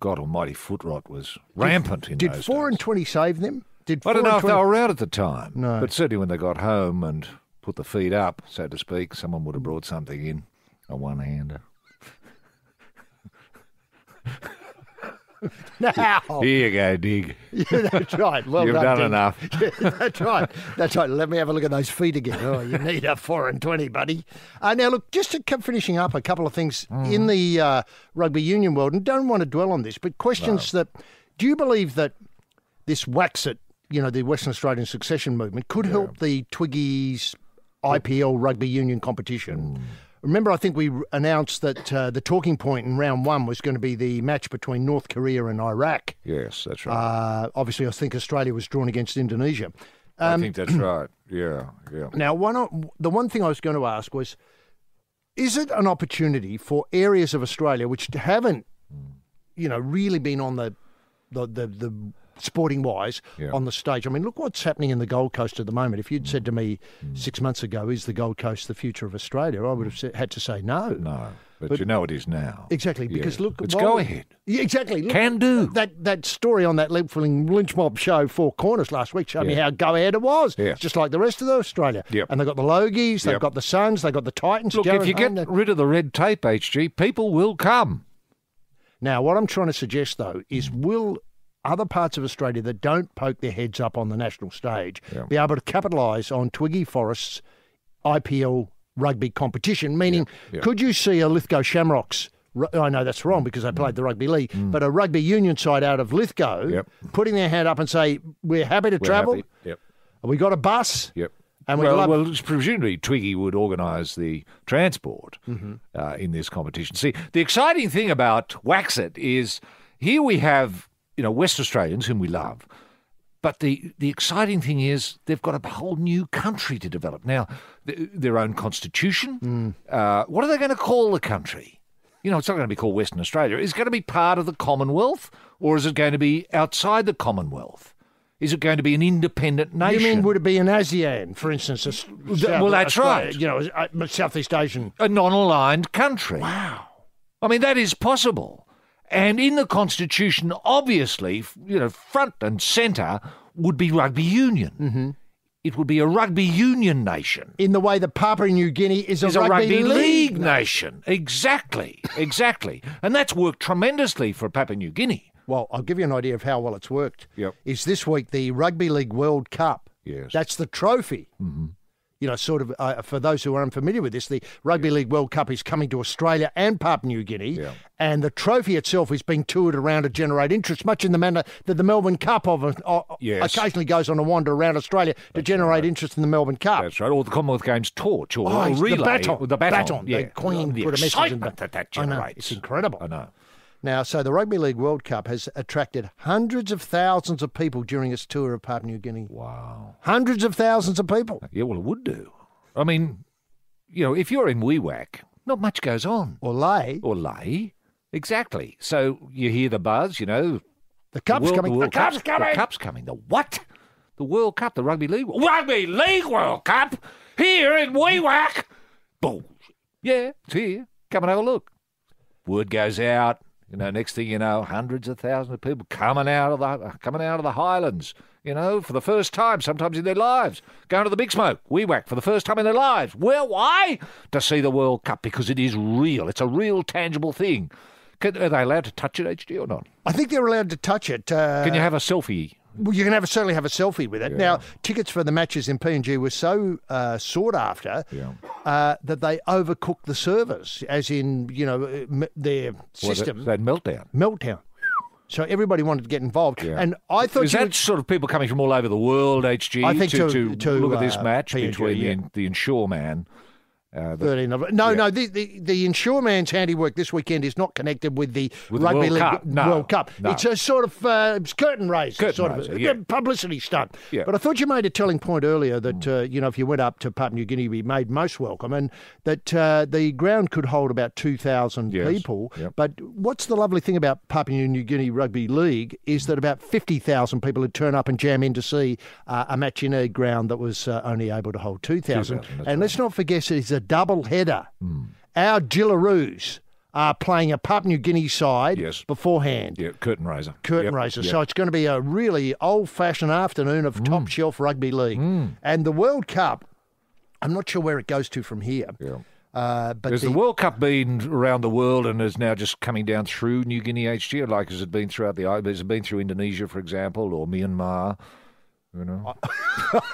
God almighty, foot rot was rampant in those days. Did 4 and 20 save them? I don't know if they were around at the time. No. But certainly when they got home and put the feet up, so to speak, someone would have brought something in, a one-hander. Now. Here you go, Dig. Yeah, that's right. Well You've done Dig. enough. Yeah, that's right. That's right. Let me have a look at those feet again. Oh, you need a 4 and 20, buddy. Now, look, just to keep finishing up a couple of things in the rugby union world, and don't want to dwell on this, but questions that, do you believe that this Waxit, the Western Australian succession movement, could help the Twiggy's IPL rugby union competition? Remember, I think we announced that the talking point in round 1 was going to be the match between North Korea and Iraq. Yes, that's right. Obviously, I think Australia was drawn against Indonesia. I think that's right. Yeah. Now, the one thing I was going to ask was, is it an opportunity for areas of Australia which haven't, really been on the sporting wise on the stage? I mean, look what's happening in the Gold Coast at the moment. If you'd said to me 6 months ago, is the Gold Coast the future of Australia, I would have had to say no. No, but you know it is now. Exactly, because look... It's go ahead. Yeah, exactly. Look, can do. That story on that Lynch Mob show, Four Corners, last week showed me how go ahead it was. Yeah. Just like the rest of Australia. Yep. And they've got the Logies, they've got the Suns, they've got the Titans. Look, if you get rid of the red tape, HG, people will come. Now, what I'm trying to suggest, though, is will other parts of Australia that don't poke their heads up on the national stage be able to capitalise on Twiggy Forest's IPL rugby competition? Meaning, could you see a Lithgow Shamrocks, I know that's wrong because they played the rugby league, but a rugby union side out of Lithgow putting their hand up and say, we're happy to travel, we got a bus, and well, presumably Twiggy would organise the transport in this competition. See, the exciting thing about Waxit is here we have West Australians, whom we love. But the exciting thing is they've got a whole new country to develop. Now, their own constitution. What are they going to call the country? It's not going to be called Western Australia. Is it going to be part of the Commonwealth, or is it going to be outside the Commonwealth? Is it going to be an independent nation? You mean, would it be an ASEAN, for instance? Well, that's right. Southeast Asian. A non-aligned country. Wow. I mean, that is possible. And in the Constitution, obviously, front and centre would be rugby union. it would be a rugby union nation. In the way that Papua New Guinea is a rugby league nation. Exactly. And that's worked tremendously for Papua New Guinea. Well, I'll give you an idea of how well it's worked. Yep. Is this week the Rugby League World Cup. Yes. That's the trophy. Mm-hmm. You know, sort of, for those who are unfamiliar with this, the Rugby League World Cup is coming to Australia and Papua New Guinea, and the trophy itself is being toured around to generate interest, much in the manner that the Melbourne Cup occasionally goes on a wander around Australia to generate interest in the Melbourne Cup. That's right, or the Commonwealth Games torch, or The relay. baton. Yeah. The Queen the put a message in excitement that generates. I know, it's incredible. I know. Now, so the Rugby League World Cup has attracted hundreds of thousands of people during its tour of Papua New Guinea. Wow. Hundreds of thousands of people. Yeah, well, it would do. I mean, you know, if you're in Wee-Wack, not much goes on. Or lay. Exactly. So you hear the buzz, you know. The Cup's coming. The Cup's coming. The what? The World Cup, the Rugby League. Rugby League World Cup? Here in Wee-Wack? Boom. Yeah, it's here. Come and have a look. Word goes out. You know, next thing you know, hundreds of thousands of people coming out of the Highlands, you know, for the first time, sometimes in their lives, going to the Big Smoke, Wee-Wack, for the first time in their lives. Well, why? To see the World Cup, because it is real. It's a real, tangible thing. Are they allowed to touch it, HG, or not? I think they're allowed to touch it. Can you have a selfie? Well, you can certainly have a selfie with it. Yeah. Now, tickets for the matches in PNG were so sought after that they overcooked the servers, as in, you know, their system. That meltdown. Meltdown. So everybody wanted to get involved. Yeah. And I thought... Is that sort of people coming from all over the world, HG, I think to look at this match PNG, between the Ensure man... 13 of it. No, the Ensure man's handiwork this weekend is not connected with the Rugby League World Cup. No. It's a sort of curtain raiser, publicity stunt. Yeah. But I thought you made a telling point earlier that, you know, if you went up to Papua New Guinea, you'd be made most welcome, and that the ground could hold about 2,000 people. Yep. But what's the lovely thing about Papua New Guinea Rugby League is that about 50,000 people would turn up and jam in to see a match in a ground that was only able to hold 2,000. And let's not forget it's a double header. Our Gillaroos are playing a Papua New Guinea side beforehand. Yeah, curtain raiser. Raiser. So it's going to be a really old-fashioned afternoon of top-shelf rugby league. And the World Cup, I'm not sure where it goes to from here. Yeah. But has the World Cup been around the world and is now just coming down through New Guinea, HG? Like, has it been throughout has it been through Indonesia, for example, or Myanmar? You know?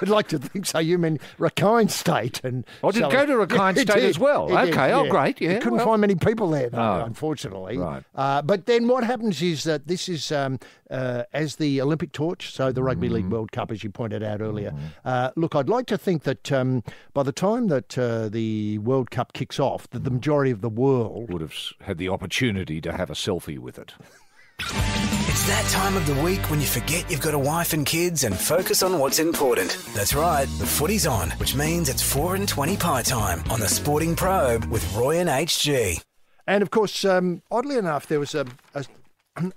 I'd like to think so. You mean Rakhine State? And did it go to Rakhine State as well? Okay, great. Yeah, you couldn't find many people there, though, unfortunately. Right. But then what happens is that this is as the Olympic torch, so the Rugby League World Cup, as you pointed out earlier. Look, I'd like to think that by the time that the World Cup kicks off, that the majority of the world would have had the opportunity to have a selfie with it. It's that time of the week when you forget you've got a wife and kids and focus on what's important. That's right, the footy's on, which means it's 4:20 pie time on the Sporting Probe with Roy and HG. And of course, oddly enough, there was a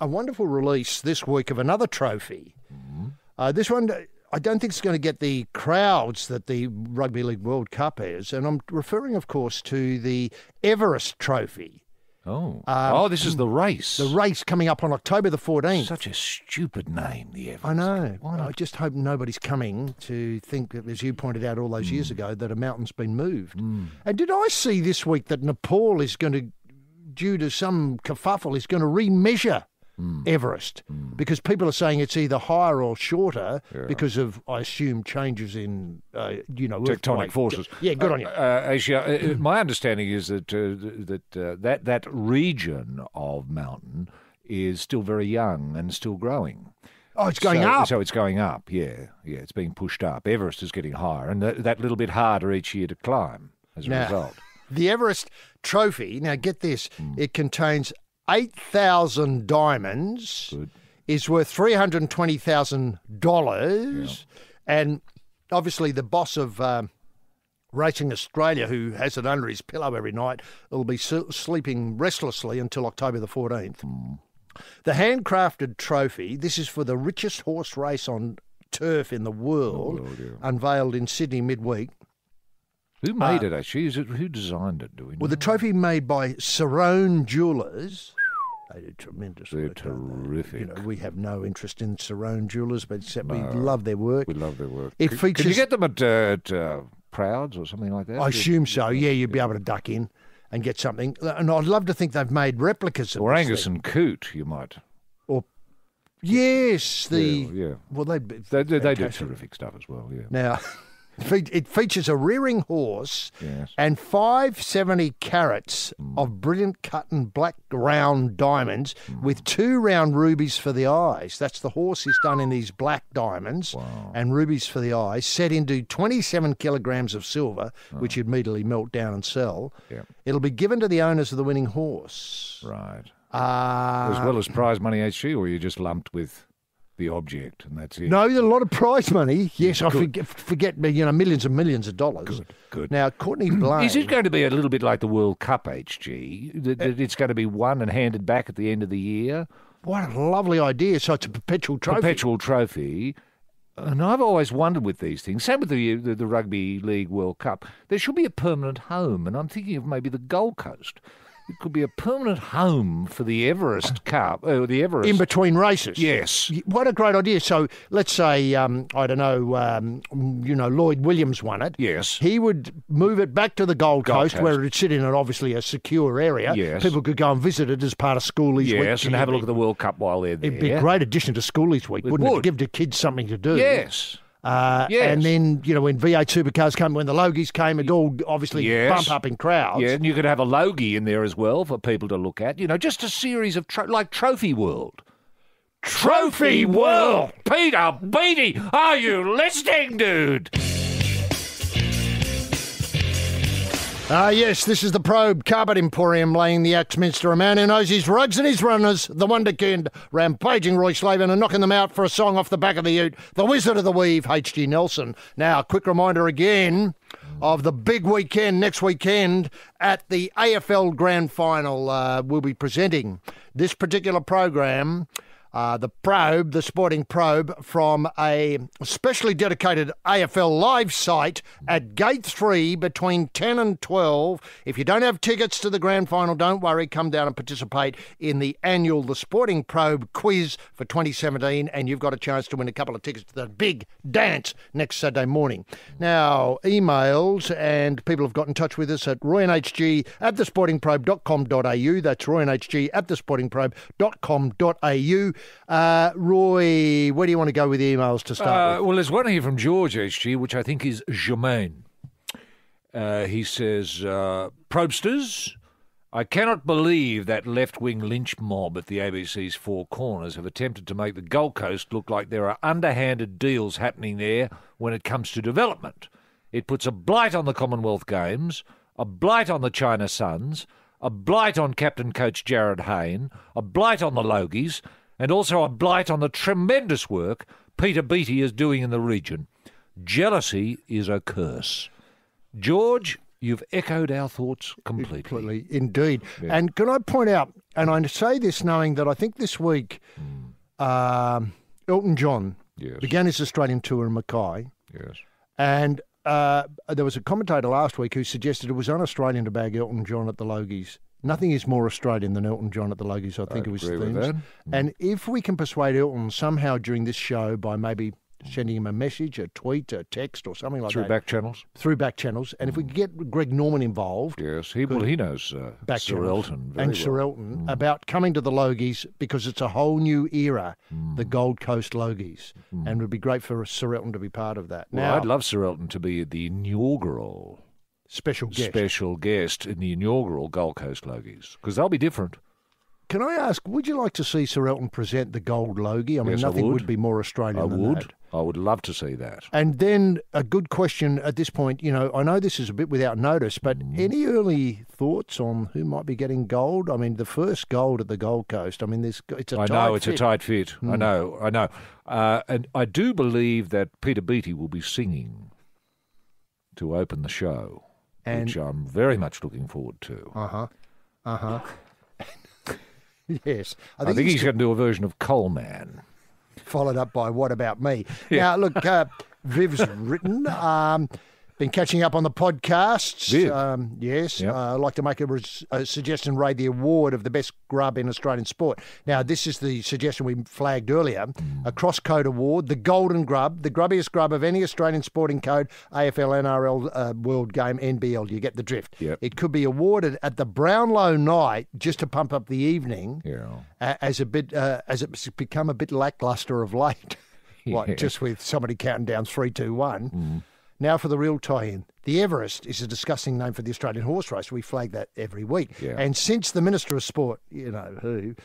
wonderful release this week of another trophy. This one, I don't think it's going to get the crowds that the Rugby League World Cup is, and I'm referring, of course, to the Everest Trophy. This is the race. The race coming up on October the 14th. Such a stupid name, the Everest. I know. I just hope nobody's coming to think that, as you pointed out all those years ago, that a mountain's been moved. And did I see this week that Nepal is going to, due to some kerfuffle, is going to remeasure Everest because people are saying it's either higher or shorter because of, I assume, changes in, tectonic forces. Yeah, good on you. Asia, my understanding is that that region of mountain is still very young and still growing. Oh, it's going up. So it's going up, yeah. It's being pushed up. Everest is getting higher and that little bit harder each year to climb as a result. The Everest Trophy, now get this, it contains 8,000 diamonds, is worth $320,000, and obviously the boss of Racing Australia, who has it under his pillow every night, will be sleeping restlessly until October the 14th. The handcrafted trophy, this is for the richest horse race on turf in the world, unveiled in Sydney midweek. Who made it, actually? Who designed it? Do we know? Well, the trophy made by Sarone Jewellers, They do tremendous They're work. terrific. You know, we have no interest in Cerrone Jewellers, but except we love their work. We love their work. It features. Can you get them at Prouds or something like that? I assume so. Yeah, you'd be able to duck in and get something. And I'd love to think they've made replicas of or this Angus thing. and Coote, you might. Or yes, yeah. Well, they do terrific stuff as well. Yeah. Now, it features a rearing horse and 570 carats of brilliant cut and black round diamonds with 2 round rubies for the eyes. That's the horse is done in these black diamonds and rubies for the eyes, set into 27 kilograms of silver, which you'd immediately melt down and sell. Yeah. It'll be given to the owners of the winning horse. Right. As well as prize money, HG, or you just lumped with the object, and that's it. No, there's a lot of prize money. Yes, I forget millions and millions of dollars. Good. Now, Courtney Blaine... Is it going to be a little bit like the World Cup, HG? That it's going to be won and handed back at the end of the year? What a lovely idea. So it's a perpetual trophy. Perpetual trophy. And I've always wondered with these things, same with the Rugby League World Cup, there should be a permanent home, and I'm thinking of maybe the Gold Coast. It could be a permanent home for the Everest Cup, the Everest. In between races. Yes. What a great idea. So let's say, I don't know, Lloyd Williams won it. Yes. He would move it back to the Gold Coast, where it would sit in obviously a secure area. Yes. People could go and visit it as part of Schoolies Week. Yes, and have a look at the World Cup while they're there. It'd be a great addition to Schoolies Week, wouldn't it? Give the kids something to do. Yes. And then, when V8 supercars came, when the Logies came, it all obviously bump up in crowds. Yeah, and you could have a Logie in there as well for people to look at. Just a series of, like Trophy World. Trophy World! Peter Beattie, are you listening, dude? Yes, this is the Probe Carpet Emporium laying the Axminster. A man who knows his rugs and his runners, the wonderkind, rampaging Roy Slaven and knocking them out for a song off the back of the ute, the Wizard of the Weave, H.G. Nelson. Now, a quick reminder again of the big weekend, next weekend, at the AFL Grand Final. We'll be presenting this particular program, the Probe, the Sporting Probe, from a specially dedicated AFL live site at Gate 3 between 10 and 12. If you don't have tickets to the Grand Final, don't worry. Come down and participate in the annual The Sporting Probe quiz for 2017, and you've got a chance to win a couple of tickets to the big dance next Saturday morning. Now, emails, and people have got in touch with us at royandhg@thesportingprobe.com.au. That's royandhg@thesportingprobe.com.au. Roy, where do you want to go with the emails to start with? Well, there's one here from George, HG, which I think is Germain. He says, Probe-sters, I cannot believe that left-wing lynch mob at the ABC's Four Corners have attempted to make the Gold Coast look like there are underhanded deals happening there when it comes to development. It puts a blight on the Commonwealth Games, a blight on the China Suns, a blight on Captain Coach Jared Hayne, a blight on the Logies, and also a blight on the tremendous work Peter Beattie is doing in the region. Jealousy is a curse. George, you've echoed our thoughts completely. Indeed. Yeah. And can I point out, and I say this knowing that I think this week Elton John began his Australian tour in Mackay. Yes. And there was a commentator last week who suggested it was un-Australian to bag Elton John at the Logies. Nothing is more Australian than Elton John at the Logies, I think it was agree themes. with that. And if we can persuade Elton somehow during this show by maybe sending him a message, a tweet, a text or something like Through that. back channels? Through back channels. And if we could get Greg Norman involved. Yes, he knows back Sir channels Elton very and well. Sir Elton about coming to the Logies because it's a whole new era, the Gold Coast Logies. And it would be great for Sir Elton to be part of that. Well, Now, I'd love Sir Elton to be the inaugural special guest in the inaugural Gold Coast Logies, because they'll be different. Can I ask, would you like to see Sir Elton present the Gold Logie? I mean, Yes, I nothing would. would be more Australian than that. I would love to see that. And then a good question at this point, I know this is a bit without notice, but any early thoughts on who might be getting gold? I mean, the first gold at the Gold Coast, I mean, it's a tight fit. It's a tight fit. I know. And I do believe that Peter Beattie will be singing to open the show, which I'm very much looking forward to. Yes. I think he's going to do a version of Coalman. Followed up by What About Me? Yeah. Now, look, Viv's written, Been catching up on the podcasts. Yes. Yep. I'd like to make a suggestion, Ray, the award of the best grub in Australian sport. Now, this is the suggestion we flagged earlier. A cross-code award, the golden grub, the grubbiest grub of any Australian sporting code, AFL, NRL, World Game, NBL. You get the drift. Yep. It could be awarded at the Brownlow night just to pump up the evening as it's become a bit lacklustre of late. Like just with somebody counting down 3, 2, 1. Now for the real tie-in. The Everest is a disgusting name for the Australian horse race. We flag that every week. Yeah. And since the Minister of Sport,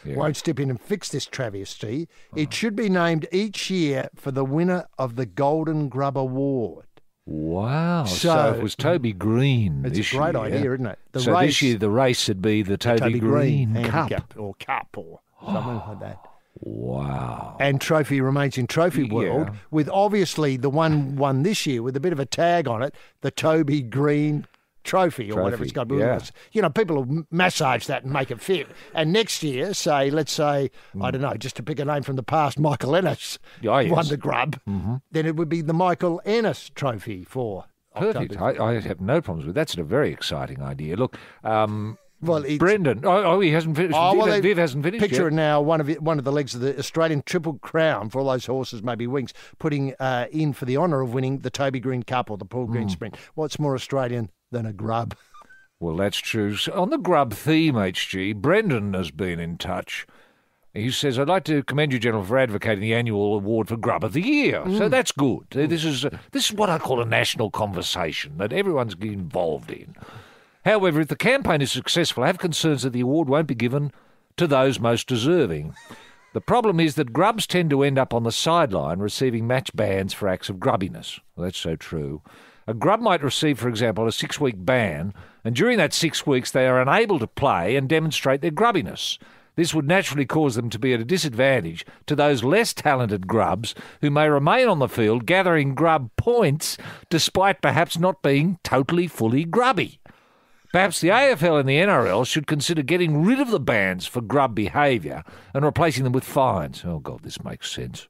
won't step in and fix this travesty, it should be named each year for the winner of the Golden Grub Award. Wow. So it was Toby Green it's this a great year. idea, isn't it? This year the race would be the Toby Green Cup. Or Cup or something like that. Wow. And trophy remains in trophy world, with obviously the one won this year with a bit of a tag on it, the Toby Green Trophy or whatever it's got. You know, people will massage that and make it fit. And next year, let's say, I don't know, just to pick a name from the past, Michael Ennis won the grub, then it would be the Michael Ennis Trophy for Perfect. I have no problems with that. That's a very exciting idea. Look, well, Brendan. he hasn't finished. Viv hasn't finished. Picture yet. it now. One of the legs of the Australian Triple Crown for all those horses, maybe wings, putting in for the honour of winning the Toby Green Cup or the Paul Green Sprint. What's more Australian than a grub? Well, that's true. So on the grub theme, HG, Brendan has been in touch. He says, I'd like to commend you, General, for advocating the annual award for Grub of the Year. So that's good. This is what I call a national conversation that everyone's involved in. However, if the campaign is successful, I have concerns that the award won't be given to those most deserving. The problem is that grubs tend to end up on the sideline receiving match bans for acts of grubbiness. Well, that's so true. A grub might receive, for example, a 6-week ban, and during that 6 weeks they are unable to play and demonstrate their grubbiness. This would naturally cause them to be at a disadvantage to those less talented grubs who may remain on the field gathering grub points despite perhaps not being totally fully grubby. Perhaps the AFL and the NRL should consider getting rid of the bans for grub behaviour and replacing them with fines. Oh, God, this makes sense.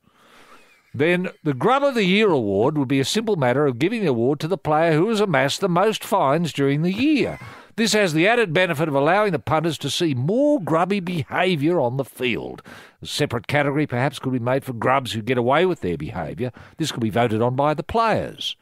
Then the Grub of the Year award would be a simple matter of giving the award to the player who has amassed the most fines during the year. This has the added benefit of allowing the punters to see more grubby behaviour on the field. A separate category perhaps could be made for grubs who get away with their behaviour. This could be voted on by the players.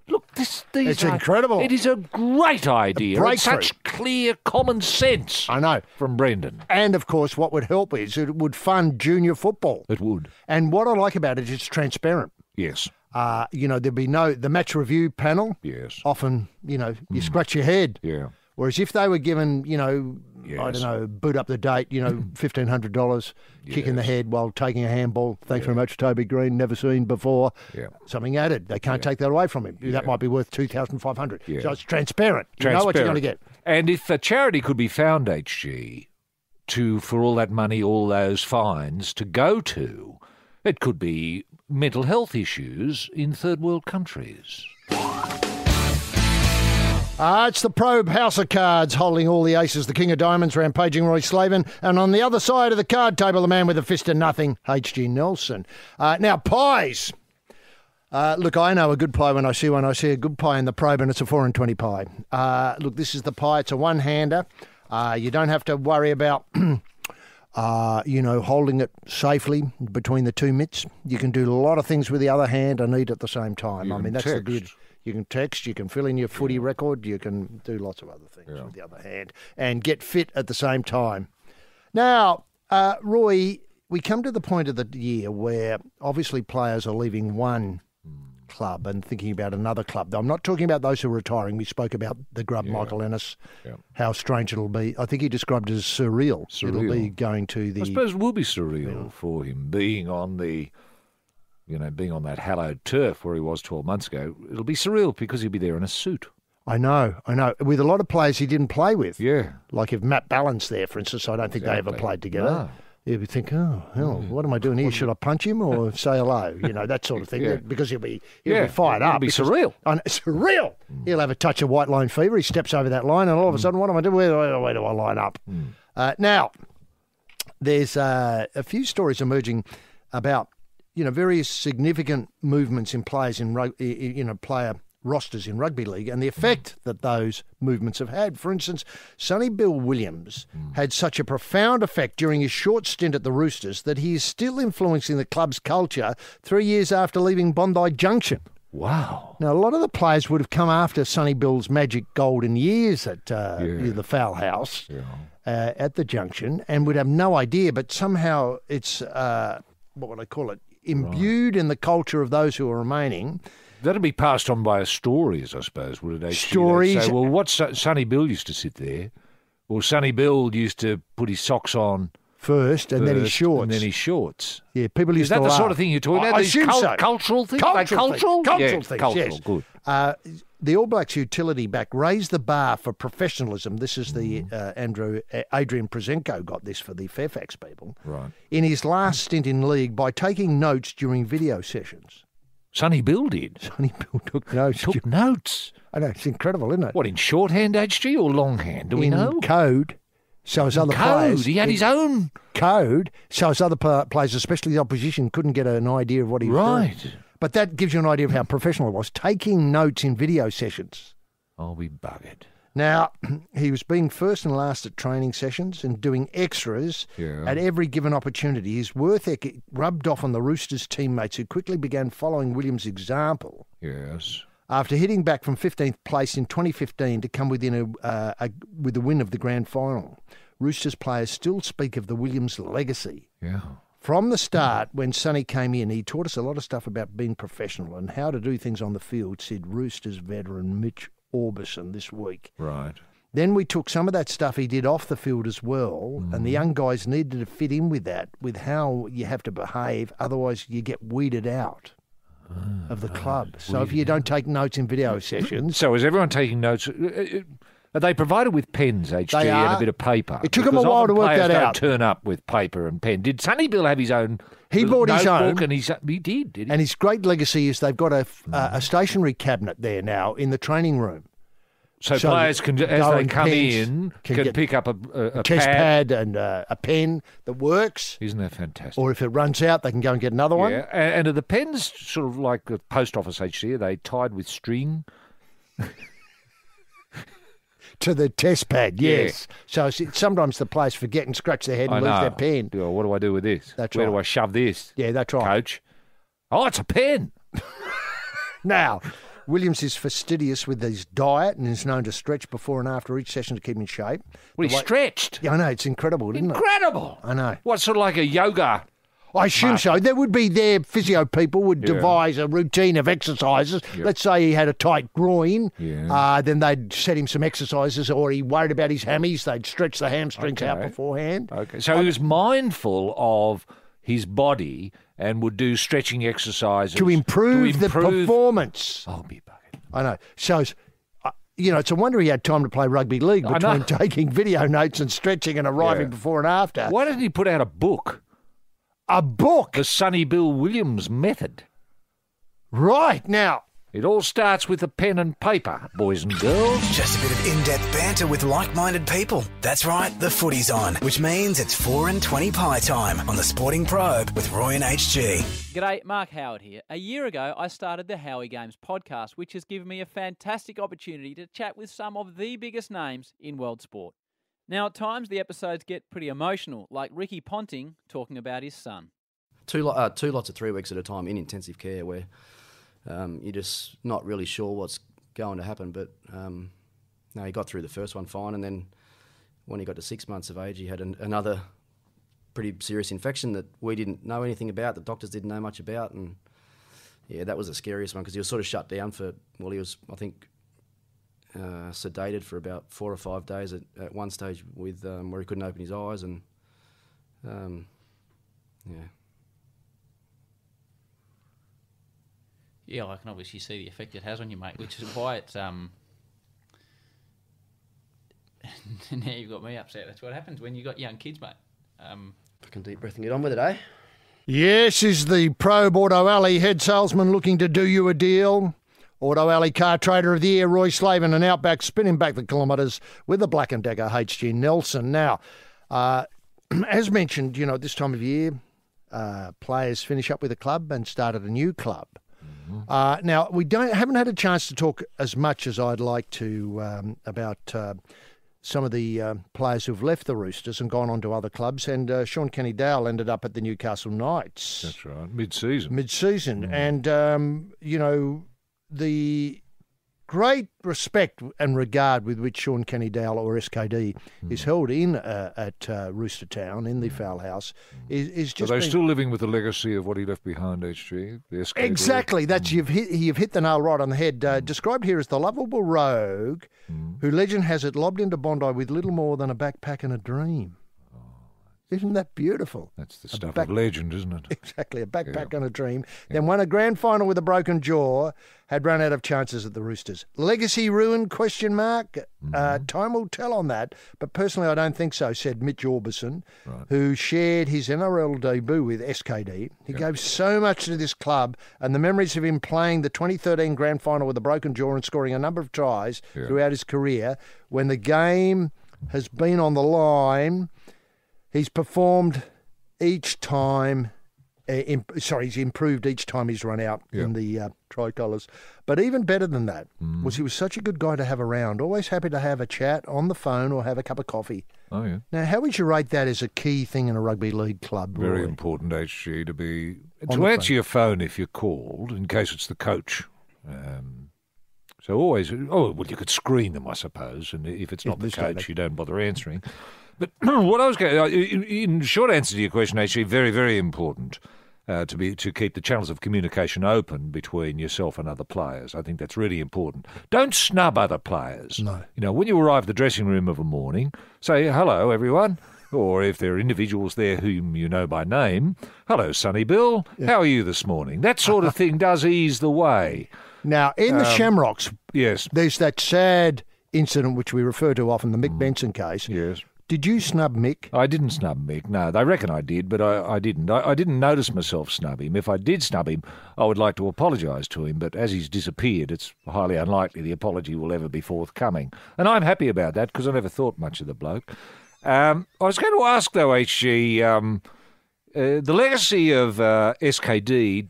Look, it's incredible. It is a great idea. It's such clear common sense. I know. From Brendan. And, of course, what would help is it would fund junior football. It would. And what I like about it is it's transparent. Yes. There'd be the match review panel. Yes. Often, you scratch your head. Yeah. Whereas if they were given, I don't know, boot up the date, $1,500, kick in the head while taking a handball. Thanks very much, Toby Green, never seen before. Yeah. Something added. They can't take that away from him. That might be worth $2,500. Yeah. So it's transparent. You know what you're going to get. And if a charity could be found, HG, for all that money, all those fines to go to, it could be mental health issues in third world countries. It's the Probe House of Cards holding all the aces, the King of Diamonds, rampaging Roy Slaven, and on the other side of the card table, the man with a fist of nothing, H.G. Nelson. Now, pies. Look, I know a good pie when I see one. I see a good pie in the Probe, and it's a 4-20 pie. Look, this is the pie. It's a one-hander. You don't have to worry about, holding it safely between the two mitts. You can do a lot of things with the other hand and eat at the same time. That's the beauty. You can text, you can fill in your footy record, you can do lots of other things with the other hand and get fit at the same time. Now, Roy, we come to the point of the year where obviously players are leaving one club and thinking about another club. I'm not talking about those who are retiring. We spoke about the grub Michael Ennis, how strange it'll be. I think he described it as surreal. It'll be going to the... I suppose it will be surreal for him being on the... being on that hallowed turf where he was 12 months ago. It'll be surreal because he'll be there in a suit. I know. With a lot of players he didn't play with. Yeah. Like if Matt Ballant's there, for instance, I don't think they ever played together. No. You'd think, oh, hell, what am I doing here? Should I punch him or say hello? That sort of thing. Because he'll be fired up. It'll be surreal. Surreal. He'll have a touch of white line fever. He steps over that line and all of a sudden, what am I doing? Where do I line up? Now, there's a few stories emerging about various significant movements in players in player rosters in rugby league and the effect that those movements have had. For instance, Sonny Bill Williams had such a profound effect during his short stint at the Roosters that he is still influencing the club's culture 3 years after leaving Bondi Junction. Wow. Now, a lot of the players would have come after Sonny Bill's magic golden years at the Fowl House at the Junction and would have no idea, but somehow it's, what would I call it, imbued in the culture of those who are remaining. That'd be passed on by stories, I suppose, would it? Stories. They'd say, well, what's Sonny Bill used to sit there? Or Sonny Bill used to put his socks on first and then his shorts. And then his shorts. Yeah, people used to Is that the laugh. sort of thing you're talking about? I These assume so. Cultural things? Cultural things, Cultural, yes. Good. The All Blacks utility back raised the bar for professionalism. This is the Adrian Prezenko got this for the Fairfax people. Right. In his last stint in league by taking notes during video sessions. Sonny Bill did? Sonny Bill took notes. Took notes? I know, it's incredible, isn't it? What, in shorthand, HG, or longhand? Do we know? In code. So as other players... He had his own... Code. So as other players, especially the opposition, couldn't get an idea of what he was doing. Right. But that gives you an idea of how professional it was, taking notes in video sessions. I'll be buggered. Now, he was being first and last at training sessions and doing extras at every given opportunity. His work ethic rubbed off on the Roosters teammates who quickly began following Williams' example. Yes. After hitting back from 15th place in 2015 to come within with the win of the grand final, Roosters players still speak of the Williams legacy. Yeah. From the start, when Sonny came in, he taught us a lot of stuff about being professional and how to do things on the field, said Roosters veteran Mitch Orbison this week. Right. Then we took some of that stuff he did off the field as well, and the young guys needed to fit in with that, with how you have to behave, otherwise you get weeded out of the club. So if you don't take notes in video sessions... So is everyone taking notes? Are they provided with pens, HG, They are. and a bit of paper? It took them a while to work that out. Players don't turn up with paper and pen. Did Sonny Bill have his own? He bought his own. And he did he? And his great legacy is they've got a stationary cabinet there now in the training room. So players can, as they come in, can pick up a test pad and a pen that works. Isn't that fantastic? Or if it runs out, they can go and get another one. Yeah, and are the pens sort of like the post office, HG? Are they tied with string? To the test pad, yes. Yeah. So sometimes the players forget and scratch their head and lose their pen. Well, what do I do with this? That's Where right. do I shove this? Yeah, that's right. Coach. Oh, it's a pen. Now, Williams is fastidious with his diet and is known to stretch before and after each session to keep in shape. Well, he stretched. Yeah, I know. It's incredible, isn't it? Incredible. I know. What, sort of like a yoga? I assume so. There would be their physio people would devise a routine of exercises. Yeah. Let's say he had a tight groin, Yeah. then they'd set him some exercises, or he worried about his hammies, they'd stretch the hamstrings out beforehand. Okay, so he was mindful of his body and would do stretching exercises To improve the performance. I'll be bugging. I know. So, it's a wonder he had time to play rugby league between taking video notes and stretching and arriving before and after. Why didn't he put out a book? A book? The Sonny Bill Williams method. Right, now. It all starts with a pen and paper, boys and girls. Just a bit of in-depth banter with like-minded people. That's right, the footy's on, which means it's 4 and 20 pie time on the Sporting Probe with Roy and HG. G'day, Mark Howard here. A year ago, I started the Howie Games podcast, which has given me a fantastic opportunity to chat with some of the biggest names in world sport. Now, at times, the episodes get pretty emotional, like Ricky Ponting talking about his son. Two lots of 3 weeks at a time in intensive care where you're just not really sure what's going to happen. But no, he got through the first one fine, and then when he got to 6 months of age, he had another pretty serious infection that we didn't know anything about, the doctors didn't know much about, and yeah, that was the scariest one because he was sort of shut down for, well, he was, I think, sedated for about 4 or 5 days at one stage with where he couldn't open his eyes, and Yeah, I can obviously see the effect it has on you, mate, which is why it's now you've got me upset. That's what happens when you got young kids, mate. Fucking deep breath and get on with it, eh? Yes, is the Probe Auto Alley head salesman looking to do you a deal? Auto Alley Car Trader of the Year, Roy Slaven, and Outback spinning back the kilometres with the Black & Decker HG Nelson. Now, as mentioned, at this time of year, players finish up with a club and start at a new club. Now, we haven't had a chance to talk as much as I'd like to about some of the players who've left the Roosters and gone on to other clubs. And Sean Kenny-Dowell ended up at the Newcastle Knights. That's right, mid-season. And, the great respect and regard with which Sean Kenny-Dowell, or SKD, is held in at Rooster Town, in the Fowl House, is just... Are they still living with the legacy of what he left behind, HG? The SKD? Exactly. That's you've hit the nail right on the head. Described here as the lovable rogue who legend has it lobbed into Bondi with little more than a backpack and a dream. Isn't that beautiful? That's the stuff of legend, isn't it? Exactly, a backpack and a dream. Then won a grand final with a broken jaw, had run out of chances at the Roosters. Legacy ruined, ? Time will tell on that, but personally I don't think so, said Mitch Orbison, who shared his NRL debut with SKD. He gave so much to this club, and the memories of him playing the 2013 grand final with a broken jaw and scoring a number of tries throughout his career, when the game has been on the line... He's performed each time, he's improved each time he's run out in the tricolours. But even better than that was he was such a good guy to have around, always happy to have a chat on the phone or have a cup of coffee. Oh, yeah. Now, how would you rate that as a key thing in a rugby league club? Very Roy? important, HG, to answer your phone if you're called, in case it's the coach. So always, you could screen them, I suppose, and if it's not the coach, you don't bother answering. But what I was going, in short answer to your question, actually, very, very important to keep the channels of communication open between yourself and other players. I think that's really important. Don't snub other players. No. When you arrive at the dressing room of a morning, say hello, everyone. Or if there are individuals there whom you know by name, hello, Sonny Bill, how are you this morning? That sort of thing does ease the way. Now, in the Shamrocks, yes, there's that sad incident which we refer to often, the Mick Benson case. Yes. Did you snub Mick? I didn't snub Mick, no. They reckon I did, but I didn't. I didn't notice myself snub him. If I did snub him, I would like to apologise to him, but as he's disappeared, it's highly unlikely the apology will ever be forthcoming. And I'm happy about that, because I never thought much of the bloke. I was going to ask, though, HG, the legacy of SKD...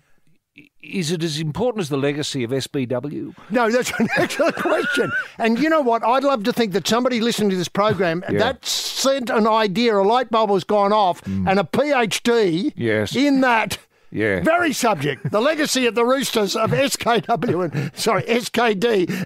Is it as important as the legacy of SBW? No, that's an excellent question. And you know what? I'd love to think that somebody listening to this program, that sent an idea, a light bulb has gone off, and a PhD in that very subject, the legacy of the Roosters of SKD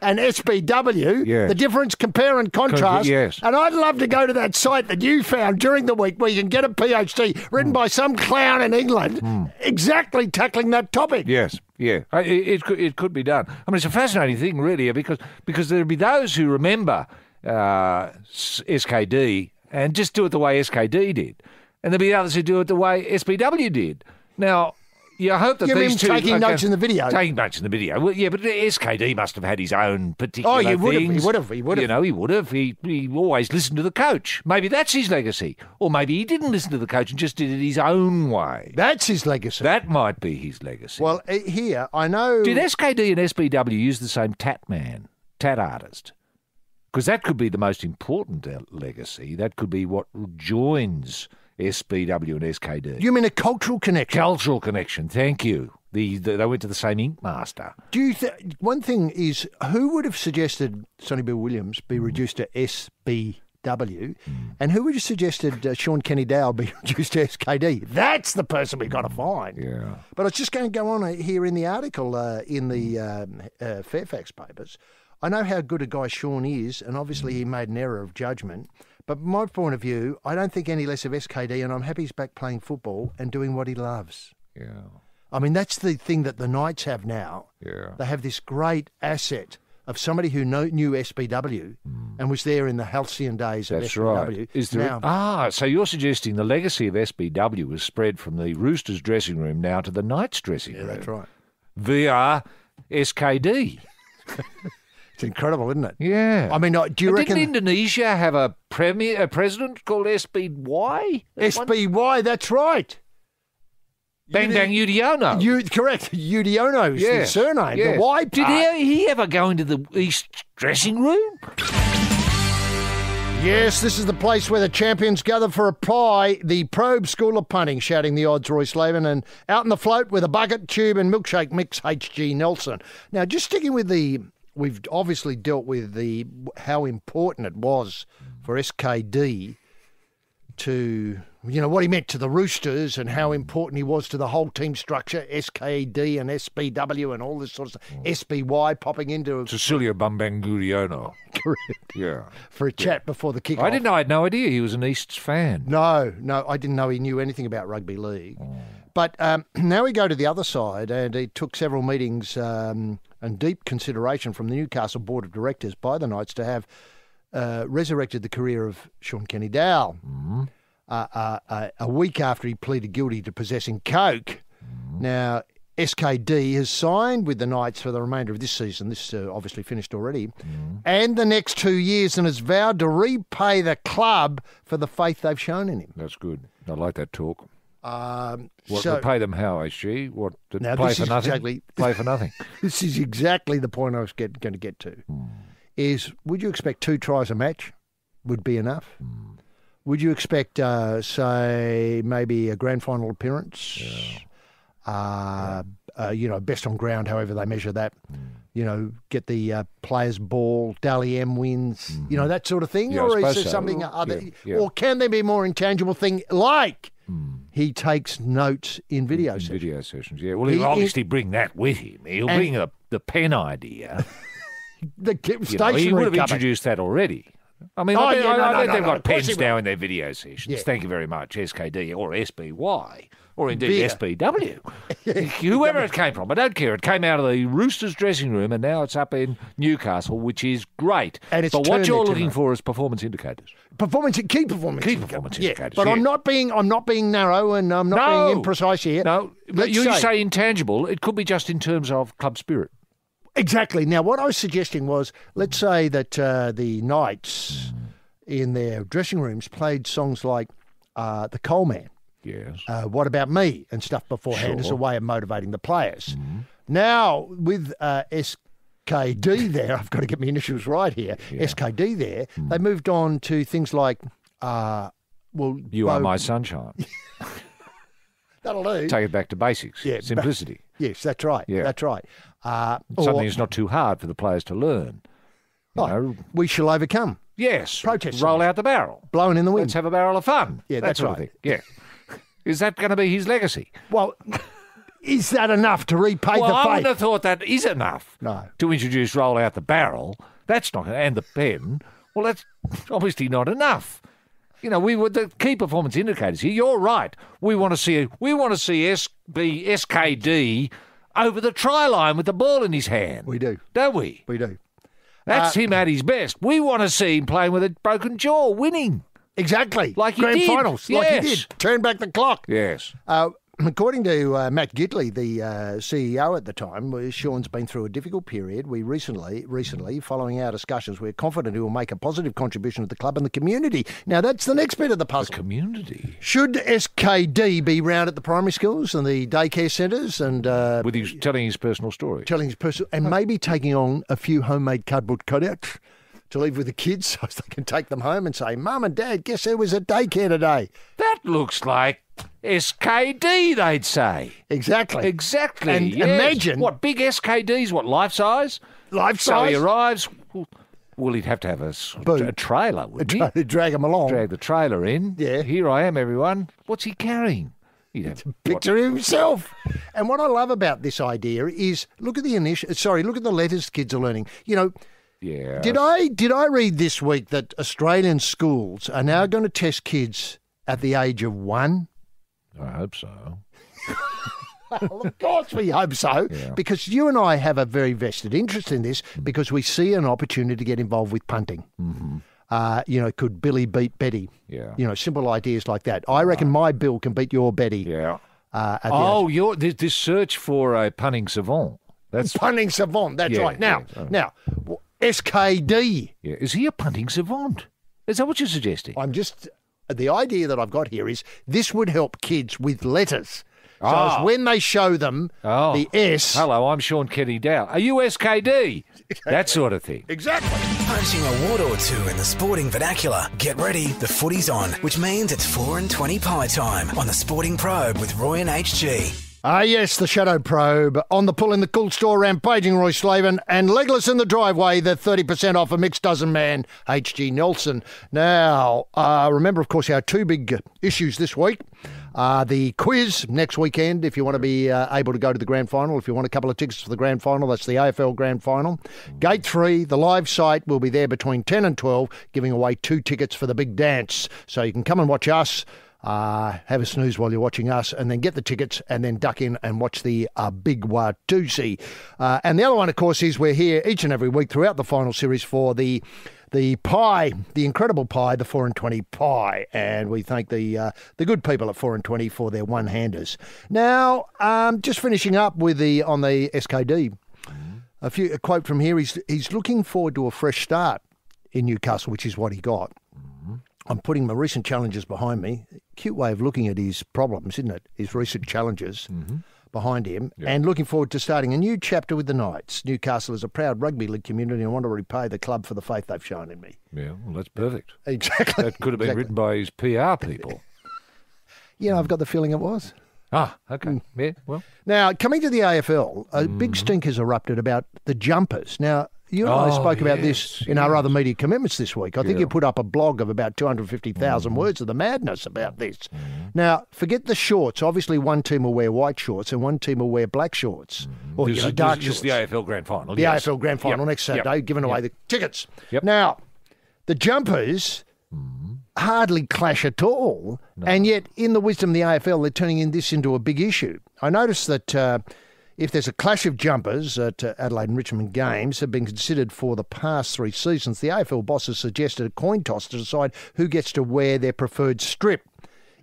and SBW, the difference, compare and contrast. And I'd love to go to that site that you found during the week where you can get a PhD written by some clown in England exactly tackling that topic. Yes, it could be done. I mean, it's a fascinating thing, really, because there'll be those who remember SKD and just do it the way SKD did, and there'll be others who do it the way SBW did. Now, I hope that these two... taking notes in the video? Taking notes in the video. Well, yeah, but SKD must have had his own particular things. He would have. He would have. He always listened to the coach. Maybe that's his legacy. Or maybe he didn't listen to the coach and just did it his own way. That's his legacy. That might be his legacy. Well, here, I know... Did SKD and SBW use the same tat artist? Because that could be the most important legacy. That could be what joins SBW and SKD. You mean a cultural connection? Cultural connection, thank you. They went to the same ink master. Do you one thing is, who would have suggested Sonny Bill Williams be reduced to SBW, and who would have suggested Sean Kenny-Dowell be reduced to SKD? That's the person we've got to find. Yeah. But I was just going to go on here in the article in the Fairfax papers. I know how good a guy Sean is, and obviously he made an error of judgment. But from my point of view, I don't think any less of SKD, and I'm happy he's back playing football and doing what he loves. Yeah. I mean, that's the thing that the Knights have now. Yeah. They have this great asset of somebody who knew SBW and was there in the halcyon days of That's SBW. Right. Is there so you're suggesting the legacy of SBW was spread from the Roosters dressing room now to the Knights dressing room? Yeah, that's right. Via SKD. It's incredible, isn't it? Yeah. I mean, do you reckon... Didn't Indonesia have a president called SBY? SBY, that's right. Bang Bang Yudhoyono. Correct. Yudhoyono's the surname. Yes. The Y part. Did he ever go into the East dressing room? Yes, this is the place where the champions gather for a pie. The Probe School of Punting, shouting the odds, Roy Slaven, and out in the float with a bucket, tube and milkshake mix, H.G. Nelson. Now, just sticking with we've obviously dealt with how important it was for SKD to, what he meant to the Roosters and how important he was to the whole team structure, SKD and SBW and all this sort of stuff, SBY popping into... Cecilia Bambanguriono. Correct. Yeah. For a chat before the kick-off. I had no idea he was an Easts fan. No, I didn't know he knew anything about rugby league. But now we go to the other side, and it took several meetings and deep consideration from the Newcastle Board of Directors by the Knights to have resurrected the career of Sean Kenny-Dowell. A week after he pleaded guilty to possessing coke. Now, SKD has signed with the Knights for the remainder of this season. This obviously finished already. And the next 2 years, and has vowed to repay the club for the faith they've shown in him. That's good. I like that talk. So pay them how, HG? What, now play this for is nothing? exactly, Play for nothing. This is exactly the point I was going to get to. Is, would you expect 2 tries a match would be enough? Would you expect, say, maybe a grand final appearance? Best on ground, however they measure that. Get the players' ball, Dally M wins, that sort of thing? Yeah, or I is there suppose so. something other? Yeah. Or can there be a more intangible thing like he takes notes in video sessions? Video sessions, yeah. Well, he'll obviously bring that with him. He'll bring the pen idea. The stationary he would have cupboard. introduced that already. I mean, I bet they've got pens now in their video sessions. Yeah. Thank you very much, SKD or SBY, or indeed Beer. SBW. Whoever it came from, I don't care. It came out of the Roosters dressing room, and now it's up in Newcastle, which is great. And it's but what turned you're into looking that. for is performance indicators. Key performance indicators. indicators. But yeah. I'm not being narrow and I'm not being imprecise here. No, but Let's you say intangible. It could be just in terms of club spirit. Exactly. Now, what I was suggesting was, let's say that the Knights in their dressing rooms played songs like The Coal Man, Yes. What About Me, and stuff beforehand as a way of motivating the players. Now, with SKD there, I've got to get my initials right here, SKD there, they moved on to things like, You Are My Sunshine. That'll do. Take it back to basics. Yeah, Simplicity. Yes, that's right. Yeah. That's right. Something that's not too hard for the players to learn. We shall overcome. Yes. Protest Roll songs. out the barrel. Blowing in the wind. Let's have a barrel of fun. Yeah, that that's sort right. of thing. Yeah. Is that going to be his legacy? Well, is that enough to repay the faith? I wouldn't have thought that is enough. No. To introduce roll out the barrel. That's not, and the pen. Well, that's obviously not enough. We were the key performance indicators here. You're right. We want to see SKD over the try line with the ball in his hand. We do. Don't we? We do. That's him at his best. We want to see him playing with a broken jaw, winning. Exactly. Like he Grand did. finals. Like he Yes. did. Turn back the clock. Yes. According to Matt Gidley, the CEO at the time, Sean's been through a difficult period. We recently, following our discussions, we're confident he will make a positive contribution to the club and the community. Now, that's the next bit of the puzzle. The community. Should SKD be round at the primary schools and the daycare centres and with his telling his personal story, and maybe taking on a few homemade cardboard cutouts to leave with the kids so they can take them home and say, Mum and Dad, guess there was a daycare today. That looks like SKD, they'd say. Exactly. And yes. Imagine. What, big SKDs, life size? Life So size. he arrives. Well, he'd have to have a trailer, wouldn't he? Drag him along. Drag the trailer in. Yeah. Here I am, everyone. What's he carrying? He'd have Picture himself. And what I love about this idea is look at the letters kids are learning. Yeah. Did I read this week that Australian schools are now going to test kids at the age of 1? I hope so. Well, of course we hope so, because you and I have a very vested interest in this because we see an opportunity to get involved with punting. Could Billy beat Betty? Yeah. Simple ideas like that. I reckon my Bill can beat your Betty. Yeah. This search for a punting savant. That's punting savant. That's right. Now, SKD. Yeah. Is he a punting savant? Is that what you're suggesting? The idea that I've got here is this would help kids with letters. So it's when they show them the S. Hello, I'm Sean Kenny Dow. Are you SKD? That sort of thing. Exactly. Punching a word or two in the sporting vernacular. Get ready, the footy's on, which means it's 4 and 20 pie time on the Sporting Probe with Roy and HG. Yes, the Shadow Probe. On the pull in the cool store, rampaging Roy Slaven, and legless in the driveway, the 30% off a mixed dozen man, HG Nelson. Now, remember, of course, our two big issues this week. The quiz next weekend, if you want to be able to go to the grand final. If you want a couple of tickets for the grand final, that's the AFL grand final. Gate 3, the live site, will be there between 10 and 12, giving away 2 tickets for the big dance. So you can come and watch us. Have a snooze while you're watching us, and then get the tickets and then duck in and watch the big Watusi. And the other one, of course, is we're here each and every week throughout the final series for the pie, the incredible pie, the 4 and 20 pie. And we thank the good people at 4 and 20 for their one-handers. Now, just finishing up with on the SKD, a quote from here. He's looking forward to a fresh start in Newcastle, which is what he got. I'm putting my recent challenges behind me. Cute way of looking at his problems, isn't it? His recent challenges behind him. Yep. And looking forward to starting a new chapter with the Knights. Newcastle is a proud rugby league community and I want to repay the club for the faith they've shown in me. Yeah, well, that's perfect. Exactly. That could have been written by his PR people. Yeah, I've got the feeling it was. Ah, okay. Yeah, well. Now, coming to the AFL, a big stink has erupted about the jumpers. Now, you and I spoke about this in our other media commitments this week. I think you put up a blog of about 250,000 words of the madness about this. Now, forget the shorts. Obviously, one team will wear white shorts and one team will wear black shorts. Or dark shorts. This is the AFL Grand Final. The AFL Grand Final next Saturday, giving away the tickets. Now, the jumpers hardly clash at all, and yet in the wisdom of the AFL, they're turning this into a big issue. I noticed that if there's a clash of jumpers at Adelaide and Richmond games have been considered for the past 3 seasons, the AFL bosses suggested a coin toss to decide who gets to wear their preferred strip.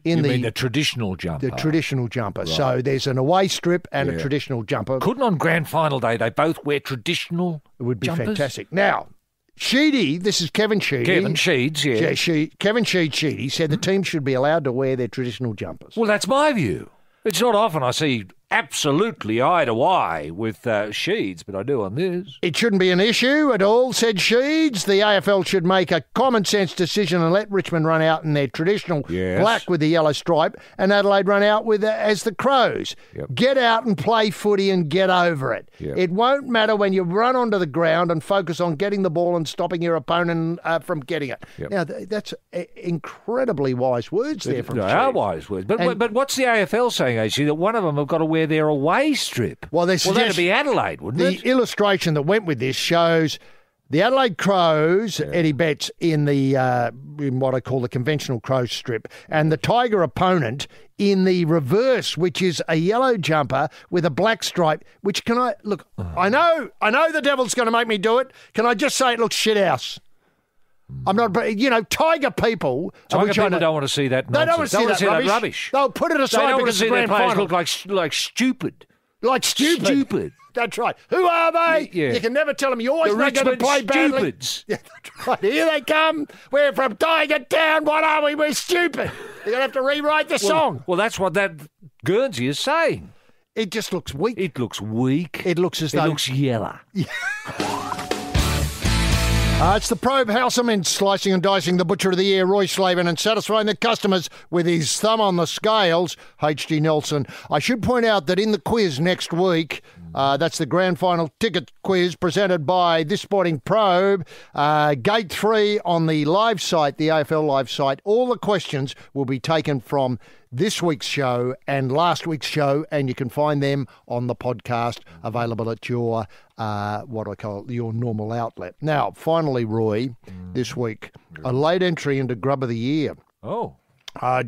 You mean the traditional jumper? The traditional jumper. Right. So there's an away strip and a traditional jumper. Couldn't on Grand Final day they both wear traditional It would be jumpers? Fantastic. Now, Sheedy, this is Kevin Sheedy. Kevin Sheeds, Kevin Sheedy said the team should be allowed to wear their traditional jumpers. Well, that's my view. It's not often I see absolutely eye to eye with Sheeds, but I do on this. It shouldn't be an issue at all, said Sheeds. The AFL should make a common sense decision and let Richmond run out in their traditional black with the yellow stripe and Adelaide run out with as the Crows. Yep. Get out and play footy and get over it. Yep. It won't matter when you run onto the ground and focus on getting the ball and stopping your opponent from getting it. Yep. Now, that's incredibly wise words there from Sheeds. They are wise words. But what's the AFL saying, AC, that one of them have got to wear their away strip? Well, that'd be Adelaide, wouldn't it? The illustration that went with this shows the Adelaide Crows, Eddie Betts, in what I call the conventional Crows strip, and the Tiger opponent in the reverse, which is a yellow jumper with a black stripe. Which I know the devil's going to make me do it. Can I just say it looks shithouse? I'm not, Tiger people. Tiger people don't want to see that nonsense. They don't want to see that rubbish. They'll put it aside because the grand final. They don't want to see their players look like stupid. Like stupid. Stupid. That's right. Who are they? Yeah. You can never tell them. You always know going to play badly. Stupids. Yeah, that's right. Here they come. We're from Tiger Town. What are we? We're stupid. You're going to have to rewrite the song. Well, that's what that Guernsey is saying. It just looks weak. It looks weak. It looks as though... It looks yellow. Yeah. It's the Probe Houseman slicing and dicing the butcher of the year, Roy Slaven, and satisfying the customers with his thumb on the scales, HG Nelson. I should point out that in the quiz next week, that's the grand final ticket quiz presented by This Sporting Probe, Gate 3 on the live site, the AFL live site. All the questions will be taken from this week's show and last week's show, and you can find them on the podcast available at your your normal outlet. Now, finally, Roy, this week, a late entry into Grub of the Year. Oh.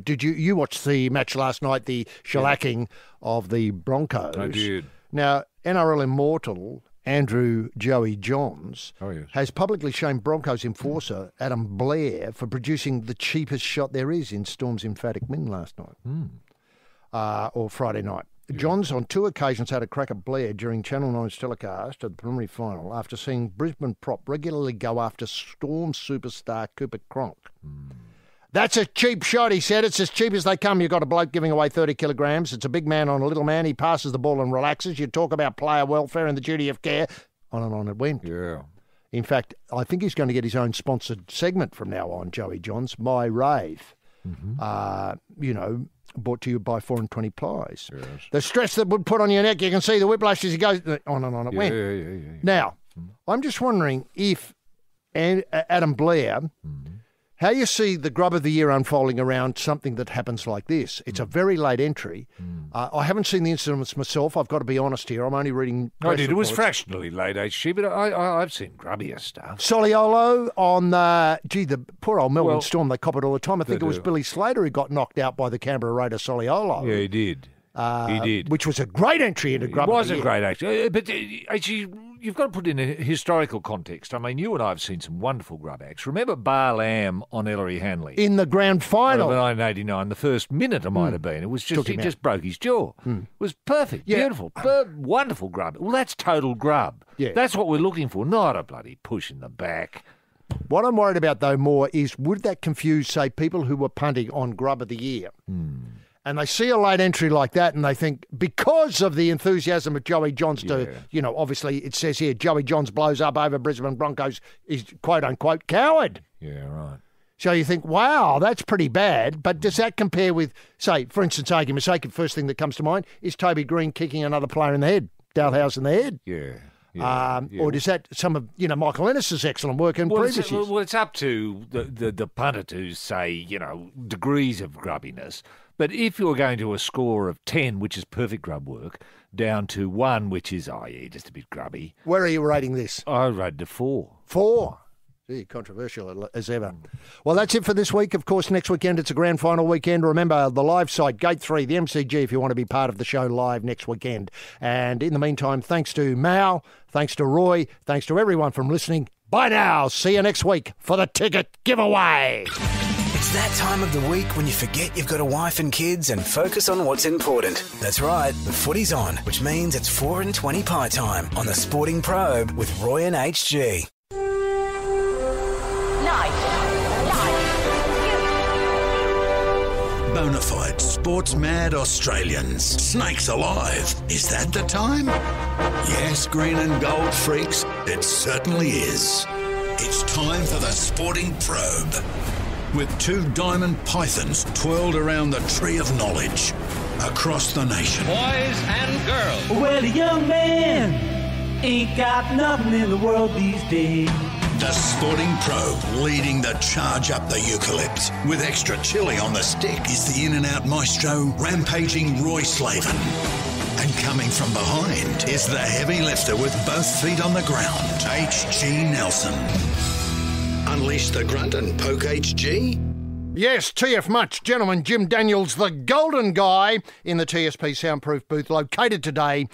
Did you watch the match last night, the shellacking of the Broncos? I did. Now, NRL immortal Andrew Joey Johns has publicly shamed Broncos enforcer Adam Blair for producing the cheapest shot there is in Storm's emphatic win last night, or Friday night. Yeah. Johns on 2 occasions had a crack at Blair during Channel 9's telecast of the preliminary final after seeing Brisbane prop regularly go after Storm superstar Cooper Cronk. That's a cheap shot, he said. It's as cheap as they come. You've got a bloke giving away 30 kilograms. It's a big man on a little man. He passes the ball and relaxes. You talk about player welfare and the duty of care. On and on it went. Yeah. In fact, I think he's going to get his own sponsored segment from now on, Joey Johns. My Rave. Brought to you by 420 Plies. Yes. The stress that would put on your neck, you can see the whiplash as he goes on and on it went. Yeah. Now, I'm just wondering if Adam Blair... How you see the grub of the year unfolding around something that happens like this. It's a very late entry. I haven't seen the incidents myself. I've got to be honest here. I'm only reading press It was reports. fractionally late, HG, but I've seen grubbier stuff. Soliolo on the poor old Melbourne Storm. They cop it all the time. I think it was Billy Slater who got knocked out by the Canberra Raider Soliolo. Yeah, he did. He did. Which was a great entry into grub of the year. It was a great entry. But actually, you've got to put it in a historical context. I mean, you and I have seen some wonderful grub acts. Remember Bar Lamb on Ellery Hanley? In the grand final. Of 1989, the first minute it might have been. It was just, he just broke his jaw. It was perfect, beautiful, wonderful grub. Well, that's total grub. Yeah. That's what we're looking for, not a bloody push in the back. What I'm worried about, though, more is would that confuse, say, people who were punting on grub of the year? And they see a late entry like that and they think, because of the enthusiasm of Joey Johns obviously it says here, Joey Johns blows up over Brisbane Broncos, is quote-unquote coward. Yeah, right. So you think, wow, that's pretty bad. But does that compare with, say, for instance, argument's sake, the first thing that comes to mind is Toby Green kicking another player in the head, Dalhouse in the head? Yeah. Or does that some of, Michael Ennis's excellent work in previous years? Well, it's up to the punter to say, degrees of grubbiness. But if you're going to a score of 10, which is perfect grub work, down to 1, which is, just a bit grubby. Where are you rating this? I rated a 4. 4? Gee, controversial as ever. Well, that's it for this week. Of course, next weekend it's a grand final weekend. Remember, the live site, Gate 3, the MCG, if you want to be part of the show live next weekend. And in the meantime, thanks to Mal, thanks to Roy, thanks to everyone from listening. Bye now. See you next week for the ticket giveaway. It's that time of the week when you forget you've got a wife and kids and focus on what's important. That's right, the footy's on, which means it's 4:20 pie time on the Sporting Probe with Roy and HG. Bonafide sports-mad Australians. Snakes alive. Is that the time? Yes, green and gold freaks, it certainly is. It's time for the Sporting Probe. With 2 diamond pythons twirled around the tree of knowledge across the nation. Boys and girls. Well, a young man ain't got nothing in the world these days. The Sporting Probe, leading the charge up the eucalypt. With extra chili on the stick is the in-and-out maestro, rampaging Roy Slaven. And coming from behind is the heavy lifter with both feet on the ground, HG Nelson. Unleash the grunt and poke HG? Yes, TF Much, gentlemen, Jim Daniels, the golden guy in the TSP soundproof booth, located today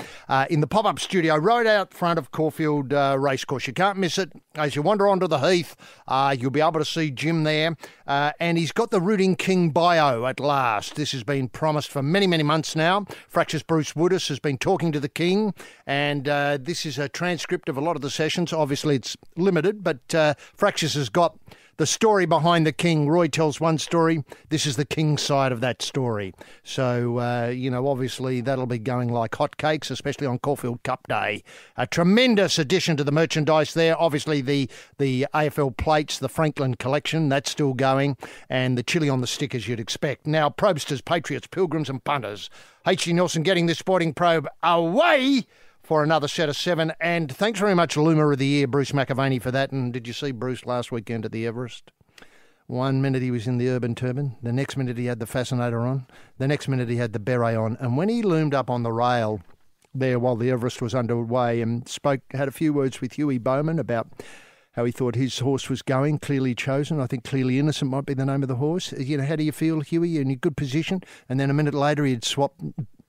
in the pop-up studio right out front of Caulfield Racecourse. You can't miss it. As you wander onto the heath, you'll be able to see Jim there. And he's got the Rooting King bio at last. This has been promised for many, many months now. Fractious Bruce Woodis has been talking to the King, and this is a transcript of a lot of the sessions. Obviously, it's limited, but Fractious has got the story behind the King. Roy tells one story. This is the King's side of that story. So, obviously that'll be going like hotcakes, especially on Caulfield Cup Day. A tremendous addition to the merchandise there. Obviously the AFL plates, the Franklin collection, that's still going. And the chili on the stick, as you'd expect. Now, Probe-sters, Patriots, Pilgrims and Punters. H.G. Nelson getting this Sporting Probe away for another set of 7. And thanks very much, Loomer of the Year, Bruce McAvaney, for that. And did you see Bruce last weekend at the Everest? 1 minute he was in the urban turban. The next minute he had the fascinator on. The next minute he had the beret on. And when he loomed up on the rail there while the Everest was underway and had a few words with Huey Bowman about how he thought his horse was going, Clearly Chosen. I think Clearly Innocent might be the name of the horse. How do you feel, Huey? In a good position? And then a minute later he'd swapped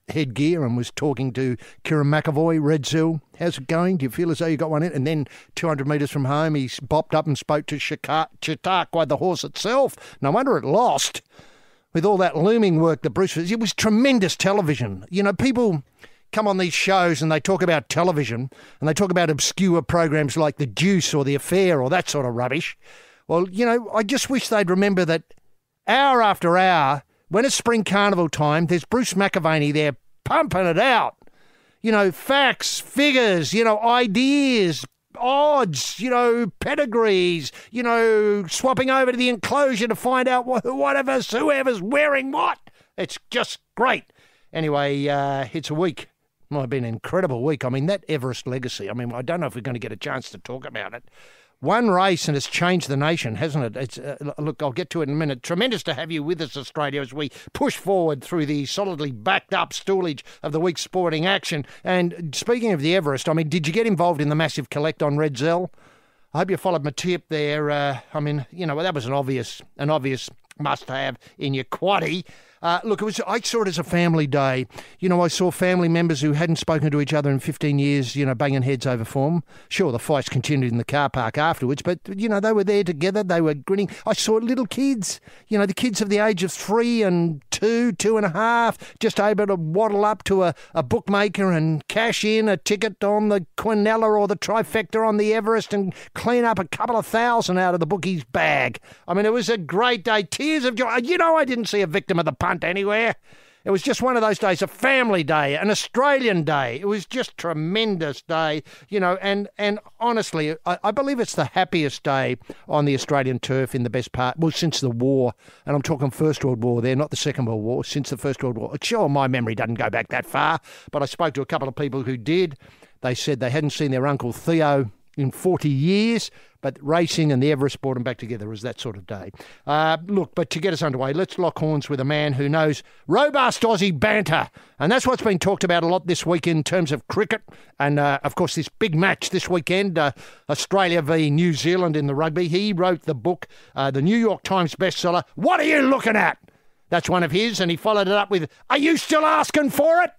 headgear and was talking to Kieran McAvoy, Red Zill. How's it going? Do you feel as though you got one in? And then 200 metres from home, he bopped up and spoke to Chautauqua, the horse itself. No wonder it lost with all that looming work that Bruce was. It was tremendous television. People come on these shows and they talk about television and they talk about obscure programs like The Deuce or The Affair or that sort of rubbish. Well, I just wish they'd remember that hour after hour, when it's spring carnival time, there's Bruce McAvaney there pumping it out. You know, facts, figures, you know, ideas, odds, you know, pedigrees, you know, swapping over to the enclosure to find out whoever's wearing what. It's just great. Anyway, it's a week. Might have been an incredible week. I mean, that Everest legacy, I mean, I don't know if we're going to get a chance to talk about it. One race and it's changed the nation, hasn't it? It's look, I'll get to it in a minute. Tremendous to have you with us, Australia, as we push forward through the solidly backed up stoolage of the week's sporting action. And speaking of the Everest, I mean, did you get involved in the massive collect on Red Zell? I hope you followed my tip there. I mean, you know, that was an obvious must-have in your quaddie. Look, I saw it as a family day. You know, I saw family members who hadn't spoken to each other in 15 years, you know, banging heads over form. Sure, the fights continued in the car park afterwards, but, you know, they were there together. They were grinning. I saw little kids, you know, the kids of the age of 3 and 2, 2.5, just able to waddle up to a bookmaker and cash in a ticket on the Quinella or the trifecta on the Everest and clean up a couple of $1,000 out of the bookie's bag. I mean, it was a great day. Tears of joy. You know, I didn't see a victim of the punt anywhere. It was just one of those days, a family day, an Australian day. It was just tremendous day, you know, and honestly, I believe it's the happiest day on the Australian turf in the best part, well, since the war, and I'm talking First World War there, not the Second World War, since the First World War. Sure, my memory doesn't go back that far, but I spoke to a couple of people who did. They said they hadn't seen their Uncle Theo in 40 years, but racing and the Everest brought them back together. It was that sort of day. Look, but to get us underway, let's lock horns with a man who knows robust Aussie banter. And that's what's been talked about a lot this week in terms of cricket. And, of course, this big match this weekend, Australia v New Zealand in the rugby. He wrote the book, the New York Times bestseller, What Are You Looking At? That's one of his. And he followed it up with, Are You Still Asking For It?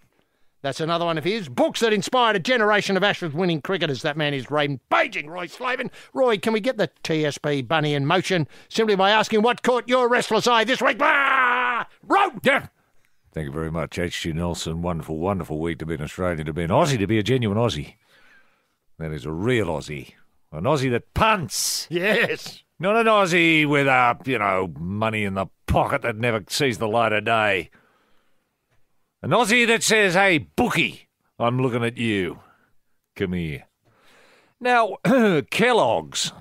That's another one of his. Books that inspired a generation of Ashes-winning cricketers. That man is rampaging Roy Slaven. Roy, can we get the TSB bunny in motion simply by asking what caught your restless eye this week? Road! Yeah. Thank you very much, H.G. Nelson. Wonderful, wonderful week to be an Australian, to be an Aussie, to be a genuine Aussie. That is a real Aussie. An Aussie that punts. Yes. Not an Aussie with, money in the pocket that never sees the light of day. An Aussie that says, hey, bookie, I'm looking at you. Come here. Now, Kellogg's.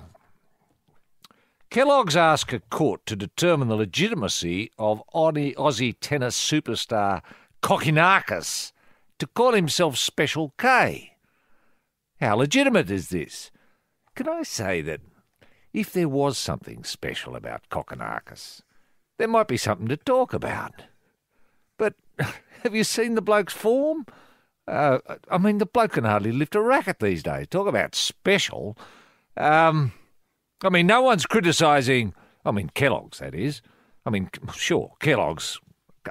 Kellogg's ask a court to determine the legitimacy of Aussie tennis superstar Kokkinakis to call himself Special K. How legitimate is this? Can I say that if there was something special about Kokkinakis, there might be something to talk about. But have you seen the bloke's form? The bloke can hardly lift a racket these days. Talk about special. No one's criticising, Kellogg's, that is. Sure, Kellogg's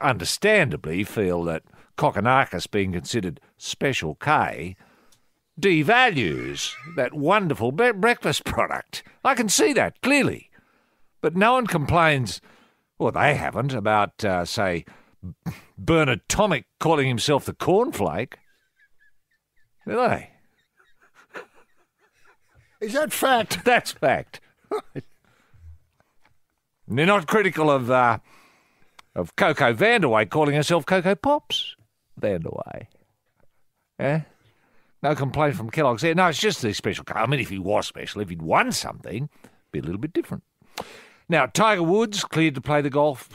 understandably feel that Kokkinakis being considered Special K devalues that wonderful breakfast product. I can see that, clearly. But no one complains, or they haven't, about, say, Bernard Tomic calling himself the cornflake. Do they? Is that fact? That's fact. They're not critical of Coco Vanderway calling herself Coco Pops Vanderway. Yeah? No complaint from Kellogg's there. No, it's just the special. If he was special, if he'd won something, it'd be a little bit different. Now, Tiger Woods cleared to play golf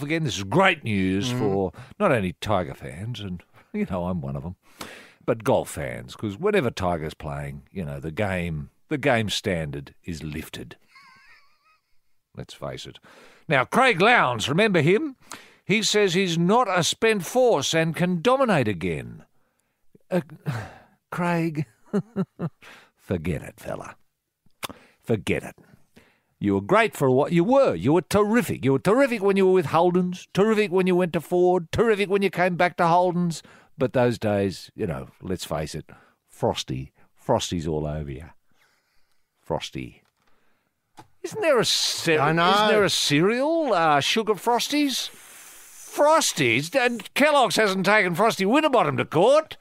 again. This is great news for not only Tiger fans, and, I'm one of them, but golf fans, because whenever Tiger's playing, the game standard is lifted. Let's face it. Now, Craig Lowndes, remember him? He says he's not a spent force and can dominate again. Craig, forget it, fella. Forget it. You were great for what you were. You were terrific. You were terrific when you were with Holden's, terrific when you went to Ford, terrific when you came back to Holden's. But those days, let's face it, Frosty's all over you. Frosty. Isn't there a cereal, Sugar Frosties? Frosties? And Kellogg's hasn't taken Frosty Winterbottom to court.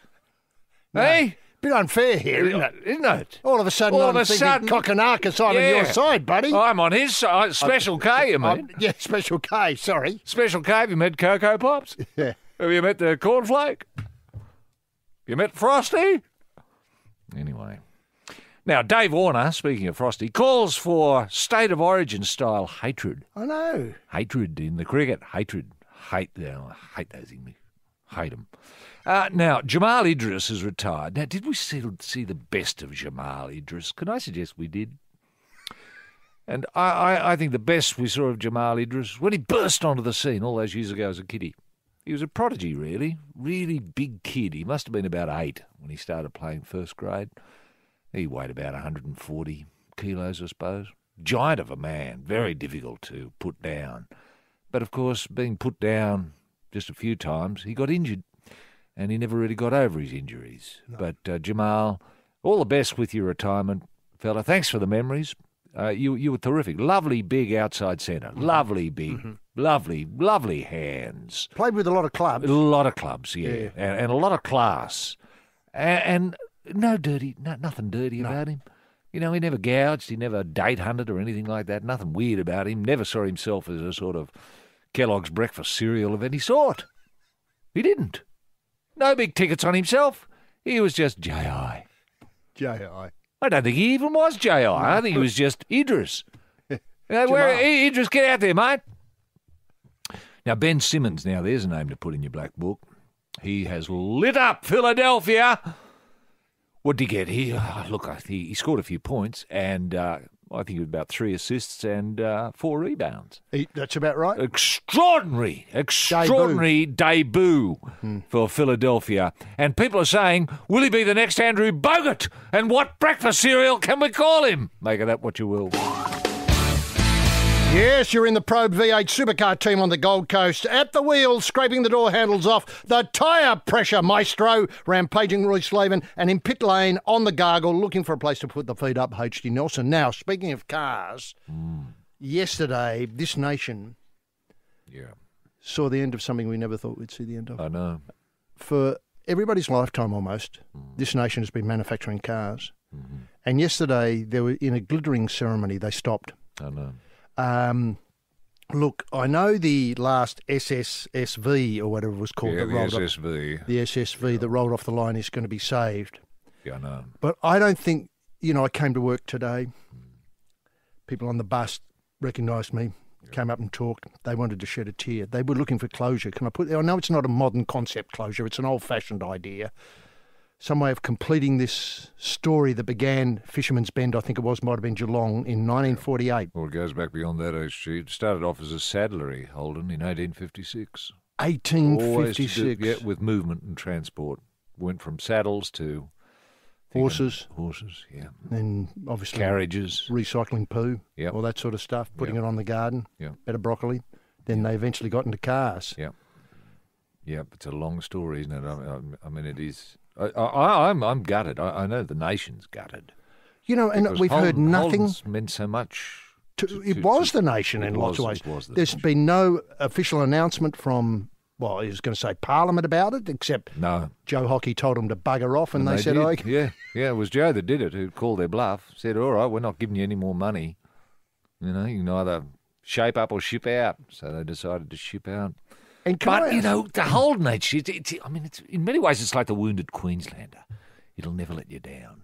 No. Hey? Bit unfair here, isn't it? Isn't it? All of a sudden, I'm thinking Kokonakis, I'm on your side, buddy. I'm on his side. Special K, you mean? Yeah, Special K, sorry. Special K, have you met Cocoa Pops? Yeah. Have you met the Cornflake? You met Frosty? Anyway. Now, Dave Warner, speaking of Frosty, calls for state of origin style hatred. I know. Hatred in the cricket. Hatred. I hate those English. Hate them. Now, Jamal Idris has retired. Now, did we see the best of Jamal Idris? Can I suggest we did? And I think the best we saw of Jamal Idris when he burst onto the scene all those years ago as a kiddie. He was a prodigy, really. Really big kid. He must have been about 8 when he started playing first grade. He weighed about 140 kilos, I suppose. Giant of a man. Very difficult to put down. But, of course, being put down just a few times, he got injured. And he never really got over his injuries. No. But, Jamal, all the best with your retirement, fella. Thanks for the memories. You were terrific. Lovely big outside centre. Lovely big. Mm-hmm. Lovely hands. Played with a lot of clubs. A lot of clubs, yeah. And a lot of class. And nothing dirty about him. You know, he never gouged, he never date hunted or anything like that. Nothing weird about him. Never saw himself as a sort of Kellogg's breakfast cereal of any sort. He didn't. No big tickets on himself. He was just J.I. J.I. I don't think he even was J.I. I think he was just Idris. Idris, get out there, mate. Now, Ben Simmons, there's a name to put in your black book. He has lit up Philadelphia. What did he get? He scored a few points, and I think it was about 3 assists and 4 rebounds. That's about right. Extraordinary debut for Philadelphia. And people are saying, will he be the next Andrew Bogut? And what breakfast cereal can we call him? Make of that what you will. Yes, you're in the Probe V8 supercar team on the Gold Coast. At the wheel, scraping the door handles off, the tyre pressure maestro, rampaging Roy Slaven, and in pit lane on the gargle, looking for a place to put the feet up, H.D. Nelson. Now, speaking of cars, yesterday, this nation saw the end of something we never thought we'd see the end of. I know. For everybody's lifetime almost, this nation has been manufacturing cars. Mm-hmm. And yesterday, they were in a glittering ceremony. They stopped. I know. Look, I know the last SSV or whatever it was called. The SSV that rolled off the line is going to be saved. Yeah, I know. But I don't think, I came to work today. People on the bus recognised me, came up and talked. They wanted to shed a tear. They were looking for closure. I know it's not a modern concept closure. It's an old-fashioned idea. Some way of completing this story that began Fisherman's Bend, I think it was, might have been Geelong, in 1948. Well, it goes back beyond that, HG. It started off as a saddlery, Holden, in 1856. 1856? With movement and transport. Went from saddles to... Horses. Yeah. And obviously... Carriages. Recycling poo. Yep. All that sort of stuff. Putting it on the garden. Yeah. Better broccoli. Then they eventually got into cars. Yeah. Yeah, it's a long story, isn't it? I mean, it is... I'm gutted. I know the nation's gutted. And we've heard nothing. Holden's meant so much. It was the nation in lots of ways. There's been no official announcement from, I was going to say Parliament about it, except Joe Hockey told them to bugger off, and they said, did. Yeah, it was Joe that did it, who called their bluff, said, all right, we're not giving you any more money. You can either shape up or ship out. So they decided to ship out. The Holden age, it's in many ways it's like the wounded Queenslander. It'll never let you down.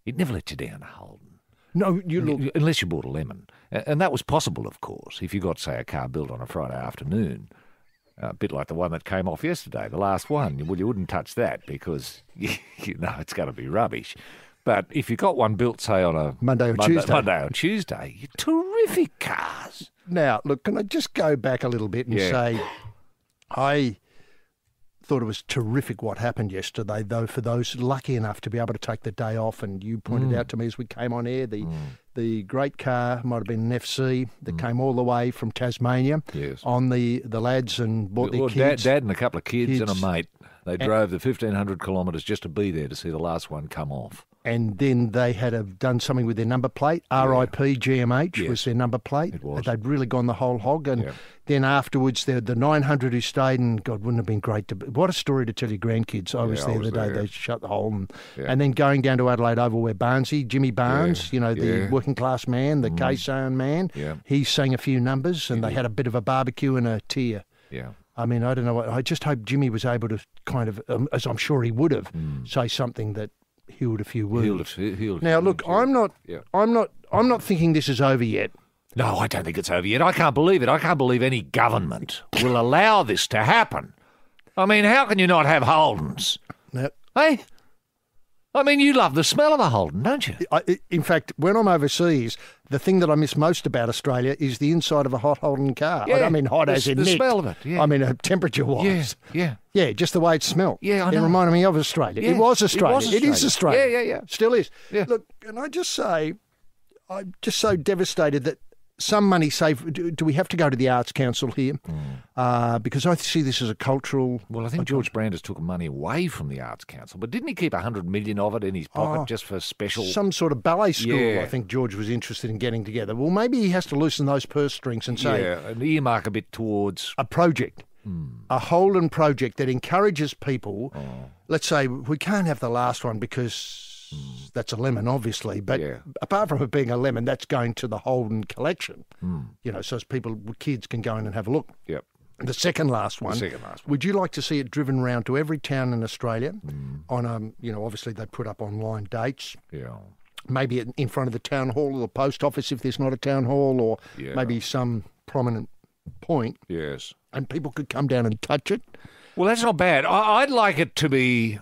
It never let you down, Holden. No, unless you bought a lemon. And that was possible, of course, if you got, say, a car built on a Friday afternoon. A bit like the one that came off yesterday, the last one. Well, you wouldn't touch that because, it's going to be rubbish. But if you got one built, say, on a Monday or Tuesday, you're terrific cars. Now, look, can I just go back a little bit and say... I thought it was terrific what happened yesterday, though, for those lucky enough to be able to take the day off. And you pointed out to me as we came on air, the great car, might have been an FC, that came all the way from Tasmania on the lads and bought their kids. Dad and a couple of kids and a mate. They drove the 1,500 kilometres just to be there to see the last one come off. And then they had done something with their number plate. RIP GMH was their number plate. It was. They'd really gone the whole hog. And then afterwards, the 900 who stayed, and God, wouldn't have been great to... What a story to tell your grandkids. I was there the day they shut the hole. And then going down to Adelaide Oval where Jimmy Barnes, the working class man, the K-Zone man, he sang a few numbers and they had a bit of a barbecue and a tear. Yeah. I mean, I don't know. I just hope Jimmy was able to kind of, as I'm sure he would have, say something that healed a few wounds. Now, look, I'm not thinking this is over yet. No, I don't think it's over yet. I can't believe it. I can't believe any government will allow this to happen. I mean, how can you not have Holdens? Hey? I mean, you love the smell of a Holden, don't you? In fact, when I'm overseas, the thing that I miss most about Australia is the inside of a hot Holden car. Yeah, I don't mean hot as in the nicked. smell of it. Yeah. I mean temperature-wise. Yeah. Yeah, just the way it smelled. Yeah, I know. It reminded me of Australia. Yeah, It was Australia. It is Australia. Yeah. Still is. Yeah. Look, can I just say, I'm just so devastated that some money saved. Do we have to go to the Arts Council here? Because I see this as a cultural... Well, I think George Brandis took money away from the Arts Council, but didn't he keep 100 million of it in his pocket just for special... Some sort of ballet school, Yeah. I think George was interested in getting together. Well, maybe he has to loosen those purse strings and say... and earmark a bit towards... A project. A Holden project that encourages people... Let's say we can't have the last one because... That's a lemon, obviously, but apart from it being a lemon, that's going to the Holden collection. So as kids can go in and have a look. Yep. The second last one. Would you like to see it driven around to every town in Australia? On obviously they put up online dates. Yeah. Maybe in front of the town hall or the post office if there's not a town hall, or maybe some prominent point. Yes. And people could come down and touch it. Well, that's not bad. I'd like it to be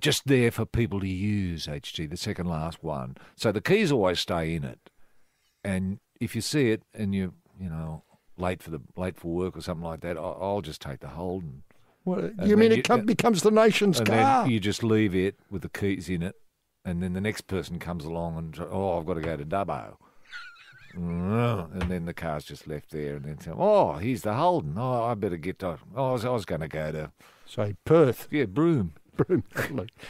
just there for people to use, HG, the second last one. So the keys always stay in it. And if you see it and you're, late for work or something like that, I'll just take the Holden. Well, you mean it becomes the nation's car? And then you just leave it with the keys in it, and then the next person comes along and, I've got to go to Dubbo. And then the car's just left there, and then say, here's the Holden. I better get to... I was going to go to... Say, Perth. Yeah, Broome. And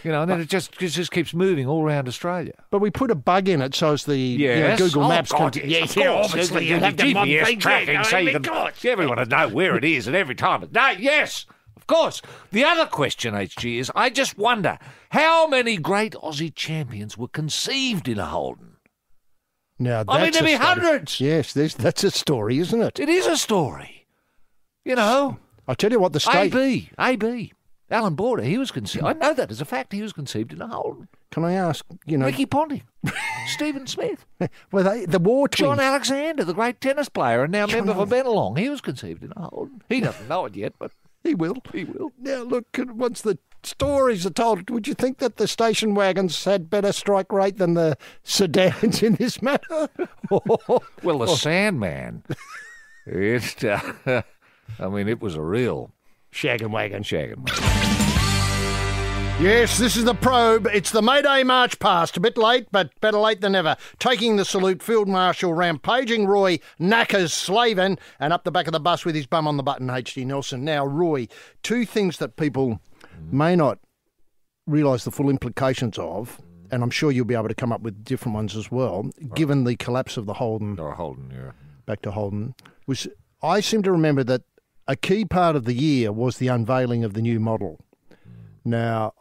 then it just keeps moving all around Australia. But we put a bug in it so as the Google Maps can... obviously you have the GPS tracking so you can... Everyone will know where it is and every time. No, yes, of course. The other question, HG, is I just wonder how many great Aussie champions were conceived in a Holden? Now, there'd be hundreds. Yes, that's a story, isn't it? It is a story. I'll tell you what, the state... AB. Alan Border, he was conceived. I know that as a fact. He was conceived in a Holden. Can I ask, Ricky Ponting, Stephen Smith. Well, the war twins. John Alexander, the great tennis player and now member for Bennelong. He was conceived in a Holden. He doesn't know it yet, but he will. He will. Now, look, once the stories are told, would you think that the station wagons had better strike rate than the sedans in this matter? Well, the Sandman, it was a real... Shaggin' wagon. Shaggin' Yes, this is the Probe. It's the May Day March past. A bit late, but better late than never. Taking the salute, Field Marshal rampaging Roy Knackers Slaven, and up the back of the bus with his bum on the button, H.D. Nelson. Now, Roy, two things that people may not realise the full implications of, and I'm sure you'll be able to come up with different ones as well, given the collapse of the Holden. Back to Holden. I seem to remember that a key part of the year was the unveiling of the new model. Now,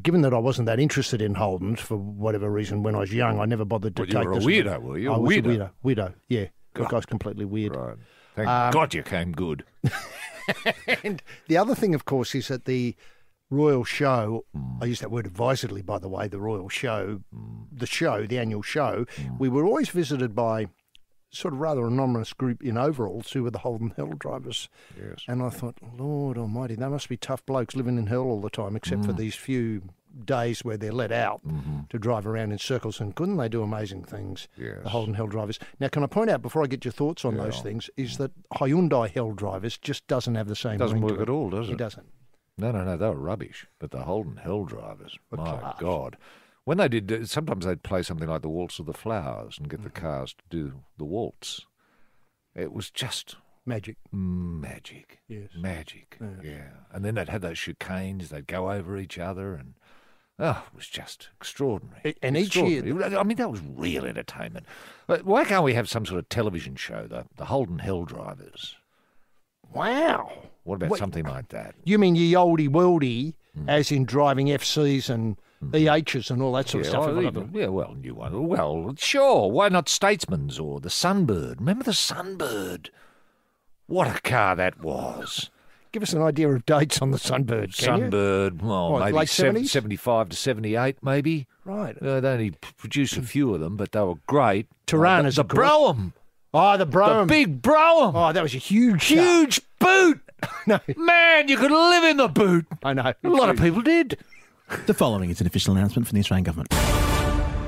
given that I wasn't that interested in Holdens for whatever reason when I was young, I never bothered to take this. You were a weirdo, were you? I was a weirdo, yeah. That guy's completely weird. Right. Thank God you came good. And the other thing, of course, is that the Royal Show, I use that word advisedly, by the way, the Royal Show, the annual show, we were always visited by sort of rather anonymous group in overalls who were the Holden Hell drivers. Yes. And I thought, Lord almighty, they must be tough blokes living in hell all the time, except for these few days where they're let out to drive around in circles. And couldn't they do amazing things, the Holden Hell drivers? Now, can I point out, before I get your thoughts on those things, is that Hyundai Hell drivers just doesn't have the same... Doesn't work at all, does it? It doesn't. No, they were rubbish. But the Holden Hell drivers, my God... When they did, sometimes they'd play something like the Waltz of the Flowers and get the cars to do the waltz. It was just Magic. Magic. Yes. Magic. Yeah. And then they'd have those chicanes. They'd go over each other and... Oh, it was just extraordinary. And each year... I mean, that was real entertainment. But why can't we have some sort of television show, the Holden Hell Drivers? Wow. What about something like that? You mean ye oldy worldy, as in driving FCs and EHs and all that sort of stuff? New one. Well, sure. Why not Statesman's or the Sunbird? Remember the Sunbird? What a car that was. Give us an idea of dates on the Sunbird, can you? Sunbird, maybe late 70s? 75 to 78, maybe. Right. They only produced a few of them, but they were great. Tiranas, the Brougham. Oh, the Brougham. The big Brougham. Oh, that was a huge boot. No. Man, you could live in the boot. I know. A lot of people did. The following is an official announcement from the Australian Government.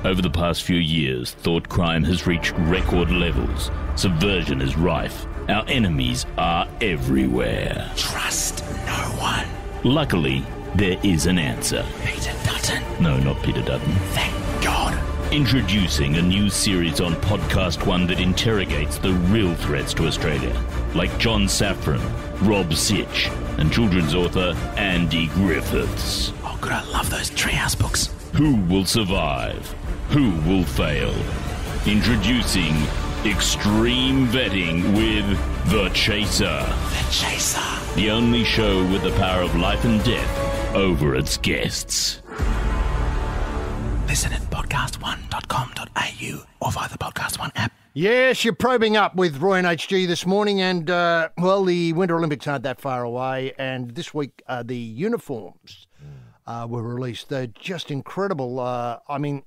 Over the past few years, thought crime has reached record levels. Subversion is rife. Our enemies are everywhere. Trust no one. Luckily, there is an answer. Peter Dutton. No, not Peter Dutton. Thank God. Introducing a new series on Podcast One that interrogates the real threats to Australia, like John Safran, Rob Sitch, and children's author Andy Griffiths. Oh, God, I love those Treehouse books. Who will survive? Who will fail? Introducing Extreme Vetting with The Chaser. The Chaser. The only show with the power of life and death over its guests. Listen at podcast1.com.au or via the Podcast One app. Yes, you're probing up with Roy and HG this morning, and, the Winter Olympics aren't that far away, and this week the uniforms were released. They're just incredible. I mean,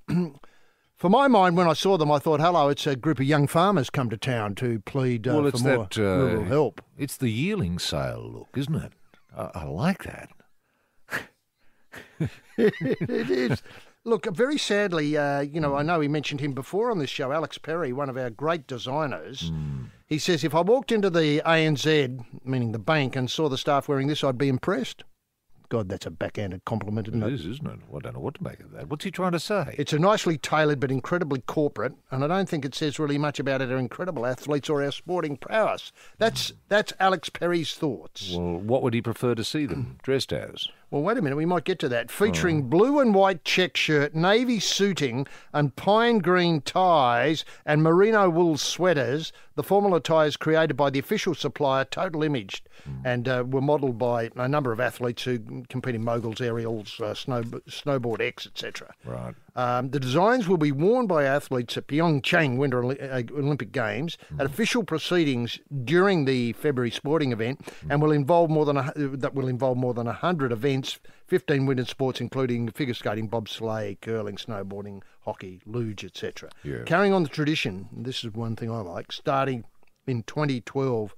for my mind, when I saw them, I thought, hello, it's a group of young farmers come to town to plead for more rural help. It's the yearling sale look, isn't it? I like that. It is. Look, very sadly, I know we mentioned him before on this show, Alex Perry, one of our great designers. He says, if I walked into the ANZ, meaning the bank, and saw the staff wearing this, I'd be impressed. God, that's a backhanded compliment, isn't it? It is, isn't it? I don't know what to make of that. What's he trying to say? It's a nicely tailored but incredibly corporate, and I don't think it says really much about our incredible athletes or our sporting prowess. That's Alex Perry's thoughts. Well, what would he prefer to see them dressed as? Well, wait a minute, we might get to that. Featuring blue and white check shirt, navy suiting and pine green ties and merino wool sweaters, the formal attire is created by the official supplier, Total Image, and were modelled by a number of athletes who compete in moguls, aerials, snowboard X, etc. Right. The designs will be worn by athletes at Pyeongchang Winter Olympic Games at official proceedings during the February sporting event, and will involve more than 100 events, 15 winter sports, including figure skating, bobsleigh, curling, snowboarding, hockey, luge, etc. Yeah. Carrying on the tradition, this is one thing I like, starting in 2012,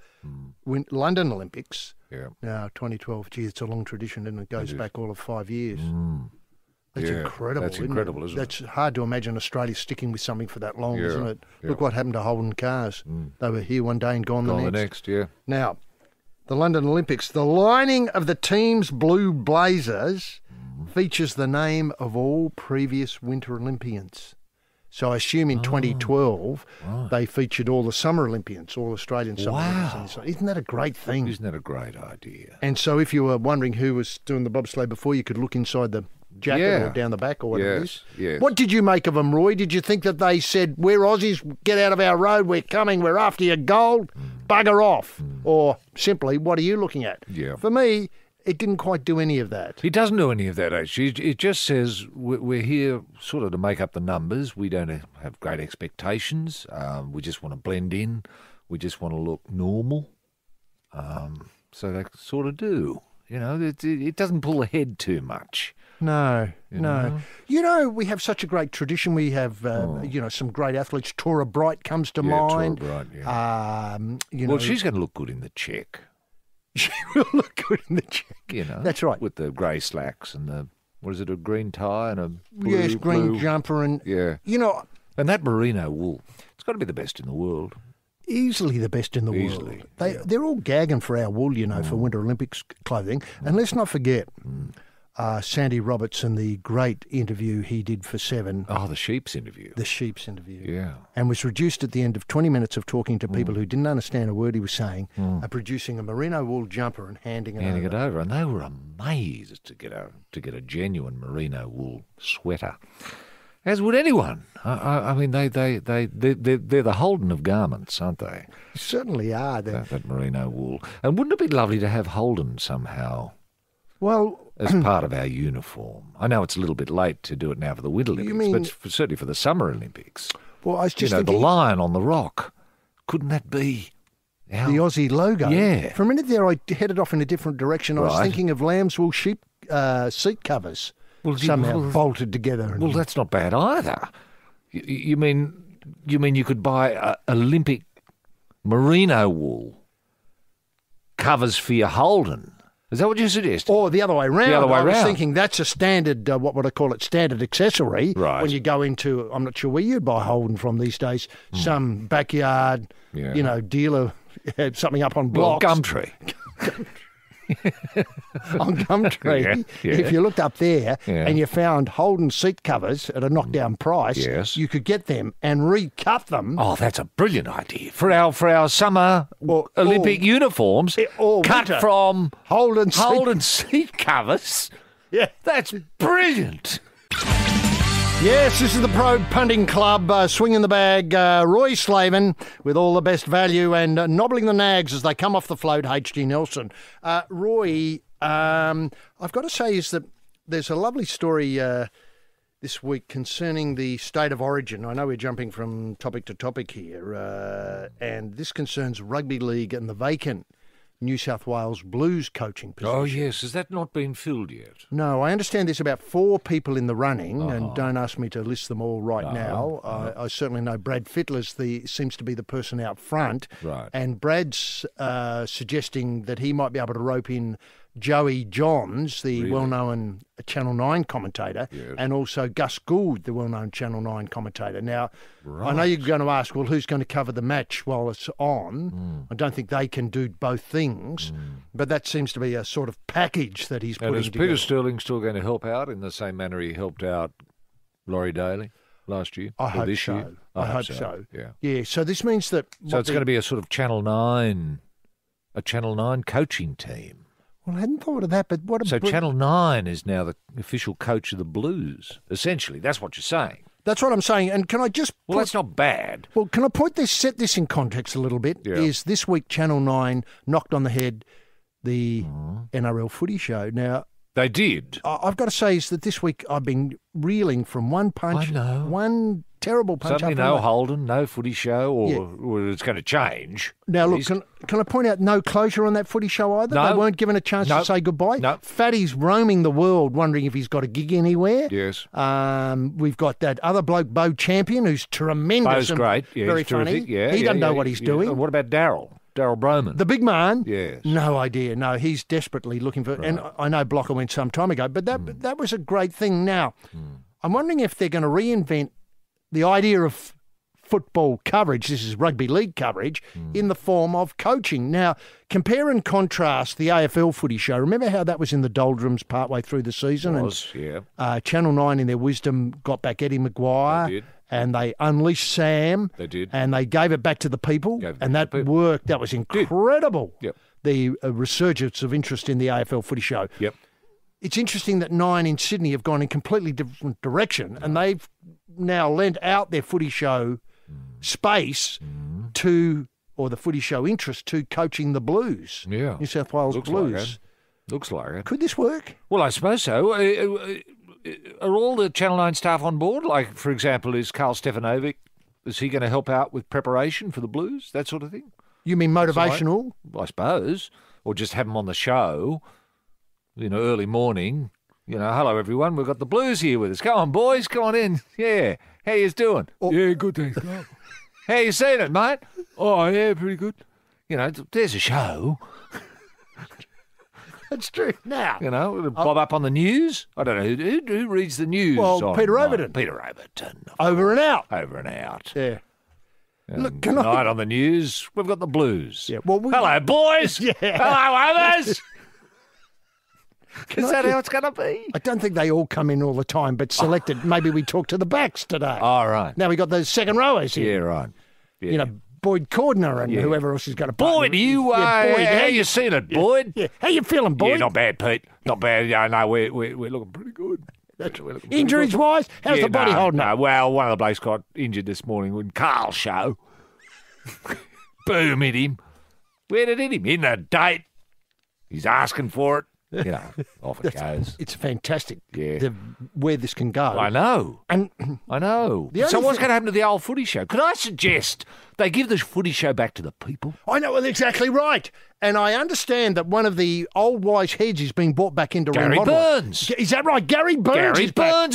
London Olympics. Yeah. Now, 2012, gee, it's a long tradition, and it goes back all of 5 years. That's incredible. That's incredible, isn't it? That's hard to imagine Australia sticking with something for that long, isn't it? Yeah. Look what happened to Holden cars. They were here one day and gone the next. Yeah. Now, the London Olympics, the lining of the team's blue blazers features the name of all previous Winter Olympians. So I assume in 2012 they featured all the Summer Olympians, all Australian Summer Olympians. Isn't that a great thing? Isn't that a great idea? And so if you were wondering who was doing the bobsleigh before, you could look inside the jacket or down the back or whatever it is. Yes. What did you make of them, Roy? Did you think that they said, we're Aussies, get out of our road, we're coming, we're after your gold, bugger off? Or simply, what are you looking at? Yeah. For me, it didn't quite do any of that. It doesn't do any of that, actually. It just says we're here sort of to make up the numbers. We don't have great expectations. We just want to blend in. We just want to look normal. So they sort of do. You know, it doesn't pull ahead too much. No. know? You know, we have such a great tradition. We have, some great athletes. Tora Bright comes to mind. Tora Bright, yeah. Well, she's going to look good in the check. She will look good in the check. You know, that's right. With the grey slacks and a green tie and a blue, green jumper and and that merino wool. It's got to be the best in the world. Easily the best in the world. They're all gagging for our wool, for Winter Olympics clothing. And let's not forget, Sandy Robertson, the great interview he did for Seven. Oh, the Sheep's interview. The Sheep's interview. Yeah. And was reduced at the end of 20 minutes of talking to people who didn't understand a word he was saying, producing a merino wool jumper and handing it over. And they were amazed to get a genuine merino wool sweater. As would anyone. I mean, they're the Holden of garments, aren't they? Certainly are. That merino wool. And wouldn't it be lovely to have Holden somehow? Well, as part of our uniform. I know it's a little bit late to do it now for the Winter Olympics, but certainly for the Summer Olympics. Well, I was just thinking, the lion on the rock. Couldn't that be the Aussie logo? Yeah. For a minute there, I headed off in a different direction. I was thinking of lambswool sheep seat covers. Somehow bolted together. Well, that's not bad either. You mean you could buy Olympic merino wool covers for your Holden? Is that what you suggest? Or the other way round. I was thinking that's a standard, what would I call it, standard accessory. Right. When you go into, I'm not sure where you'd buy Holden from these days, some backyard, dealer had something up on blocks. Well, Gumtree. On Gumtree, if you looked up there and you found Holden seat covers at a knockdown price, you could get them and recut them. Oh, that's a brilliant idea for our summer Olympic uniforms. Cut winter. From Holden seat covers. Yeah, that's brilliant. Yes, this is the Probe Punting Club, swinging the bag. Roy Slaven with all the best value and nobbling the nags as they come off the float, H.G. Nelson. Roy, I've got to say is that there's a lovely story this week concerning the state of origin. I know we're jumping from topic to topic here, and this concerns rugby league and the vacant New South Wales Blues coaching position. Oh, yes. Has that not been filled yet? No, I understand there's about 4 people in the running, and don't ask me to list them all now. I certainly know Brad Fittler seems to be the person out front. Right. And Brad's suggesting that he might be able to rope in Joey Johns, the well-known Channel 9 commentator, and also Gus Gould, the well-known Channel 9 commentator. Now, I know you're going to ask, well, who's going to cover the match while it's on? I don't think they can do both things, but that seems to be a sort of package that he's putting together. And is Peter Sterling still going to help out in the same manner he helped out Laurie Daly last year? I hope this so. year? I hope so. Yeah. So this means that... So it's going to be a sort of Channel 9 coaching team. Well, I hadn't thought of that, but what... So Channel 9 is now the official coach of the Blues, essentially. That's what you're saying. That's what I'm saying. And can I just... Well, that's not bad. Well, can I set this in context a little bit? Yeah. Is this week Channel 9 knocked on the head the NRL footy show. Now... They did. I've got to say is that this week I've been reeling from one punch, one terrible punch. Suddenly no Holden, no footy show, or it's going to change. Now, look, can I point out no closure on that footy show either? No. They weren't given a chance to say goodbye. No. Fatty's roaming the world wondering if he's got a gig anywhere. Yes. We've got that other bloke, Bo Champion, who's tremendous. Bo's great. Yeah, very he's terrific. funny. Yeah, he doesn't know what he's doing. And what about Daryl Broman? The big man? Yes. No idea. No, he's desperately looking for... Right. And I know Blocker went some time ago, but that was a great thing. Now, I'm wondering if they're going to reinvent the idea of football coverage, this is rugby league coverage, in the form of coaching. Now, compare and contrast the AFL footy show. Remember how that was in the doldrums partway through the season? Channel 9, in their wisdom, got back Eddie Maguire. They did. And they unleashed Sam. They did. And they gave it back to the people. And that worked. That was incredible. Yep. The resurgence of interest in the AFL footy show. Yep. It's interesting that 9 in Sydney have gone in completely different direction, and they've now lent out their footy show space to, or the footy show interest to, coaching the Blues. Yeah. New South Wales Blues. Looks like it. Could this work? Well, I suppose so. Are all the Channel 9 staff on board? Like, for example, is Carl Stefanovic, is he going to help out with preparation for the Blues, that sort of thing? You mean motivational? I suppose. Or just have them on the show, early morning. Hello, everyone, we've got the Blues here with us. Come on, boys, come on in. Yeah. How you doing? Yeah, good, thanks, Carl. How you seen it, mate? Oh, yeah, pretty good. There's a show. That's true. Now, bob up on the news. I don't know who reads the news. Well, Peter Overton. Peter Overton. Over and out. Over and out. Yeah. Look, tonight on the news, we've got the Blues. Yeah. Well, hello, boys. Yeah. Hello, others. Is that how it's going to be? I don't think they all come in all the time, but selected. Maybe we talk to the backs today. All right. Now we got those second rowers here. Yeah, right. Yeah. You know, Boyd Cordner and whoever else is going to play. Boyd, Boyd, how you seen it, Boyd? Yeah. How you feeling, Boyd? Yeah, not bad, Pete. Not bad. Yeah, no, we're looking pretty good. Injuries-wise, how's the body holding up? Well, one of the blokes got injured this morning when Carl show. Boom hit him. Where did it hit him? In the date. He's asking for it. You know, off it goes. It's fantastic. Yeah. Where this can go. I know. And I know. So what's going to happen to the old footy show? Could I suggest they give the footy show back to the people? I know, well, exactly right. And I understand that one of the old wise heads is being brought back into Gary Burns. Is that right? Gary Burns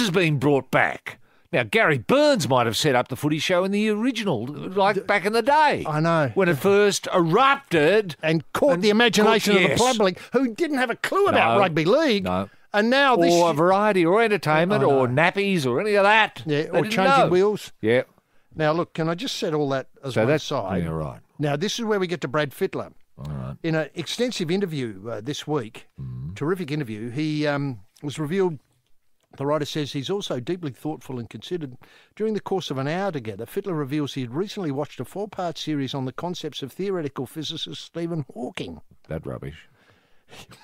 has been brought back. Now, Gary Burns might have set up the footy show in the original, like back in the day. I know. When it first erupted. And caught the imagination of the public who didn't have a clue about rugby league. No. And now this... Or variety or entertainment or nappies or any of that. Yeah, or changing wheels. Yeah. Now, look, can I just set all that as one side? Yeah, right. Now, this is where we get to Brad Fittler. All right. In an extensive interview this week, terrific interview, he was revealed... The writer says he's also deeply thoughtful and considered. During the course of an hour together, Fittler reveals he had recently watched a 4-part series on the concepts of theoretical physicist Stephen Hawking. That rubbish.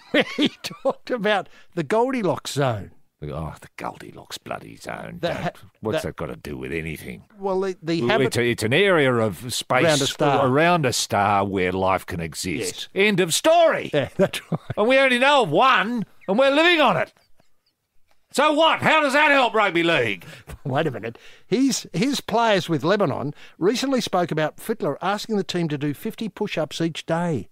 Where he talked about the Goldilocks zone. Oh, the Goldilocks bloody zone. What's that got to do with anything? Well, it's an area of space around a star where life can exist. Yes. End of story. Yeah, that's right. And we only know of one, and we're living on it. So what? How does that help rugby league? Wait a minute. His players with Lebanon recently spoke about Fittler asking the team to do 50 push-ups each day.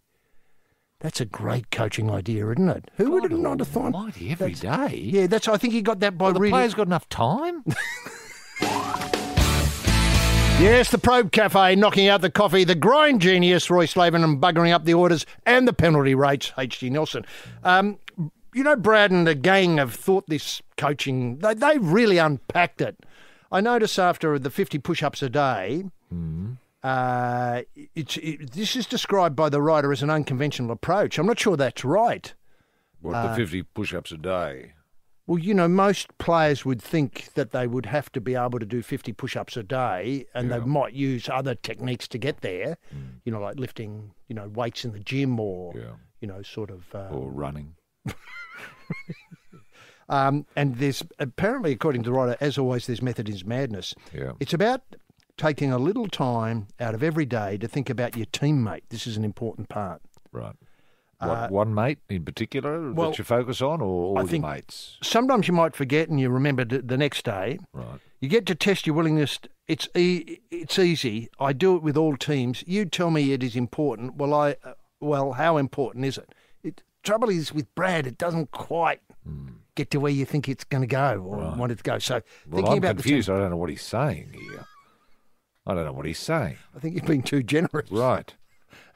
That's a great coaching idea, isn't it? Who would have not have thought? Every day? Yeah, I think he got that by the players got enough time? Yes, the Probe Cafe knocking out the coffee, the grind genius, Roy Slaven, and buggering up the orders and the penalty rates, H.G. Nelson. You know, Brad and the gang have thought this coaching, they've really unpacked it. I notice after the 50 push-ups a day, this is described by the writer as an unconventional approach. I'm not sure that's right. What, the 50 push-ups a day? Well, you know, most players would think that they would have to be able to do 50 push-ups a day, and they might use other techniques to get there, you know, like lifting, you know, weights in the gym or, you know, sort of... or running. And there's apparently, according to the writer, as always, there's method is madness. Yeah. It's about taking a little time out of every day to think about your teammate. This is an important part. Right. One mate in particular that you focus on, or all your mates? Sometimes you might forget and you remember the next day. Right. You get to test your willingness. It's easy. I do it with all teams. You tell me it is important. Well, how important is it? Trouble is with Brad, it doesn't quite get to where you think it's going to go or want it to go. So thinking about confused. I don't know what he's saying here. I don't know what he's saying. I think you're being too generous. Right.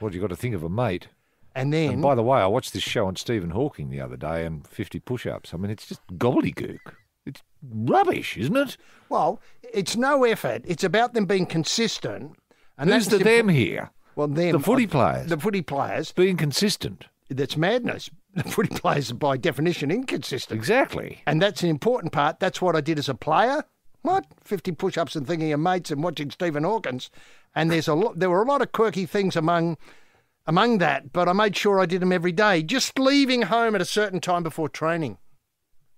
Well, you've got to think of a mate. And then... And by the way, I watched this show on Stephen Hawking the other day and 50 push-ups. I mean, it's just gobbledygook. It's rubbish, isn't it? Well, it's no effort. It's about them being consistent. And who's the them here? Well, them. The footy players. The footy players. Being consistent. That's madness. The footy players are by definition inconsistent. Exactly. And that's an important part. That's what I did as a player. What? 50 push-ups and thinking of mates and watching Stephen Hawkins. And there were a lot of quirky things among that, but I made sure I did them every day. Just leaving home at a certain time before training.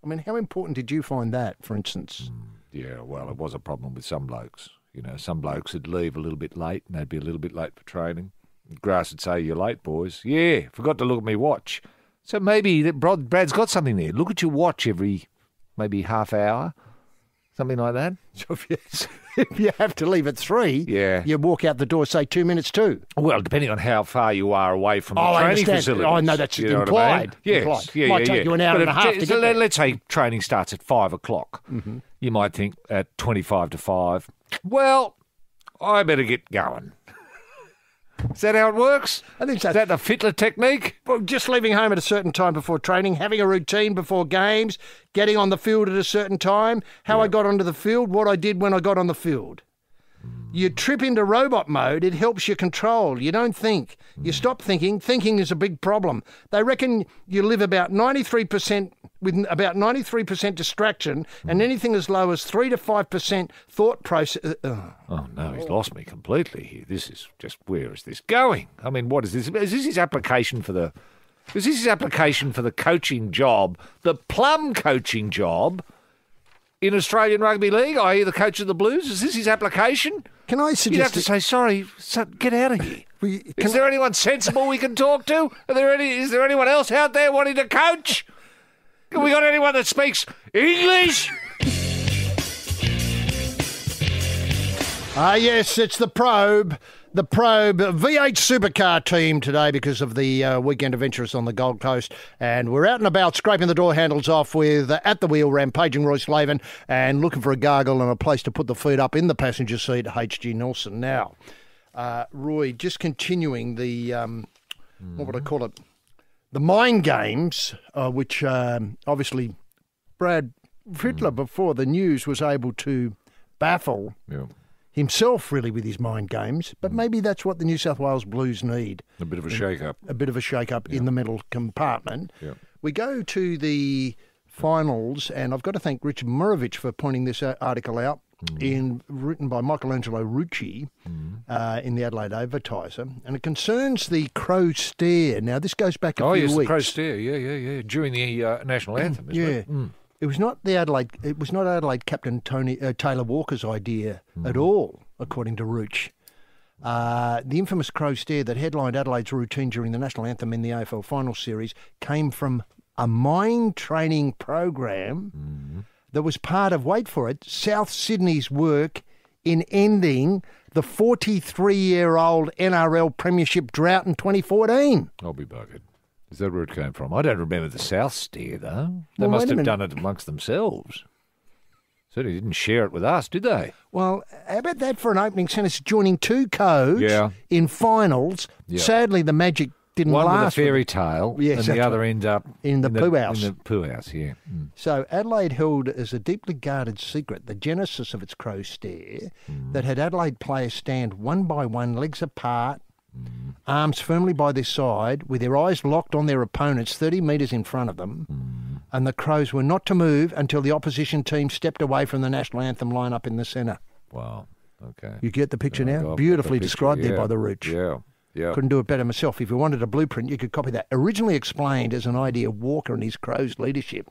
I mean, how important did you find that, for instance? Yeah, well, it was a problem with some blokes. You know, some blokes would leave a little bit late and they'd be a little bit late for training. Grass would say, "You're late, boys." Yeah, forgot to look at my watch. So maybe Brad's got something there. Look at your watch every maybe half hour, something like that. So if you have to leave at 3, you walk out the door, say 2 minutes too. Well, depending on how far you are away from the training facility. Oh, no, that's implied. I mean? Yes, implied. Yeah, might take you an hour and a half to get there. Let's say training starts at 5 o'clock. Mm-hmm. You might think at 25 to 5, well, I better get going. Is that how it works? I think so. Is that the Fittler technique? Well, just leaving home at a certain time before training, having a routine before games, getting on the field at a certain time, how I got onto the field, what I did when I got on the field. You trip into robot mode, it helps you control. You don't think. You stop thinking. Thinking is a big problem. They reckon you live about 93% with about 93% distraction and anything as low as 3 to 5% thought process. Oh, no, he's lost me completely here. This is just, where is this going? I mean, what is this? Is this his application for the... Is this his application for the coaching job, the plum coaching job in Australian Rugby League? I.e. the coach of the Blues? Is this his application? Can I suggest... You'd have to say, sorry, get out of here. Is there anyone sensible we can talk to? Is there anyone else out there wanting to coach? Have we got anyone that speaks English? Yes, it's the Probe V8 supercar team today because of the weekend adventures on the Gold Coast. And we're out and about scraping the door handles off with, at the wheel, rampaging Roy Slaven and looking for a gargle and a place to put the feet up in the passenger seat, H.G. Nelson. Now, Roy, just continuing the, what would I call it? The mind games, which obviously Brad Fittler before the news was able to baffle himself really with his mind games, but maybe that's what the New South Wales Blues need. A bit of a shake-up. A bit of a shake-up in the middle compartment. Yep. We go to the finals, and I've got to thank Richard Murovich for pointing this article out, written by Michelangelo Rucci in the Adelaide Advertiser, and it concerns the Crow Stare. Now, this goes back a few weeks. Oh, yes, the Crow Stare, yeah, during the national anthem, isn't it? It was not Adelaide captain Taylor Walker's idea at all, according to Rooch. The infamous Crow Stare that headlined Adelaide's routine during the national anthem in the AFL Final Series came from a mind training program that was part of, wait for it, South Sydney's work in ending the 43-year-old NRL Premiership drought in 2014. I'll be buggered. Is that where it came from? I don't remember the South Stare, though. They Well, must wait a have done it amongst themselves. Certainly didn't share it with us, did they? Well, how about that for an opening sentence? Joining two codes in finals. Yeah. Sadly, the magic didn't One last. with a fairy tale, and the other ends up in the poo house. In the poo house, yeah. So Adelaide held as a deeply guarded secret the genesis of its Crow Stare that had Adelaide players stand one by one, legs apart, arms firmly by their side, with their eyes locked on their opponents 30 metres in front of them, and the Crows were not to move until the opposition team stepped away from the national anthem lineup in the centre. Wow, okay. You get the picture now? I've got Beautifully the picture, described there by the Rooch. Yeah. Couldn't do it better myself. If you wanted a blueprint, you could copy that. Originally explained as an idea of Walker and his Crows leadership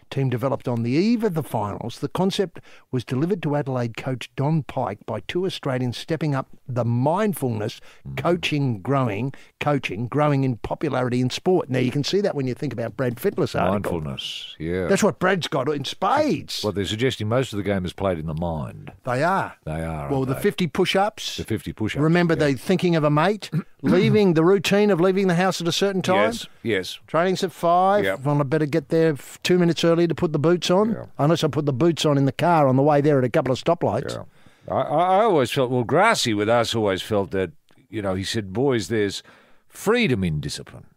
team developed on the eve of the finals, the concept was delivered to Adelaide coach Don Pike by two Australians stepping up the mindfulness, coaching growing in popularity in sport. Now, you can see that when you think about Brad Fittler's article. Mindfulness, yeah. That's what Brad's got in spades. Well, they're suggesting most of the game is played in the mind. They are. Well, the 50 push-ups. The 50 push-ups. Remember the thinking of a mate, leaving the routine of leaving the house at a certain time? Yes. Training's at 5. Yep. Well, I better get there 2 minutes early to put the boots on, unless I put the boots on in the car on the way there at a couple of stoplights. Yeah. I always felt, well, Grassy with us always felt that, he said, boys, there's freedom in discipline.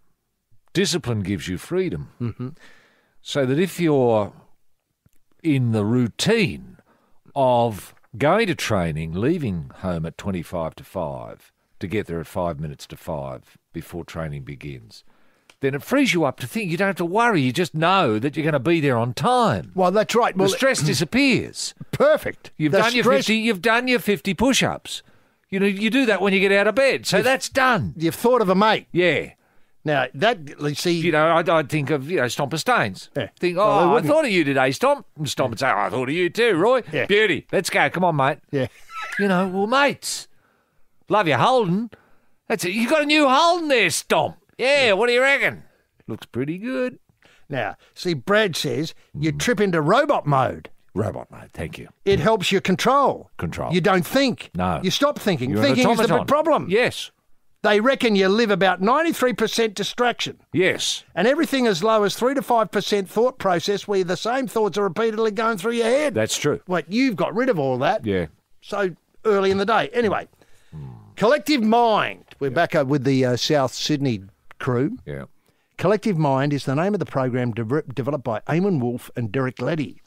Discipline gives you freedom. So that if you're in the routine of going to training, leaving home at 25 to 5 to get there at 5 minutes to 5 before training begins, then it frees you up to think. You don't have to worry. You just know that you're going to be there on time. Well, that's right. The stress disappears. Perfect. You've done your 50 push-ups. You do that when you get out of bed. So that's done. You've thought of a mate. Yeah. Now, that, see... I'd think of, Stomper Staines. Yeah. Think, Well, I thought of you today, Stomp. And Stomp would say, I thought of you too, Roy. Yeah. Beauty. Let's go. Come on, mate. Yeah. Well, mates. Love your Holden. That's it. You got a new Holden there, Stomp. Yeah, what do you reckon? Looks pretty good. Now, see, Brad says you trip into robot mode. Robot mode, thank you. It helps you control. You don't think. No. You stop thinking. You're Thinking is the big problem. Yes. They reckon you live about 93% distraction. Yes. And everything as low as 3 to 5% thought process where the same thoughts are repeatedly going through your head. That's true. Wait, you've got rid of all that. Yeah. So early in the day. Anyway, Collective Mind. We're back up with the South Sydney crew. Yeah. Collective Mind is the name of the program developed by Eamon Wolfe and Derek Leddy.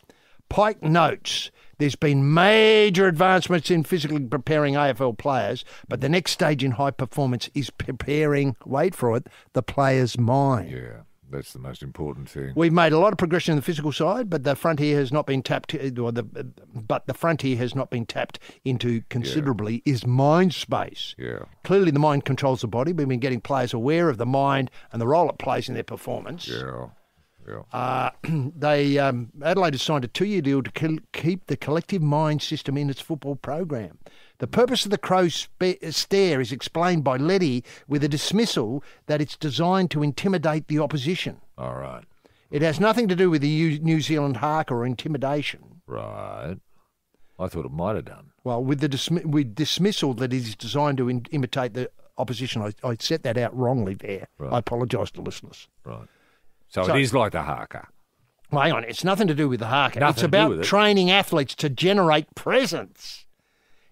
Pike notes There's been major advancements in physically preparing AFL players, but the next stage in high performance is preparing, wait for it, the player's mind. Yeah, that's the most important thing. We've made a lot of progression in the physical side, but the frontier has not been tapped. The frontier has not been tapped into considerably. Is mind space? Yeah. Clearly, the mind controls the body. We've been getting players aware of the mind and the role it plays in their performance. Yeah. Adelaide has signed a 2-year deal to keep the collective mind system in its football program. The purpose of the Crow stare is explained by Letty with a dismissal that it's designed to intimidate the opposition. All right. It has nothing to do with the New Zealand haka or intimidation. Right. I thought it might have done. Well, with dismissal that it is designed to imitate the opposition, I set that out wrongly there. Right. I apologise to listeners. Right. So it is like the haka. Well, hang on, it's nothing to do with the haka. Nothing it's to do about with it. training athletes to generate presence.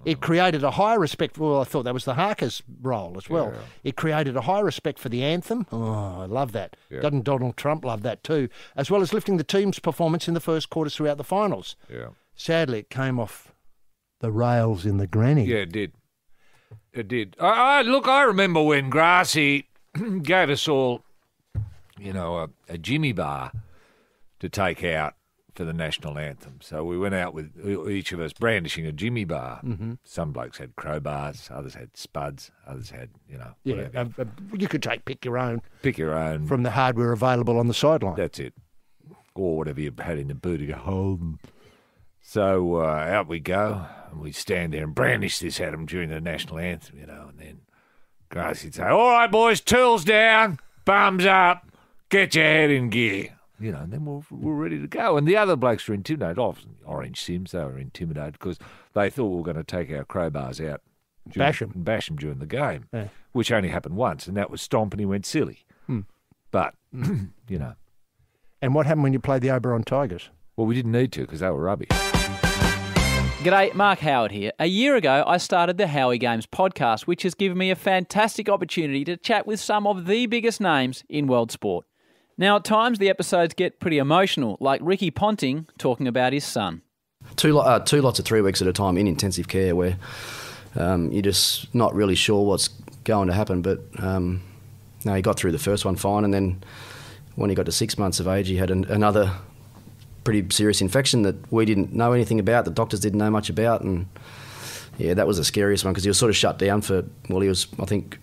It created a high respect. Well, I thought that was the haka's role as well. Yeah. It created a high respect for the anthem. Oh, I love that. Yeah. Doesn't Donald Trump love that too? As well as lifting the team's performance in the first quarters throughout the finals. Yeah. Sadly, it came off the rails in the granny. Yeah, it did. It did. Look, I remember when Grassy gave us all, a Jimmy bar to take out for the national anthem. So we went out with each of us brandishing a Jimmy bar. Mm-hmm. Some blokes had crowbars, others had spuds, others had, Yeah, whatever. you could pick your own. Pick your own. From the hardware available on the sideline. That's it. Or whatever you had in the boot to go home. So out we go, and we stand there and brandish this at them during the national anthem, and then Gracie'd say, "All right, boys, tools down, bums up, get your head in gear." And then we're ready to go. And the other blokes were intimidated. Orange Sims, they were intimidated because they thought we were going to take our crowbars out. Bash them during the game, Yeah. which only happened once, and that was stomp and he went silly. But, And what happened when you played the Oberon Tigers? Well, we didn't need to because they were rubbish. G'day, Mark Howard here. A year ago, I started the Howie Games podcast, which has given me a fantastic opportunity to chat with some of the biggest names in world sport. Now, at times, the episodes get pretty emotional, like Ricky Ponting talking about his son. Two lots of 3 weeks at a time in intensive care where you're just not really sure what's going to happen. But no, he got through the first one fine, and then when he got to 6 months of age, he had another pretty serious infection that we didn't know anything about, the doctors didn't know much about, and yeah, that was the scariest one because he was sort of shut down he was, I think,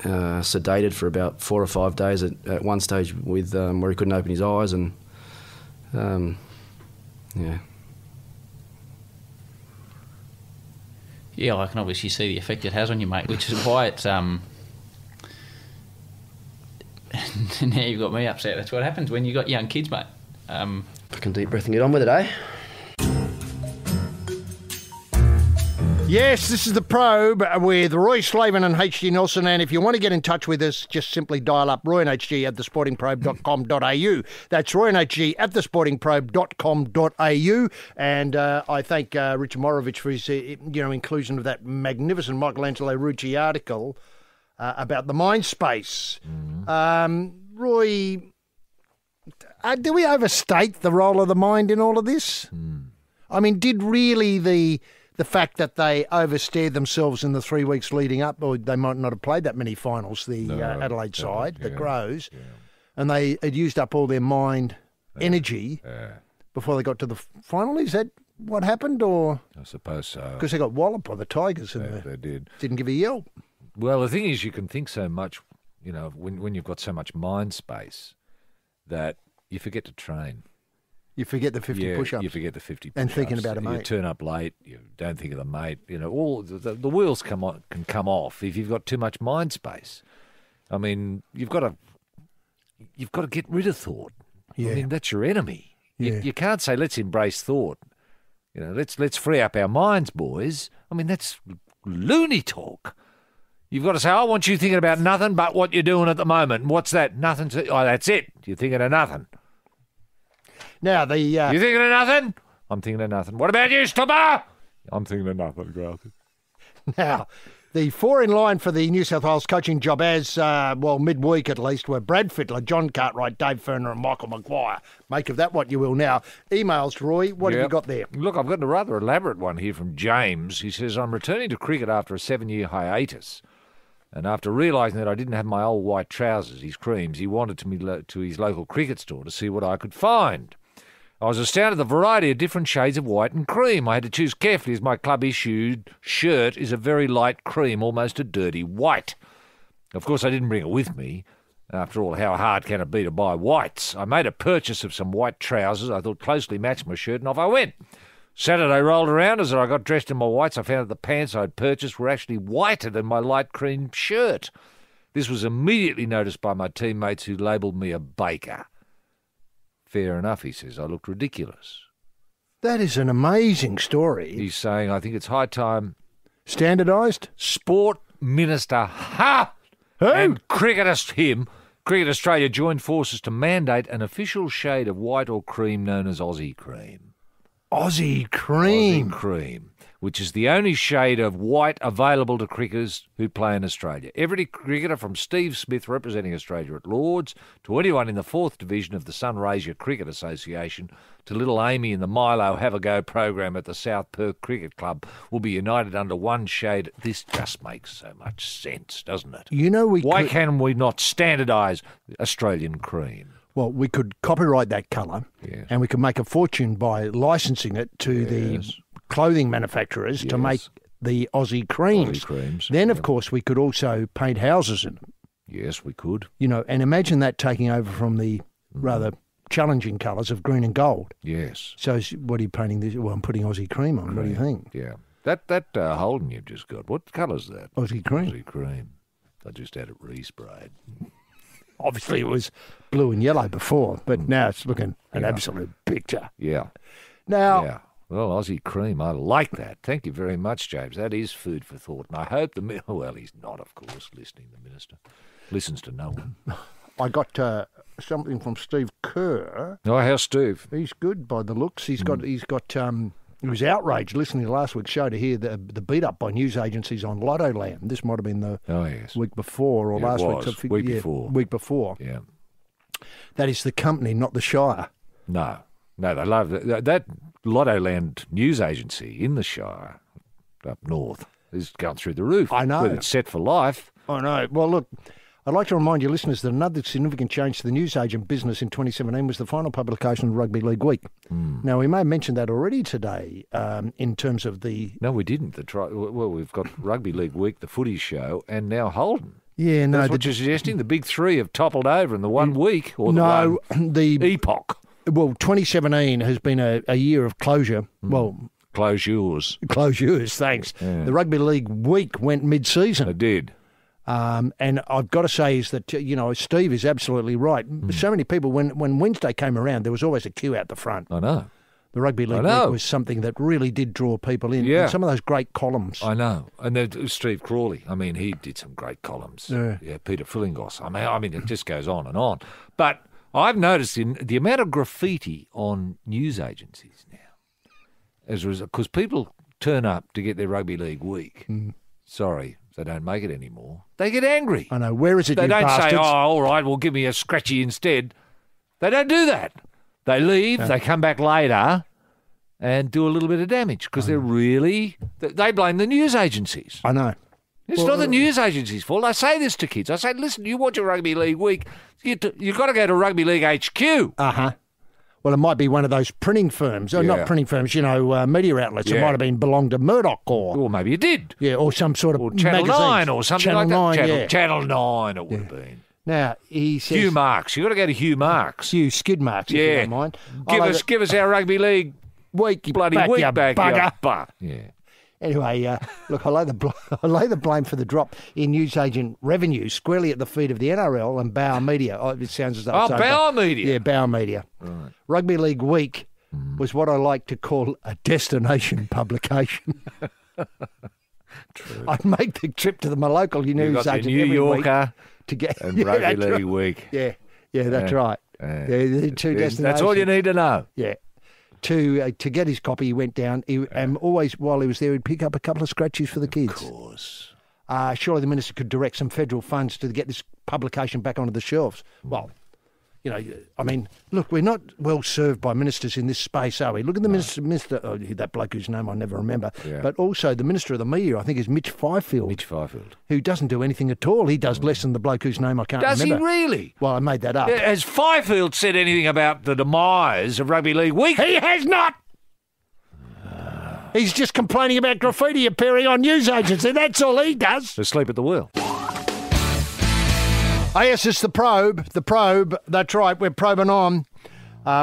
sedated for about 4 or 5 days at one stage with where he couldn't open his eyes, and yeah. Yeah, I can obviously see the effect it has on you, mate, which is why it's... Now you've got me upset. That's what happens when you've got young kids, mate. Fucking deep breath and get on with it, eh? Yes, this is the Probe with Roy Slaven and HG Nelson, and if you want to get in touch with us, just simply dial up royandhg@thesportingprobe.com.au. That's royandhg@thesportingprobe.com.au, and I thank Richard Morovich for his inclusion of that magnificent Michelangelo Rucci article about the mind space. Roy, do we overstate the role of the mind in all of this? I mean, did really the fact that they oversteered themselves in the 3 weeks leading up, or they might not have played that many finals, Adelaide side, the Crows, and they had used up all their mind energy before they got to the final? Is that what happened, or? I suppose so. Because they got walloped by the Tigers and they did. Didn't give a yelp. Well, the thing is, you can think so much, when you've got so much mind space that you forget to train. You forget the 50 push-ups. You forget the 50 push-ups. And thinking about a mate. You turn up late. You don't think of the mate. All the wheels can come off if you've got too much mind space. I mean, you've got to get rid of thought. Yeah. I mean, that's your enemy. Yeah. You can't say let's embrace thought. Let's free up our minds, boys. I mean, that's loony talk. You've got to say, I want you thinking about nothing but what you're doing at the moment. And what's that? Nothing. That's it. You're thinking of nothing. Now, You thinking of nothing? I'm thinking of nothing. What about you, Stubber? I'm thinking of nothing, Grafton. Now, The four in line for the New South Wales coaching job midweek at least, were Brad Fittler, John Cartwright, Dave Ferner and Michael Maguire. Make of that what you will now. Emails, Roy, what have you got there? Look, I've got a rather elaborate one here from James. He says, I'm returning to cricket after a 7-year hiatus. And after realising that I didn't have my old white trousers, his creams, he wanted to his local cricket store to see what I could find. I was astounded at the variety of different shades of white and cream. I had to choose carefully as my club-issued shirt is a very light cream, almost a dirty white. Of course, I didn't bring it with me. After all, how hard can it be to buy whites? I made a purchase of some white trousers I thought closely matched my shirt, and off I went. Saturday rolled around. As I got dressed in my whites, I found that the pants I'd purchased were actually whiter than my light cream shirt. This was immediately noticed by my teammates, who labelled me a baker. Fair enough, he says. I looked ridiculous. That is an amazing story. He's saying, I think it's high time... Standardised? Sport Minister and Cricket Australia joined forces to mandate an official shade of white or cream known as Aussie cream. Aussie cream. Aussie cream, which is the only shade of white available to cricketers who play in Australia. Every cricketer from Steve Smith representing Australia at Lords to anyone in the 4th Division of the Sunraysia Cricket Association to little Amy in the Milo Have a Go program at the South Perth Cricket Club will be united under one shade. This just makes so much sense, doesn't it? You know, Why can we not standardise Australian cream? Well, we could copyright that colour, and we could make a fortune by licensing it to the clothing manufacturers to make the Aussie creams. Then, of course, we could also paint houses in them. Yes, we could. You know, and imagine that taking over from the rather challenging colours of green and gold. Yes. So what are you painting this? Well, I'm putting Aussie cream on. What do you think? Yeah. That Holden you've just got, what colour's that? Aussie cream. Aussie cream. I just had it resprayed. Obviously, it was blue and yellow before, but now it's looking an absolute picture. Yeah. Now... Yeah. Well, Aussie cream, I like that. Thank you very much, James. That is food for thought. And I hope well, he's not, of course, listening, the minister. Listens to no one. I got something from Steve Kerr. Oh, how's Steve? He's good by the looks. He was outraged listening to last week's show to hear the beat up by news agencies on Lotto Land. This might have been the week before or last week. Week before. Yeah. That is the company, not the Shire. No, they love that Lotto Land news agency in the Shire up north is going through the roof. I know. It's set for life. I know. Well, look, I'd like to remind your listeners that another significant change to the newsagent business in 2017 was the final publication of Rugby League Week. Now, we may have mentioned that already today in terms of the... No, we didn't. Well, we've got Rugby League Week, the footy show, and now Holden. Yeah, no. That's what you're suggesting? The big three have toppled over in the 1 week or the epoch. Well, 2017 has been a year of closure. Well... Closures, thanks. Yeah. The Rugby League Week went mid-season. It did. And I've got to say is that, Steve is absolutely right. So many people, when Wednesday came around, there was always a queue out the front. I know. The Rugby League Week was something that really did draw people in. Yeah. And some of those great columns. I know. And then Steve Crawley, I mean, he did some great columns. Yeah. Peter Fillingos. I mean, it just goes on and on. But I've noticed in the amount of graffiti on news agencies now, because people turn up to get their Rugby League Week. Sorry. They don't make it anymore. They get angry. I know. Where is it, They don't bastards? say, all right, well, give me a scratchy instead. They don't do that. They leave, they come back later and do a little bit of damage because they blame the news agencies. I know. It's not the news agencies' fault. I say this to kids. I say, listen, you want your Rugby League Week, you've got to go to Rugby League HQ. Uh-huh. Well, it might be one of those printing firms, or not printing firms, media outlets. It might have been belonged to Murdoch or maybe it did. Yeah, or some sort of Channel magazines. 9 or something Channel like that. 9, Channel 9 it would have been. Now, he says... Hugh Marks. You've got to go to Hugh Marks. Hugh Skid Marks, if you don't mind. Give us our Rugby League week back, you bugger. Yeah. Anyway, look, I lay the blame for the drop in newsagent revenue squarely at the feet of the NRL and Bauer Media. Oh, it sounds as though it's over. Bauer Media? Yeah, Bauer Media. Right. Rugby League Week was what I like to call a destination publication. True. I'd make the trip to my local newsagent every New Yorker week to get and Rugby League Week. Yeah, that's right. The two destinations. That's all you need to know. Yeah. To get his copy, he went down, and always while he was there, he'd pick up a couple of scratches for the kids. Of course. surely the minister could direct some federal funds to get this publication back onto the shelves. Well, you know, I mean, look, we're not well served by ministers in this space, are we? Look at the minister, that bloke whose name I never remember, but also the Minister of the Media, I think, is Mitch Fifield. Who doesn't do anything at all. He does less than the bloke whose name I can't remember. Does he really? Well, I made that up. Has Fifield said anything about the demise of Rugby League Week? He has not! He's just complaining about graffiti appearing on news agencies. That's all he does. Asleep at the wheel. Oh, yes, it's the Probe. The Probe. That's right. We're probing on.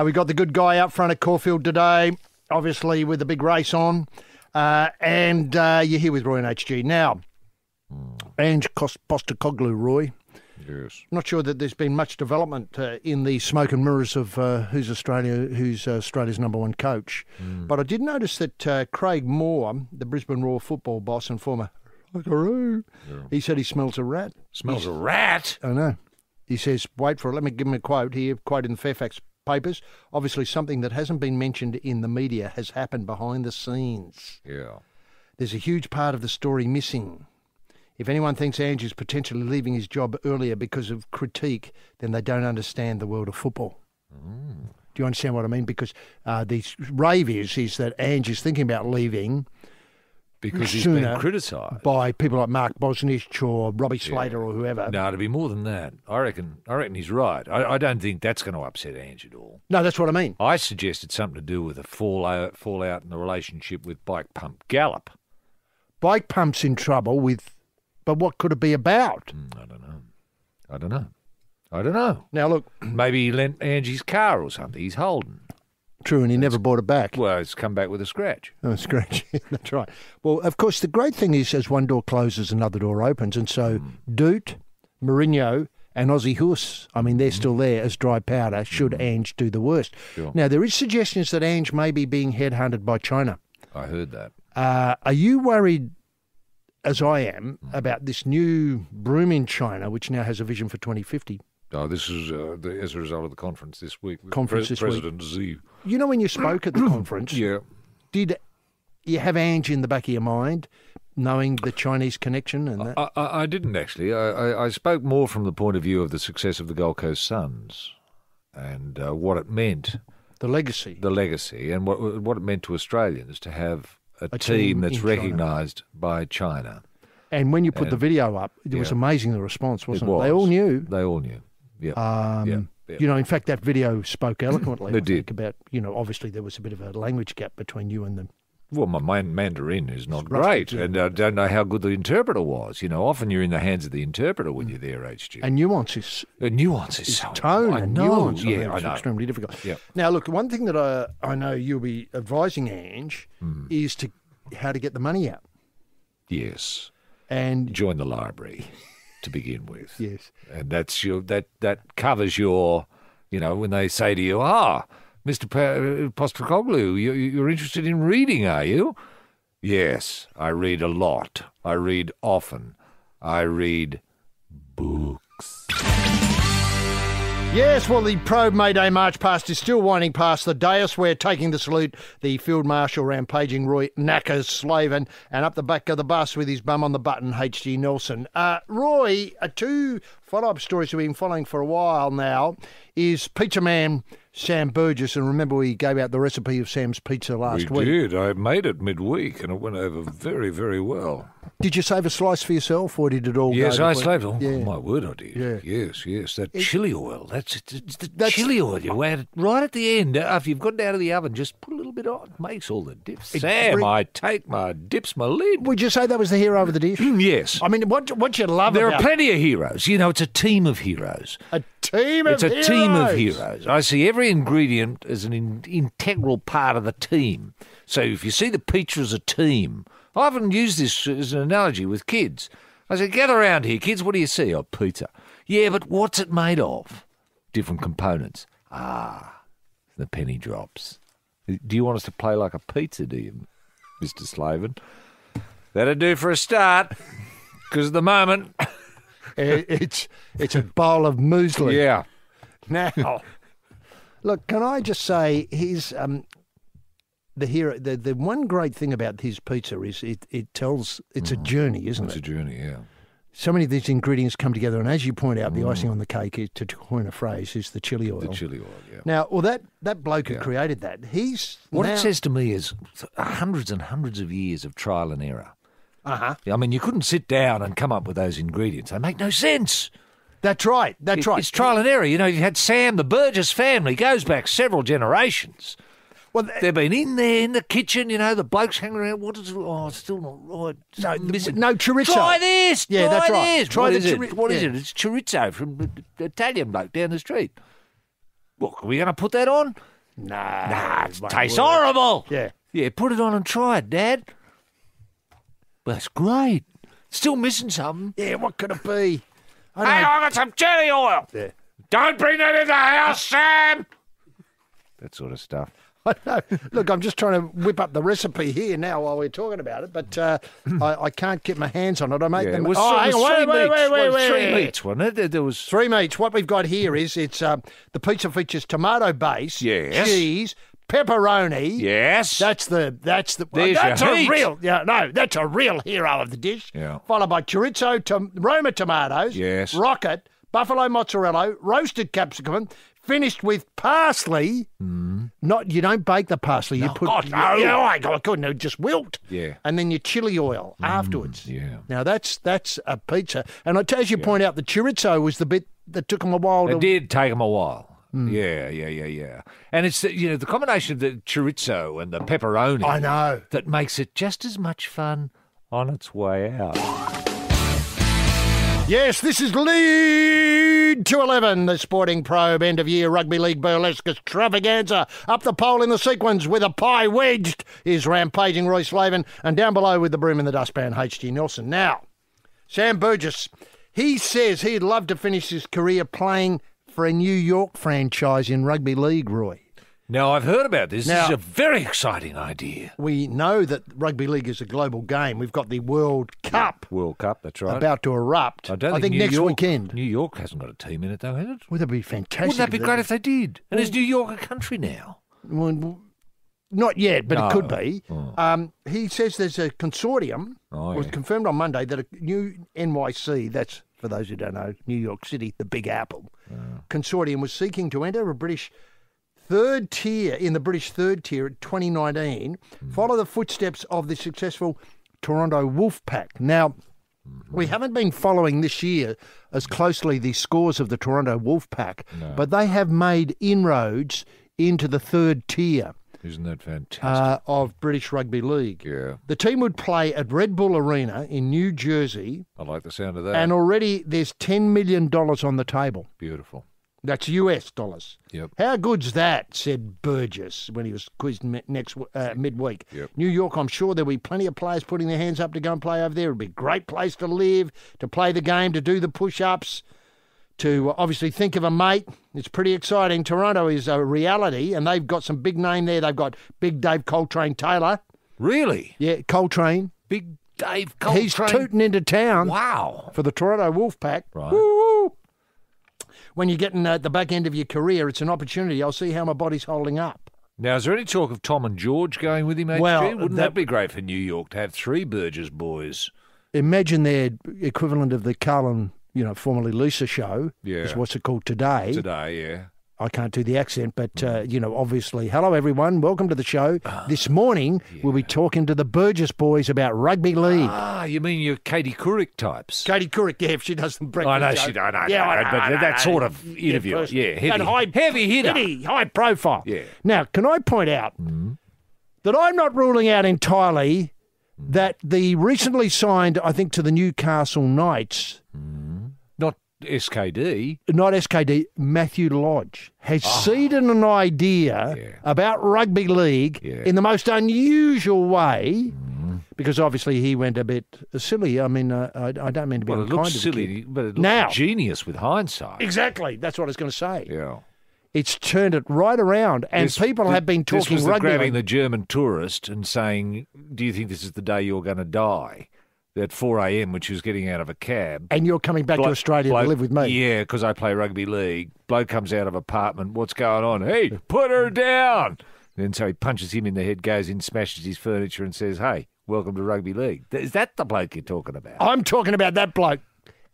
We got the good guy out front at Caulfield today, obviously with the big race on. And you're here with Roy and HG. Now, Ange Postecoglou, Roy. Yes. Not sure that there's been much development in the smoke and mirrors of who's Australia's number one coach. But I did notice that Craig Moore, the Brisbane Roar football boss and former he said he smells a rat. Smells a rat? I know. He says, wait for it, let me give him a quote here, quote in the Fairfax papers. Obviously something that hasn't been mentioned in the media has happened behind the scenes. Yeah. There's a huge part of the story missing. If anyone thinks Ange is potentially leaving his job earlier because of critique, then they don't understand the world of football. Do you understand what I mean? Because the rave is that Ange is thinking about leaving because he's been criticised by people like Mark Bosnich or Robbie Slater or whoever. No, to be more than that. I reckon he's right. I don't think that's going to upset Ange at all. No, that's what I mean. I suggested something to do with a fallout in the relationship with Bike Pump Gallop. Bike Pump's in trouble with, but what could it be about? I don't know. Now look, maybe he lent Ange his car or something. He's holding. True, and he never bought it back. Well, it's come back with a scratch. Oh, a scratch. That's right. Well, of course, the great thing is as one door closes, another door opens. And so Doot, Mourinho and Aussie Huss, I mean, they're still there as dry powder should Ange do the worst. Sure. Now, there is suggestions that Ange may be being headhunted by China. I heard that. Are you worried, as I am, about this new broom in China, which now has a vision for 2050? Oh, this is as a result of the conference this week with President Xi. You know, when you spoke at the conference, did you have Ange in the back of your mind, knowing the Chinese connection and that? I didn't actually. I spoke more from the point of view of the success of the Gold Coast Suns and what it meant. The legacy, and what it meant to Australians to have a team that's recognised by China. And when you put the video up, it was amazing, the response, wasn't it? They all knew. Yeah. You know, in fact, that video spoke eloquently. It did. About, you know, obviously there was a bit of a language gap between you and them. Well, my Mandarin is not great, and I don't know how good the interpreter was. You know, often you're in the hands of the interpreter when you're there, HG. And nuances. Tone and nuance. Yeah, I know. Extremely difficult. Yeah. Now, look, one thing that I know you'll be advising Ange is how to get the money out. Yes. And join the library to begin with. Yes. And that's that covers your, you know, when they say to you, Mr. Postecoglou, you're interested in reading, are you? Yes, I read a lot. I read often. I read books. Yes, well, the Probe May Day March past is still winding past the dais. We're taking the salute, the Field Marshal rampaging Roy Knackers Slaven, and up the back of the bus with his bum on the button, H.G. Nelson. Roy, two follow-up stories we've been following for a while now is Pizza Man Sam Burgess, and remember we gave out the recipe of Sam's pizza last week. We did. I made it midweek, and it went over very, very well. Did you save a slice for yourself, or did it all go? Yes, I saved it. Oh, my word, I did. Yeah. Yes. That chili oil. That's the chili oil. You add it right at the end. After you've got it out of the oven, just put a little bit on. It makes all the dips. Sam, I take my dips, my lid. Would you say that was the hero of the dish? Yes. I mean, what you love There about are plenty of heroes. You know, it's a team of heroes. It's a team of heroes. I see every ingredient as an integral part of the team. So if you see the pizza as a team, I often use this as an analogy with kids. I say, gather around here, kids, what do you see? Oh, pizza. Yeah, but what's it made of? Different components. The penny drops. Do you want us to play like a pizza, do you, Mr. Slaven? That'll do for a start, because at the moment... It's a bowl of muesli. Yeah. Now, look, can I just say, the one great thing about his pizza is it tells it's a journey, isn't it? It's a journey, yeah. So many of these ingredients come together, and as you point out, the icing on the cake, to coin a phrase, is the chili oil. The chili oil, yeah. Now, that bloke who created that, What it says to me is hundreds and hundreds of years of trial and error. Uh-huh. I mean, you couldn't sit down and come up with those ingredients. They make no sense. That's right. That's right. It's trial and error. You know, you had Sam, the Burgess family, goes back several generations. Well, they've been in there in the kitchen, you know, the blokes hanging around. What is it? Oh, it's still not right. No chorizo. Try this. Yeah, try that's right. This. Try what the is it? What is yeah. it? It's chorizo from the Italian bloke down the street. What, are we going to put that on? Nah, it tastes horrible. Yeah. Yeah, put it on and try it, Dad. Well, that's great. Still missing something. Yeah, what could it be? Hey, I got some chili oil. Yeah. Don't bring that in the house, Sam. That sort of stuff. I know. Look, I'm just trying to whip up the recipe here now while we're talking about it, but I can't get my hands on it. I make them. It was, hang on, wait. Three meats, wasn't it? There was 3 meats. What we've got here is the pizza features tomato base, yes, cheese, pepperoni. Yes, that's the. There's that's your a heat. real. Yeah, no, that's a real hero of the dish. Yeah. Followed by chorizo, Roma tomatoes. Yes. Rocket, buffalo mozzarella, roasted capsicum. Finished with parsley. Not you don't bake the parsley. You put God, no. Yeah, I couldn't. It just wilt. Yeah. And then your chili oil afterwards. Yeah. Now that's a pizza. And as you point out, the chorizo was the bit that took them a while. It did take them a while. Yeah. And it's the combination of the chorizo and the pepperoni. I know. That makes it just as much fun on its way out. Yes, this is Lead to 11, the Sporting Probe end-of-year Rugby League burlesque extravaganza. Up the pole in the sequence with a pie wedged is rampaging Roy Slaven, and down below with the broom in the dustpan, H.G. Nelson. Now, Sam Burgess, he says he'd love to finish his career playing for a New York franchise in Rugby League, Roy. Now, I've heard about this. Now, this is a very exciting idea. We know that rugby league is a global game. We've got the World Cup. World Cup, that's right. About to erupt. I think next York, weekend. New York hasn't got a team in it, though, has it? Well, that'd be fantastic. Wouldn't that be great if they did? And is New York a country now? Well, not yet, but No. it could be. Oh. He says there's a consortium, was confirmed on Monday, that a new NYC, that's, for those who don't know, New York City, the Big Apple, consortium was seeking to enter a British third tier, in the British third tier in 2019, follow the footsteps of the successful Toronto Wolfpack. Now, we haven't been following this year as closely the scores of the Toronto Wolfpack, but they have made inroads into the third tier. Isn't that fantastic? Of British Rugby League. Yeah. The team would play at Red Bull Arena in New Jersey. I like the sound of that. And already there's $10 million on the table. Beautiful. That's US dollars. Yep. How good's that, said Burgess when he was quizzed midweek. Yep. New York, I'm sure there'll be plenty of players putting their hands up to go and play over there. It'll be a great place to live, to play the game, to do the push-ups, to obviously think of a mate. It's pretty exciting. Toronto is a reality, and they've got some big name there. They've got Big Dave Coltrane Taylor. Really? Yeah, Coltrane. Big Dave Coltrane. He's tooting into town. Wow. For the Toronto Wolfpack. Right. Woo! When you're getting at the back end of your career, it's an opportunity. I'll see how my body's holding up. Now, is there any talk of Tom and George going with him, HG? Well, Wouldn't that be great for New York to have three Burgess boys? Imagine their equivalent of the Carlin, formerly Lisa show. Yeah. Is what's it called today. Today, yeah. I can't do the accent, but, obviously, hello, everyone. Welcome to the show. This morning, we'll be talking to the Burgess boys about rugby league. Ah, you mean your Katie Couric types? Katie Couric, yeah, if she does the breakfast I know show. she don't know. Yeah, I know, but that sort of interview. Yeah, heavy hitter. High profile. Yeah. Now, can I point out that I'm not ruling out entirely that the recently signed, I think, to the Newcastle Knights... Not SKD. Not SKD, Matthew Lodge has seeded an idea about rugby league in the most unusual way, because obviously he went a bit silly. I mean, I don't mean to be Well, it unkind looks to the silly, kid. but it Now- looks genius with hindsight. Exactly, that's what I was going to say. Yeah. It's turned it right around, and people have been talking This was rugby grabbing league. the German tourist and saying, do you think this is the day you're going to die? At 4 a.m. when she was getting out of a cab. And you're coming back to Australia to live with me. Yeah, because I play rugby league. Bloke comes out of apartment. What's going on? Hey, put her down. Then so he punches him in the head, goes in, smashes his furniture and says, hey, welcome to rugby league. Is that the bloke you're talking about? I'm talking about that bloke.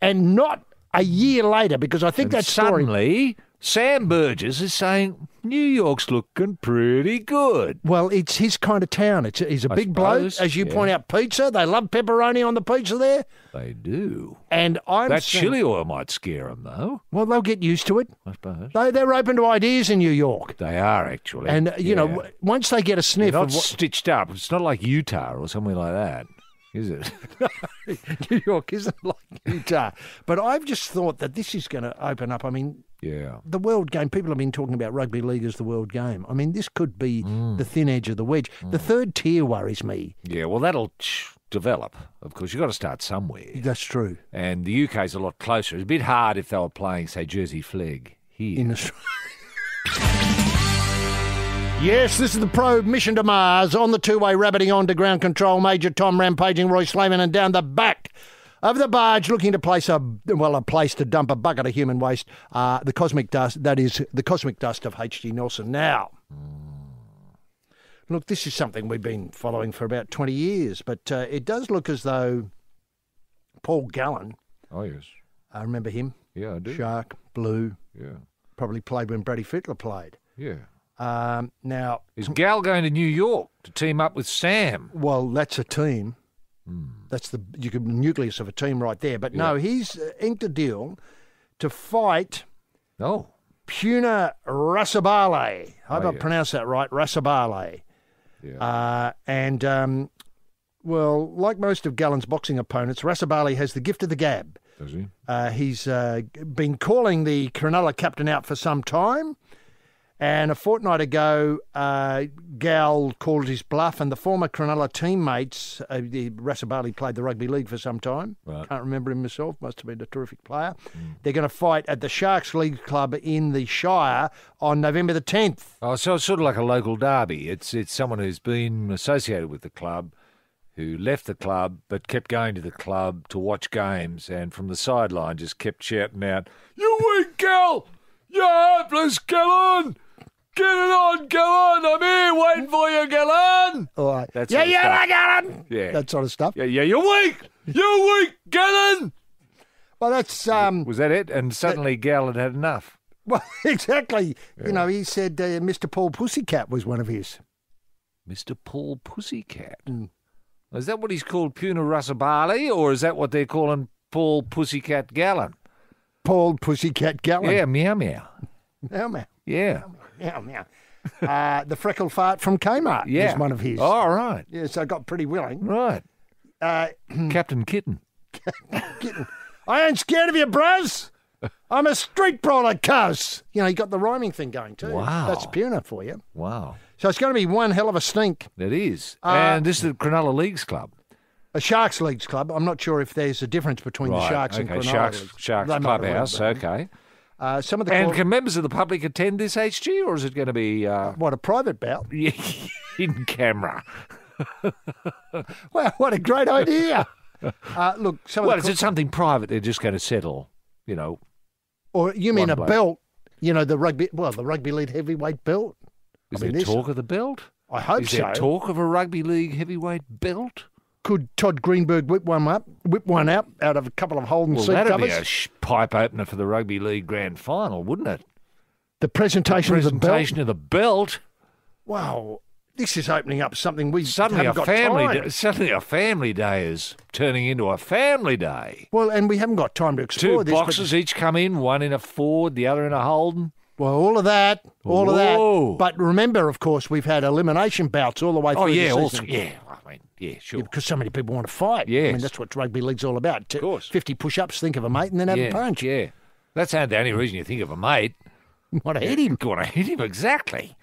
And not a year later, because I think and that story... Suddenly, Sam Burgess is saying, New York's looking pretty good. Well, it's his kind of town. He's a big bloke. As you point out, pizza. They love pepperoni on the pizza there. They do. And that chili oil might scare them, though. Well, they'll get used to it. I suppose. They're open to ideas in New York. They are, actually. And, you know, once they get a sniff They're of not stitched up. It's not like Utah or somewhere like that, is it? New York isn't like Utah. But I've just thought that this is going to open up. I mean, the world game, people have been talking about rugby league as the world game. I mean, this could be the thin edge of the wedge. The third tier worries me. Yeah, well, that'll develop. Of course, you've got to start somewhere. That's true. And the UK's a lot closer. It's a bit hard if they were playing, say, Jersey Flegg here. In Australia. Yes, this is the Probe mission to Mars. On the two-way, rabbiting on to ground control, Major Tom rampaging Roy Slaven, and down the back of the barge, looking to place a place to dump a bucket of human waste, the cosmic dust, that is the cosmic dust of H.G. Nelson. Now, look, this is something we've been following for about 20 years, but it does look as though Paul Gallen... Oh, yes. I remember him. Yeah, I do. Shark, Blue. Yeah. Probably played when Brady Fittler played. Yeah. Now... Is Gal going to New York to team up with Sam? Well, that's a team. That's the nucleus of a team right there. But no, he's inked a deal to fight Puna Rasabale. I hope I pronounced that right, Rasabale. Yeah. Well, like most of Gallen's boxing opponents, Rasabale has the gift of the gab. Does he? He's been calling the Cronulla captain out for some time. And a fortnight ago, Gal called his bluff, and the former Cronulla teammates, Rasabale played the rugby league for some time. Right. Can't remember him myself. Must have been a terrific player. They're going to fight at the Sharks League Club in the Shire on November the 10th. Oh, so it's sort of like a local derby. It's someone who's been associated with the club, who left the club but kept going to the club to watch games, and from the sideline just kept shouting out, "You weak Gal! You helpless Gallen! Get it on, Gallen! I'm here waiting for you, Gallen!" All right. That Yeah, sort of stuff. Gallen! Yeah. That sort of stuff. Yeah, you're weak! You're weak, Gallen! Well, that's... Was that it? And suddenly Gal had enough. Well, exactly. Yeah. You know, he said Mr. Paul Pussycat was one of his. Mr. Paul Pussycat? Is that what he's called, Puna Rasabale, or is that what they're calling Paul Pussycat Gallen? Paul Pussycat Gallen. Yeah, meow meow. Meow meow. Yeah. Meow meow. The freckle fart from Kmart is one of his. Oh, right. Yeah, so I got pretty willing. Right. Captain Kitten. Kitten. I ain't scared of you, bros. I'm a street brawler, cuz. You know, he got the rhyming thing going too. Wow. That's Puna for you. Wow. So it's going to be one hell of a stink. It is. And this is the Cronulla Leagues Club. A Sharks Leagues Club. I'm not sure if there's a difference between the Sharks and Cronulla. Sharks Clubhouse, okay. Some of the and can members of the public attend this, HG, or is it going to be... What, a private bout? In camera. Well, what a great idea. Look, is it something private they're just going to settle, you know? Or you mean a belt? You know, the rugby league heavyweight belt? Is there talk of the belt? I hope so. Is there talk of a rugby league heavyweight belt? Could Todd Greenberg whip one up out of a couple of Holden seat covers? That'd be a pipe opener for the rugby league grand final, wouldn't it? The presentation of the belt. Wow, this is opening up something we suddenly haven't got time. Suddenly a family day is turning into a family day. Well, and we haven't got time to explore this. Two boxes each come in, one in a Ford, the other in a Holden. Well, all of that. But remember, of course, we've had elimination bouts all the way through the season. Also, yeah. I mean, yeah, sure. Yeah, because so many people want to fight. Yes. I mean, that's what rugby league's all about. Of course. 50 push-ups, think of a mate, and then have a punch. Yeah. That's the only reason you think of a mate. Want to hit him. Want to hit him, exactly.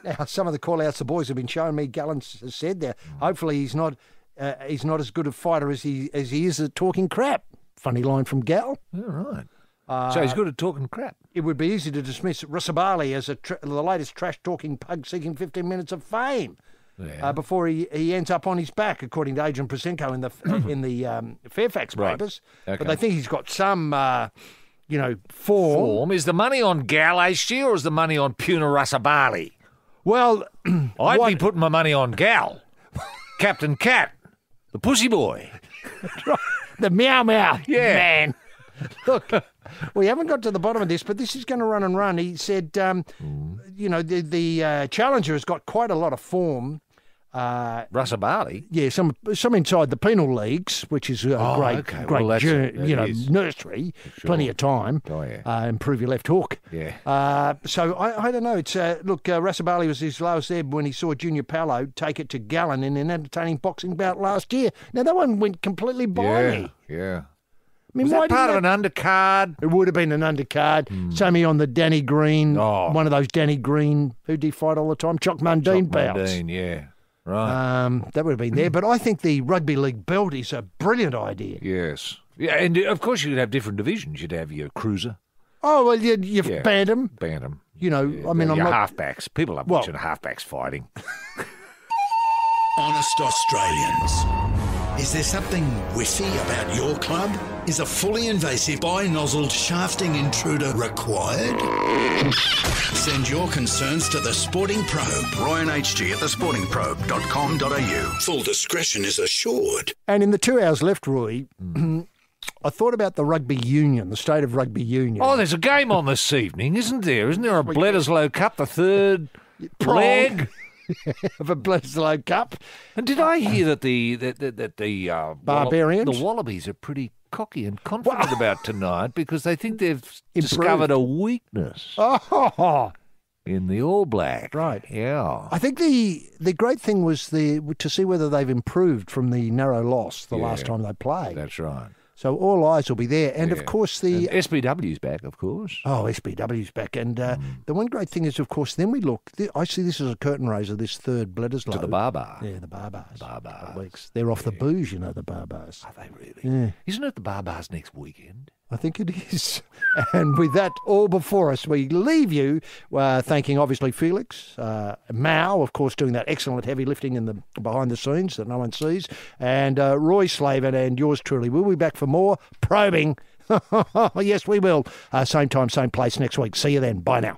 Now, some of the call-outs the boys have been showing me, Gallen has said there, hopefully he's not as good a fighter as he is at talking crap. Funny line from Gal. All right. So he's good at talking crap. It would be easy to dismiss Rasabale as the latest trash-talking pug seeking 15 minutes of fame before he ends up on his back, according to Adrian Prosenko in the Fairfax papers. Okay. But they think he's got some, form. Is the money on Gal HG or is the money on Puna Rasabale? Well, I'd be putting my money on Gal, Captain Cat, the pussy boy. The meow Yeah. man. Look, we haven't got to the bottom of this, but this is going to run and run. He said, the challenger has got quite a lot of form. Russell Barley? Yeah, some inside the penal leagues, which is a great nursery. Sure. Plenty of time. Oh, yeah. Improve your left hook. Yeah. So I don't know. It's look, Russell Barley was his lowest ebb when he saw Junior Paolo take it to Gallen in an entertaining boxing bout last year. Now, that one went completely by me. Yeah. I mean, was why that part of didn't an undercard? It would have been an undercard. Sammy on the Danny Green, one of those Danny Green, who did he fight all the time? Chuck Mundine bouts. Mundine, yeah. Right. That would have been there. But I think the rugby league belt is a brilliant idea. Yes. Yeah, and of course you'd have different divisions. You'd have your cruiser. Oh, well, you've banned them. Bantam. You know, I mean, I'm your not... halfbacks. People love watching halfbacks fighting. Honest Australians. Is there something whiffy about your club? Is a fully invasive bi-nozzled shafting intruder required? Send your concerns to The Sporting Probe. Ryan HG at thesportingprobe.com.au. Full discretion is assured. And in the 2 hours left, Roy, I thought about the rugby union, the state of rugby union. Oh, there's a game on this evening, isn't there? Isn't there a Bledisloe Cup, the third leg? Of a Bledisloe Cup. And did I hear that the Barbarians? the Wallabies are pretty cocky and confident about tonight because they think they've discovered a weakness in the All Black. Right. Yeah. I think the great thing was to see whether they've improved from the narrow loss the last time they played. That's right. So all eyes will be there. And, of course, the... And SBW's back, of course. Oh, SBW's back. And the one great thing is, of course, then we look... I see this as a curtain raiser, this third Bledisloe. To the Barbars. Yeah, the Barbars. Barbars. They're off the booze, you know, the Barbars. Are they really? Yeah. Isn't it the Barbars next weekend? I think it is. And with that all before us, we leave you thanking, obviously, Felix, Mao, of course, doing that excellent heavy lifting in the behind the scenes that no one sees, and Roy Slaven and yours truly. We'll be back for more probing. Yes, we will. Same time, same place next week. See you then. Bye now.